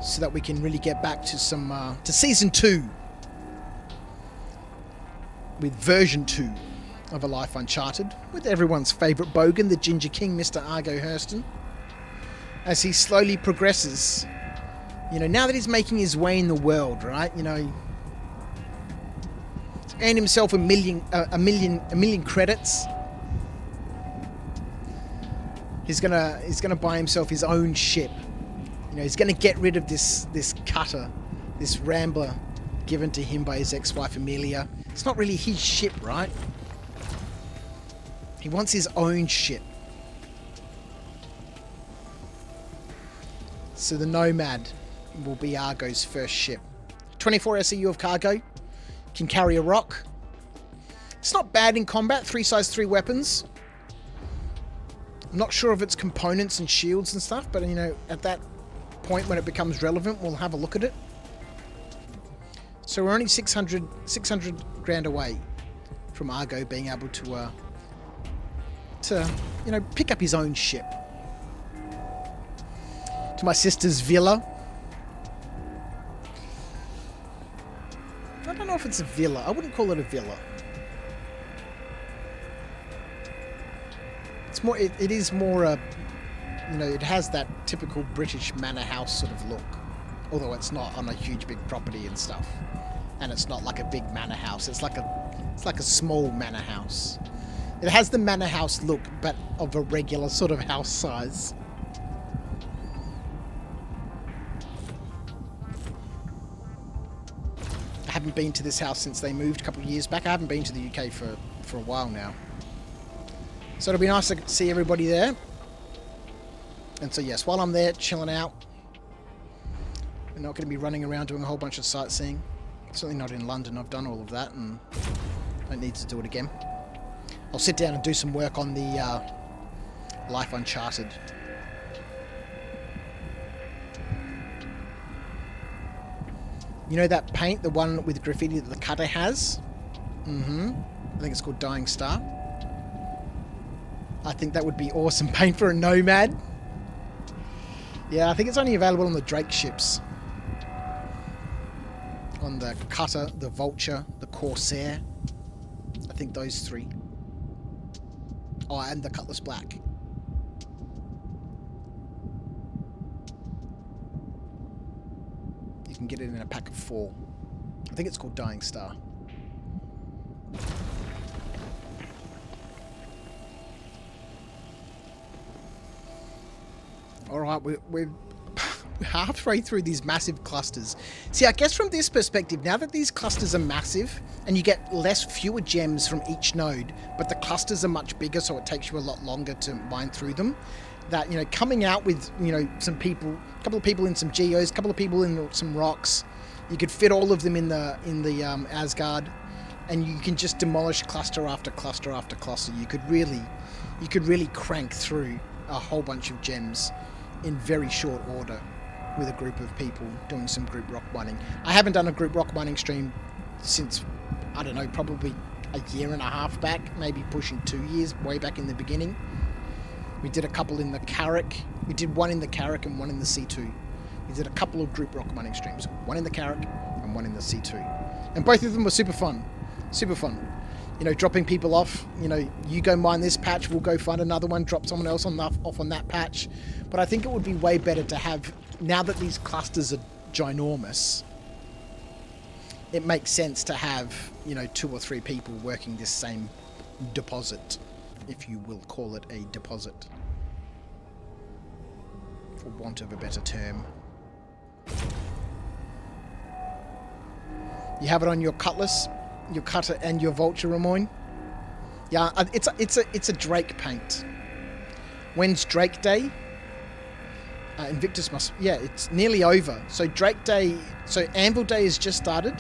so that we can really get back to some to season 2 with version 2 of A Life Uncharted, with everyone's favourite bogan, the Ginger King, Mr. Argo Hurston, as he slowly progresses. You know, now that he's making his way in the world, right? You know, he's earned himself a million credits. He's gonna buy himself his own ship. You know, he's gonna get rid of this cutter, this Rambler, given to him by his ex-wife Amelia. It's not really his ship, right? He wants his own ship. So the Nomad will be Argo's first ship. 24 SEU of cargo. Can carry a ROC. It's not bad in combat. 3 size 3 weapons. I'm not sure of its components and shields and stuff, but, you know, at that point when it becomes relevant, we'll have a look at it. So we're only 600 grand away from Argo being able to you know, pick up his own ship. To my sister's villa. I don't know if it's a villa. I wouldn't call it a villa. It's more. It is more a. You know, it has that typical British manor house sort of look, although it's not on a huge big property and stuff, and it's not like a big manor house. It's like a small manor house. It has the manor house look, but of a regular sort of house size. I haven't been to this house since they moved a couple of years back. I haven't been to the UK for a while now. So it'll be nice to see everybody there. And so yes, while I'm there chilling out, we're not going to be running around doing a whole bunch of sightseeing. Certainly not in London. I've done all of that and don't need to do it again. I'll sit down and do some work on the Life Uncharted. You know that paint, the one with graffiti that the cutter has? I think it's called Dying Star. I think that would be awesome paint for a Nomad. Yeah, I think it's only available on the Drake ships. On the Cutter, the Vulture, the Corsair. I think those 3. Oh, and the Cutlass Black. You can get it in a pack of 4. I think it's called Dying Star. Alright, we're halfway through these massive clusters. See, I guess from this perspective, now that these clusters are massive, and you get fewer gems from each node, but the clusters are much bigger, so it takes you a lot longer to mine through them, that, you know, coming out with, you know, some people, a couple of people in some geos, a couple of people in some rocks, you could fit all of them in the Asgard, and you can just demolish cluster after cluster after cluster. You could really crank through a whole bunch of gems in very short order with a group of people doing some group rock mining. I haven't done a group rock mining stream since, I don't know, probably a year and a half back, maybe pushing 2 years, way back in the beginning. We did a couple in the Carrack. We did one in the Carrack and one in the C2. We did a couple of group rock mining streams, one in the Carrack and one in the C2. And both of them were super fun. Super fun. You know, dropping people off, you know, you go mine this patch, we'll go find another one, drop someone else off on that patch. But I think it would be way better to have, now that these clusters are ginormous, it makes sense to have, you know, 2 or 3 people working this same deposit. if you will call it a deposit, for want of a better term. You have it on your cutlass, your cutter, and your vulture, Ramoyne. Yeah, it's a Drake paint. When's Drake Day? Invictus must... Yeah, it's nearly over. So Drake Day... So Anvil Day has just started.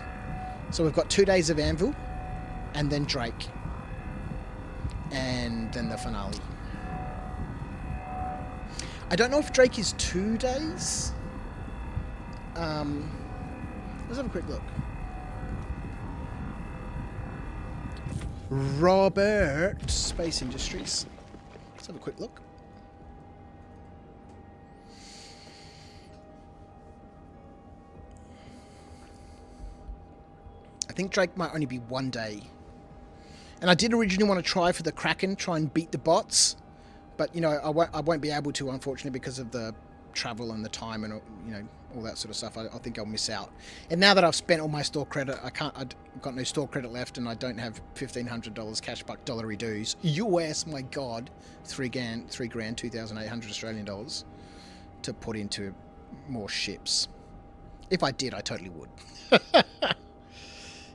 So we've got 2 days of Anvil. And then Drake. And then the finale. I don't know if Drake is 2 days. Let's have a quick look. Robert Space Industries. Let's have a quick look. I think Drake might only be 1 day. And I did originally want to try for the Kraken, try and beat the bots. But, you know, I won't be able to, unfortunately, because of the travel and the time and, you know, all that sort of stuff. I think I'll miss out. And now that I've spent all my store credit, I've got no store credit left, and I don't have $1,500 cash buck dollary dues. US, my God, $3 grand, $2,800 Australian dollars to put into more ships. If I did, I totally would.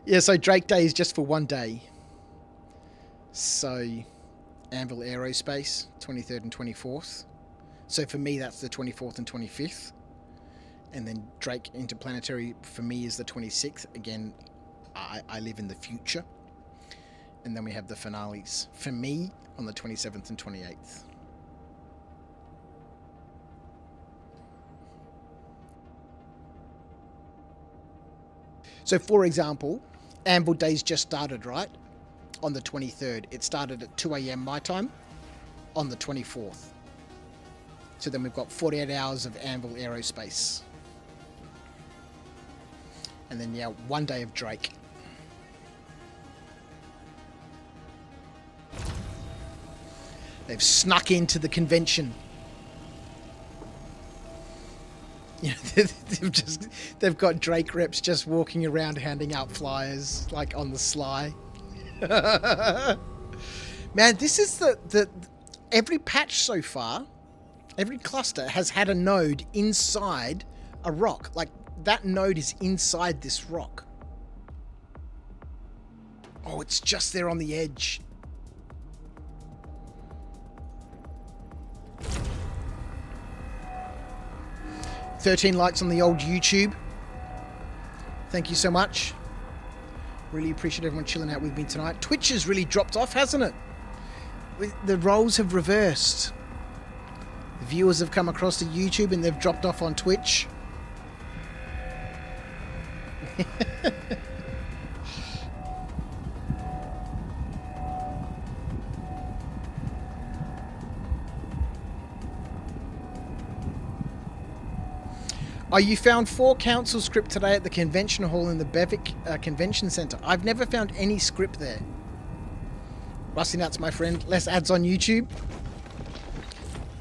Yeah, so Drake Day is just for 1 day. So, Anvil Aerospace, 23rd and 24th. So for me, that's the 24th and 25th. And then Drake Interplanetary, for me, is the 26th. Again, I live in the future. And then we have the finales, for me, on the 27th and 28th. So, for example, Anvil Day's just started, right? On the 23rd. It started at 2 a.m. my time on the 24th. So then we've got 48 hours of Anvil Aerospace. And then, yeah, 1 day of Drake. They've snuck into the convention. You know, they've got Drake reps just walking around handing out flyers, like on the sly. Man, this is the every patch so far, every cluster has had a node inside a rock. Like, that node is inside this rock. Oh, it's just there on the edge. $13 likes on the old YouTube. Thank you so much. Really appreciate everyone chilling out with me tonight. Twitch has really dropped off, hasn't it? The roles have reversed. The viewers have come across to YouTube and they've dropped off on Twitch. Oh, you found 4 council script today at the convention hall in the Bevic Convention Centre. I've never found any script there. Rusty Nuts, my friend. Less ads on YouTube.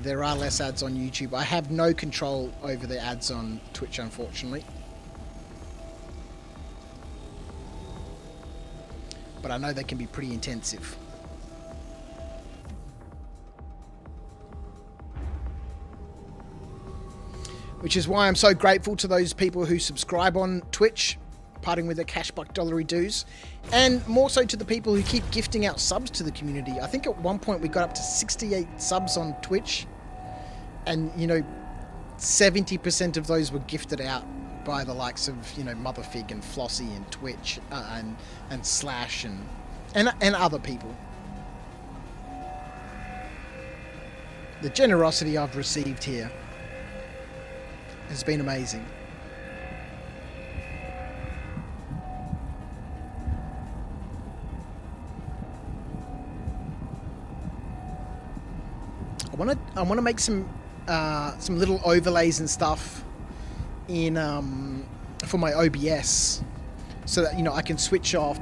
There are less ads on YouTube. I have no control over the ads on Twitch, unfortunately. But I know they can be pretty intensive. Which is why I'm so grateful to those people who subscribe on Twitch, parting with their cash buck dollary dues, and more so to the people who keep gifting out subs to the community. I think at one point we got up to 68 subs on Twitch, and, you know, 70% of those were gifted out by the likes of, you know, Motherfig and Flossie and Twitch and Slash and other people. The generosity I've received here has been amazing. I want to make some little overlays and stuff in for my OBS, so that, you know, I can switch off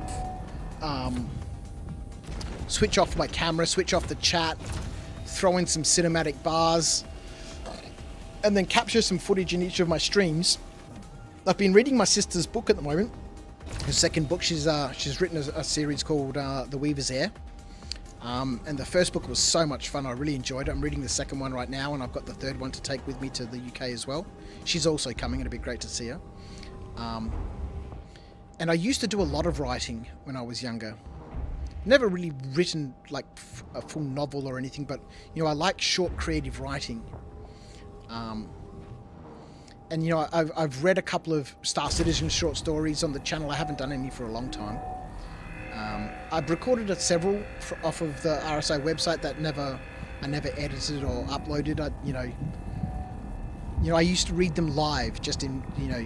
my camera, switch off the chat, throw in some cinematic bars, and then capture some footage in each of my streams. I've been reading my sister's book at the moment. Her second book. She's written a series called The Weaver's Heir. And the first book was so much fun. I really enjoyed it. I'm reading the second one right now, and I've got the third one to take with me to the UK as well. She's also coming. It'd be great to see her. And I used to do a lot of writing when I was younger. Never really written like a full novel or anything, but you know, I like short creative writing. And you know, I've read a couple of Star Citizen short stories on the channel. I haven't done any for a long time. I've recorded several off of the RSI website that I never edited or uploaded. You know, I used to read them live, just in, you know.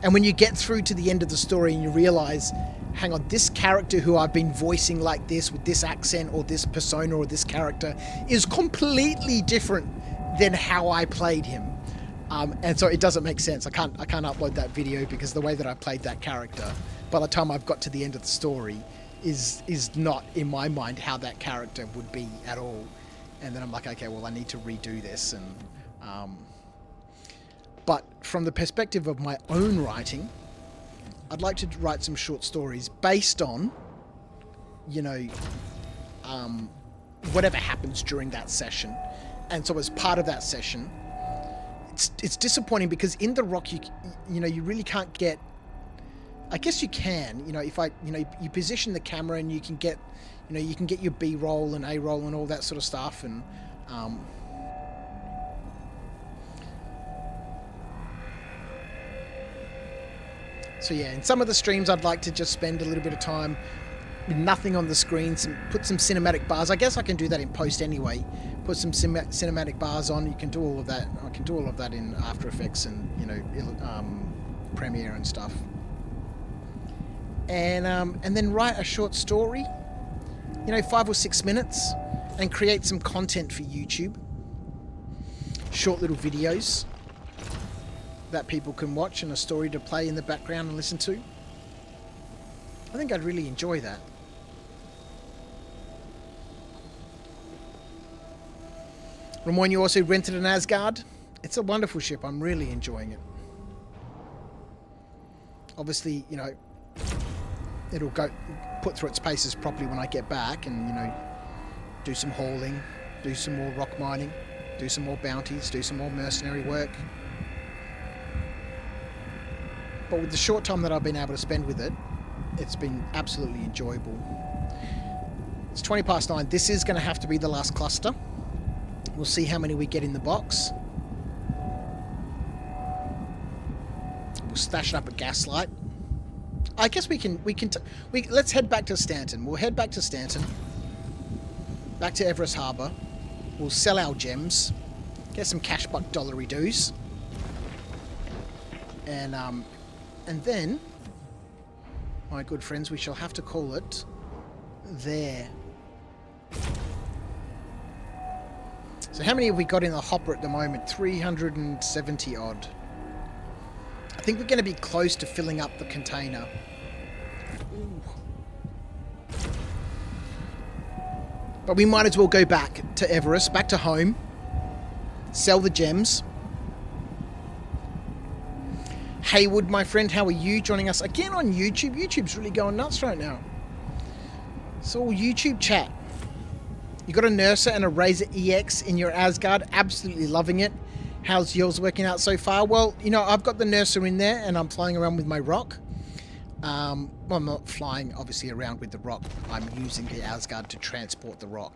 And when you get through to the end of the story and you realize, hang on, this character who I've been voicing like this with this accent or this persona or this character is completely different than how I played him. And so it doesn't make sense. I can't upload that video because the way that I played that character, by the time I've got to the end of the story, is not in my mind how that character would be at all. And then I'm like, okay, well, I need to redo this. And but from the perspective of my own writing, I'd like to write some short stories based on, you know, whatever happens during that session. And so as part of that session, it's disappointing because in the ROC, you know, you really can't get, I guess you can, you know, if you position the camera and you can get, you know, you can get your B-roll and A-roll and all that sort of stuff. And so yeah, in some of the streams I'd like to just spend a little bit of time with nothing on the screen, put some cinematic bars. I guess I can do that in post anyway. Put some cinematic bars on. You can do all of that. I can do all of that in After Effects and, you know, Premiere and stuff. And then write a short story, you know, 5 or 6 minutes, and create some content for YouTube. Short little videos that people can watch and a story to play in the background and listen to. I think I'd really enjoy that. Ramon, you also rented an Asgard. It's a wonderful ship. I'm really enjoying it. Obviously, you know, it'll go put through its paces properly when I get back and, you know, do some hauling, do some more ROC mining, do some more bounties, do some more mercenary work. But with the short time that I've been able to spend with it, it's been absolutely enjoyable. It's 9:20. This is going to have to be the last cluster. We'll see how many we get in the box. We'll stash it up at Gaslight. I guess let's head back to Stanton. We'll head back to Stanton. Back to Everest Harbour. We'll sell our gems. Get some cash buck dollary doos. And then, my good friends, we shall have to call it there. So how many have we got in the hopper at the moment? 370 odd. I think we're going to be close to filling up the container. Ooh. But we might as well go back to Everest, back to home, sell the gems. Haywood, my friend, how are you? Joining us again on YouTube. YouTube's really going nuts right now. It's all YouTube chat. You got a Nurser and a Razor EX in your Asgard. Absolutely loving it. How's yours working out so far? Well, you know, I've got the Nurser in there and I'm flying around with my ROC. Well, I'm not flying, obviously, around with the ROC. I'm using the Asgard to transport the ROC.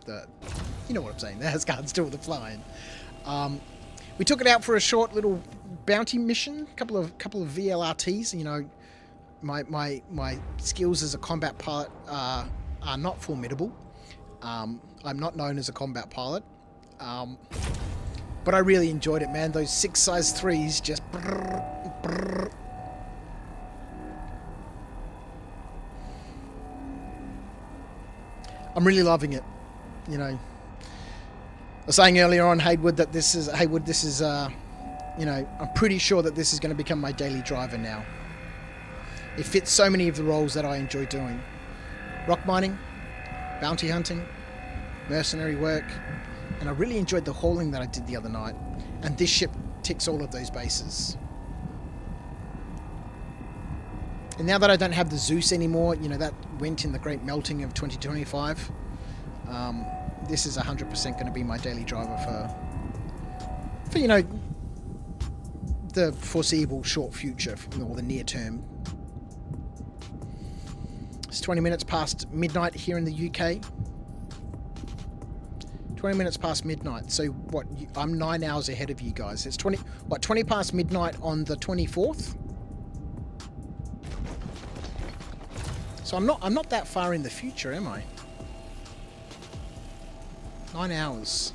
You know what I'm saying. The Asgard's doing the flying. We took it out for a short little bounty mission. Couple of VLRTs. You know, my skills as a combat pilot are not formidable. I'm not known as a combat pilot. But I really enjoyed it, man. Those 6 size 3s just... brrr, brrr. I'm really loving it. You know, I was saying earlier on, Haywood, this is, you know, I'm pretty sure that this is going to become my daily driver now. It fits so many of the roles that I enjoy doing. ROC mining, bounty hunting, mercenary work, and I really enjoyed the hauling that I did the other night. And this ship ticks all of those bases. And now that I don't have the Zeus anymore, you know, that went in the great melting of 2025. This is 100% going to be my daily driver for you know, the foreseeable short future, or the near term. It's 20 minutes past midnight here in the UK. 20 minutes past midnight. So what? I'm 9 hours ahead of you guys. It's 20 past midnight on the 24th. So I'm not that far in the future, am I? 9 hours.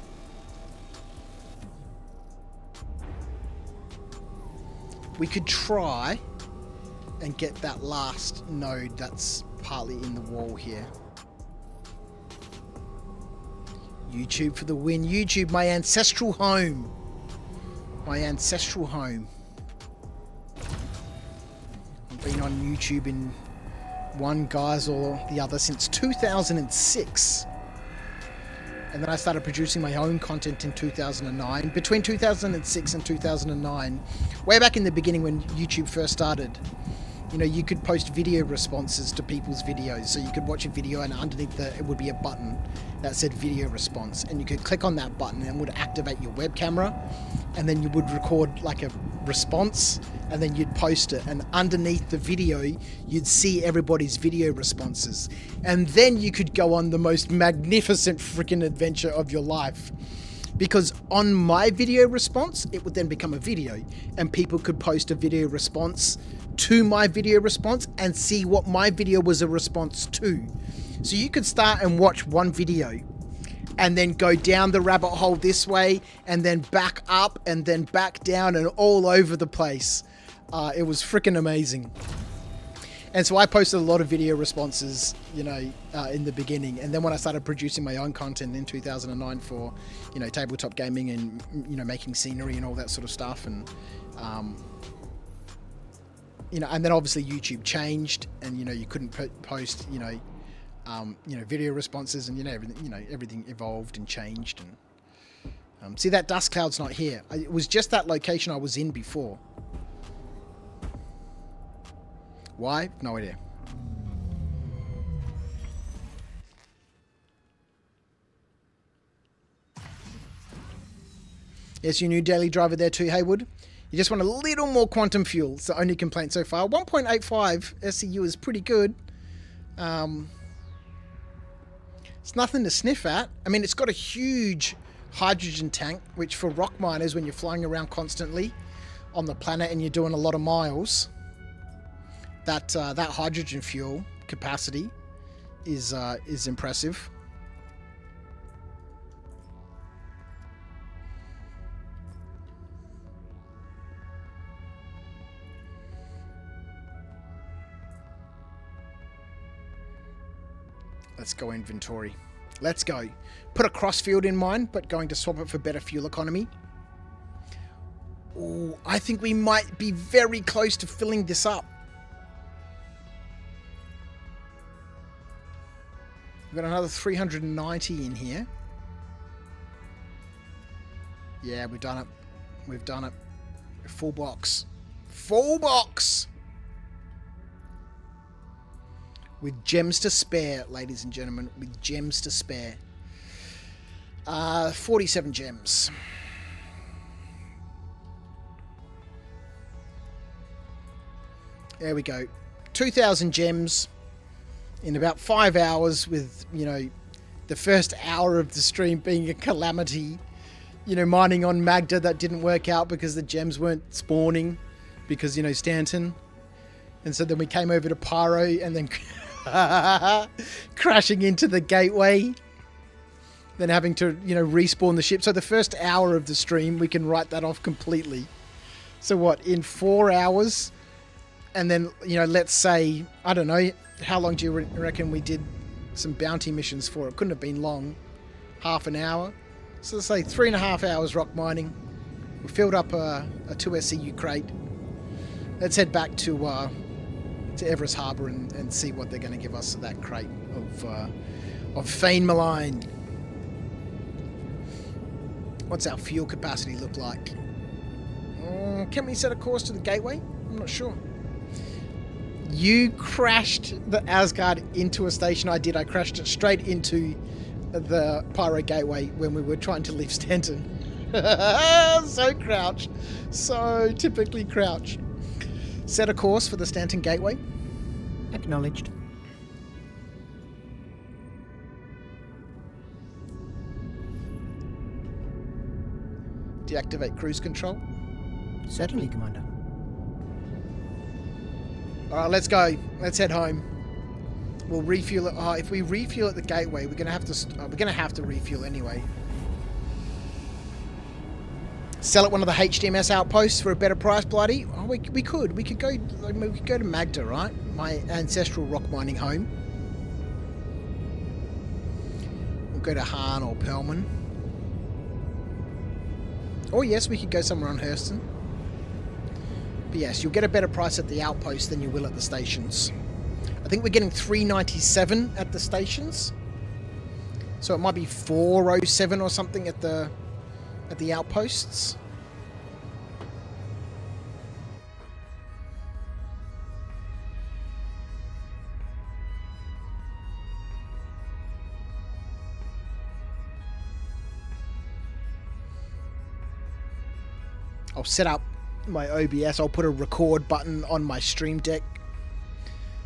We could try and get that last node that's partly in the wall here. YouTube for the win. YouTube, my ancestral home. My ancestral home. I've been on YouTube in one guise or the other since 2006. And then I started producing my own content in 2009. Between 2006 and 2009, way back in the beginning when YouTube first started, you know, you could post video responses to people's videos. So you could watch a video and underneath it would be a button that said video response. And you could click on that button and it would activate your web camera. And then you would record like a response and then you'd post it. And underneath the video, you'd see everybody's video responses. And then you could go on the most magnificent freaking adventure of your life. Because on my video response, it would then become a video. And people could post a video response to my video response and see what my video was a response to. So you could start and watch one video and then go down the rabbit hole this way and then back up and then back down and all over the place. It was freaking amazing. And so I posted a lot of video responses, you know, in the beginning. And then when I started producing my own content in 2009 for, you know, tabletop gaming and, you know, making scenery and all that sort of stuff. And, you know, and then obviously YouTube changed and, you know, you couldn't post, you know, video responses and, everything evolved and changed. And see, that dust cloud's not here. It was just that location I was in before. Why? No idea. Yes, your new daily driver there too, Haywood. You just want a little more quantum fuel. It's the only complaint so far. 1.85 SCU is pretty good. It's nothing to sniff at. I mean, it's got a huge hydrogen tank, which for rock miners, when you're flying around constantly on the planet and you're doing a lot of miles, that hydrogen fuel capacity is impressive. Let's go inventory. Let's go. Put a crossfield in mine, but going to swap it for better fuel economy. Ooh, I think we might be very close to filling this up. We've got another 390 in here. Yeah, we've done it. We've done it. Full box. Full box! With gems to spare, ladies and gentlemen. With gems to spare. 47 gems. There we go. 2,000 gems in about 5 hours with, you know, the first hour of the stream being a calamity. You know, mining on Magda that didn't work out because the gems weren't spawning because, you know, Stanton. And so then we came over to Pyro and then crashing into the gateway. Then having to, you know, respawn the ship. So the first hour of the stream, we can write that off completely. So what, in 4 hours? And then, you know, let's say, I don't know, how long do you reckon we did some bounty missions for? It couldn't have been long. Half an hour. So let's say 3.5 hours rock mining. We filled up a 2 SCU crate. Let's head back to Everest Harbour and see what they're going to give us that crate of Fane Malign. What's our fuel capacity look like? Can we set a course to the gateway? I'm not sure. You crashed the Asgard into a station. I did. I crashed it straight into the Pyro gateway when we were trying to leave Stanton. So crouch. So typically crouch. Set a course for the Stanton gateway. Acknowledged. Deactivate cruise control. Certainly, Commander. Alright, let's go. Let's head home. We'll refuel it. If we refuel at the gateway, we're gonna have to refuel anyway. Sell at one of the HDMS outposts for a better price, bloody. Oh, we could. We could go to Magda, right? My ancestral rock mining home. We'll go to Han or Perlman. Or yes, we could go somewhere on Hurston. But yes, you'll get a better price at the outpost than you will at the stations. I think we're getting $3.97 at the stations. So it might be $4.07 or something at the outposts. I'll set up my OBS. I'll put a record button on my Stream Deck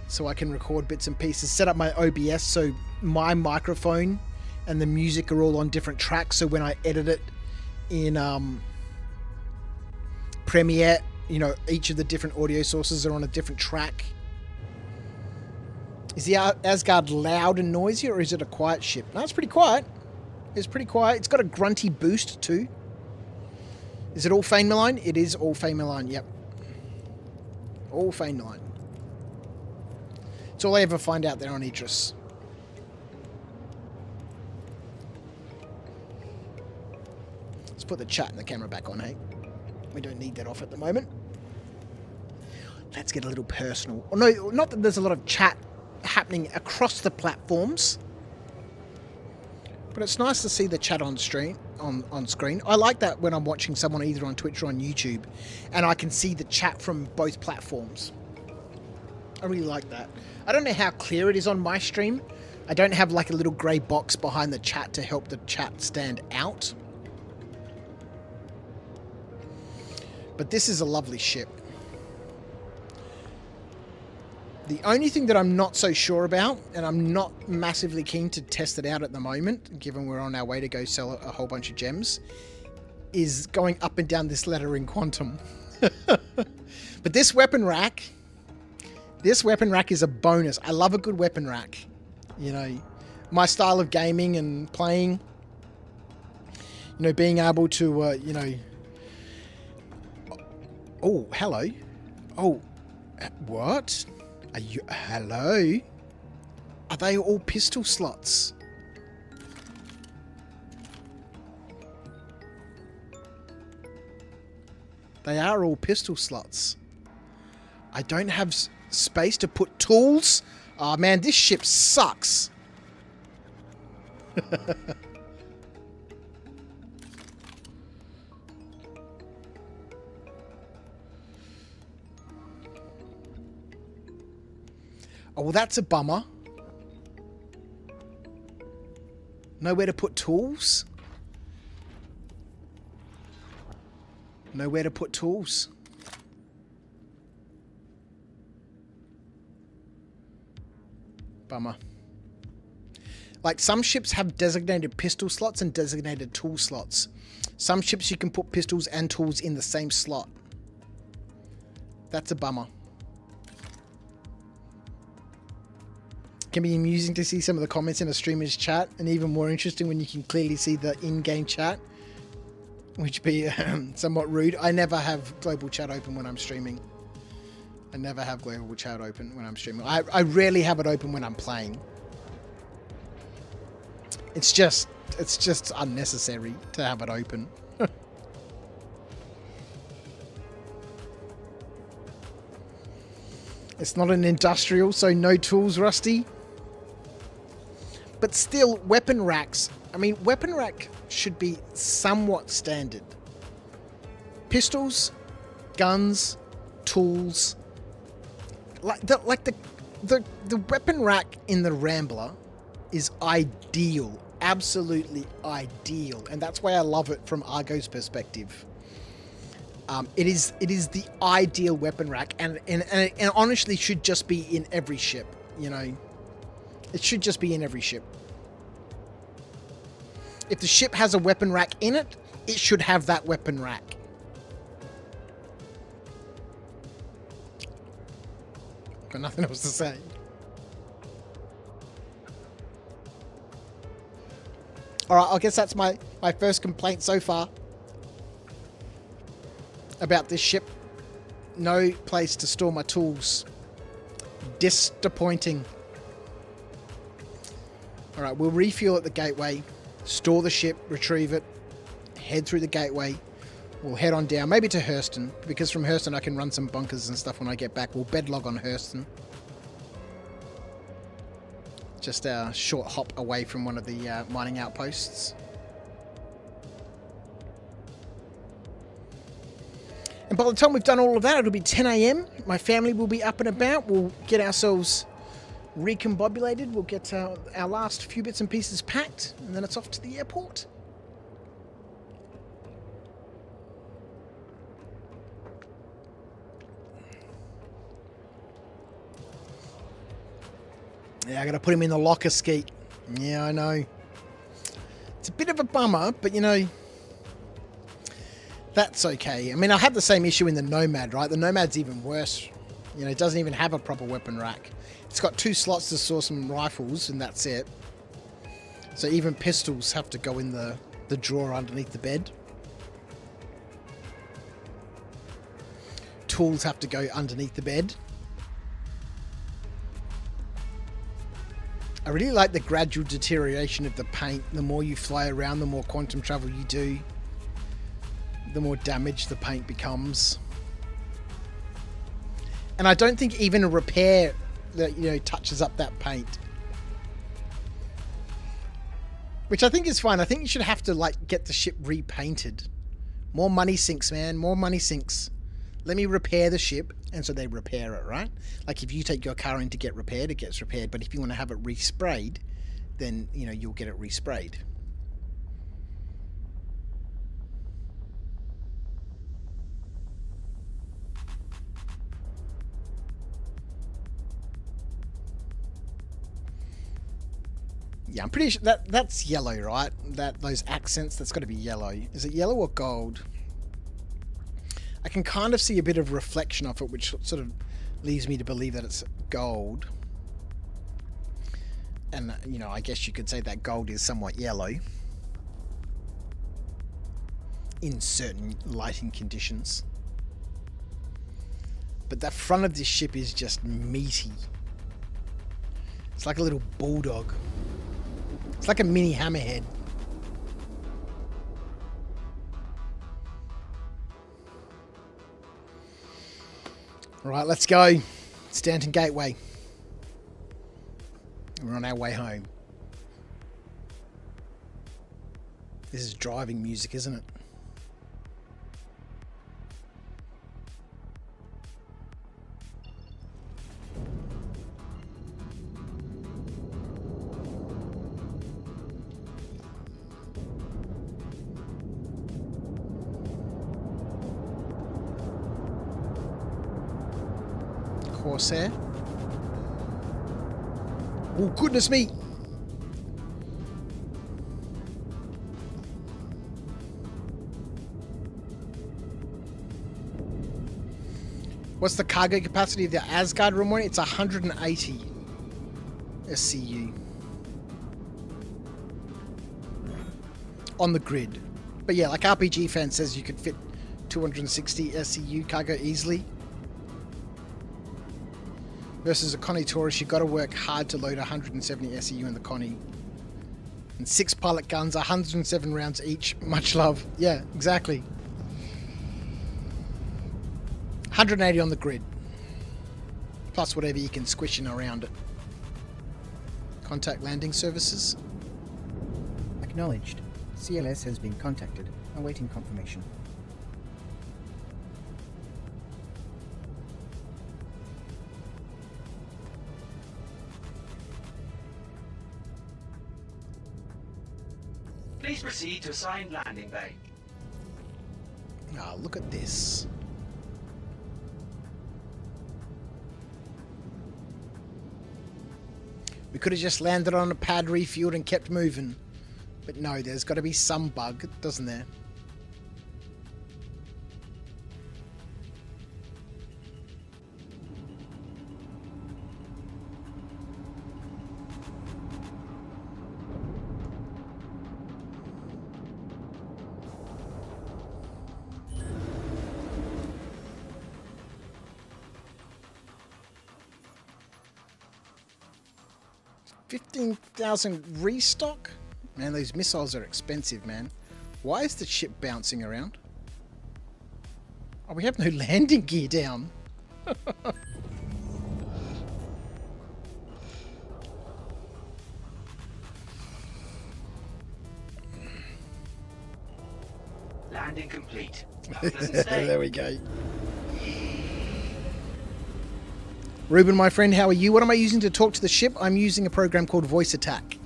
so I can record bits and pieces. Set up my OBS so my microphone and the music are all on different tracks, so when I edit it in Premiere, you know, each of the different audio sources are on a different track. Is the Asgard loud and noisy, or is it a quiet ship? No, it's pretty quiet. It's pretty quiet. It's got a grunty boost too. Is it all Fane Malign? It is all Fane Malign, yep. All Fane Malign. It's all I ever find out there on Idris. Let's put the chat and the camera back on, hey? We don't need that off at the moment. Let's get a little personal. Oh, no, not that there's a lot of chat happening across the platforms, but it's nice to see the chat on screen. On screen. I like that when I'm watching someone either on Twitch or on YouTube, and I can see the chat from both platforms. I really like that. I don't know how clear it is on my stream. I don't have like a little grey box behind the chat to help the chat stand out. But this is a lovely ship. The only thing that I'm not so sure about, and I'm not massively keen to test it out at the moment, given we're on our way to go sell a whole bunch of gems, is going up and down this ladder in Quantum. But this weapon rack is a bonus. I love a good weapon rack. You know, my style of gaming and playing, you know, being able to, you know... Oh, hello. Oh, what? Are you... Hello? Are they all pistol slots? They are all pistol slots. I don't have space to put tools. Oh man, this ship sucks. Oh, well, that's a bummer. Nowhere to put tools? Nowhere to put tools. Bummer. Like, some ships have designated pistol slots and designated tool slots. Some ships you can put pistols and tools in the same slot. That's a bummer. Can be amusing to see some of the comments in a streamer's chat, and even more interesting when you can clearly see the in-game chat, which be somewhat rude. I never have global chat open when I'm streaming. I never have global chat open when I'm streaming. I rarely have it open when I'm playing. It's just unnecessary to have it open. It's not an industrial, so no tools, Rusty. But still, weapon racks. I mean, weapon rack should be somewhat standard. Pistols, guns, tools. Like the weapon rack in the Rambler is ideal absolutely ideal, and that's why I love it from Argo's perspective. It is the ideal weapon rack, and honestly should just be in every ship. You know, it should just be in every ship. If the ship has a weapon rack in it, it should have that weapon rack. Got nothing else to say. Alright, I guess that's my first complaint so far about this ship. No place to store my tools. Disappointing. Alright, we'll refuel at the gateway, store the ship, retrieve it, head through the gateway. We'll head on down, maybe to Hurston, because from Hurston I can run some bunkers and stuff when I get back. We'll bedlog on Hurston. Just a short hop away from one of the mining outposts. And by the time we've done all of that, it'll be 10 AM. My family will be up and about. We'll get ourselves recombobulated. We'll get our last few bits and pieces packed, and then it's off to the airport. Yeah, I gotta put him in the locker, Skeet. Yeah, I know. It's a bit of a bummer, but you know, that's okay. I mean, I had the same issue in the Nomad, right? The Nomad's even worse. You know, it doesn't even have a proper weapon rack. It's got 2 slots to store some rifles, and that's it. So even pistols have to go in the drawer underneath the bed. Tools have to go underneath the bed. I really like the gradual deterioration of the paint. The more you fly around, the more quantum travel you do, the more damage the paint becomes. And I don't think even a repair that, you know, touches up that paint. Which I think is fine. I think you should have to, like, get the ship repainted. More money sinks, man. More money sinks. Let me repair the ship, and so they repair it, right? Like if you take your car in to get repaired, it gets repaired. But if you want to have it resprayed, then, you know, you'll get it resprayed. Yeah, I'm pretty sure that's yellow, right? Those accents, that's got to be yellow. Is it yellow or gold? I can kind of see a bit of reflection off it, which sort of leads me to believe that it's gold. And, you know, I guess you could say that gold is somewhat yellow in certain lighting conditions. But the front of this ship is just meaty. It's like a little bulldog. It's like a mini hammerhead. Right, let's go. Stanton Gateway. We're on our way home. This is driving music, isn't it? Corsair. Oh, goodness me! What's the cargo capacity of the Asgard room one? It's 180 SCU. On the grid. But yeah, like RPG Fan says, you could fit 260 SCU cargo easily. Versus a Connie Taurus, you've got to work hard to load 170 SCU in the Connie. And 6 pilot guns, 107 rounds each. Much love. Yeah, exactly. 180 on the grid. Plus whatever you can squish in around it. Contact landing services. Acknowledged. CLS has been contacted. Awaiting confirmation. Please proceed to assigned landing bay. Oh, look at this. We could have just landed on a pad, refueled, and kept moving. But no, there's got to be some bug, doesn't there? $15,000 restock? Man, those missiles are expensive, man. Why is the ship bouncing around? Oh, we have no landing gear down. Landing complete. Have a pleasant stay. There we go. Ruben, my friend, how are you? What am I using to talk to the ship? I'm using a program called Voice Attack.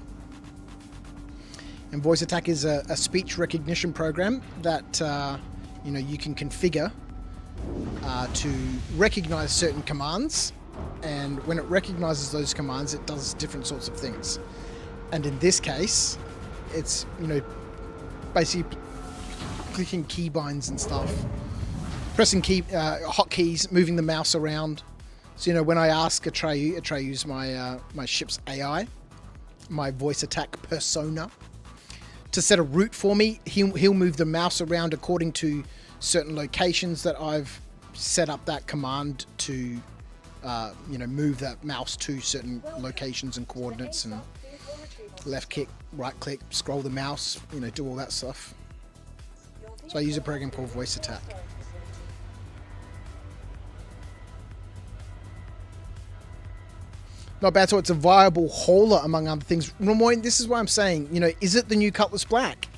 And Voice Attack is a speech recognition program that you can configure to recognize certain commands. And when it recognizes those commands, it does different sorts of things. And in this case, it's basically clicking keybinds and stuff, pressing hotkeys, moving the mouse around. So, when I ask Atreyu's my ship's AI, my Voice Attack persona, to set a route for me, he'll move the mouse around according to certain locations that I've set up that command to, move that mouse to certain locations and coordinates, and left click, right click, scroll the mouse, do all that stuff. So I use a program called Voice Attack. Not bad. So it's a viable hauler, among other things. Ramoy, this is why I'm saying, is it the new Cutlass Black?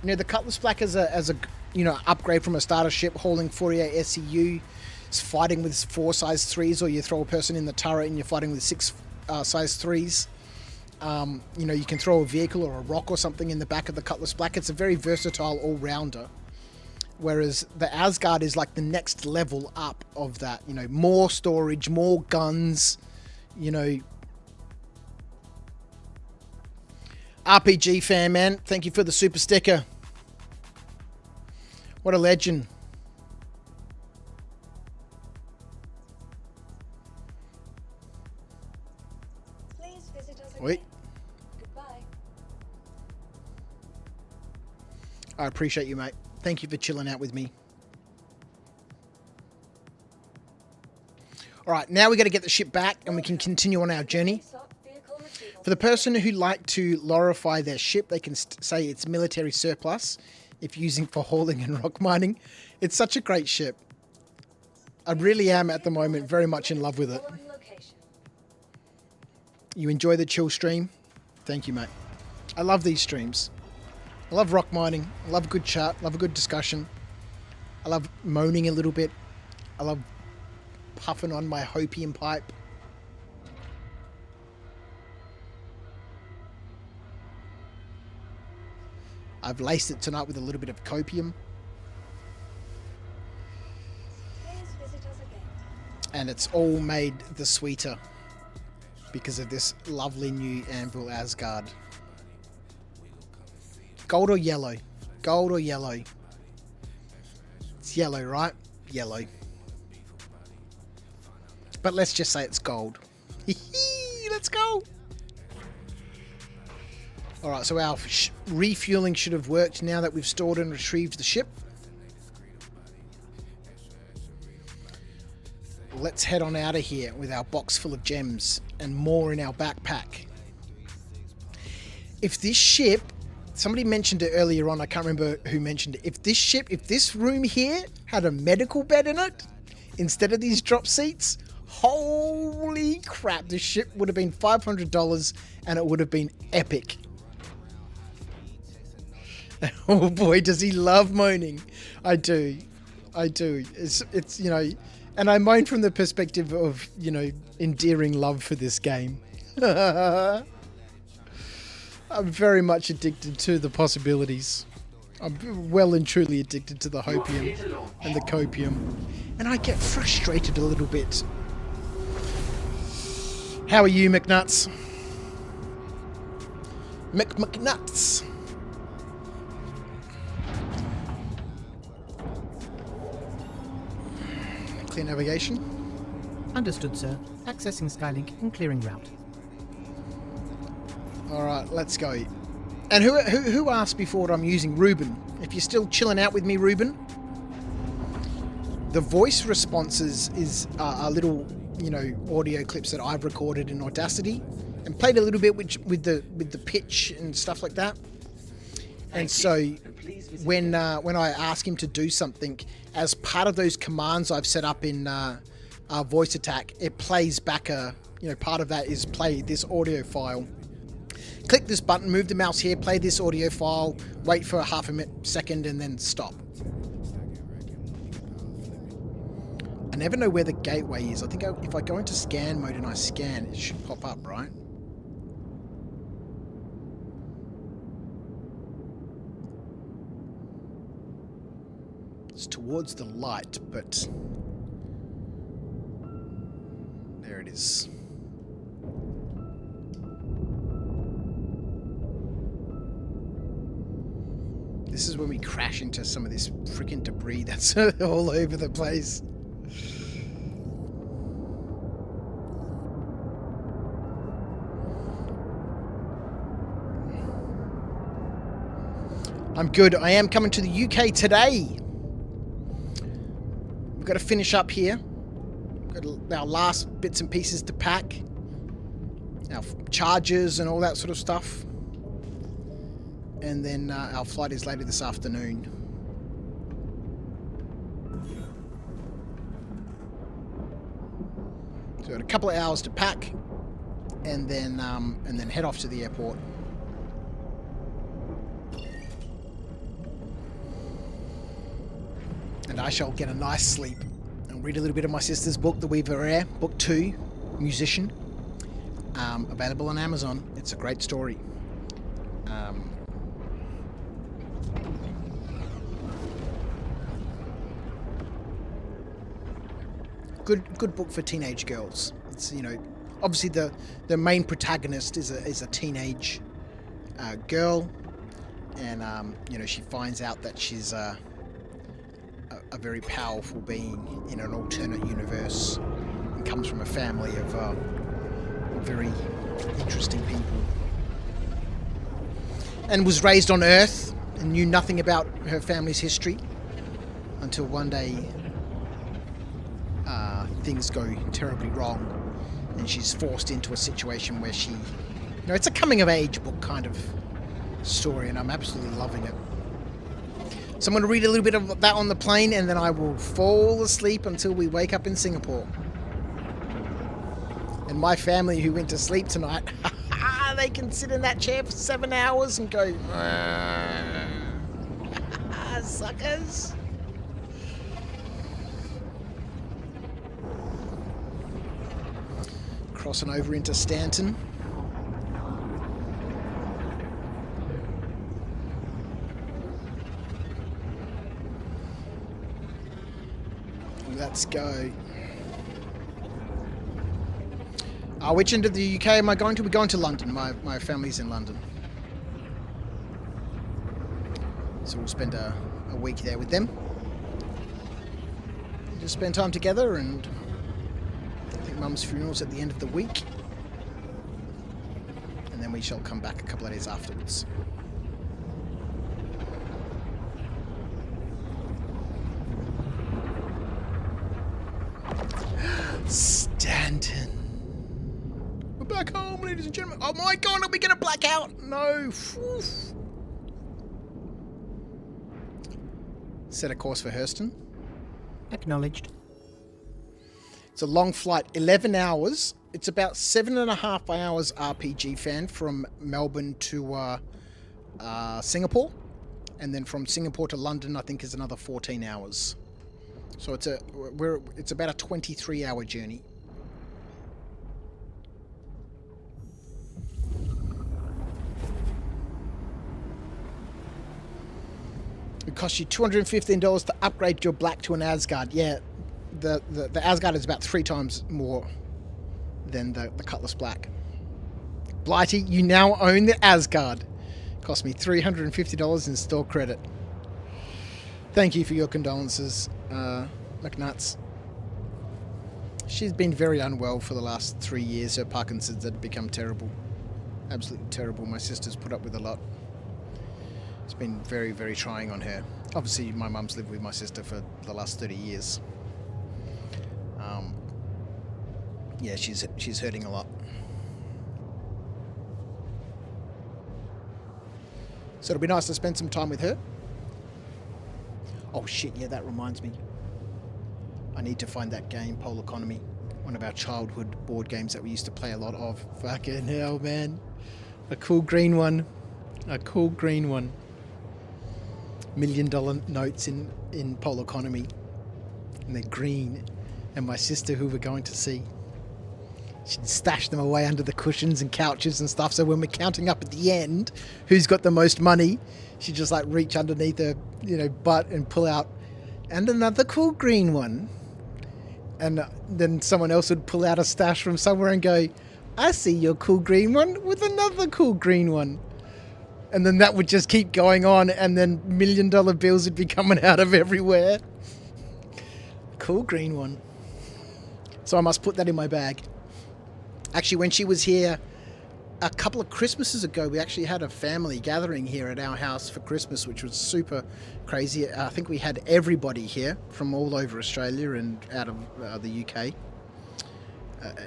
The Cutlass Black as a upgrade from a starter ship hauling 48 SCU. It's fighting with 4 size 3s, or you throw a person in the turret and you're fighting with 6 size 3s. You can throw a vehicle or a rock or something in the back of the Cutlass Black. It's a very versatile all-rounder. Whereas the Asgard is like the next level up of that. More storage, more guns, RPG fan, man. Thank you for the super sticker. What a legend. Please visit us again. Wait. Goodbye. I appreciate you, mate. Thank you for chilling out with me. All right, now we got to get the ship back and we can continue on our journey. For the person who like to glorify their ship, they can say it's military surplus if using for hauling and rock mining. It's such a great ship. I really am at the moment very much in love with it. You enjoy the chill stream? Thank you, mate. I love these streams. I love rock mining. I love a good chat. Love a good discussion. I love moaning a little bit. I love puffing on my hopium pipe. I've laced it tonight with a little bit of copium. And it's all made the sweeter because of this lovely new Anvil Asgard. Gold or yellow? Gold or yellow? It's yellow, right? Yellow. But let's just say it's gold. Let's go! Alright, so our refueling should have worked now that we've stored and retrieved the ship. Let's head on out of here with our box full of gems and more in our backpack. If this ship, somebody mentioned it earlier on, I can't remember who mentioned it. If this room here had a medical bed in it, instead of these drop seats, holy crap, this ship would have been $500 and it would have been epic. Oh boy, does he love moaning. I do. It's and I moan from the perspective of, endearing love for this game. I'm very much addicted to the possibilities. I'm well and truly addicted to the hopium and the copium. And I get frustrated a little bit. How are you, McNuts? McNuts. Clear navigation. Understood, sir. Accessing Skylink and clearing route. Alright, let's go. And who asked before what I'm using? Ruben. If you're still chilling out with me, Ruben. The voice responses is a little, audio clips that I've recorded in Audacity and played a little bit with the pitch and stuff like that. And so when I ask him to do something, as part of those commands I've set up in Voice Attack, it plays back part of that is play this audio file. Click this button, move the mouse here, play this audio file, wait for half a second, and then stop. I never know where the gateway is. I think if I go into scan mode and I scan, it should pop up, right? It's towards the light, but there it is. This is when we crash into some of this freaking debris that's all over the place. I'm good. I am coming to the UK today. We've got to finish up here. We've got our last bits and pieces to pack. Our chargers and all that sort of stuff. And then our flight is later this afternoon. So we've got a couple of hours to pack, and then head off to the airport. And I shall get a nice sleep and read a little bit of my sister's book, The Weaver Air, Book 2, Musician. Available on Amazon. It's a great story. Good book for teenage girls. It's obviously the main protagonist is a teenage girl, and she finds out that she's a very powerful being in an alternate universe, and comes from a family of very interesting people, and was raised on Earth and knew nothing about her family's history until one day things go terribly wrong, and she's forced into a situation where she, it's a coming of age book kind of story, and I'm absolutely loving it. So I'm going to read a little bit of that on the plane, and then I will fall asleep until we wake up in Singapore. And my family who went to sleep tonight, they can sit in that chair for 7 hours and go, suckers. Crossing over into Stanton. Let's go. Which end of the UK am I going to? We're going to London. My family's in London. So we'll spend a week there with them. Just spend time together, and I think Mum's funeral's at the end of the week. And then we shall come back a couple of days afterwards. Stanton. We're back home, ladies and gentlemen. Oh my god, are we gonna black out? No. Oof. Set a course for Hurston. Acknowledged. It's a long flight, 11 hours. It's about 7.5 hours RPG fan from Melbourne to Singapore. And then from Singapore to London, I think, is another 14 hours. So it's about a 23-hour journey. It costs you $215 to upgrade your black to an Asgard. Yeah, the Asgard is about 3 times more than the Cutlass Black. Blighty, you now own the Asgard. Cost me $350 in store credit. Thank you for your condolences, McNuts. She's been very unwell for the last 3 years. Her Parkinson's had become terrible. Absolutely terrible. My sister's put up with a lot. It's been very, very trying on her. Obviously, my mum's lived with my sister for the last 30 years. Yeah, she's hurting a lot. So it'll be nice to spend some time with her. Oh shit, yeah, that reminds me. I need to find that game, Pole Economy. One of our childhood board games that we used to play a lot of. Fucking hell, man. A cool green one. A cool green one. $1 million notes in Pole Economy. And they're green. And my sister, who we're going to see, she'd stash them away under the cushions and couches and stuff. So when we're counting up at the end, who's got the most money, she'd just like reach underneath her, butt and pull out, and another cool green one. And then someone else would pull out a stash from somewhere and go, I see your cool green one with another cool green one. And then that would just keep going on, and then $1 million bills would be coming out of everywhere. Cool green one. So I must put that in my bag. Actually, when she was here a couple of Christmases ago, we actually had a family gathering here at our house for Christmas, which was super crazy. I think we had everybody here from all over Australia and out of the UK.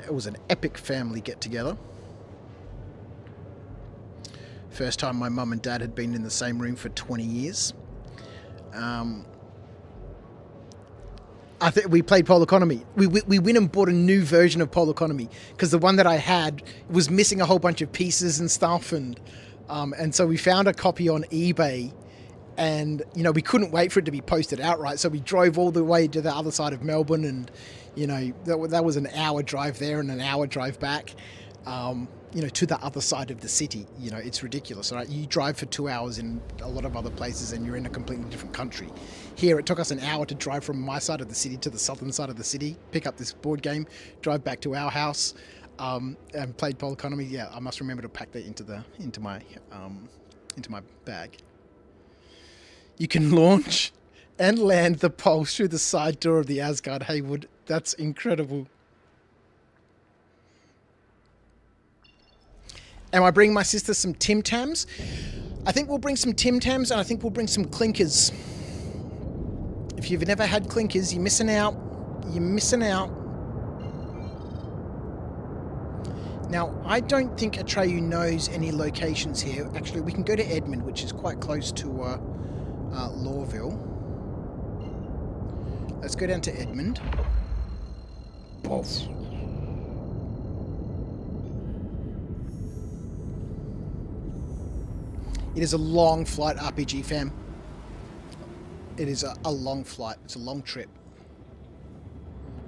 It was an epic family get-together. First time my mum and dad had been in the same room for 20 years. I think we played Pole Economy. We went and bought a new version of Pole Economy because the one that I had was missing a whole bunch of pieces and stuff, and so we found a copy on eBay, and we couldn't wait for it to be posted outright, so we drove all the way to the other side of Melbourne, and that was an hour drive there and an hour drive back. To the other side of the city. It's ridiculous, right? You drive for 2 hours in a lot of other places and you're in a completely different country. Here, it took us an hour to drive from my side of the city to the southern side of the city, pick up this board game, drive back to our house, and played Pole Economy. Yeah, I must remember to pack that into my bag. You can launch and land the pole through the side door of the Asgard Haywood. That's incredible. Am I bringing my sister some Tim Tams? I think we'll bring some Tim Tams, and I think we'll bring some clinkers. If you've never had clinkers, you're missing out. You're missing out. Now, I don't think Atreyu knows any locations here. Actually, we can go to Edmund, which is quite close to Lawville. Let's go down to Edmund. Pulse. It is a long flight, RPG fam. It is a long flight. It's a long trip.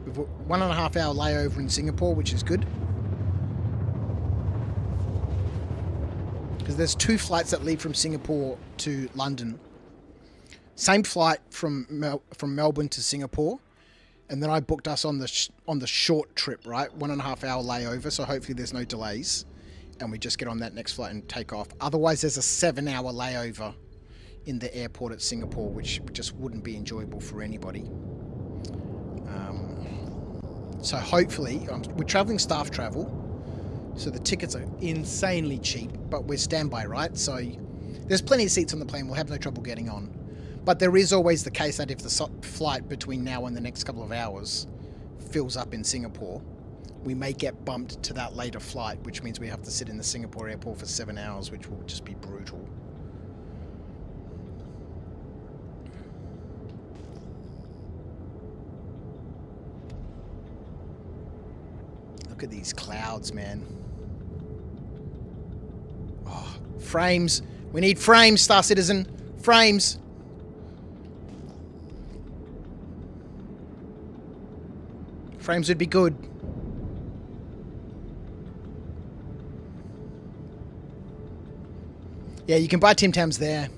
We've got 1.5 hour layover in Singapore, which is good. Because there's 2 flights that leave from Singapore to London. Same flight from Melbourne to Singapore. And then I booked us on the short trip, right? 1.5 hour layover, so hopefully there's no delays. And we just get on that next flight and take off. Otherwise, there's a 7-hour layover in the airport at Singapore, which just wouldn't be enjoyable for anybody. So hopefully, we're traveling staff travel, so the tickets are insanely cheap, but we're standby, right? So there's plenty of seats on the plane. We'll have no trouble getting on. But there is always the case that if the flight between now and the next couple of hours fills up in Singapore, we may get bumped to that later flight, which means we have to sit in the Singapore airport for 7 hours, which will just be brutal. Look at these clouds, man. Oh, frames. We need frames, Star Citizen. Frames. Frames would be good. Yeah, you can buy Tim Tams there.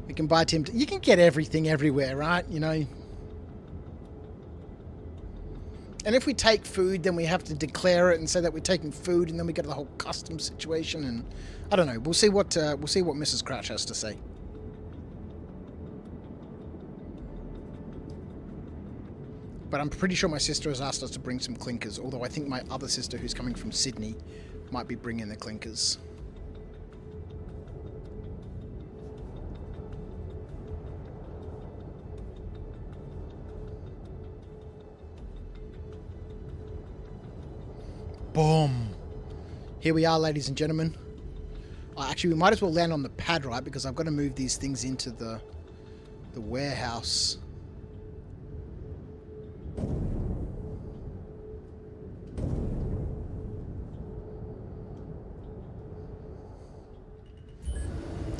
We can buy Tim. You can get everything everywhere, right? You know. And if we take food, then we have to declare it and say that we're taking food, and then we get the whole customs situation. And I don't know. We'll see what Mrs. Crouch has to say. But I'm pretty sure my sister has asked us to bring some clinkers, although I think my other sister, who's coming from Sydney, might be bringing the clinkers. Boom. Here we are, ladies and gentlemen. Actually, we might as well land on the pad, right? Because I've got to move these things into the warehouse.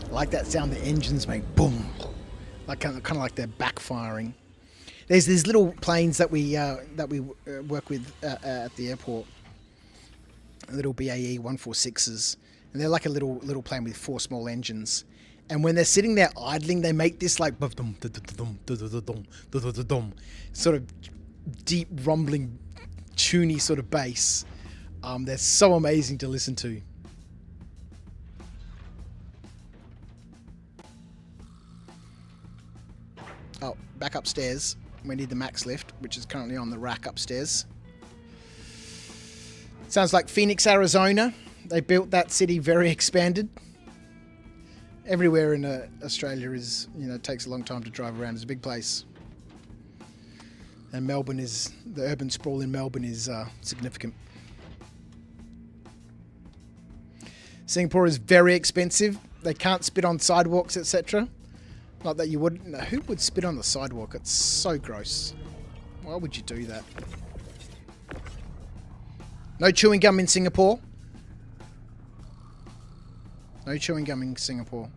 I like that sound the engines make. Boom. Like kind of like they're backfiring. There's these little planes that we work with at the airport. Little BAE 146s, and they're like a little plane with 4 small engines. And when they're sitting there idling, they make this like sort of deep rumbling, tuney sort of bass. They're so amazing to listen to. Oh, back upstairs. We need the max lift, which is currently on the rack upstairs. Sounds like Phoenix, Arizona. They built that city very expanded. Everywhere in Australia is, takes a long time to drive around. It's a big place. And Melbourne is, the urban sprawl in Melbourne is significant. Singapore is very expensive. They can't spit on sidewalks, etc. Not that you would. No, who would spit on the sidewalk? It's so gross. Why would you do that? No chewing gum in Singapore. No chewing gum in Singapore.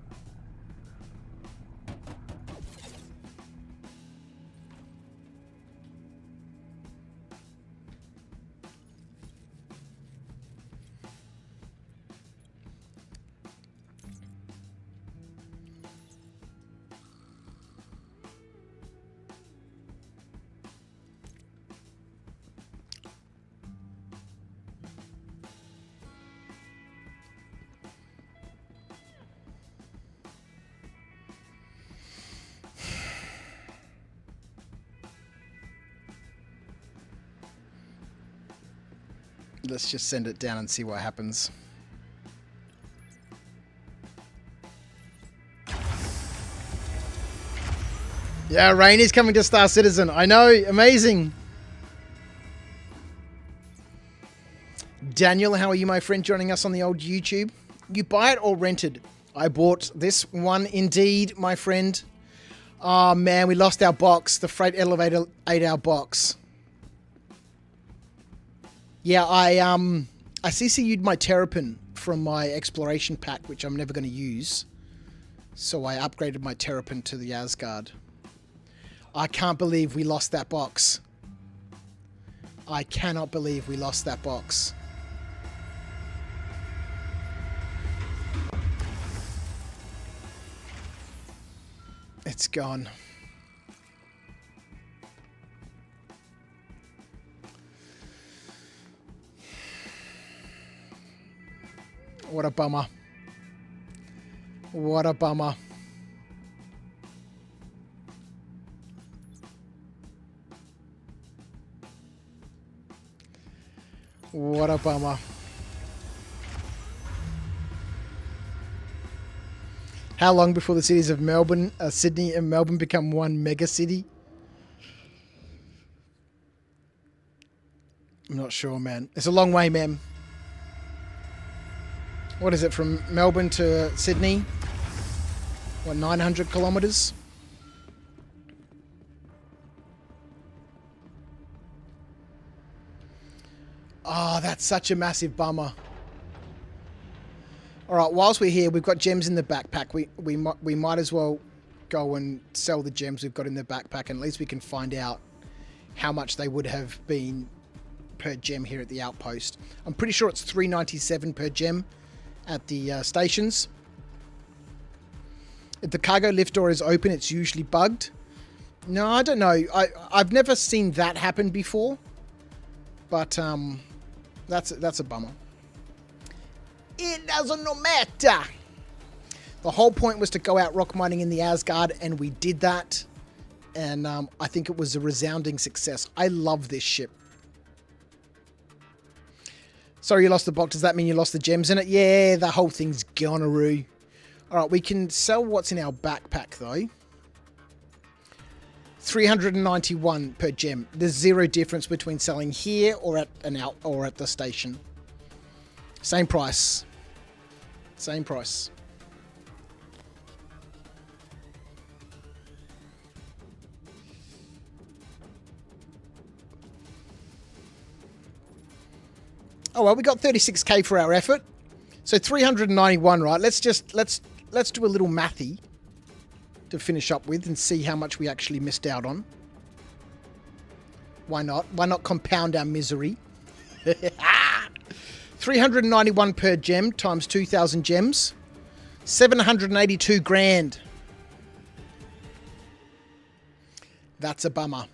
Let's just send it down and see what happens. Yeah, Rain is coming to Star Citizen. I know, amazing. Daniel, how are you, my friend, joining us on the old YouTube? You buy it or rented? I bought this one indeed, my friend. Oh man, we lost our box. The freight elevator ate our box. Yeah, I CCU'd my Terrapin from my exploration pack, which I'm never going to use. So I upgraded my Terrapin to the Asgard. I can't believe we lost that box. I cannot believe we lost that box. It's gone. What a bummer. What a bummer. What a bummer. How long before the cities of Melbourne, Sydney and Melbourne become one mega city? I'm not sure, man. It's a long way, man. What is it, from Melbourne to Sydney? What, 900 kilometers? Oh, that's such a massive bummer. All right, whilst we're here, we've got gems in the backpack. We might as well go and sell the gems we've got in the backpack, and at least we can find out how much they would have been per gem here at the outpost. I'm pretty sure it's $3.97 per gem at the stations. If the cargo lift door is open, it's usually bugged. No, I don't know. I've never seen that happen before. But that's a bummer. It doesn't matter. The whole point was to go out rock mining in the Asgard, and we did that. And I think it was a resounding success. I love this ship. Sorry you lost the box. Does that mean you lost the gems in it? Yeah, the whole thing's goneroo. Alright, we can sell what's in our backpack, though. 391 per gem. There's zero difference between selling here or at the station. Same price. Same price. Oh well, we got 36k for our effort. So 391, right? Let's do a little mathy to finish up with and see how much we actually missed out on. Why not? Why not compound our misery? 391 per gem times 2,000 gems. 782 grand. That's a bummer.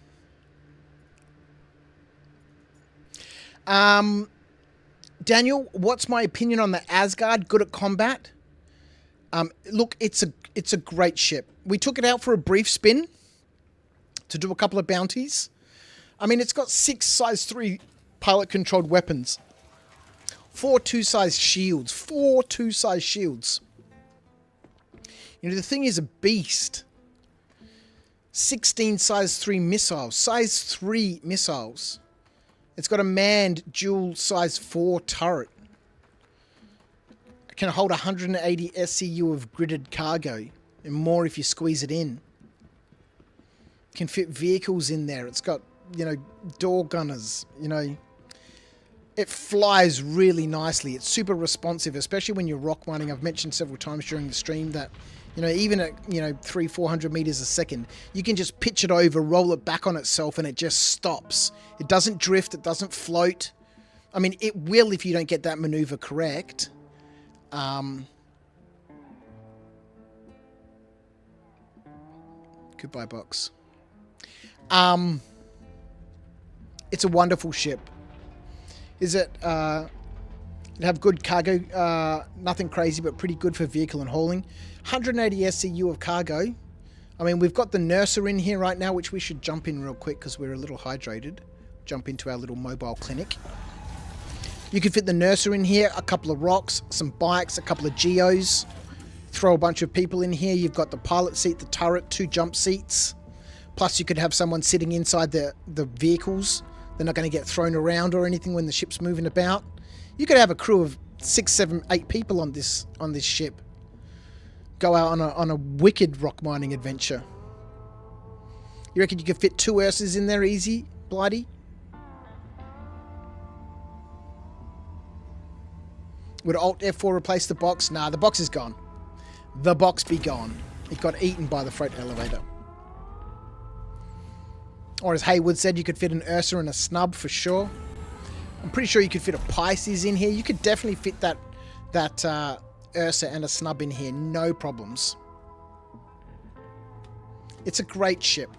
Daniel, what's my opinion on the Asgard? Good at combat? Look, it's a great ship. We took it out for a brief spin to do a couple of bounties. I mean, it's got 6 size 3 pilot-controlled weapons. 4 2-size shields. 4 2-size shields. You know, the thing is a beast. 16 size 3 missiles. Size 3 missiles. It's got a manned dual size 4 turret. It can hold 180 SCU of gridded cargo, and more if you squeeze it in. Can fit vehicles in there. It's got, you know, door gunners, you know. It flies really nicely. It's super responsive, especially when you're rock mining. I've mentioned several times during the stream that, you know, even at, you know, 300-400 meters a second, you can just pitch it over, roll it back on itself, and it just stops. It doesn't drift. It doesn't float. I mean, it will if you don't get that maneuver correct. Goodbye, box. It's a wonderful ship. Is it, it have good cargo, nothing crazy, but pretty good for vehicle and hauling. 180 SCU of cargo. I mean, we've got the nurser in here right now, which we should jump in real quick because we're a little hydrated. Jump into our little mobile clinic. You can fit the nurser in here, a couple of rocks, some bikes, a couple of geos. Throw a bunch of people in here. You've got the pilot seat, the turret, 2 jump seats. Plus you could have someone sitting inside the vehicles. They're not going to get thrown around or anything when the ship's moving about. You could have a crew of 6, 7, 8 people on this ship. Go out on a wicked rock mining adventure. You reckon you could fit 2 Ursas in there easy, Blighty? Would Alt F4 replace the box? Nah, the box is gone. The box be gone. It got eaten by the freight elevator. Or as Haywood said, you could fit an Ursa and a snub for sure. I'm pretty sure you could fit a Pisces in here. You could definitely fit that Ursa and a snub in here. No problems. It's a great ship.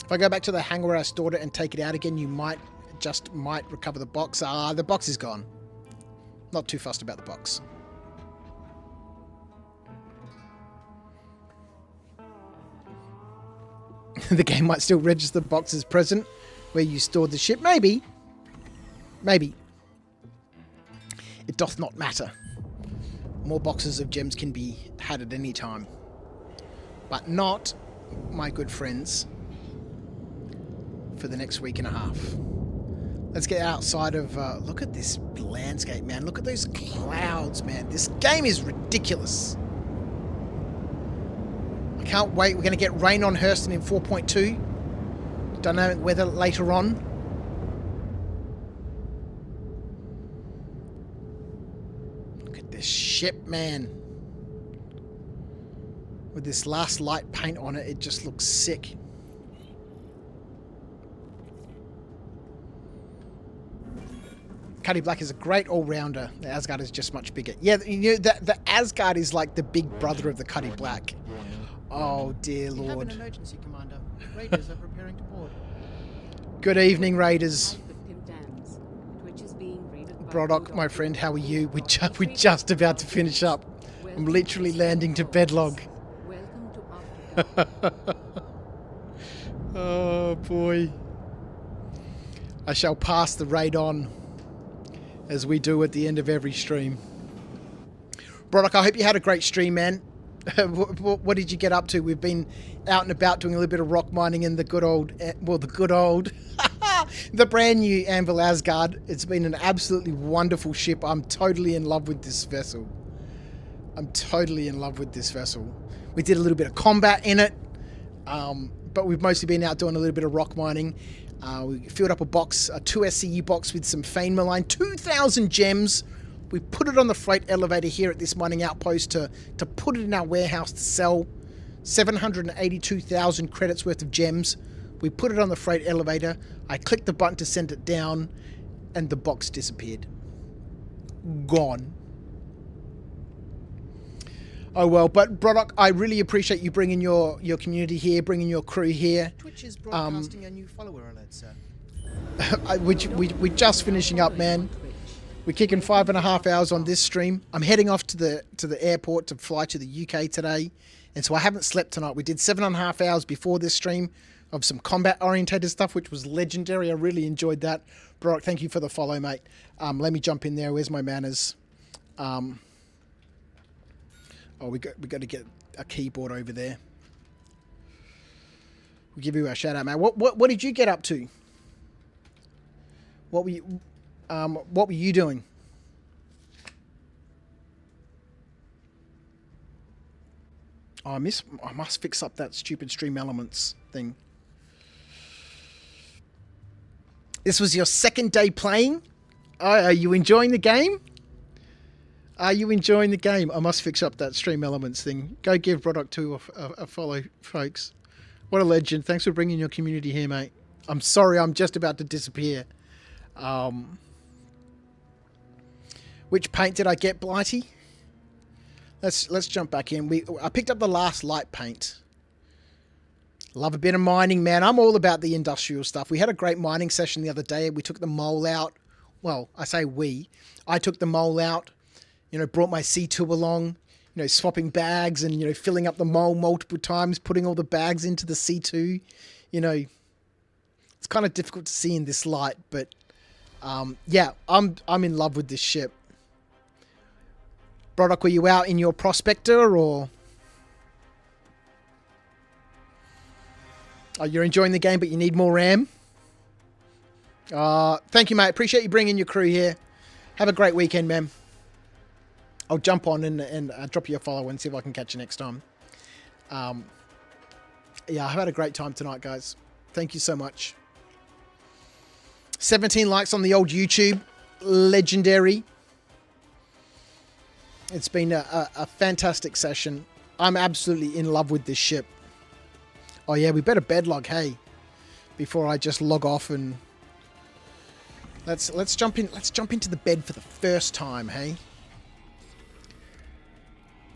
If I go back to the hangar where I stored it and take it out again, you might recover the box. Ah, the box is gone. Not too fussed about the box. The game might still register the box as present where you stored the ship. Maybe. Maybe. It doth not matter. More boxes of gems can be had at any time. But not, my good friends, for the next week and a half. Let's get outside of... look at this landscape, man. Look at those clouds, man. This game is ridiculous. I can't wait. We're going to get rain on Hurston in 4.2. Dynamic weather later on. Look at this ship, man. With this last light paint on it, it just looks sick. Cuddy Black is a great all-rounder. The Asgard is just much bigger. Yeah, you know, the Asgard is like the big brother of the Cuddy Black. Oh, dear We have Lord. an emergency, Commander. Raiders are preparing to board. Good evening, Raiders. Tim Tam's. Twitch is being raided by Brodok, my friend, how are you? We're just about to finish up. I'm literally landing to bedlog. Welcome to Africa. Oh, boy. I shall pass the raid on, as we do at the end of every stream. Brodok, I hope you had a great stream, man. What did you get up to? We've been out and about doing a little bit of rock mining in the good old, the brand new Anvil Asgard. It's been an absolutely wonderful ship. I'm totally in love with this vessel. We did a little bit of combat in it, but we've mostly been out doing a little bit of rock mining. We filled up a box, a 2 SCU box with some Fane Malign, 2,000 gems. We put it on the freight elevator here at this mining outpost to put it in our warehouse to sell. 782,000 credits worth of gems. We put it on the freight elevator. I clicked the button to send it down, and the box disappeared. Gone. Oh well, but Brodok, I really appreciate you bringing your community here, bringing your crew here. Twitch is broadcasting a new follower alert, sir. We're just finishing up, man. We're kicking 5.5 hours on this stream. I'm heading off to the airport to fly to the UK today, and so I haven't slept tonight. We did 7.5 hours before this stream of some combat-orientated stuff, which was legendary. I really enjoyed that. Brodok, thank you for the follow, mate. Let me jump in there. Where's my manners? Oh, we got to get a keyboard over there. We'll give you a shout out, man. What did you get up to? What were you doing? Oh, I must fix up that stupid Stream Elements thing. This was your second day playing? Are you enjoying the game? Are you enjoying the game? I must fix up that Stream Elements thing. Go give Brodok 2 a follow, folks. What a legend. Thanks for bringing your community here, mate. I'm sorry, I'm just about to disappear. Which paint did I get, Blighty? Let's jump back in. I picked up the last light paint. Love a bit of mining, man. I'm all about the industrial stuff. We had a great mining session the other day. We took the mole out. Well, I say we. I took the mole out. You know, brought my C2 along. You know, swapping bags and, you know, filling up the mole multiple times, putting all the bags into the C2. You know, it's kind of difficult to see in this light, but yeah, I'm in love with this ship. Brodok, were you out in your Prospector or? Oh, you're enjoying the game, but you need more RAM? Thank you, mate. Appreciate you bringing your crew here. Have a great weekend, man. I'll jump on and drop you a follow and see if I can catch you next time. Yeah, I've had a great time tonight, guys. Thank you so much. 17 likes on the old YouTube. Legendary. It's been a fantastic session. I'm absolutely in love with this ship. Oh yeah, we better bedlog, hey, before I just log off and let's jump in. Let's jump into the bed for the first time, hey.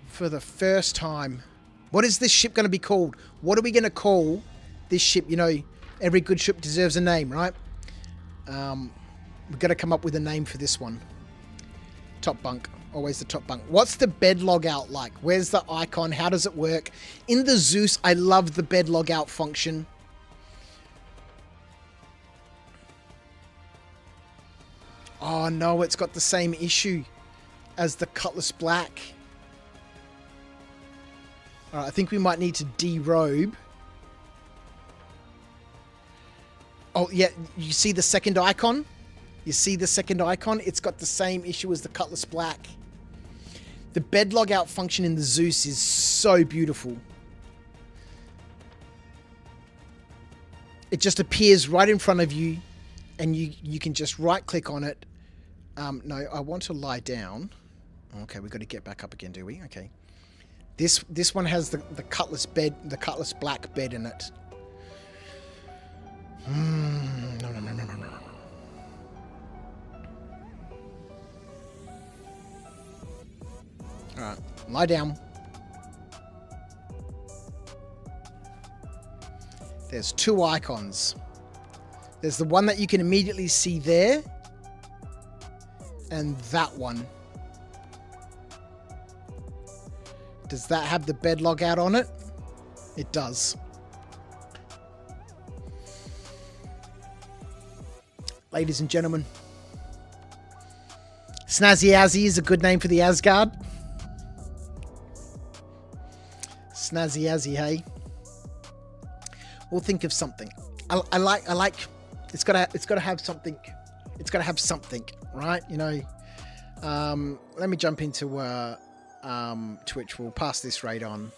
For the first time. What is this ship going to be called? What are we going to call this ship? You know, every good ship deserves a name, right? We've got to come up with a name for this one. Top bunk. Always the top bunk. What's the bed log out like? Where's the icon? How does it work? In the Zeus, I love the bed log out function. Oh no, it's got the same issue as the Cutlass Black. Alright, I think we might need to derobe. Oh yeah, you see the second icon? You see the second icon? It's got the same issue as the Cutlass Black. The bed log out function in the Zeus is so beautiful. It just appears right in front of you and you can just right click on it. No, I want to lie down. Okay, we've got to get back up again, do we? Okay. This one has the Cutlass bed, the Cutlass Black bed in it. No. Lie down. There's 2 icons. There's the one that you can immediately see there. And that one. Does that have the bed log out on it? It does. Ladies and gentlemen. Snazzy Azzy is a good name for the Asgard. Snazzy Azzy, hey. We'll think of something. I like. It's gotta have something. It's gotta have something, right? You know. Let me jump into Twitch. We'll pass this raid on.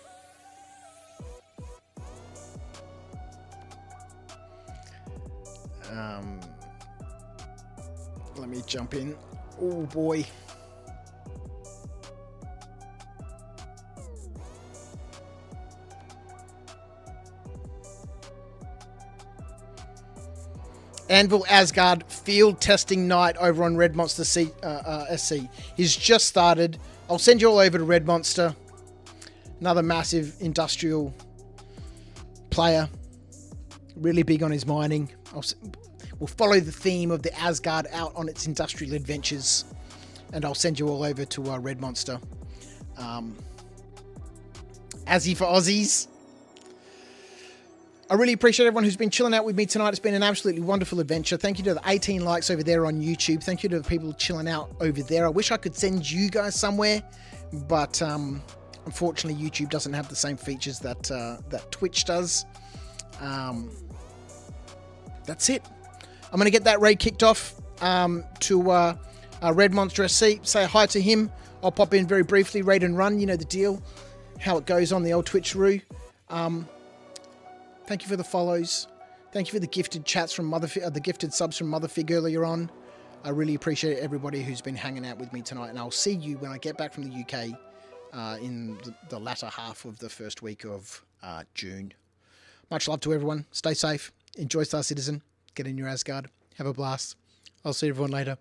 Let me jump in. Oh boy. Anvil Asgard field testing night over on Red Monster SC. He's just started. I'll send you all over to Red Monster. Another massive industrial player. Really big on his mining. We'll follow the theme of the Asgard out on its industrial adventures. And I'll send you all over to Red Monster. Azzy for Aussies. I really appreciate everyone who's been chilling out with me tonight. It's been an absolutely wonderful adventure. Thank you to the 18 likes over there on YouTube. Thank you to the people chilling out over there. I wish I could send you guys somewhere, but unfortunately YouTube doesn't have the same features that that Twitch does. That's it. I'm going to get that raid kicked off to Red Monster SC. Say hi to him. I'll pop in very briefly, raid and run. You know the deal. How it goes on the old Twitch-roo. Thank you for the follows. Thank you for the gifted chats from the gifted subs from Motherfig earlier on. I really appreciate everybody who's been hanging out with me tonight, and I'll see you when I get back from the UK in the latter half of the first week of June. Much love to everyone. Stay safe. Enjoy Star Citizen. Get in your Asgard. Have a blast. I'll see everyone later.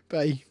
Bye.